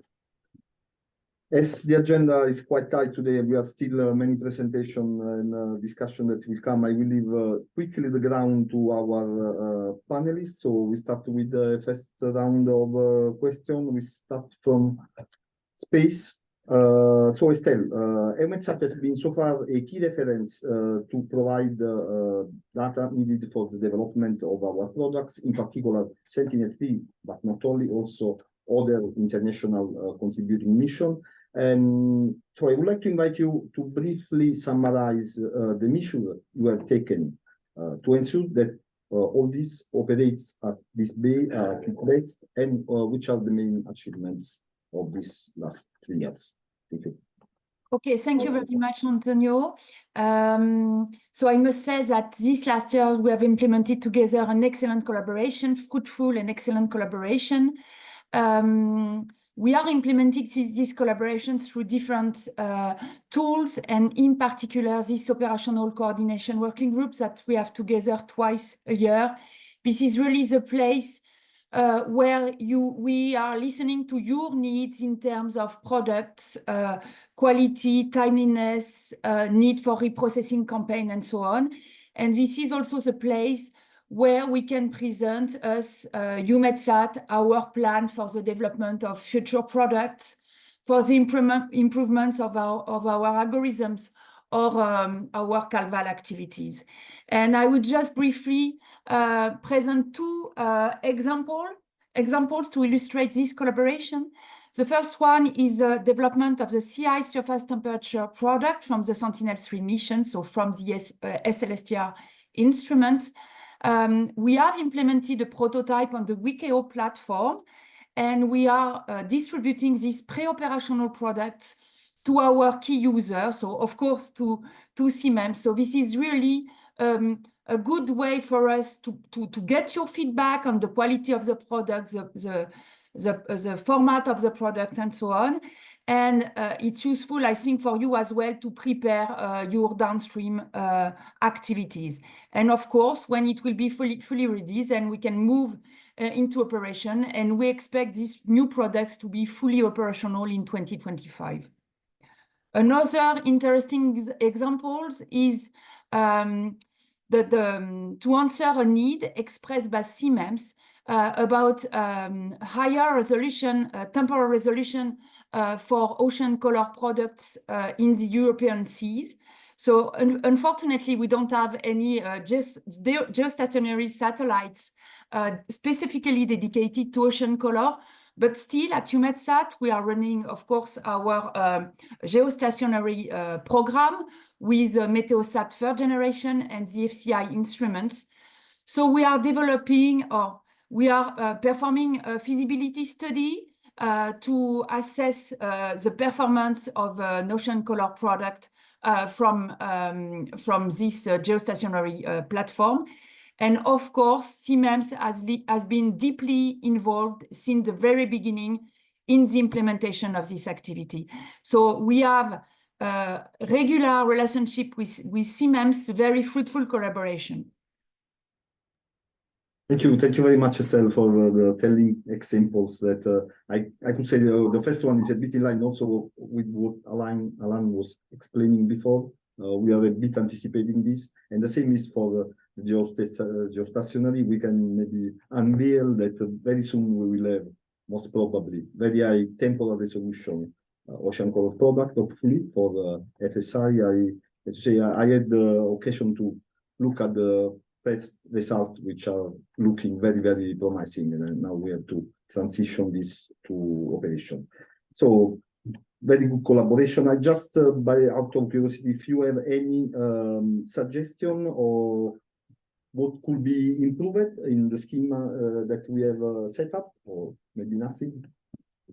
as the agenda is quite tight today, we have still many presentations and discussion that will come. I will leave quickly the ground to our panelists. So we start with the first round of questions. We start from space. So Estelle, EUMETSAT has been so far a key reference to provide data needed for the development of our products, in particular Sentinel-3, but not only, also other international contributing missions. And so I would like to invite you to briefly summarize the mission you have taken to ensure that all this operates at this place, and which are the main achievements of these last 3 years. Thank you. Okay, thank you very much, Antonio. So I must say that this last year we have implemented together an excellent collaboration, fruitful and excellent collaboration. We are implementing this collaboration through different tools, and in particular this operational coordination working group that we have together twice a year. This is really the place where we are listening to your needs in terms of products, quality, timeliness, need for reprocessing campaign, and so on. And this is also the place where we can present us, EUMETSAT, our plan for the development of future products, for the improvements of our algorithms or our Calval activities. And I would just briefly present two examples to illustrate this collaboration. The first one is the development of the CI surface temperature product from the Sentinel-3 mission, so from the SLSTR instrument. We have implemented a prototype on the WEkEO platform, and we are distributing these pre-operational products to our key users, so of course to CMEMS. So this is really a good way for us to get your feedback on the quality of the product, the format of the product, and so on. And it's useful, I think, for you as well to prepare your downstream activities. And of course, when it will be fully ready, then we can move into operation, and we expect these new products to be fully operational in 2025. Another interesting example is to answer a need expressed by CMEMS about higher resolution, temporal resolution for ocean color products in the European seas. So unfortunately, we don't have any geostationary satellites specifically dedicated to ocean color, but still at EUMETSAT, we are running, of course, our geostationary program with Meteosat third generation and the FCI instruments. So we are developing, or we are performing a feasibility study to assess the performance of an ocean color product from this geostationary platform. And of course, CMEMS has been deeply involved since the very beginning in the implementation of this activity. So we have a regular relationship with CMEMS, very fruitful collaboration. Thank you very much, Estelle, for the telling examples that I could say the first one is a bit in line also with what Alan was explaining before. We are a bit anticipating this, and the same is for the geostationary. We can maybe unveil that very soon we will have, most probably, very high temporal resolution ocean color product, hopefully, for the FSI. I had the occasion to look at the first results, which are looking very, very promising, and now we have to transition this to operation. So very good collaboration. I just, out of curiosity, if you have any suggestion or what could be improved in the schema that we have set up, or maybe nothing?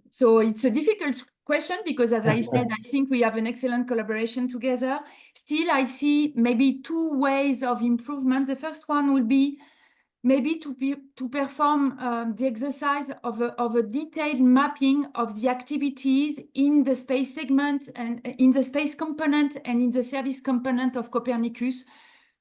So it's a difficult question because, as I said, I think we have an excellent collaboration together. Still, I see maybe two ways of improvement. The first one will be maybe to perform the exercise of a detailed mapping of the activities in the space segment and in the space component and in the service component of Copernicus,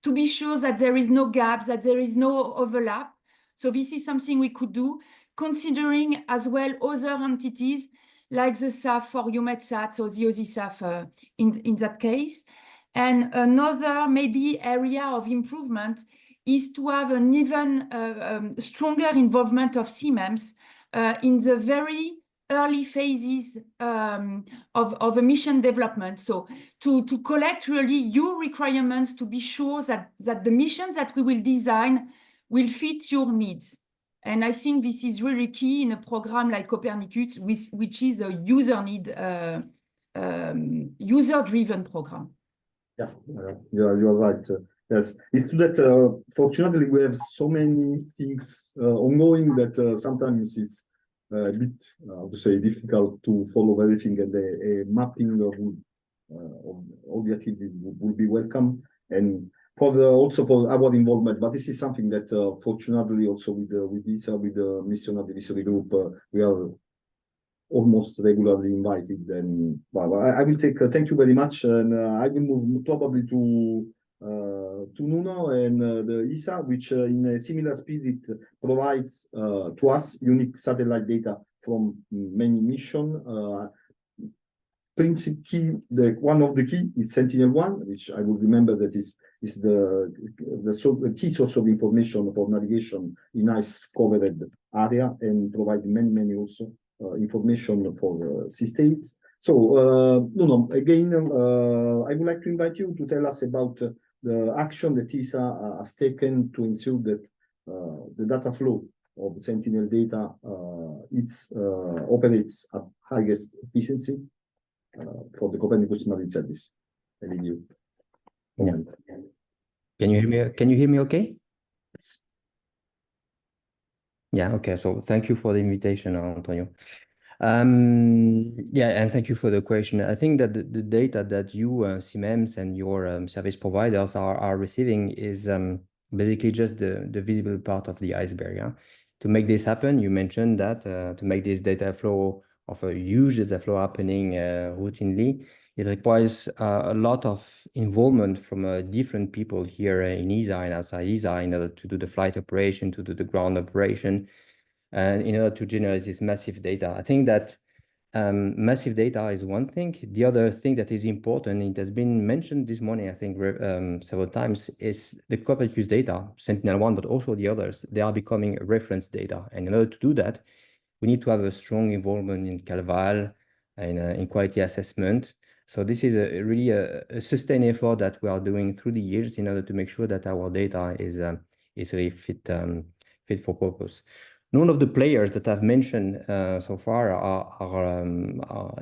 to be sure that there is no gaps, that there is no overlap. So this is something we could do, considering as well other entities like the SAF for EUMETSAT, so the OSISAF in that case. And another maybe area of improvement is to have an even stronger involvement of CMEMS in the very early phases of a mission development. So to collect really your requirements to be sure that the missions that we will design will fit your needs. And I think this is really key in a program like Copernicus, which is a user-driven program. Yeah, you're right. Yes, it's true that fortunately we have so many things ongoing that sometimes it's a bit, how to say, difficult to follow everything, and a mapping of all the activities would be welcome. And also for our involvement, but this is something that fortunately also with the mission of the Vissory Group, we are almost regularly invited. And well, I will take thank you very much, and I will move probably to Nuno and the ESA, which in a similar spirit provides to us unique satellite data from many missions. One of the key is Sentinel-1, which I will remember that is the key source of information for navigation in ice-covered area, and provide many also information for sea states. So, Nuno, again, I would like to invite you to tell us about the action that ESA has taken to ensure that the data flow of Sentinel data operates at highest efficiency for the Copernicus Marine Service. I leave you. Yeah. Can you hear me? Can you hear me okay? Yes. Yeah, okay. So thank you for the invitation, Antonio. Yeah, and thank you for the question. I think that the data that you, CMMs, and your service providers are receiving is basically just the visible part of the iceberg. Yeah? To make this happen, you mentioned that to make this data flow of a huge data flow happening routinely, it requires a lot of involvement from different people here in ESA and outside ESA in order to do the flight operation, to do the ground operation, and in order to generate this massive data. I think that massive data is one thing. The other thing that is important, it has been mentioned this morning, I think, several times, is the Copernicus data, Sentinel-1, but also the others. They are becoming reference data. And in order to do that, we need to have a strong involvement in CalVal and in quality assessment. So this is really a sustained effort that we are doing through the years in order to make sure that our data is really fit for purpose. None of the players that I've mentioned so far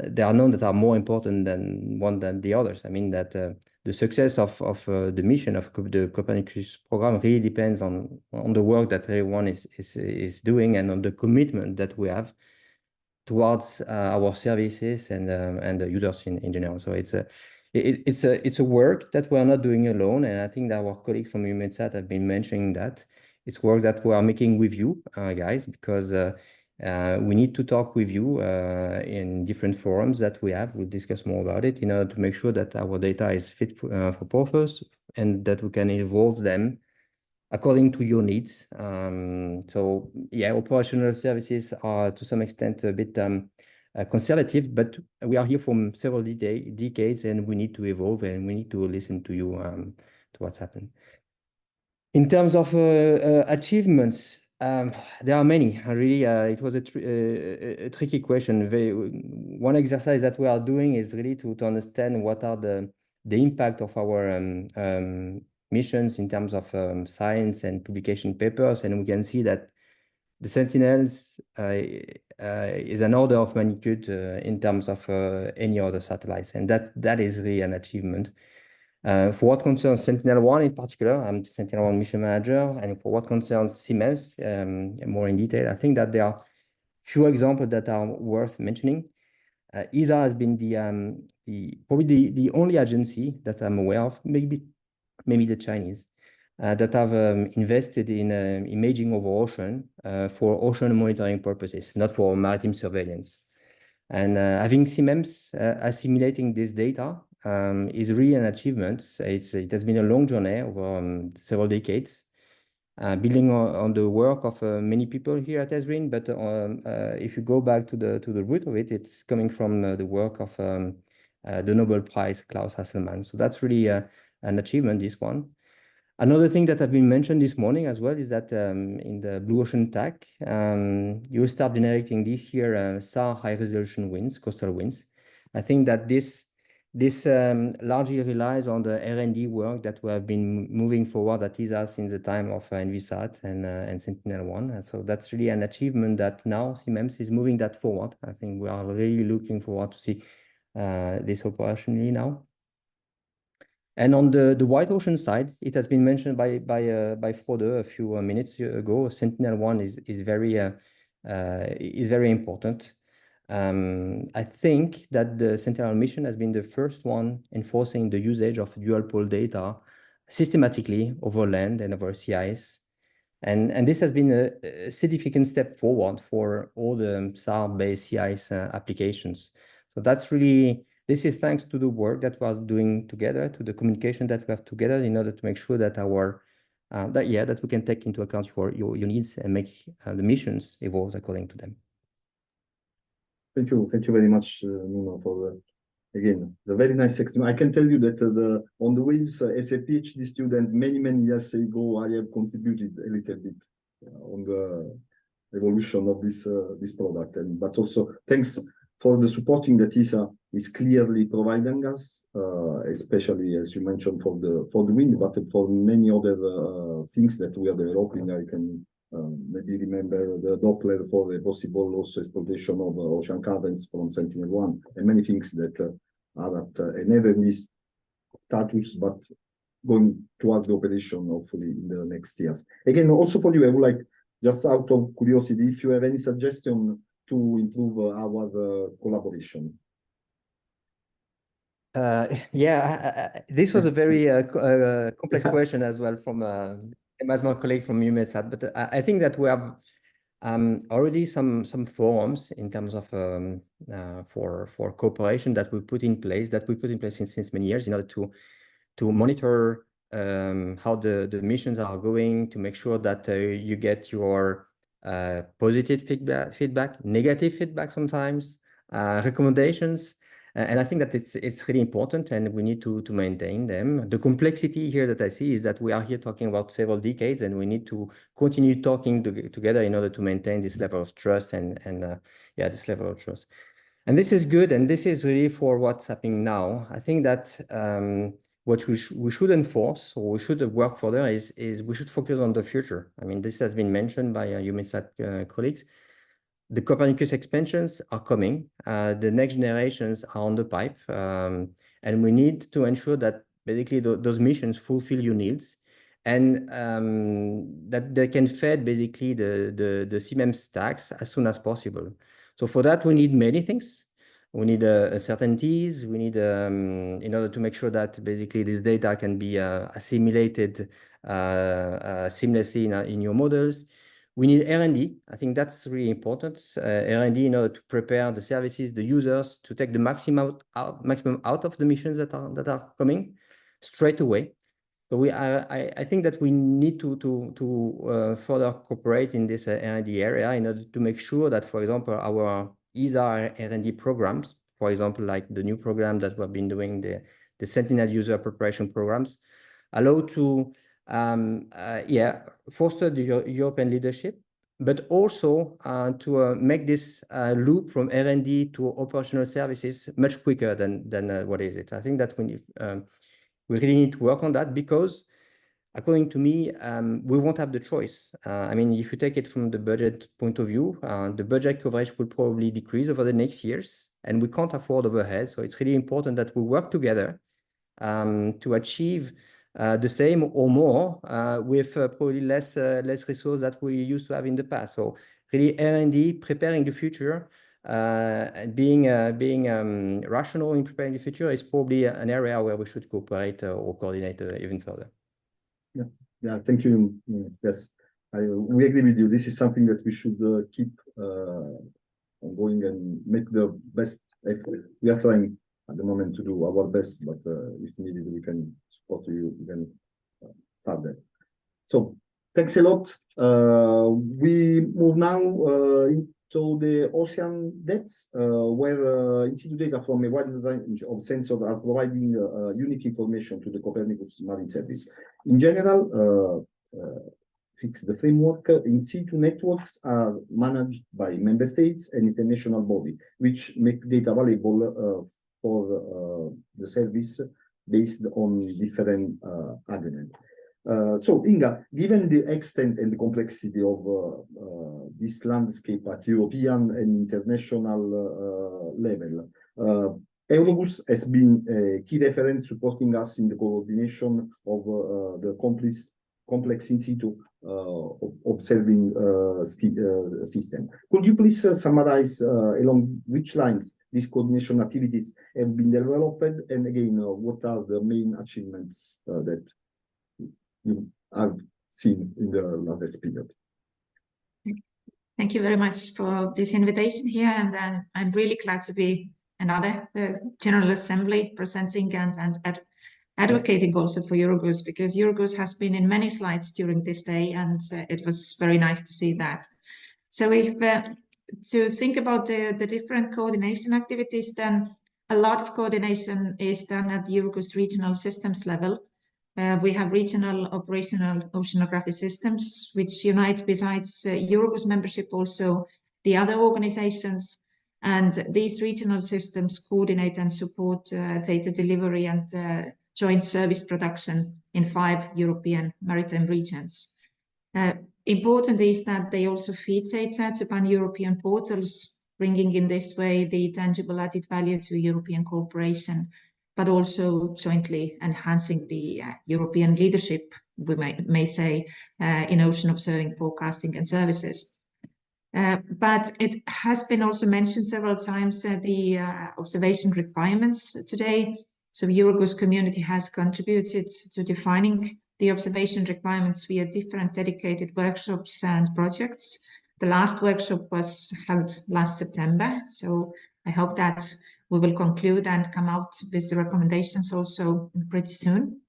there are none that are more important than the others. I mean that the success of the mission of the Copernicus program really depends on the work that everyone is doing, and on the commitment that we have towards our services and the users in general. So it's a work that we are not doing alone, and I think that our colleagues from EMODnet have been mentioning that. It's work that we are making with you guys, because we need to talk with you in different forums that we have. We'll discuss more about it in order to make sure that our data is fit for purpose, and that we can evolve them according to your needs. So yeah, operational services are to some extent a bit conservative, but we are here for several decades, and we need to evolve, and we need to listen to you, to what's happened. In terms of achievements, there are many. Really, it was a tricky question. One exercise that we are doing is really to understand what are the impact of our missions in terms of science and publication papers, and we can see that the Sentinels is an order of magnitude in terms of any other satellites, and that is really an achievement. For what concerns Sentinel-1 in particular, I'm the Sentinel-1 mission manager, and for what concerns CMMs more in detail, I think that there are few examples that are worth mentioning. ESA has been probably the only agency that I'm aware of, maybe the Chinese, that have invested in imaging over ocean for ocean monitoring purposes, not for maritime surveillance. And having CMMs assimilating this data is really an achievement. It has been a long journey over several decades, building on the work of many people here at Esrin. But if you go back to the root of it, it's coming from the work of the Nobel Prize Klaus Hasselmann. So that's really an achievement, this one. Another thing that has been mentioned this morning as well is that in the Blue Ocean TAC, you start generating this year SAR high-resolution winds, coastal winds. I think that this largely relies on the R&D work that we have been moving forward at ESA since the time of Envisat and Sentinel-1. And so that's really an achievement that now CMMs is moving that forward. I think we are really looking forward to see this operationally now. And on the White Ocean side, it has been mentioned by Frode a few minutes ago. Sentinel-1 is very is very important. I think that the Sentinel mission has been the first one enforcing the usage of dual pole data systematically over land and over sea ice. And this has been a significant step forward for all the SAR-based sea ice applications. So that's really, this is thanks to the work that we're doing together, to the communication that we have together in order to make sure that our, that we can take into account your needs and make the missions evolve according to them. Thank you very much, Nuno, for again the very nice explanation. I can tell you that on the waves as a PhD student many years ago, I have contributed a little bit on the evolution of this product, but also thanks for the supporting that ESA is clearly providing us, especially as you mentioned for the wind, but for many other things that we are developing. I can maybe remember the Doppler for the possible also exploitation of ocean currents from Sentinel-1 and many things that are at an R&D status, but going towards the operation hopefully in the next years. Again, also for you, I would like, just out of curiosity, if you have any suggestion to improve our collaboration. This was a very complex question as well from my colleague from UMESAT, but I think that we have already some forums in terms of for cooperation that we put in place since many years in order to monitor how the missions are going, to make sure that you get your positive feedback, negative feedback sometimes, recommendations. And I think that it's really important, and we need to maintain them. The complexity here that I see is that we are here talking about several decades, and we need to continue talking together in order to maintain this level of trust and this level of trust. And this is good, and this is really for what's happening now. I think that what we should enforce, or we should work further, is we should focus on the future. I mean, this has been mentioned by UMESAT colleagues. The Copernicus expansions are coming. The next generations are on the pipe. And we need to ensure that basically those missions fulfill your needs, and that they can feed basically the CMM stacks as soon as possible. So for that, we need many things. We need certainties. We need, in order to make sure that basically this data can be assimilated seamlessly in your models. We need R&D. I think that's really important. R&D in order to prepare the services, the users, to take the maximum out of the missions that are coming straight away. So I think that we need to further cooperate in this R&D area in order to make sure that, for example, our ESA R&D programs, for example, like the new program that we've been doing, the Sentinel user preparation programs, allow to foster the European leadership, but also to make this loop from R&D to operational services much quicker than what is it. I think that we really need to work on that, because according to me, we won't have the choice. I mean, if you take it from the budget point of view, the budget coverage will probably decrease over the next years, and we can't afford overhead. So it's really important that we work together to achieve the same or more with probably less resources that we used to have in the past. So really R&D, preparing the future, being rational in preparing the future is probably an area where we should cooperate or coordinate even further. Yeah, thank you. Yes, we agree with you. This is something that we should keep ongoing and make the best effort. We are trying at the moment to do our best, but if needed, we can support you even further. So thanks a lot. We move now into the ocean depths, where in-situ data from a wide range of sensors are providing unique information to the Copernicus Marine Service. In general, fix the framework, in-situ networks are managed by member states and international body, which make data valuable for the service based on different agreements. So, Inga, given the extent and the complexity of this landscape at European and international level, Eurobus has been a key reference supporting us in the coordination of the countries' complex in-situ observing system. Could you please summarize along which lines these coordination activities have been developed, and again, what are the main achievements that you have seen in the latest period? Thank you very much for this invitation here, and I'm really glad to be another General Assembly presenting and advocating also for EuroGOOS, because EuroGOOS has been in many slides during this day, and it was very nice to see that. So if to think about the different coordination activities, then a lot of coordination is done at the EuroGOOS regional systems level. We have regional operational oceanography systems, which unite, besides EuroGOOS membership, also the other organizations. And these regional systems coordinate and support data delivery and joint service production in 5 European maritime regions. Important is that they also feed data to pan-European portals, bringing in this way the tangible added value to European cooperation, but also jointly enhancing the European leadership, we may say, in ocean observing, forecasting and services. But it has been also mentioned several times, the observation requirements today. So EuroGOOS community has contributed to defining the observation requirements via different dedicated workshops and projects. The last workshop was held last September, so I hope that we will conclude and come out with the recommendations also pretty soon.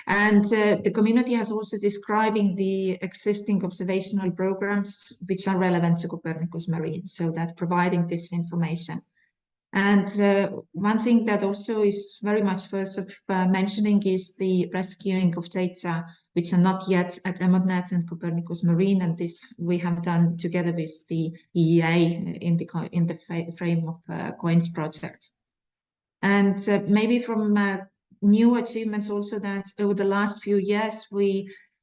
And the community has also describing the existing observational programs which are relevant to Copernicus Marine, so that providing this information. And one thing that also is very much worth mentioning is the rescuing of data which are not yet at EMODnet and Copernicus Marine, and this we have done together with the EEA in the frame of COINS project. And maybe from new achievements also, that over the last few years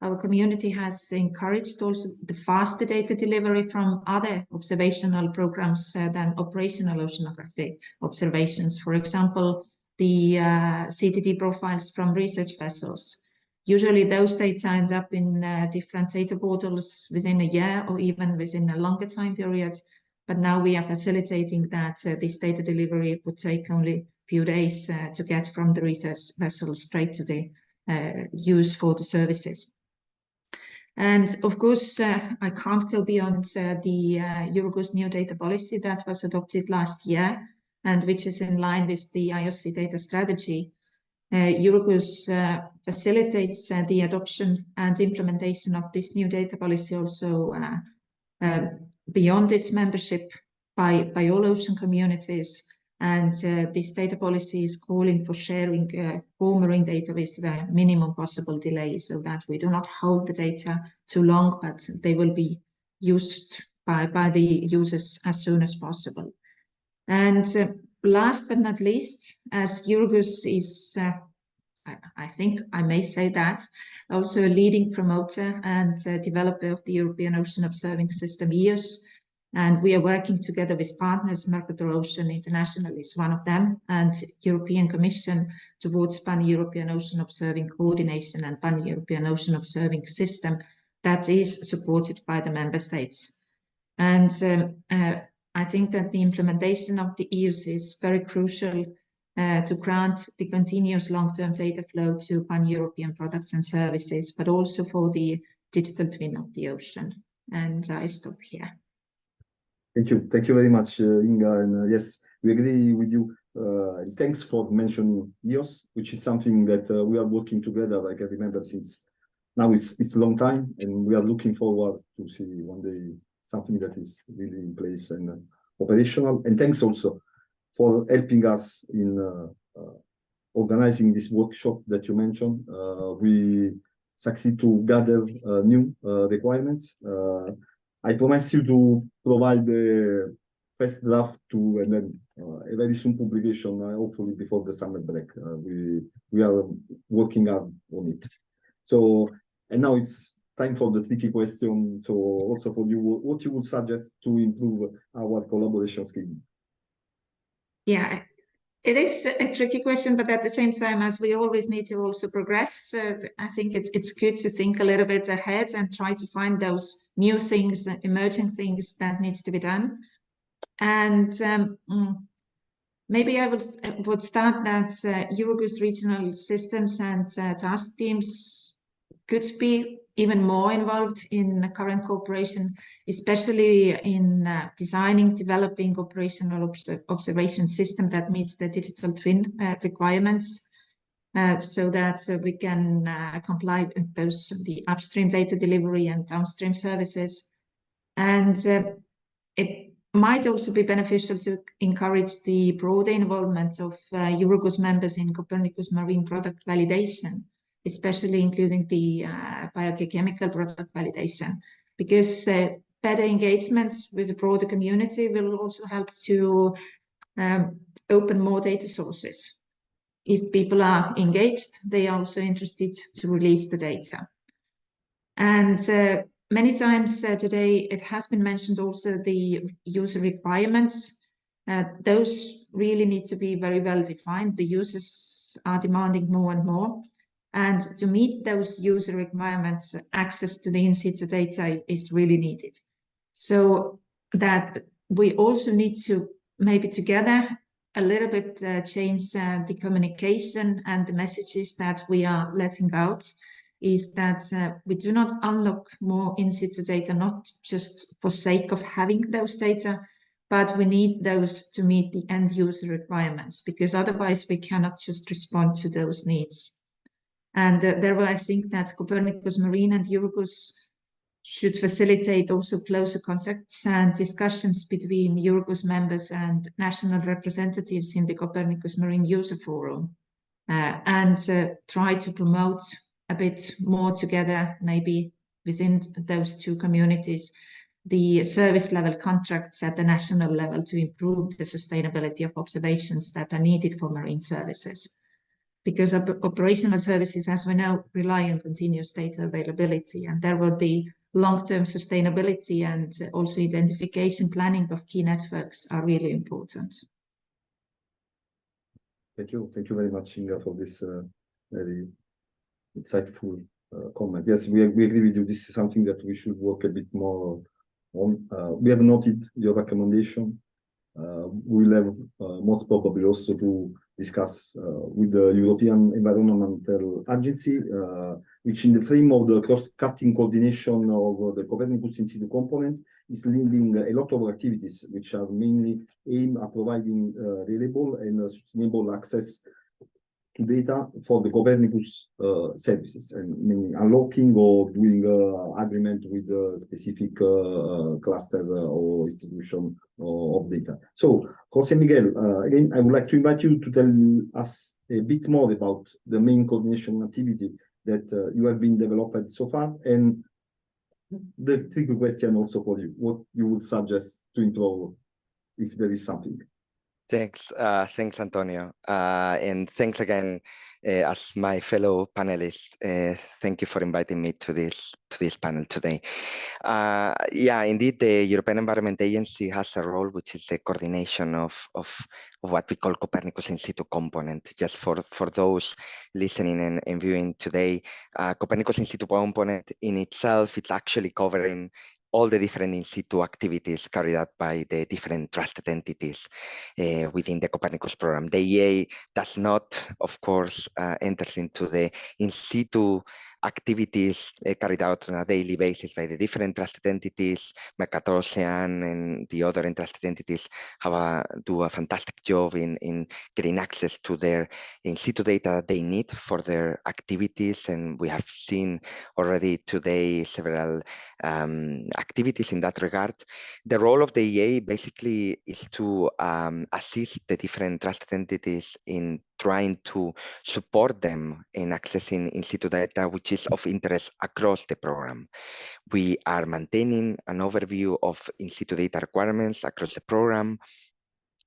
our community has encouraged also the faster data delivery from other observational programs than operational oceanography observations. For example, the CTD profiles from research vessels. Usually those data end up in different data portals within a year or even within a longer time period. But now we are facilitating that this data delivery would take only a few days to get from the research vessel straight to the use for the services. And of course, I can't go beyond the EuroGOOS new data policy that was adopted last year, and which is in line with the IOC data strategy. EuroGOOS facilitates the adoption and implementation of this new data policy also beyond its membership by all ocean communities. And this data policy is calling for sharing all marine data with the minimum possible delay, so that we do not hold the data too long, but they will be used by the users as soon as possible. And last but not least, as EuroGOOS is, I think I may say that, also a leading promoter and developer of the European Ocean Observing System, EOS. And we are working together with partners. Mercator Ocean International is one of them, and European Commission towards Pan-European Ocean Observing Coordination and Pan-European Ocean Observing System that is supported by the member states. And I think that the implementation of the EOS is very crucial to grant the continuous long-term data flow to Pan-European products and services, but also for the digital twin of the ocean. And I stop here. Thank you very much, Inga. And yes, we agree with you. Thanks for mentioning EOS, which is something that we are working together, like I remember, since now it's a long time, and we are looking forward to see one day something that is really in place and operational. And thanks also for helping us in organizing this workshop that you mentioned. We succeed to gather new requirements. I promise you to provide the first draft to, and then a very soon publication, hopefully before the summer break. We are working hard on it. So, and now it's time for the tricky question. So also for you, what you would suggest to improve our collaboration scheme? Yeah, It is a tricky question, but at the same time, as we always need to also progress, I think it's good to think a little bit ahead and try to find those new things, emerging things that needs to be done. And maybe I would start that Eurogos regional systems and task teams could be even more involved in the current cooperation, especially in designing, developing operational observation system that meets the digital twin requirements, so that we can comply with those, the upstream data delivery and downstream services. And it might also be beneficial to encourage the broader involvement of Eurogos members in Copernicus Marine product validation, especially including the biochemical product validation, because better engagement with the broader community will also help to open more data sources. If people are engaged, they are also interested to release the data. And many times today, it has been mentioned also the user requirements. Those really need to be very well defined. The users are demanding more and more. And to meet those user requirements, access to the in-situ data is really needed. So that we also need to maybe together a little bit change the communication and the messages that we are letting out, is that we do not unlock more in-situ data, not just for sake of having those data, but we need those to meet the end user requirements, because otherwise we cannot just respond to those needs. And therefore, I think that Copernicus Marine and Eurogos should facilitate also closer contacts and discussions between Eurogos members and national representatives in the Copernicus Marine User Forum, and try to promote a bit more together, maybe within those two communities, the service level contracts at the national level to improve the sustainability of observations that are needed for marine services. Because operational services, as we know, rely on continuous data availability, and therefore the long-term sustainability and also identification planning of key networks are really important. Thank you very much, Inga, for this very insightful comment. Yes, we agree with you. This is something that we should work a bit more on. We have noted your recommendation. We'll have most probably also to discuss with the European Environmental Agency, which in the frame of the cross-cutting coordination of the Copernicus in-situ component is leading a lot of activities which are mainly aimed at providing reliable and sustainable access to data for the Copernicus services, and meaning unlocking or doing agreement with a specific cluster or institution of data. So, Jose Miguel, again, I would like to invite you to tell us a bit more about the main coordination activity that you have been developed so far, and the tricky question also for you, what you would suggest to improve if there is something. Thanks, Antonio, and thanks again as my fellow panelists. Thank you for inviting me to this panel today. Yeah, indeed, the European Environment Agency has a role, which is the coordination of what we call Copernicus in-situ component. Just for those listening and viewing today, Copernicus in-situ component in itself, it's actually covering all the different in-situ activities carried out by the different trusted entities within the Copernicus program. The EA does not, of course, enter into the in-situ activities carried out on a daily basis by the different trusted entities. Ocean and the other entrusted entities do a fantastic job in getting access to their in-situ data they need for their activities, and we have seen already today several activities in that regard. The role of the EA basically is to assist the different trusted entities in trying to support them in accessing in-situ data, which is of interest across the program. We are maintaining an overview of in-situ data requirements across the program.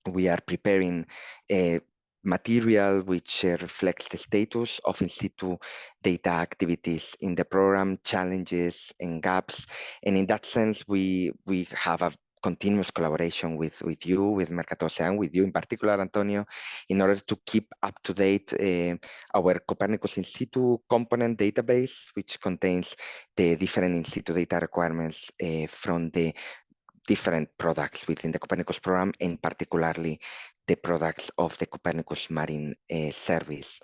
We are preparing a material which reflects the status of in-situ data activities in the program, challenges and gaps. And in that sense, we have continuous collaboration with you, with Mercatocéan, with you in particular, Antonio, in order to keep up to date our Copernicus in situ component database, which contains the different in situ data requirements from the different products within the Copernicus program, and particularly the products of the Copernicus Marine service.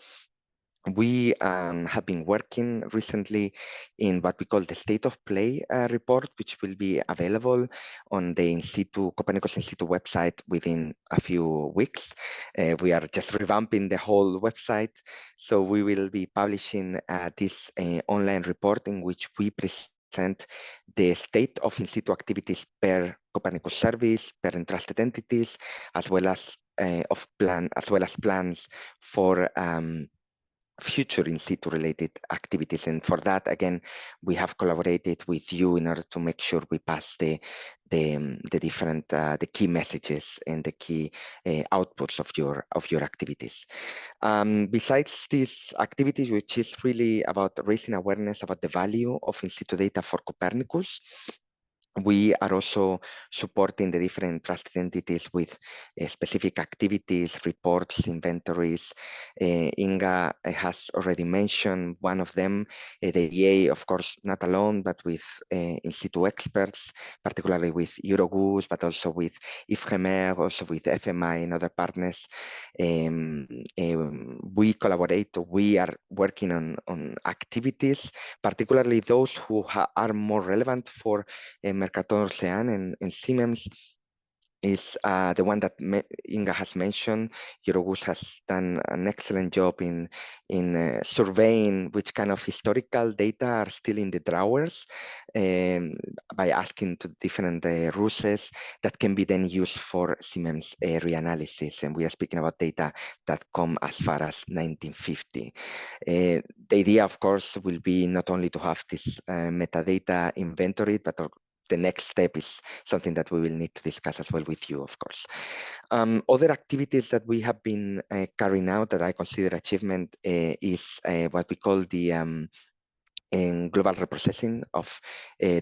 We have been working recently in what we call the State of Play report, which will be available on the Copernicus in situ website within a few weeks. We are just revamping the whole website, so we will be publishing this online report in which we present the state of in situ activities per Copernicus service, per entrusted entities, as well as plans for future in situ related activities. And for that, again, we have collaborated with you in order to make sure we pass the different the key messages and the key outputs of your activities. Besides these activities, which is really about raising awareness about the value of in situ data for Copernicus, we are also supporting the different trusted entities with specific activities, reports, inventories. Inga has already mentioned one of them, the EA, of course, not alone, but with in situ experts, particularly with Eurogoose, but also with Ifremer, also with FMI and other partners. We collaborate, we are working on activities, particularly those who are more relevant for Mercatocéan and Siemens is the one that Inga has mentioned. Eurogoose has done an excellent job in surveying which kind of historical data are still in the drawers by asking to different ruses that can be then used for Siemens reanalysis. And we are speaking about data that come as far as 1950. The idea, of course, will be not only to have this metadata inventory, but the next step is something that we will need to discuss as well with you, of course. Other activities that we have been carrying out that I consider achievement is what we call the global reprocessing of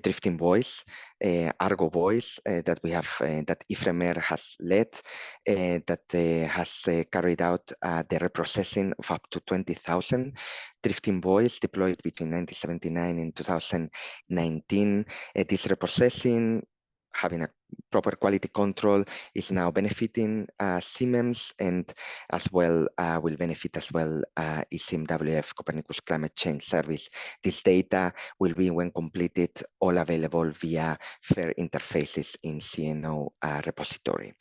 drifting buoys, Argo buoys that we have, that Ifremer has led, that has carried out the reprocessing of up to 20,000 drifting buoys deployed between 1979 and 2019. This reprocessing, having a proper quality control, is now benefiting Siemens, and as well will benefit as well ICMWF, Copernicus Climate Change Service. This data will be, when completed, all available via FAIR interfaces in CNO repository.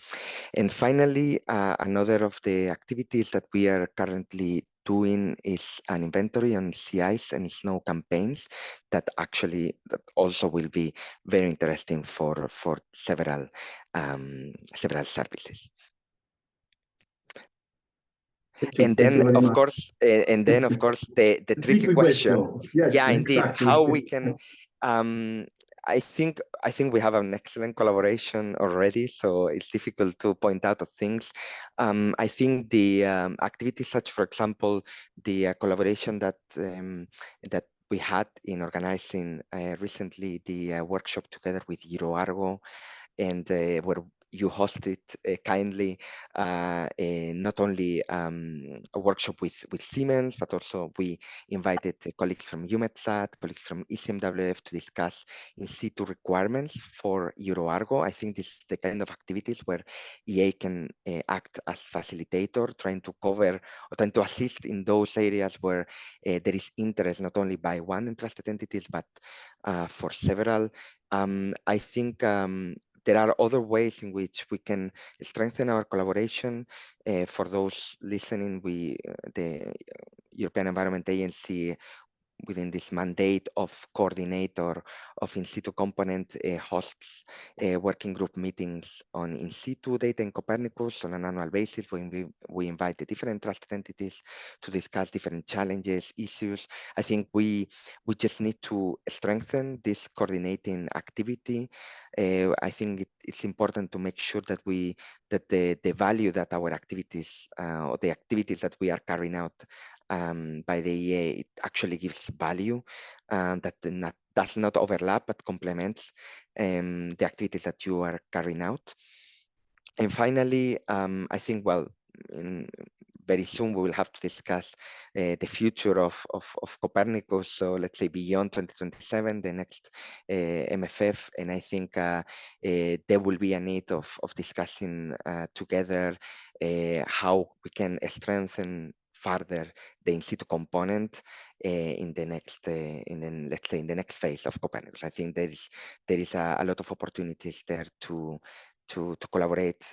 And finally, another of the activities that we are currently doing is an inventory on sea ice and snow campaigns that also will be very interesting for several services. And then, of course, the tricky question. Yes, yeah, indeed, exactly. how we can. I think we have an excellent collaboration already, so it's difficult to point out things. I think the activities such, for example, the collaboration that we had in organizing recently the workshop together with EuroArgo, and where you hosted kindly not only a workshop with Siemens, but also we invited colleagues from EUMETSAT, colleagues from ICMWF to discuss in situ requirements for EuroArgo. I think this is the kind of activities where EA can act as facilitator, trying to cover or trying to assist in those areas where there is interest not only by one entrusted entities, but for several. I think there are other ways in which we can strengthen our collaboration. For those listening, the European Environment Agency, within this mandate of coordinator of in situ component, hosts working group meetings on in situ data in Copernicus on an annual basis, when we invite the different trusted entities to discuss different challenges, issues. I think we just need to strengthen this coordinating activity. I think it's important to make sure that the value that our activities or the activities that we are carrying out by the EA, it actually gives value that does not overlap but complements the activities that you are carrying out. And finally, I think, well, very soon we will have to discuss the future of Copernicus. So let's say beyond 2027, the next MFF, and I think there will be a need of discussing together how we can strengthen further the in-situ component in the next, let's say in the next phase of Copernicus. I think there is a lot of opportunities there to collaborate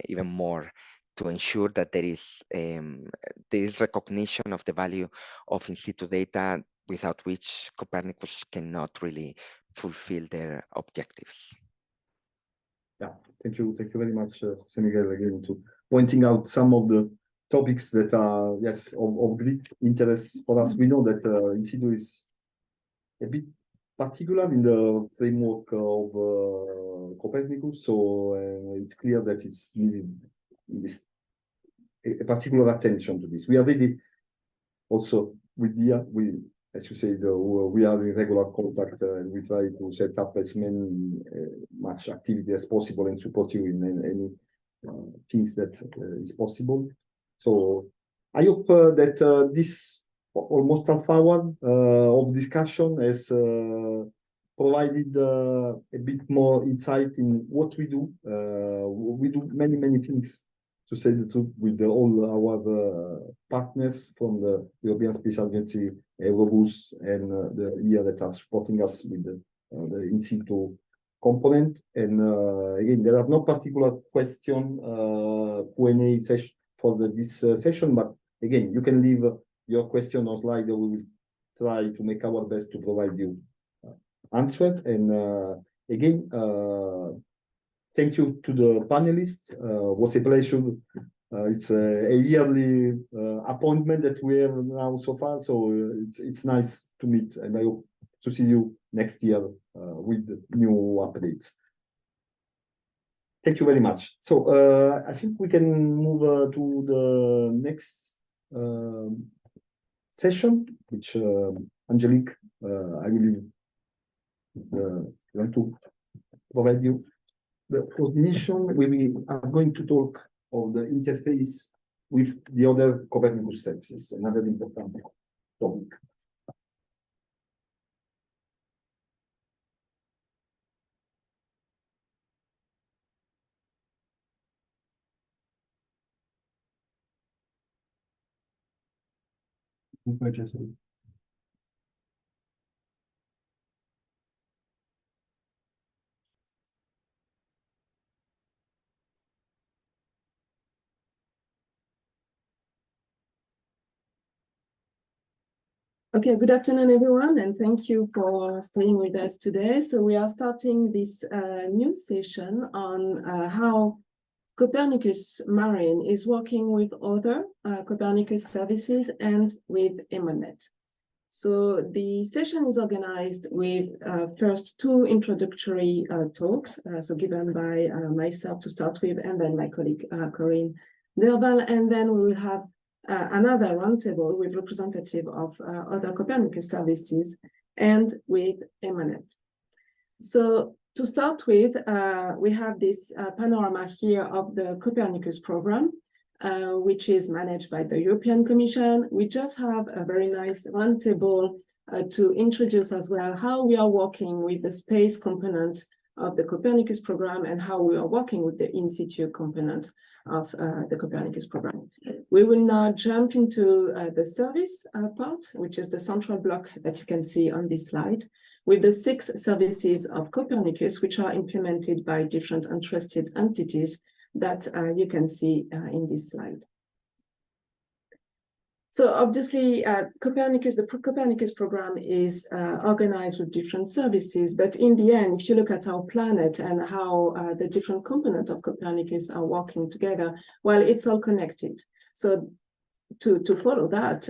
even more, to ensure that there is recognition of the value of in-situ data, without which Copernicus cannot really fulfill their objectives. Yeah, thank you very much, Miguel, again, to pointing out some of the topics that are, yes, of great interest for us. We know that in-situ is a bit particular in the framework of Copernicus, so it's clear that it's needed a particular attention to this. We are ready also with as you said, we are in regular contact and we try to set up as much activity as possible and support you in any things that is possible. So I hope that this almost half hour of discussion has provided a bit more insight in what we do. We do many things, to say the truth, with all our partners from the European Space Agency, Eurobus, and the EA that are supporting us with the in-situ component. And again, there are no particular question Q&A session for this session, but again, you can leave your question or slide, and we will try to make our best to provide you answer. And again, thank you to the panelists. It was a pleasure. It's a yearly appointment that we have now so far, so it's nice to meet, and I hope to see you next year with new updates. Thank you very much. So I think we can move to the next session, which Angelique, I will want to provide you the coordination. We are going to talk of the interface with the other Copernicus services, another important topic. Okay, good afternoon, everyone, and thank you for staying with us today. So we are starting this new session on how Copernicus Marine is working with other Copernicus services and with EMODnet. So the session is organized with first two introductory talks, so given by myself to start with, and then my colleague Corinne Derval, and then we will have another roundtable with representative of other Copernicus services and with EMODnet. So to start with, we have this panorama here of the Copernicus program, which is managed by the European Commission. We just have a very nice roundtable to introduce as well how we are working with the space component of the Copernicus program and how we are working with the in-situ component of the Copernicus program. We will now jump into the service part, which is the central block that you can see on this slide, with the 6 services of Copernicus, which are implemented by different interested entities that you can see in this slide. So obviously, the Copernicus program is organized with different services, but in the end, if you look at our planet and how the different components of Copernicus are working together, well, it's all connected. So to follow that,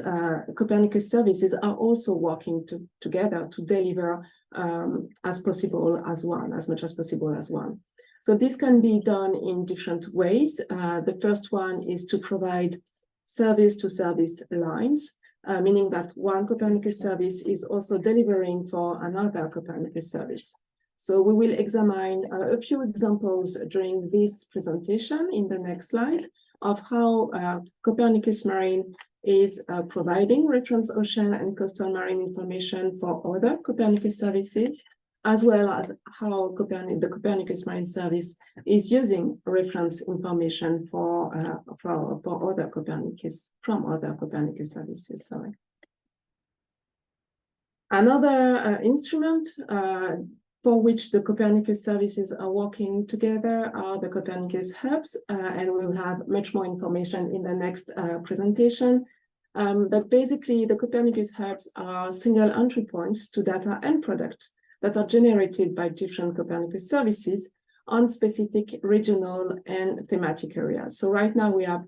Copernicus services are also working together to deliver as much as possible as one. So this can be done in different ways. The first one is to provide service-to-service lines meaning that one Copernicus service is also delivering for another Copernicus service. So we will examine a few examples during this presentation in the next slide of how Copernicus Marine is providing reference ocean and coastal marine information for other Copernicus services, as well as how the Copernicus Marine Service is using reference information from other Copernicus services. Sorry. Another instrument for which the Copernicus services are working together are the Copernicus hubs, and we will have much more information in the next presentation. But basically, the Copernicus hubs are single entry points to data and products that are generated by different Copernicus services on specific regional and thematic areas. So right now we have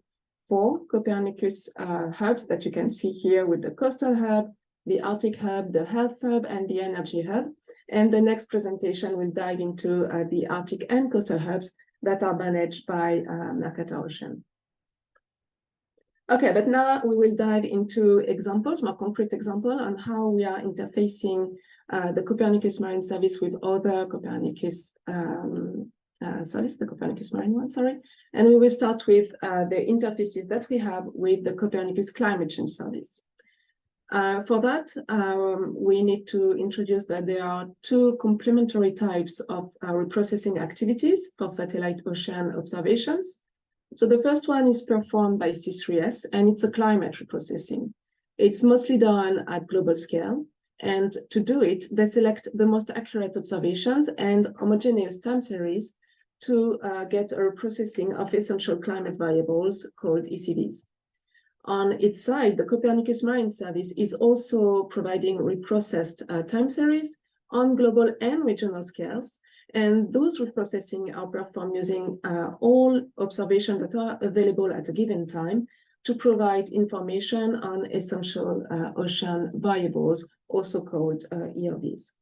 4 Copernicus hubs that you can see here with the coastal hub, the Arctic hub, the health hub, and the energy hub. And the next presentation will dive into the Arctic and coastal hubs that are managed by Mercator Ocean. Okay, but now we will dive into examples, more concrete example on how we are interfacing the Copernicus Marine Service with other Copernicus service, the Copernicus Marine one, sorry. And we will start with the interfaces that we have with the Copernicus Climate Change Service. For that, we need to introduce that there are 2 complementary types of reprocessing activities for satellite ocean observations. So the first one is performed by C3S, and it's a climate reprocessing. It's mostly done at global scale, and to do it, they select the most accurate observations and homogeneous time series to get a reprocessing of essential climate variables called ECVs. On its side, the Copernicus Marine Service is also providing reprocessed time series on global and regional scales, and those reprocessing are performed using all observations that are available at a given time to provide information on essential ocean variables, also called EOVs.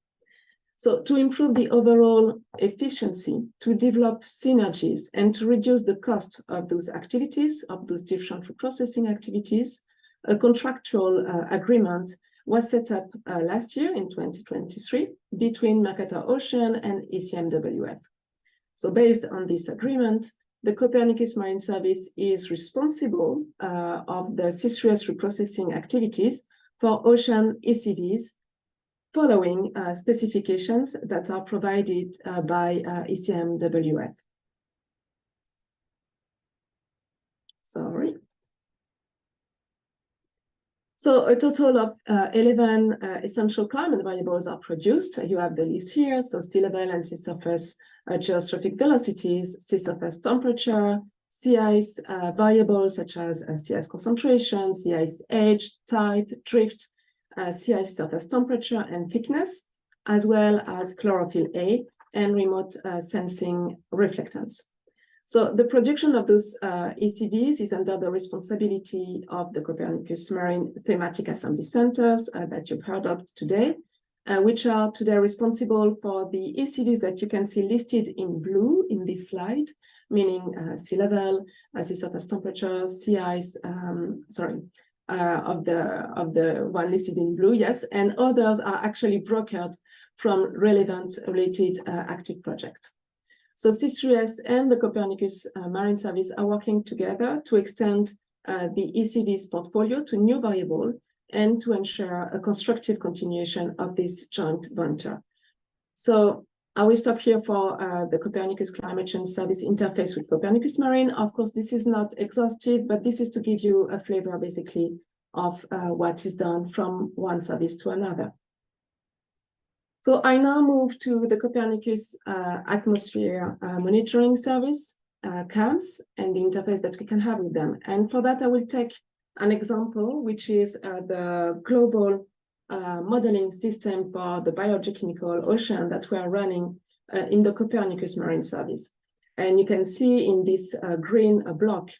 So to improve the overall efficiency, to develop synergies, and to reduce the cost of those activities, of those different reprocessing activities, a contractual agreement was set up last year in 2023 between Mercator Ocean and ECMWF. So based on this agreement, the Copernicus Marine Service is responsible of the C3S reprocessing activities for ocean ECVs following specifications that are provided by ECMWF. Sorry. So a total of 11 essential climate variables are produced. You have the list here. So sea level and sea surface geostrophic velocities, sea surface temperature, sea ice variables such as sea ice concentration, sea ice age, type, drift, sea ice surface temperature and thickness, as well as chlorophyll A and remote sensing reflectance. So the production of those ECVs is under the responsibility of the Copernicus Marine Thematic Assembly Centers that you've heard of today, which are today responsible for the ECVs that you can see listed in blue in this slide, meaning sea level, sea surface temperature, sea ice, of the one listed in blue, yes, and others are actually brokered from relevant related active projects. So C3S and the Copernicus Marine Service are working together to extend the ECV's portfolio to new variable and to ensure a constructive continuation of this joint venture. So I will stop here for the Copernicus Climate Change Service interface with Copernicus Marine. Of course, this is not exhaustive, but this is to give you a flavor basically of what is done from one service to another. So I now move to the Copernicus Atmosphere Monitoring Service, CAMS, and the interface that we can have with them. And for that, I will take an example, which is the global modeling system for the biogeochemical ocean that we are running in the Copernicus Marine Service. And you can see in this green block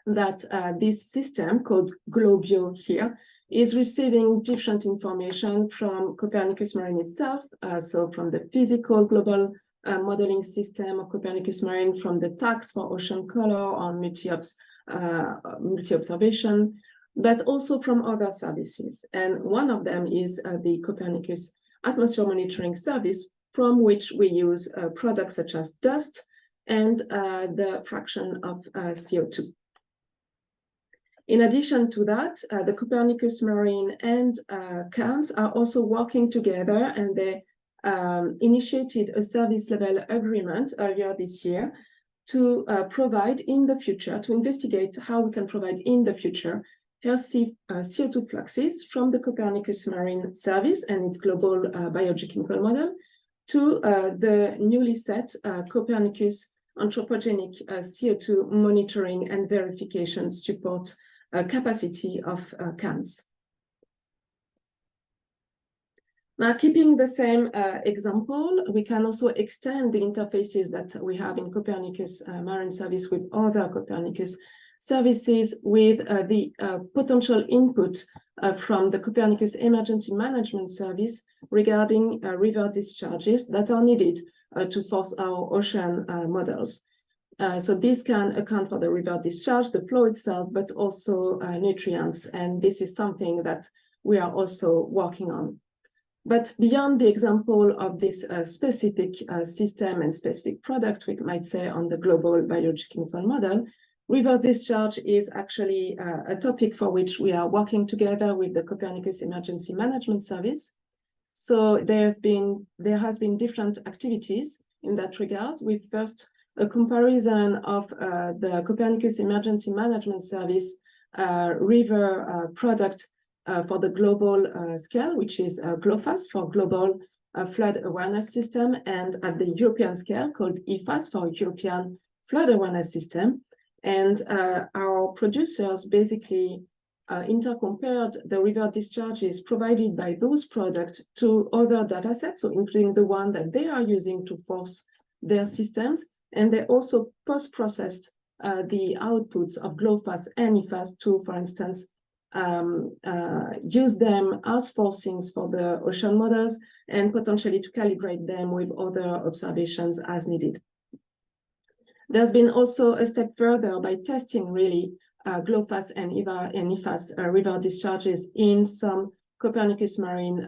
that this system called Globio here is receiving different information from Copernicus Marine itself, so from the physical global modeling system of Copernicus Marine, from the tags for ocean color on multi-observation, but also from other services. And one of them is the Copernicus Atmosphere Monitoring Service, from which we use products such as dust and the fraction of CO2. In addition to that, the Copernicus Marine and CAMS are also working together, and they initiated a service level agreement earlier this year to provide in the future, to investigate how we can provide in the future healthy CO2 fluxes from the Copernicus Marine service and its global biogeochemical model to the newly set Copernicus anthropogenic CO2 monitoring and verification support capacity of CAMS. Now, keeping the same example, we can also extend the interfaces that we have in Copernicus Marine Service with other Copernicus services with the potential input from the Copernicus Emergency Management Service regarding river discharges that are needed to force our ocean models. So this can account for the river discharge, the flow itself, but also nutrients. And this is something that we are also working on. But beyond the example of this specific system and specific product, we might say on the global biogeochemical model, river discharge is actually a topic for which we are working together with the Copernicus Emergency Management Service. So there has been different activities in that regard, with first a comparison of the Copernicus Emergency Management Service river product for the global scale, which is GLOFAS for Global Flood Awareness System, and at the European scale called EFAS for European Flood Awareness System. And our producers basically intercompared the river discharges provided by those products to other data sets, so including the one that they are using to force their systems. And they also post-processed the outputs of GLOFAS and EFAS to, for instance, use them as forcings for the ocean models and potentially to calibrate them with other observations as needed. There's been also a step further by testing really GLOFAS and EFAS river discharges in some Copernicus Marine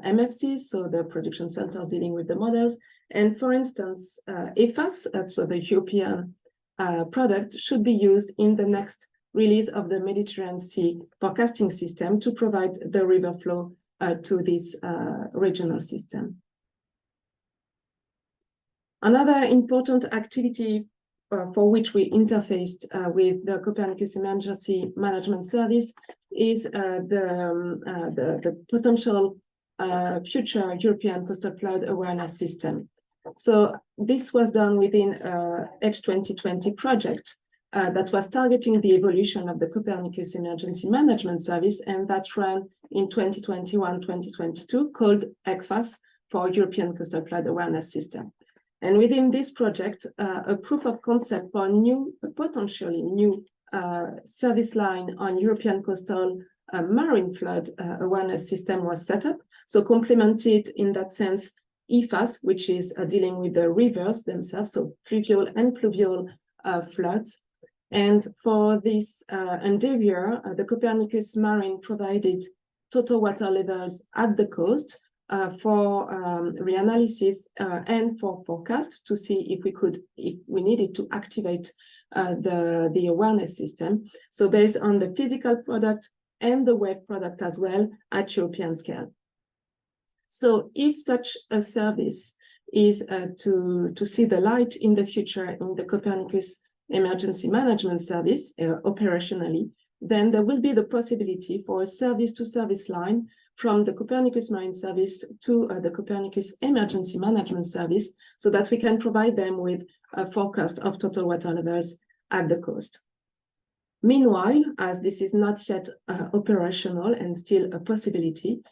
MFCs, so the production centers dealing with the models. And for instance, EFAS, so the European product, should be used in the next release of the Mediterranean Sea forecasting system to provide the river flow to this regional system. Another important activity for which we interfaced with the Copernicus Emergency Management Service is the potential future European Coastal Flood Awareness System. So this was done within H2020 project that was targeting the evolution of the Copernicus Emergency Management Service, and that ran in 2021-2022, called ECFAS for European Coastal Flood Awareness System. And within this project, a proof of concept for potentially new service line on European coastal marine flood awareness system was set up. So complemented in that sense, EFAS, which is dealing with the rivers themselves, so fluvial and pluvial floods. And for this endeavor, the Copernicus Marine provided total water levels at the coast for reanalysis and for forecast to see if we needed to activate the awareness system. So based on the physical product and the wave product as well at European scale. So if such a service is to see the light in the future in the Copernicus Emergency Management Service operationally, then there will be the possibility for a service-to-service line from the Copernicus Marine Service to the Copernicus Emergency Management Service, so that we can provide them with a forecast of total water levels at the coast. Meanwhile, as this is not yet operational and still a possibility,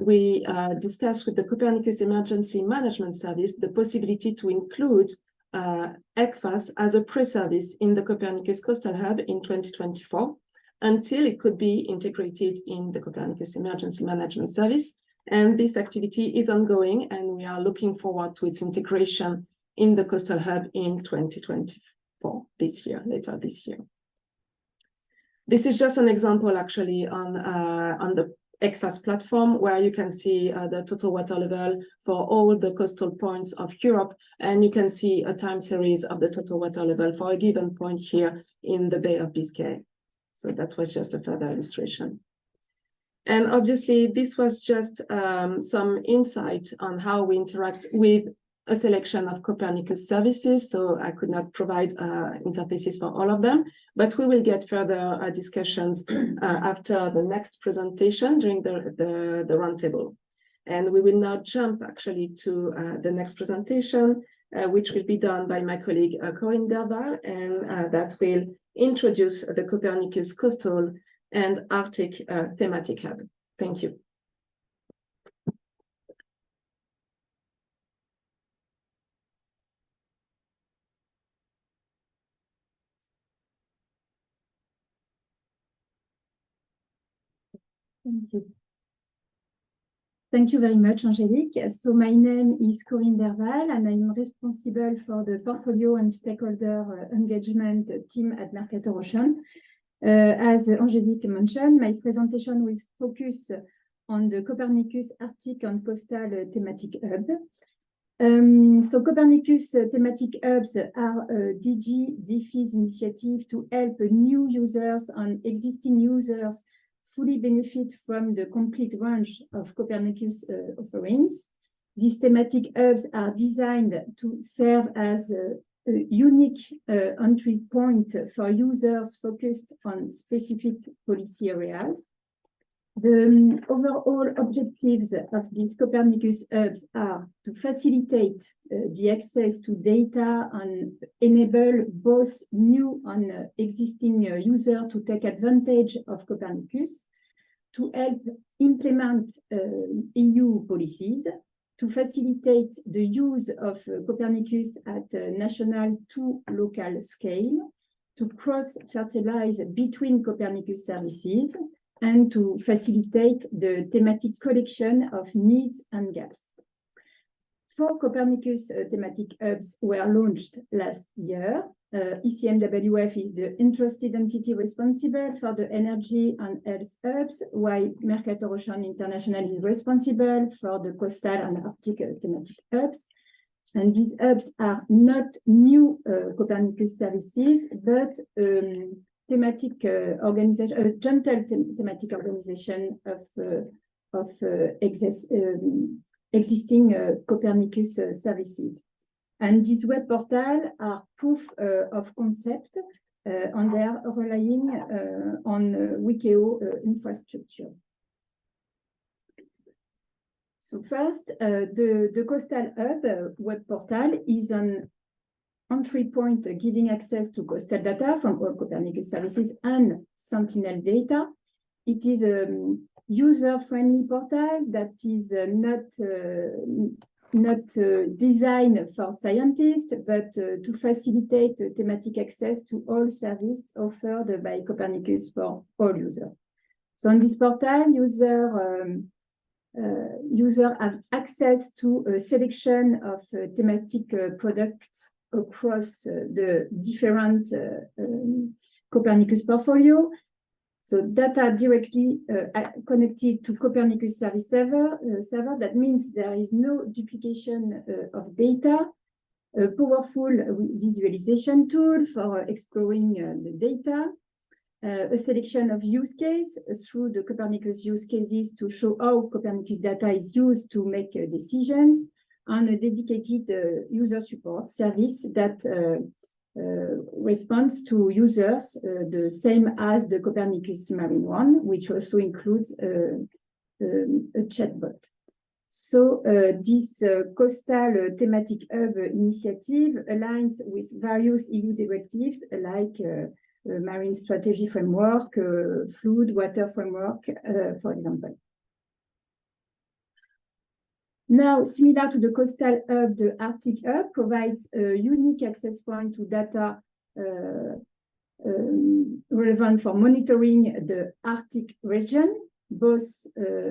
we discussed with the Copernicus Emergency Management Service the possibility to include ECFAS as a pre-service in the Copernicus Coastal Hub in 2024, until it could be integrated in the Copernicus Emergency Management Service. And this activity is ongoing, and we are looking forward to its integration in the Coastal Hub in 2024, this year, later this year. This is just an example actually on the ECFAS platform, where you can see the total water level for all the coastal points of Europe, and you can see a time series of the total water level for a given point here in the Bay of Biscay. So that was just a further illustration. And obviously, this was just some insight on how we interact with a selection of Copernicus services. So I could not provide interfaces for all of them, but we will get further discussions after the next presentation during the roundtable. And we will now jump actually to the next presentation, which will be done by my colleague Corinne Derval, and that will introduce the Copernicus Coastal and Arctic thematic hub. Thank you. Thank you. Thank you very much, Angelique. So my name is Corinne Derval, and I'm responsible for the portfolio and stakeholder engagement team at Mercator Ocean. As Angelique mentioned, my presentation will focus on the Copernicus Arctic and Coastal thematic hub. So Copernicus thematic hubs are a DEFIS initiative to help new users and existing users fully benefit from the complete range of Copernicus offerings. These thematic hubs are designed to serve as a unique entry point for users focused on specific policy areas. The overall objectives of these Copernicus hubs are to facilitate the access to data and enable both new and existing users to take advantage of Copernicus, to help implement EU policies, to facilitate the use of Copernicus at a national to local scale, to cross-fertilize between Copernicus services, and to facilitate the thematic collection of needs and gaps. 4 Copernicus thematic hubs were launched last year. ECMWF is the interested entity responsible for the energy and health hubs, while Mercator Ocean International is responsible for the coastal and Arctic thematic hubs. And these hubs are not new Copernicus services, but thematic organization, gentle thematic organization of existing Copernicus services. And these web portals are proof of concept, and they are relying on WEkEO infrastructure. So first, the Coastal Hub web portal is an entry point giving access to coastal data from all Copernicus services and Sentinel data. It is a user-friendly portal that is not designed for scientists, but to facilitate thematic access to all services offered by Copernicus for all users. So on this portal, users have access to a selection of thematic products across the different Copernicus portfolio. So data directly connected to Copernicus service server. That means there is no duplication of data. A powerful visualization tool for exploring the data. A selection of use case through the Copernicus use cases to show how Copernicus data is used to make decisions, and a dedicated user support service that responds to users the same as the Copernicus Marine one, which also includes a chatbot. So this coastal thematic hub initiative aligns with various EU directives like Marine Strategy Framework, Flood Water Framework, for example. Now, similar to the Coastal Hub, the Arctic Hub provides a unique access point to data relevant for monitoring the Arctic region, both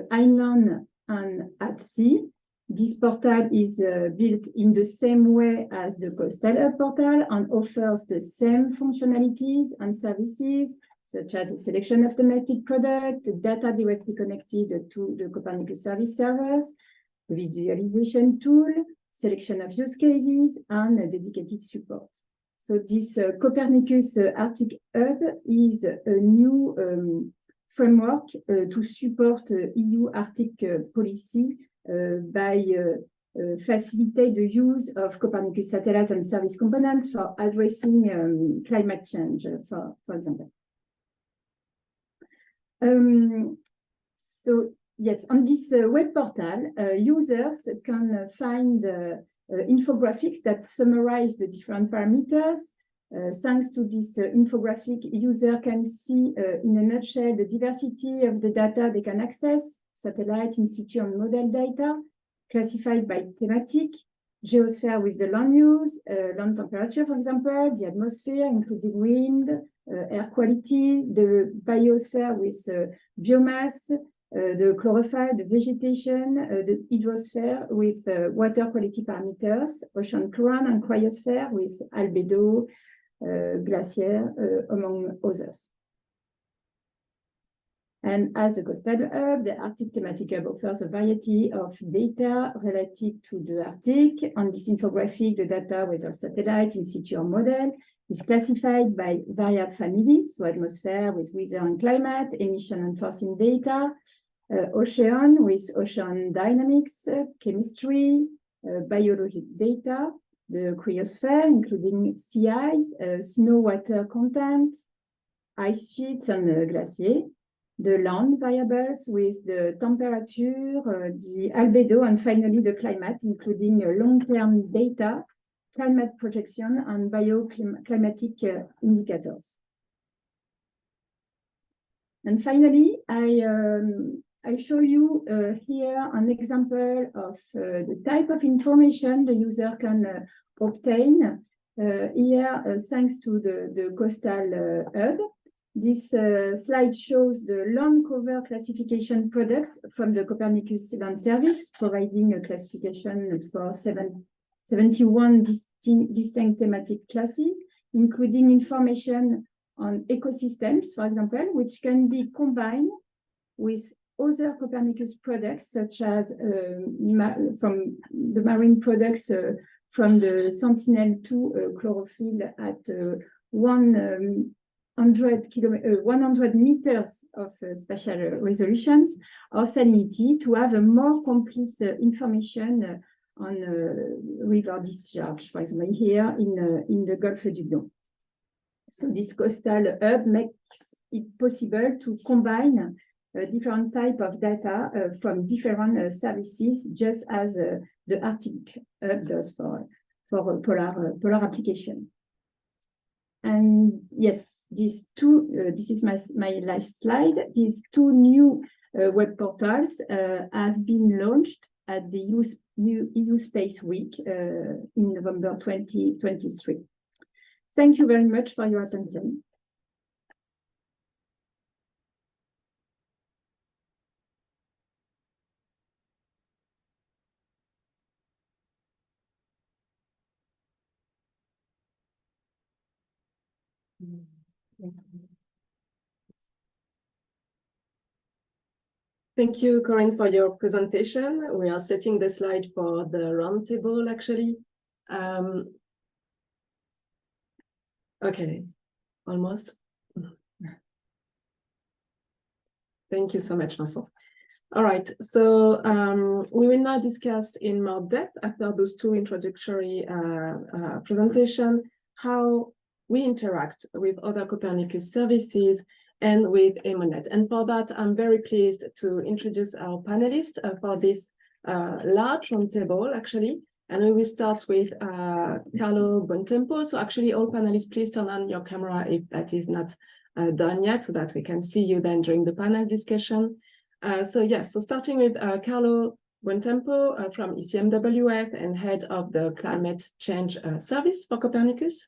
inland and at sea. This portal is built in the same way as the Coastal Hub portal and offers the same functionalities and services, such as the selection of thematic product, the data directly connected to the Copernicus service servers, the visualization tool, selection of use cases, and dedicated support. So this Copernicus Arctic Hub is a new framework to support EU Arctic policy by facilitate the use of Copernicus satellite and service components for addressing climate change, for example. So yes, on this web portal, users can find infographics that summarize the different parameters. Thanks to this infographic, user can see in a nutshell the diversity of the data they can access, satellite, in situ, and model data, classified by thematic, geosphere with the land use, land temperature, for example, the atmosphere, including wind, air quality, the biosphere with biomass, the chlorophyll, the vegetation, the hydrosphere with water quality parameters, ocean current, and cryosphere with albedo, glacier, among others. And as a coastal hub, the Arctic Thematic Hub offers a variety of data related to the Arctic. On this infographic, the data, whether satellite, in situ, or model, is classified by variable families, so atmosphere with weather and climate, emission and forcing data, ocean with ocean dynamics, chemistry, biologic data, the cryosphere, including sea ice, snow water content, ice sheets, and glacier, the land variables with the temperature, the albedo, and finally the climate, including long-term data, climate projection, and bioclimatic indicators. And finally, I show you here an example of the type of information the user can obtain here thanks to the coastal hub. This slide shows the land cover classification product from the Copernicus Land Service, providing a classification for 71 distinct thematic classes, including information on ecosystems, for example, which can be combined with other Copernicus products, such as from the marine products from the Sentinel-2 chlorophyll at 100 meters of spatial resolutions, or salinity, to have a more complete information on river discharge, for example, here in the Gulf du Lion. So this coastal hub makes it possible to combine different type of data from different services, just as the Arctic Hub does for polar application. And yes, these two, this is my last slide. These two new web portals have been launched at the EU Space Week in November 2023. Thank you very much for your attention. Thank you, Corinne, for your presentation. We are setting the slide for the roundtable, actually. Okay, almost. Thank you so much, Vincent. All right, so we will now discuss in more depth, after those two introductory presentations, how we interact with other Copernicus services and with EMODnet. And for that, I'm very pleased to introduce our panelists for this large roundtable, actually. And we will start with Carlo Buontempo. So actually, all panelists, please turn on your camera if that is not done yet, so that we can see you then during the panel discussion. So starting with Carlo Buontempo from ECMWF and head of the Climate Change Service for Copernicus.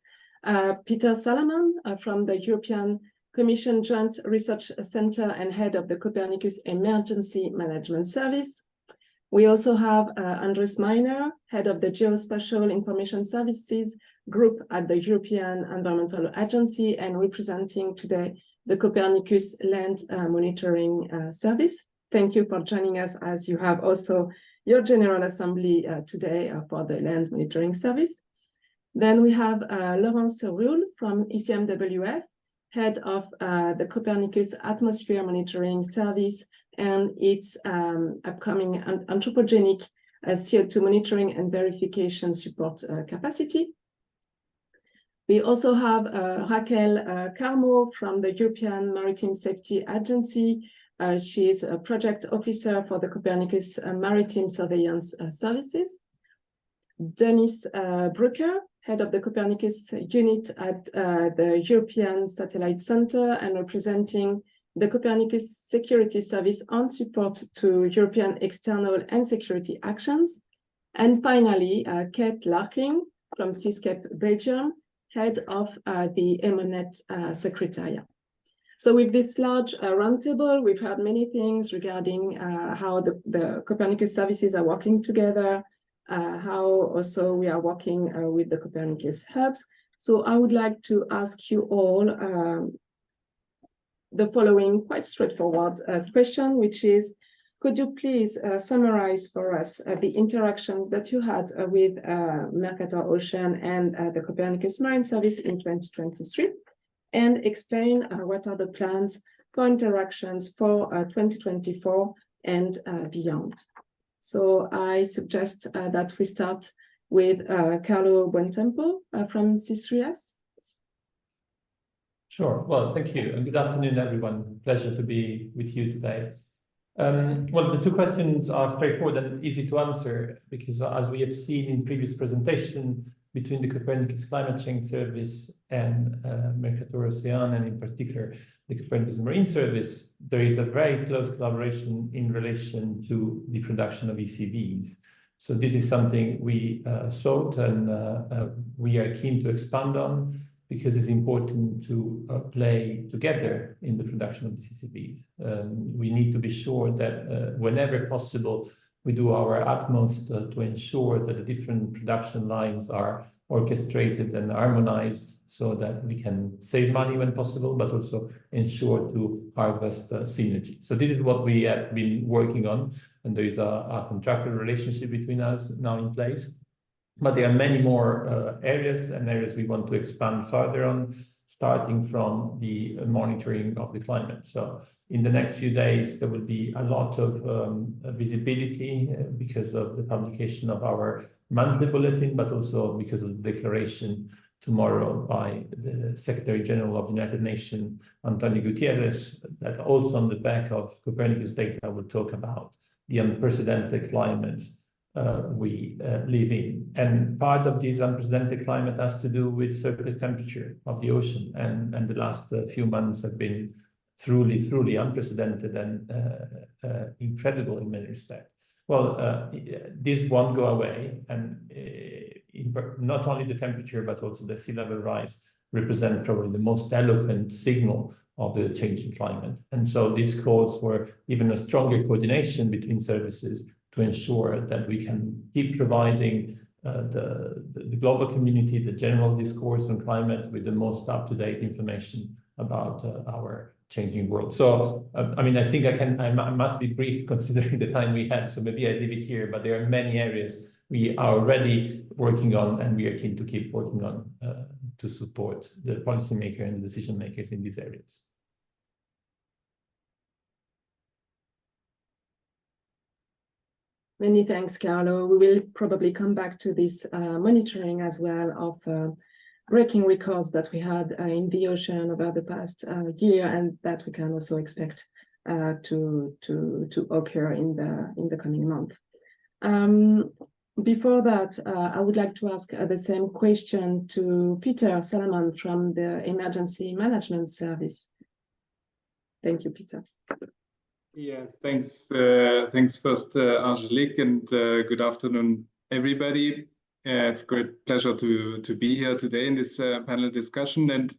Peter Salaman from the European Commission Joint Research Center and head of the Copernicus Emergency Management Service. We also have Andres Meiner, head of the Geospatial Information Services Group at the European Environmental Agency and representing today the Copernicus Land Monitoring Service. Thank you for joining us, as you have also your General Assembly today for the Land Monitoring Service. Then we have Laurence Crosnier from ECMWF, head of the Copernicus Atmosphere Monitoring Service and its upcoming anthropogenic CO2 monitoring and verification support capacity. We also have Raquel Carmo from the European Maritime Safety Agency. She is a project officer for the Copernicus Maritime Surveillance Services. Dennis Brucker, head of the Copernicus unit at the European Satellite Center and representing the Copernicus Security Service on support to European external and security actions. And finally, Kate Larkin from Sescape-Belgium, head of the EMODnet Secretariat. So with this large roundtable, we've heard many things regarding how the Copernicus services are working together, how also we are working with the Copernicus hubs. So I would like to ask you all the following quite straightforward question, which is, could you please summarize for us the interactions that you had with Mercator Ocean and the Copernicus Marine Service in 2023, and explain what are the plans for interactions for 2024 and beyond. So I suggest that we start with Carlo Buontempo from CIS. Sure. Well, thank you. And good afternoon, everyone. Pleasure to be with you today. Well, the two questions are straightforward and easy to answer, because as we have seen in previous presentation, between the Copernicus Climate Change Service and Mercator Ocean, and in particular the Copernicus Marine Service, there is a very close collaboration in relation to the production of ECVs. So this is something we sought and we are keen to expand on, because it's important to play together in the production of the CCVs. We need to be sure that whenever possible, we do our utmost to ensure that the different production lines are orchestrated and harmonized so that we can save money when possible, but also ensure to harvest synergy. So this is what we have been working on, and there is a contractual relationship between us now in place. But there are many more areas we want to expand further on, starting from the monitoring of the climate. So in the next few days, there will be a lot of visibility because of the publication of our monthly bulletin, but also because of the declaration tomorrow by the Secretary General of the United Nations, Antonio Guterres, that also on the back of Copernicus data will talk about the unprecedented climate we live in. And part of this unprecedented climate has to do with surface temperature of the ocean. And the last few months have been truly unprecedented and incredible in many respects. Well, this won't go away. And not only the temperature, but also the sea level rise represent probably the most eloquent signal of the changing climate. And so this calls for even a stronger coordination between services to ensure that we can keep providing the global community, the general discourse on climate, with the most up-to-date information about our changing world. So, I mean, I think I must be brief considering the time we had, so maybe I leave it here, but there are many areas we are already working on, and we are keen to keep working on to support the policymaker and the decision makers in these areas. Many thanks, Carlo. We will probably come back to this monitoring as well of breaking records that we had in the ocean over the past year, and that we can also expect to occur in the coming month. Before that, I would like to ask the same question to Peter Salaman from the Emergency Management Service. Thank you, Peter. Yes, thanks. Thanks first, Angelique, and good afternoon, everybody. It's a great pleasure to be here today in this panel discussion. And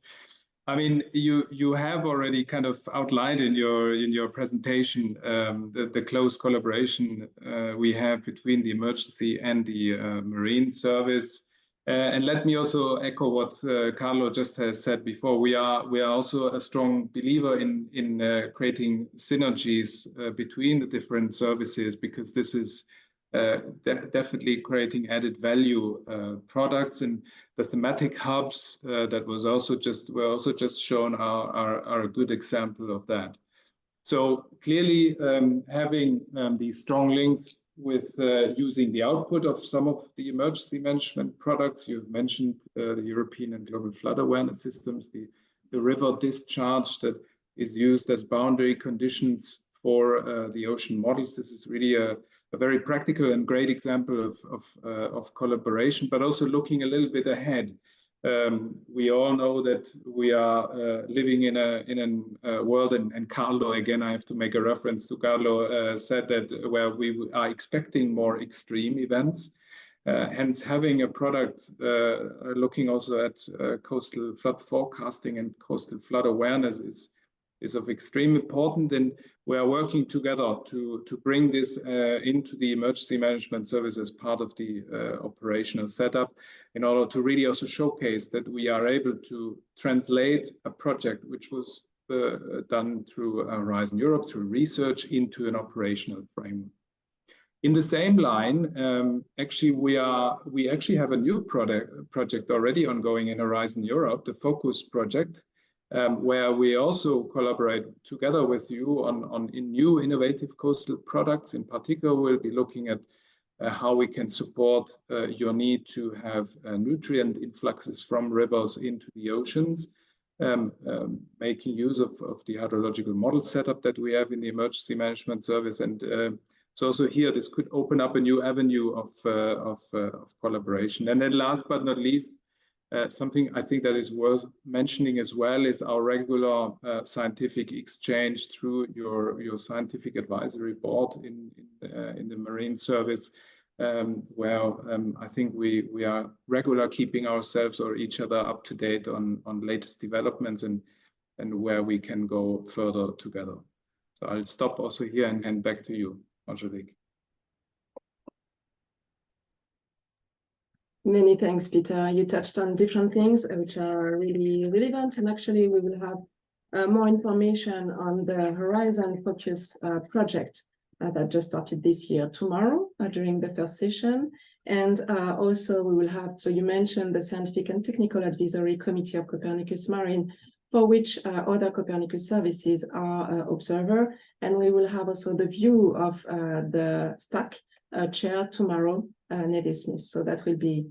I mean, you have already kind of outlined in your presentation the close collaboration we have between the emergency and the marine service. And let me also echo what Carlo just has said before. We are also a strong believer in creating synergies between the different services, because this is definitely creating added value products. And the thematic hubs that were also just shown are a good example of that. So clearly, having these strong links with using the output of some of the emergency management products. You've mentioned the European and global flood awareness systems, the river discharge that is used as boundary conditions for the ocean models. This is really a very practical and great example of collaboration, but also looking a little bit ahead. We all know that we are living in a world, and Carlo, again, I have to make a reference to Carlo, said that where we are expecting more extreme events. Hence, having a product looking also at coastal flood forecasting and coastal flood awareness is of extreme importance, and we are working together to bring this into the emergency management service as part of the operational setup, in order to really also showcase that we are able to translate a project which was done through Horizon Europe, through research, into an operational framework. In the same line, actually, we actually have a new project already ongoing in Horizon Europe, the Focus project, where we also collaborate together with you on new innovative coastal products. In particular, we'll be looking at how we can support your need to have nutrient influxes from rivers into the oceans, making use of the hydrological model setup that we have in the emergency management service. And so also here, this could open up a new avenue of collaboration. And then last but not least, something I think that is worth mentioning as well is our regular scientific exchange through your scientific advisory board in the Marine Service, where I think we are regular keeping ourselves or each other up to date on latest developments and where we can go further together. So I'll stop also here and hand back to you, Angelique. Many thanks, Peter. You touched on different things which are really relevant, and actually we will have more information on the Horizon Focus project that just started this year tomorrow during the first session. And also we will have, so you mentioned the Scientific and Technical Advisory Committee of Copernicus Marine, for which other Copernicus Services are observer, and we will have also the view of the STAC chair tomorrow, Neville Smith. So that will be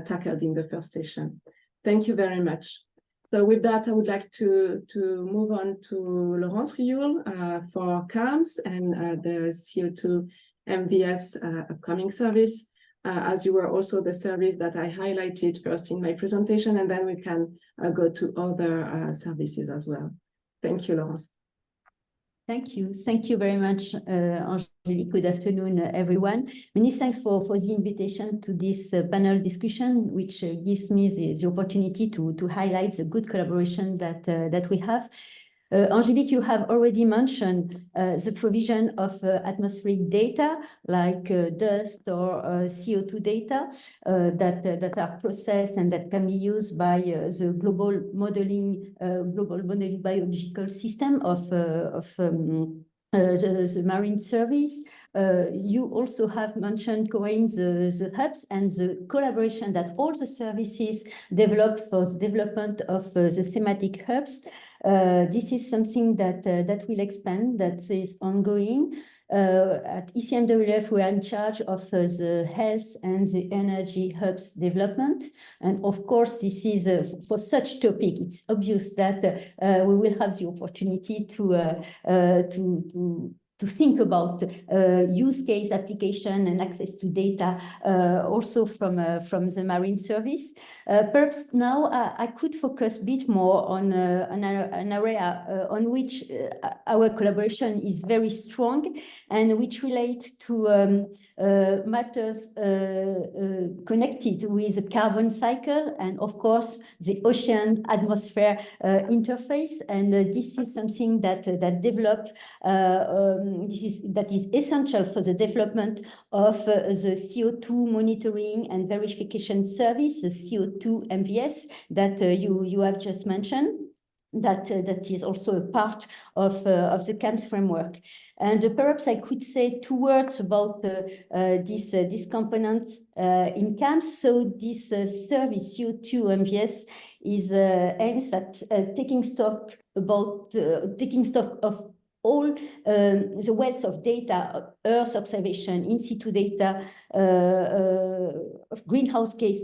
tackled in the first session. Thank you very much. So with that, I would like to move on to Laurence Crosnier for CAMS and the CO2 MVS upcoming service, as you were also the service that I highlighted first in my presentation, and then we can go to other services as well. Thank you, Laurence. Thank you. Thank you very much, Angelique. Good afternoon, everyone. Many thanks for the invitation to this panel discussion, which gives me the opportunity to highlight the good collaboration that we have. Angelique, you have already mentioned the provision of atmospheric data like dust or CO2 data that are processed and that can be used by the global modeling biological system of the Marine Service. You also have mentioned, Corinne, the hubs and the collaboration that all the services developed for the development of the thematic hubs. This is something that will expand, that is ongoing. At ECMWF, we are in charge of the health and the energy hubs development. And of course, this is for such topic, it's obvious that we will have the opportunity to think about use case application and access to data also from the Marine Service. Perhaps now I could focus a bit more on an area on which our collaboration is very strong and which relate to matters connected with the carbon cycle and of course the ocean atmosphere interface. And this is something that developed that is essential for the development of the CO2 monitoring and verification service, the CO2 MVS that you have just mentioned. That is also a part of the CAMS framework. And perhaps I could say 2 words about this component in CAMS. So this service CO2 MVS is aims at taking stock of all the wealth of data, Earth observation, in situ data, of greenhouse gas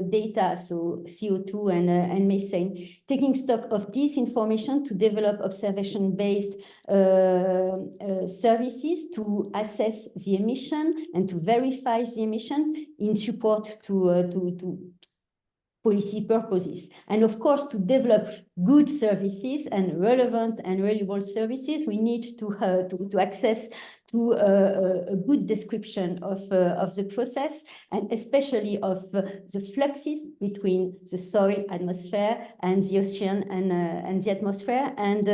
data, so CO2 and methane, taking stock of this information to develop observation-based services to assess the emission and to verify the emission in support to policy purposes. And of course, to develop good services and relevant and reliable services, we need to access to a good description of the process, and especially of the fluxes between the soil atmosphere and the ocean and the atmosphere. And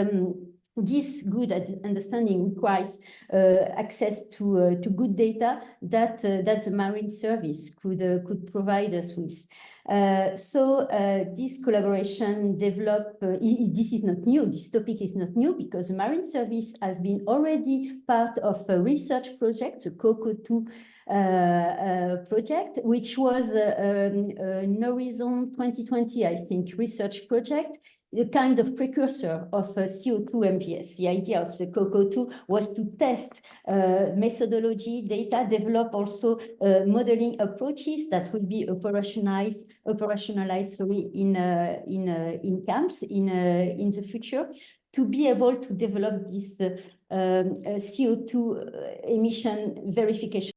this good understanding requires access to good data that the Marine Service could provide us with. So this collaboration developed, this is not new, this topic is not new, because the Marine Service has been already part of a research project, the COCO2 project, which was an Horizon 2020, I think, research project, the kind of precursor of CO2 MVS. The idea of the COCO2 was to test methodology, data, develop also modeling approaches that will be operationalized in CAMS in the future, to be able to develop this CO2 emission verification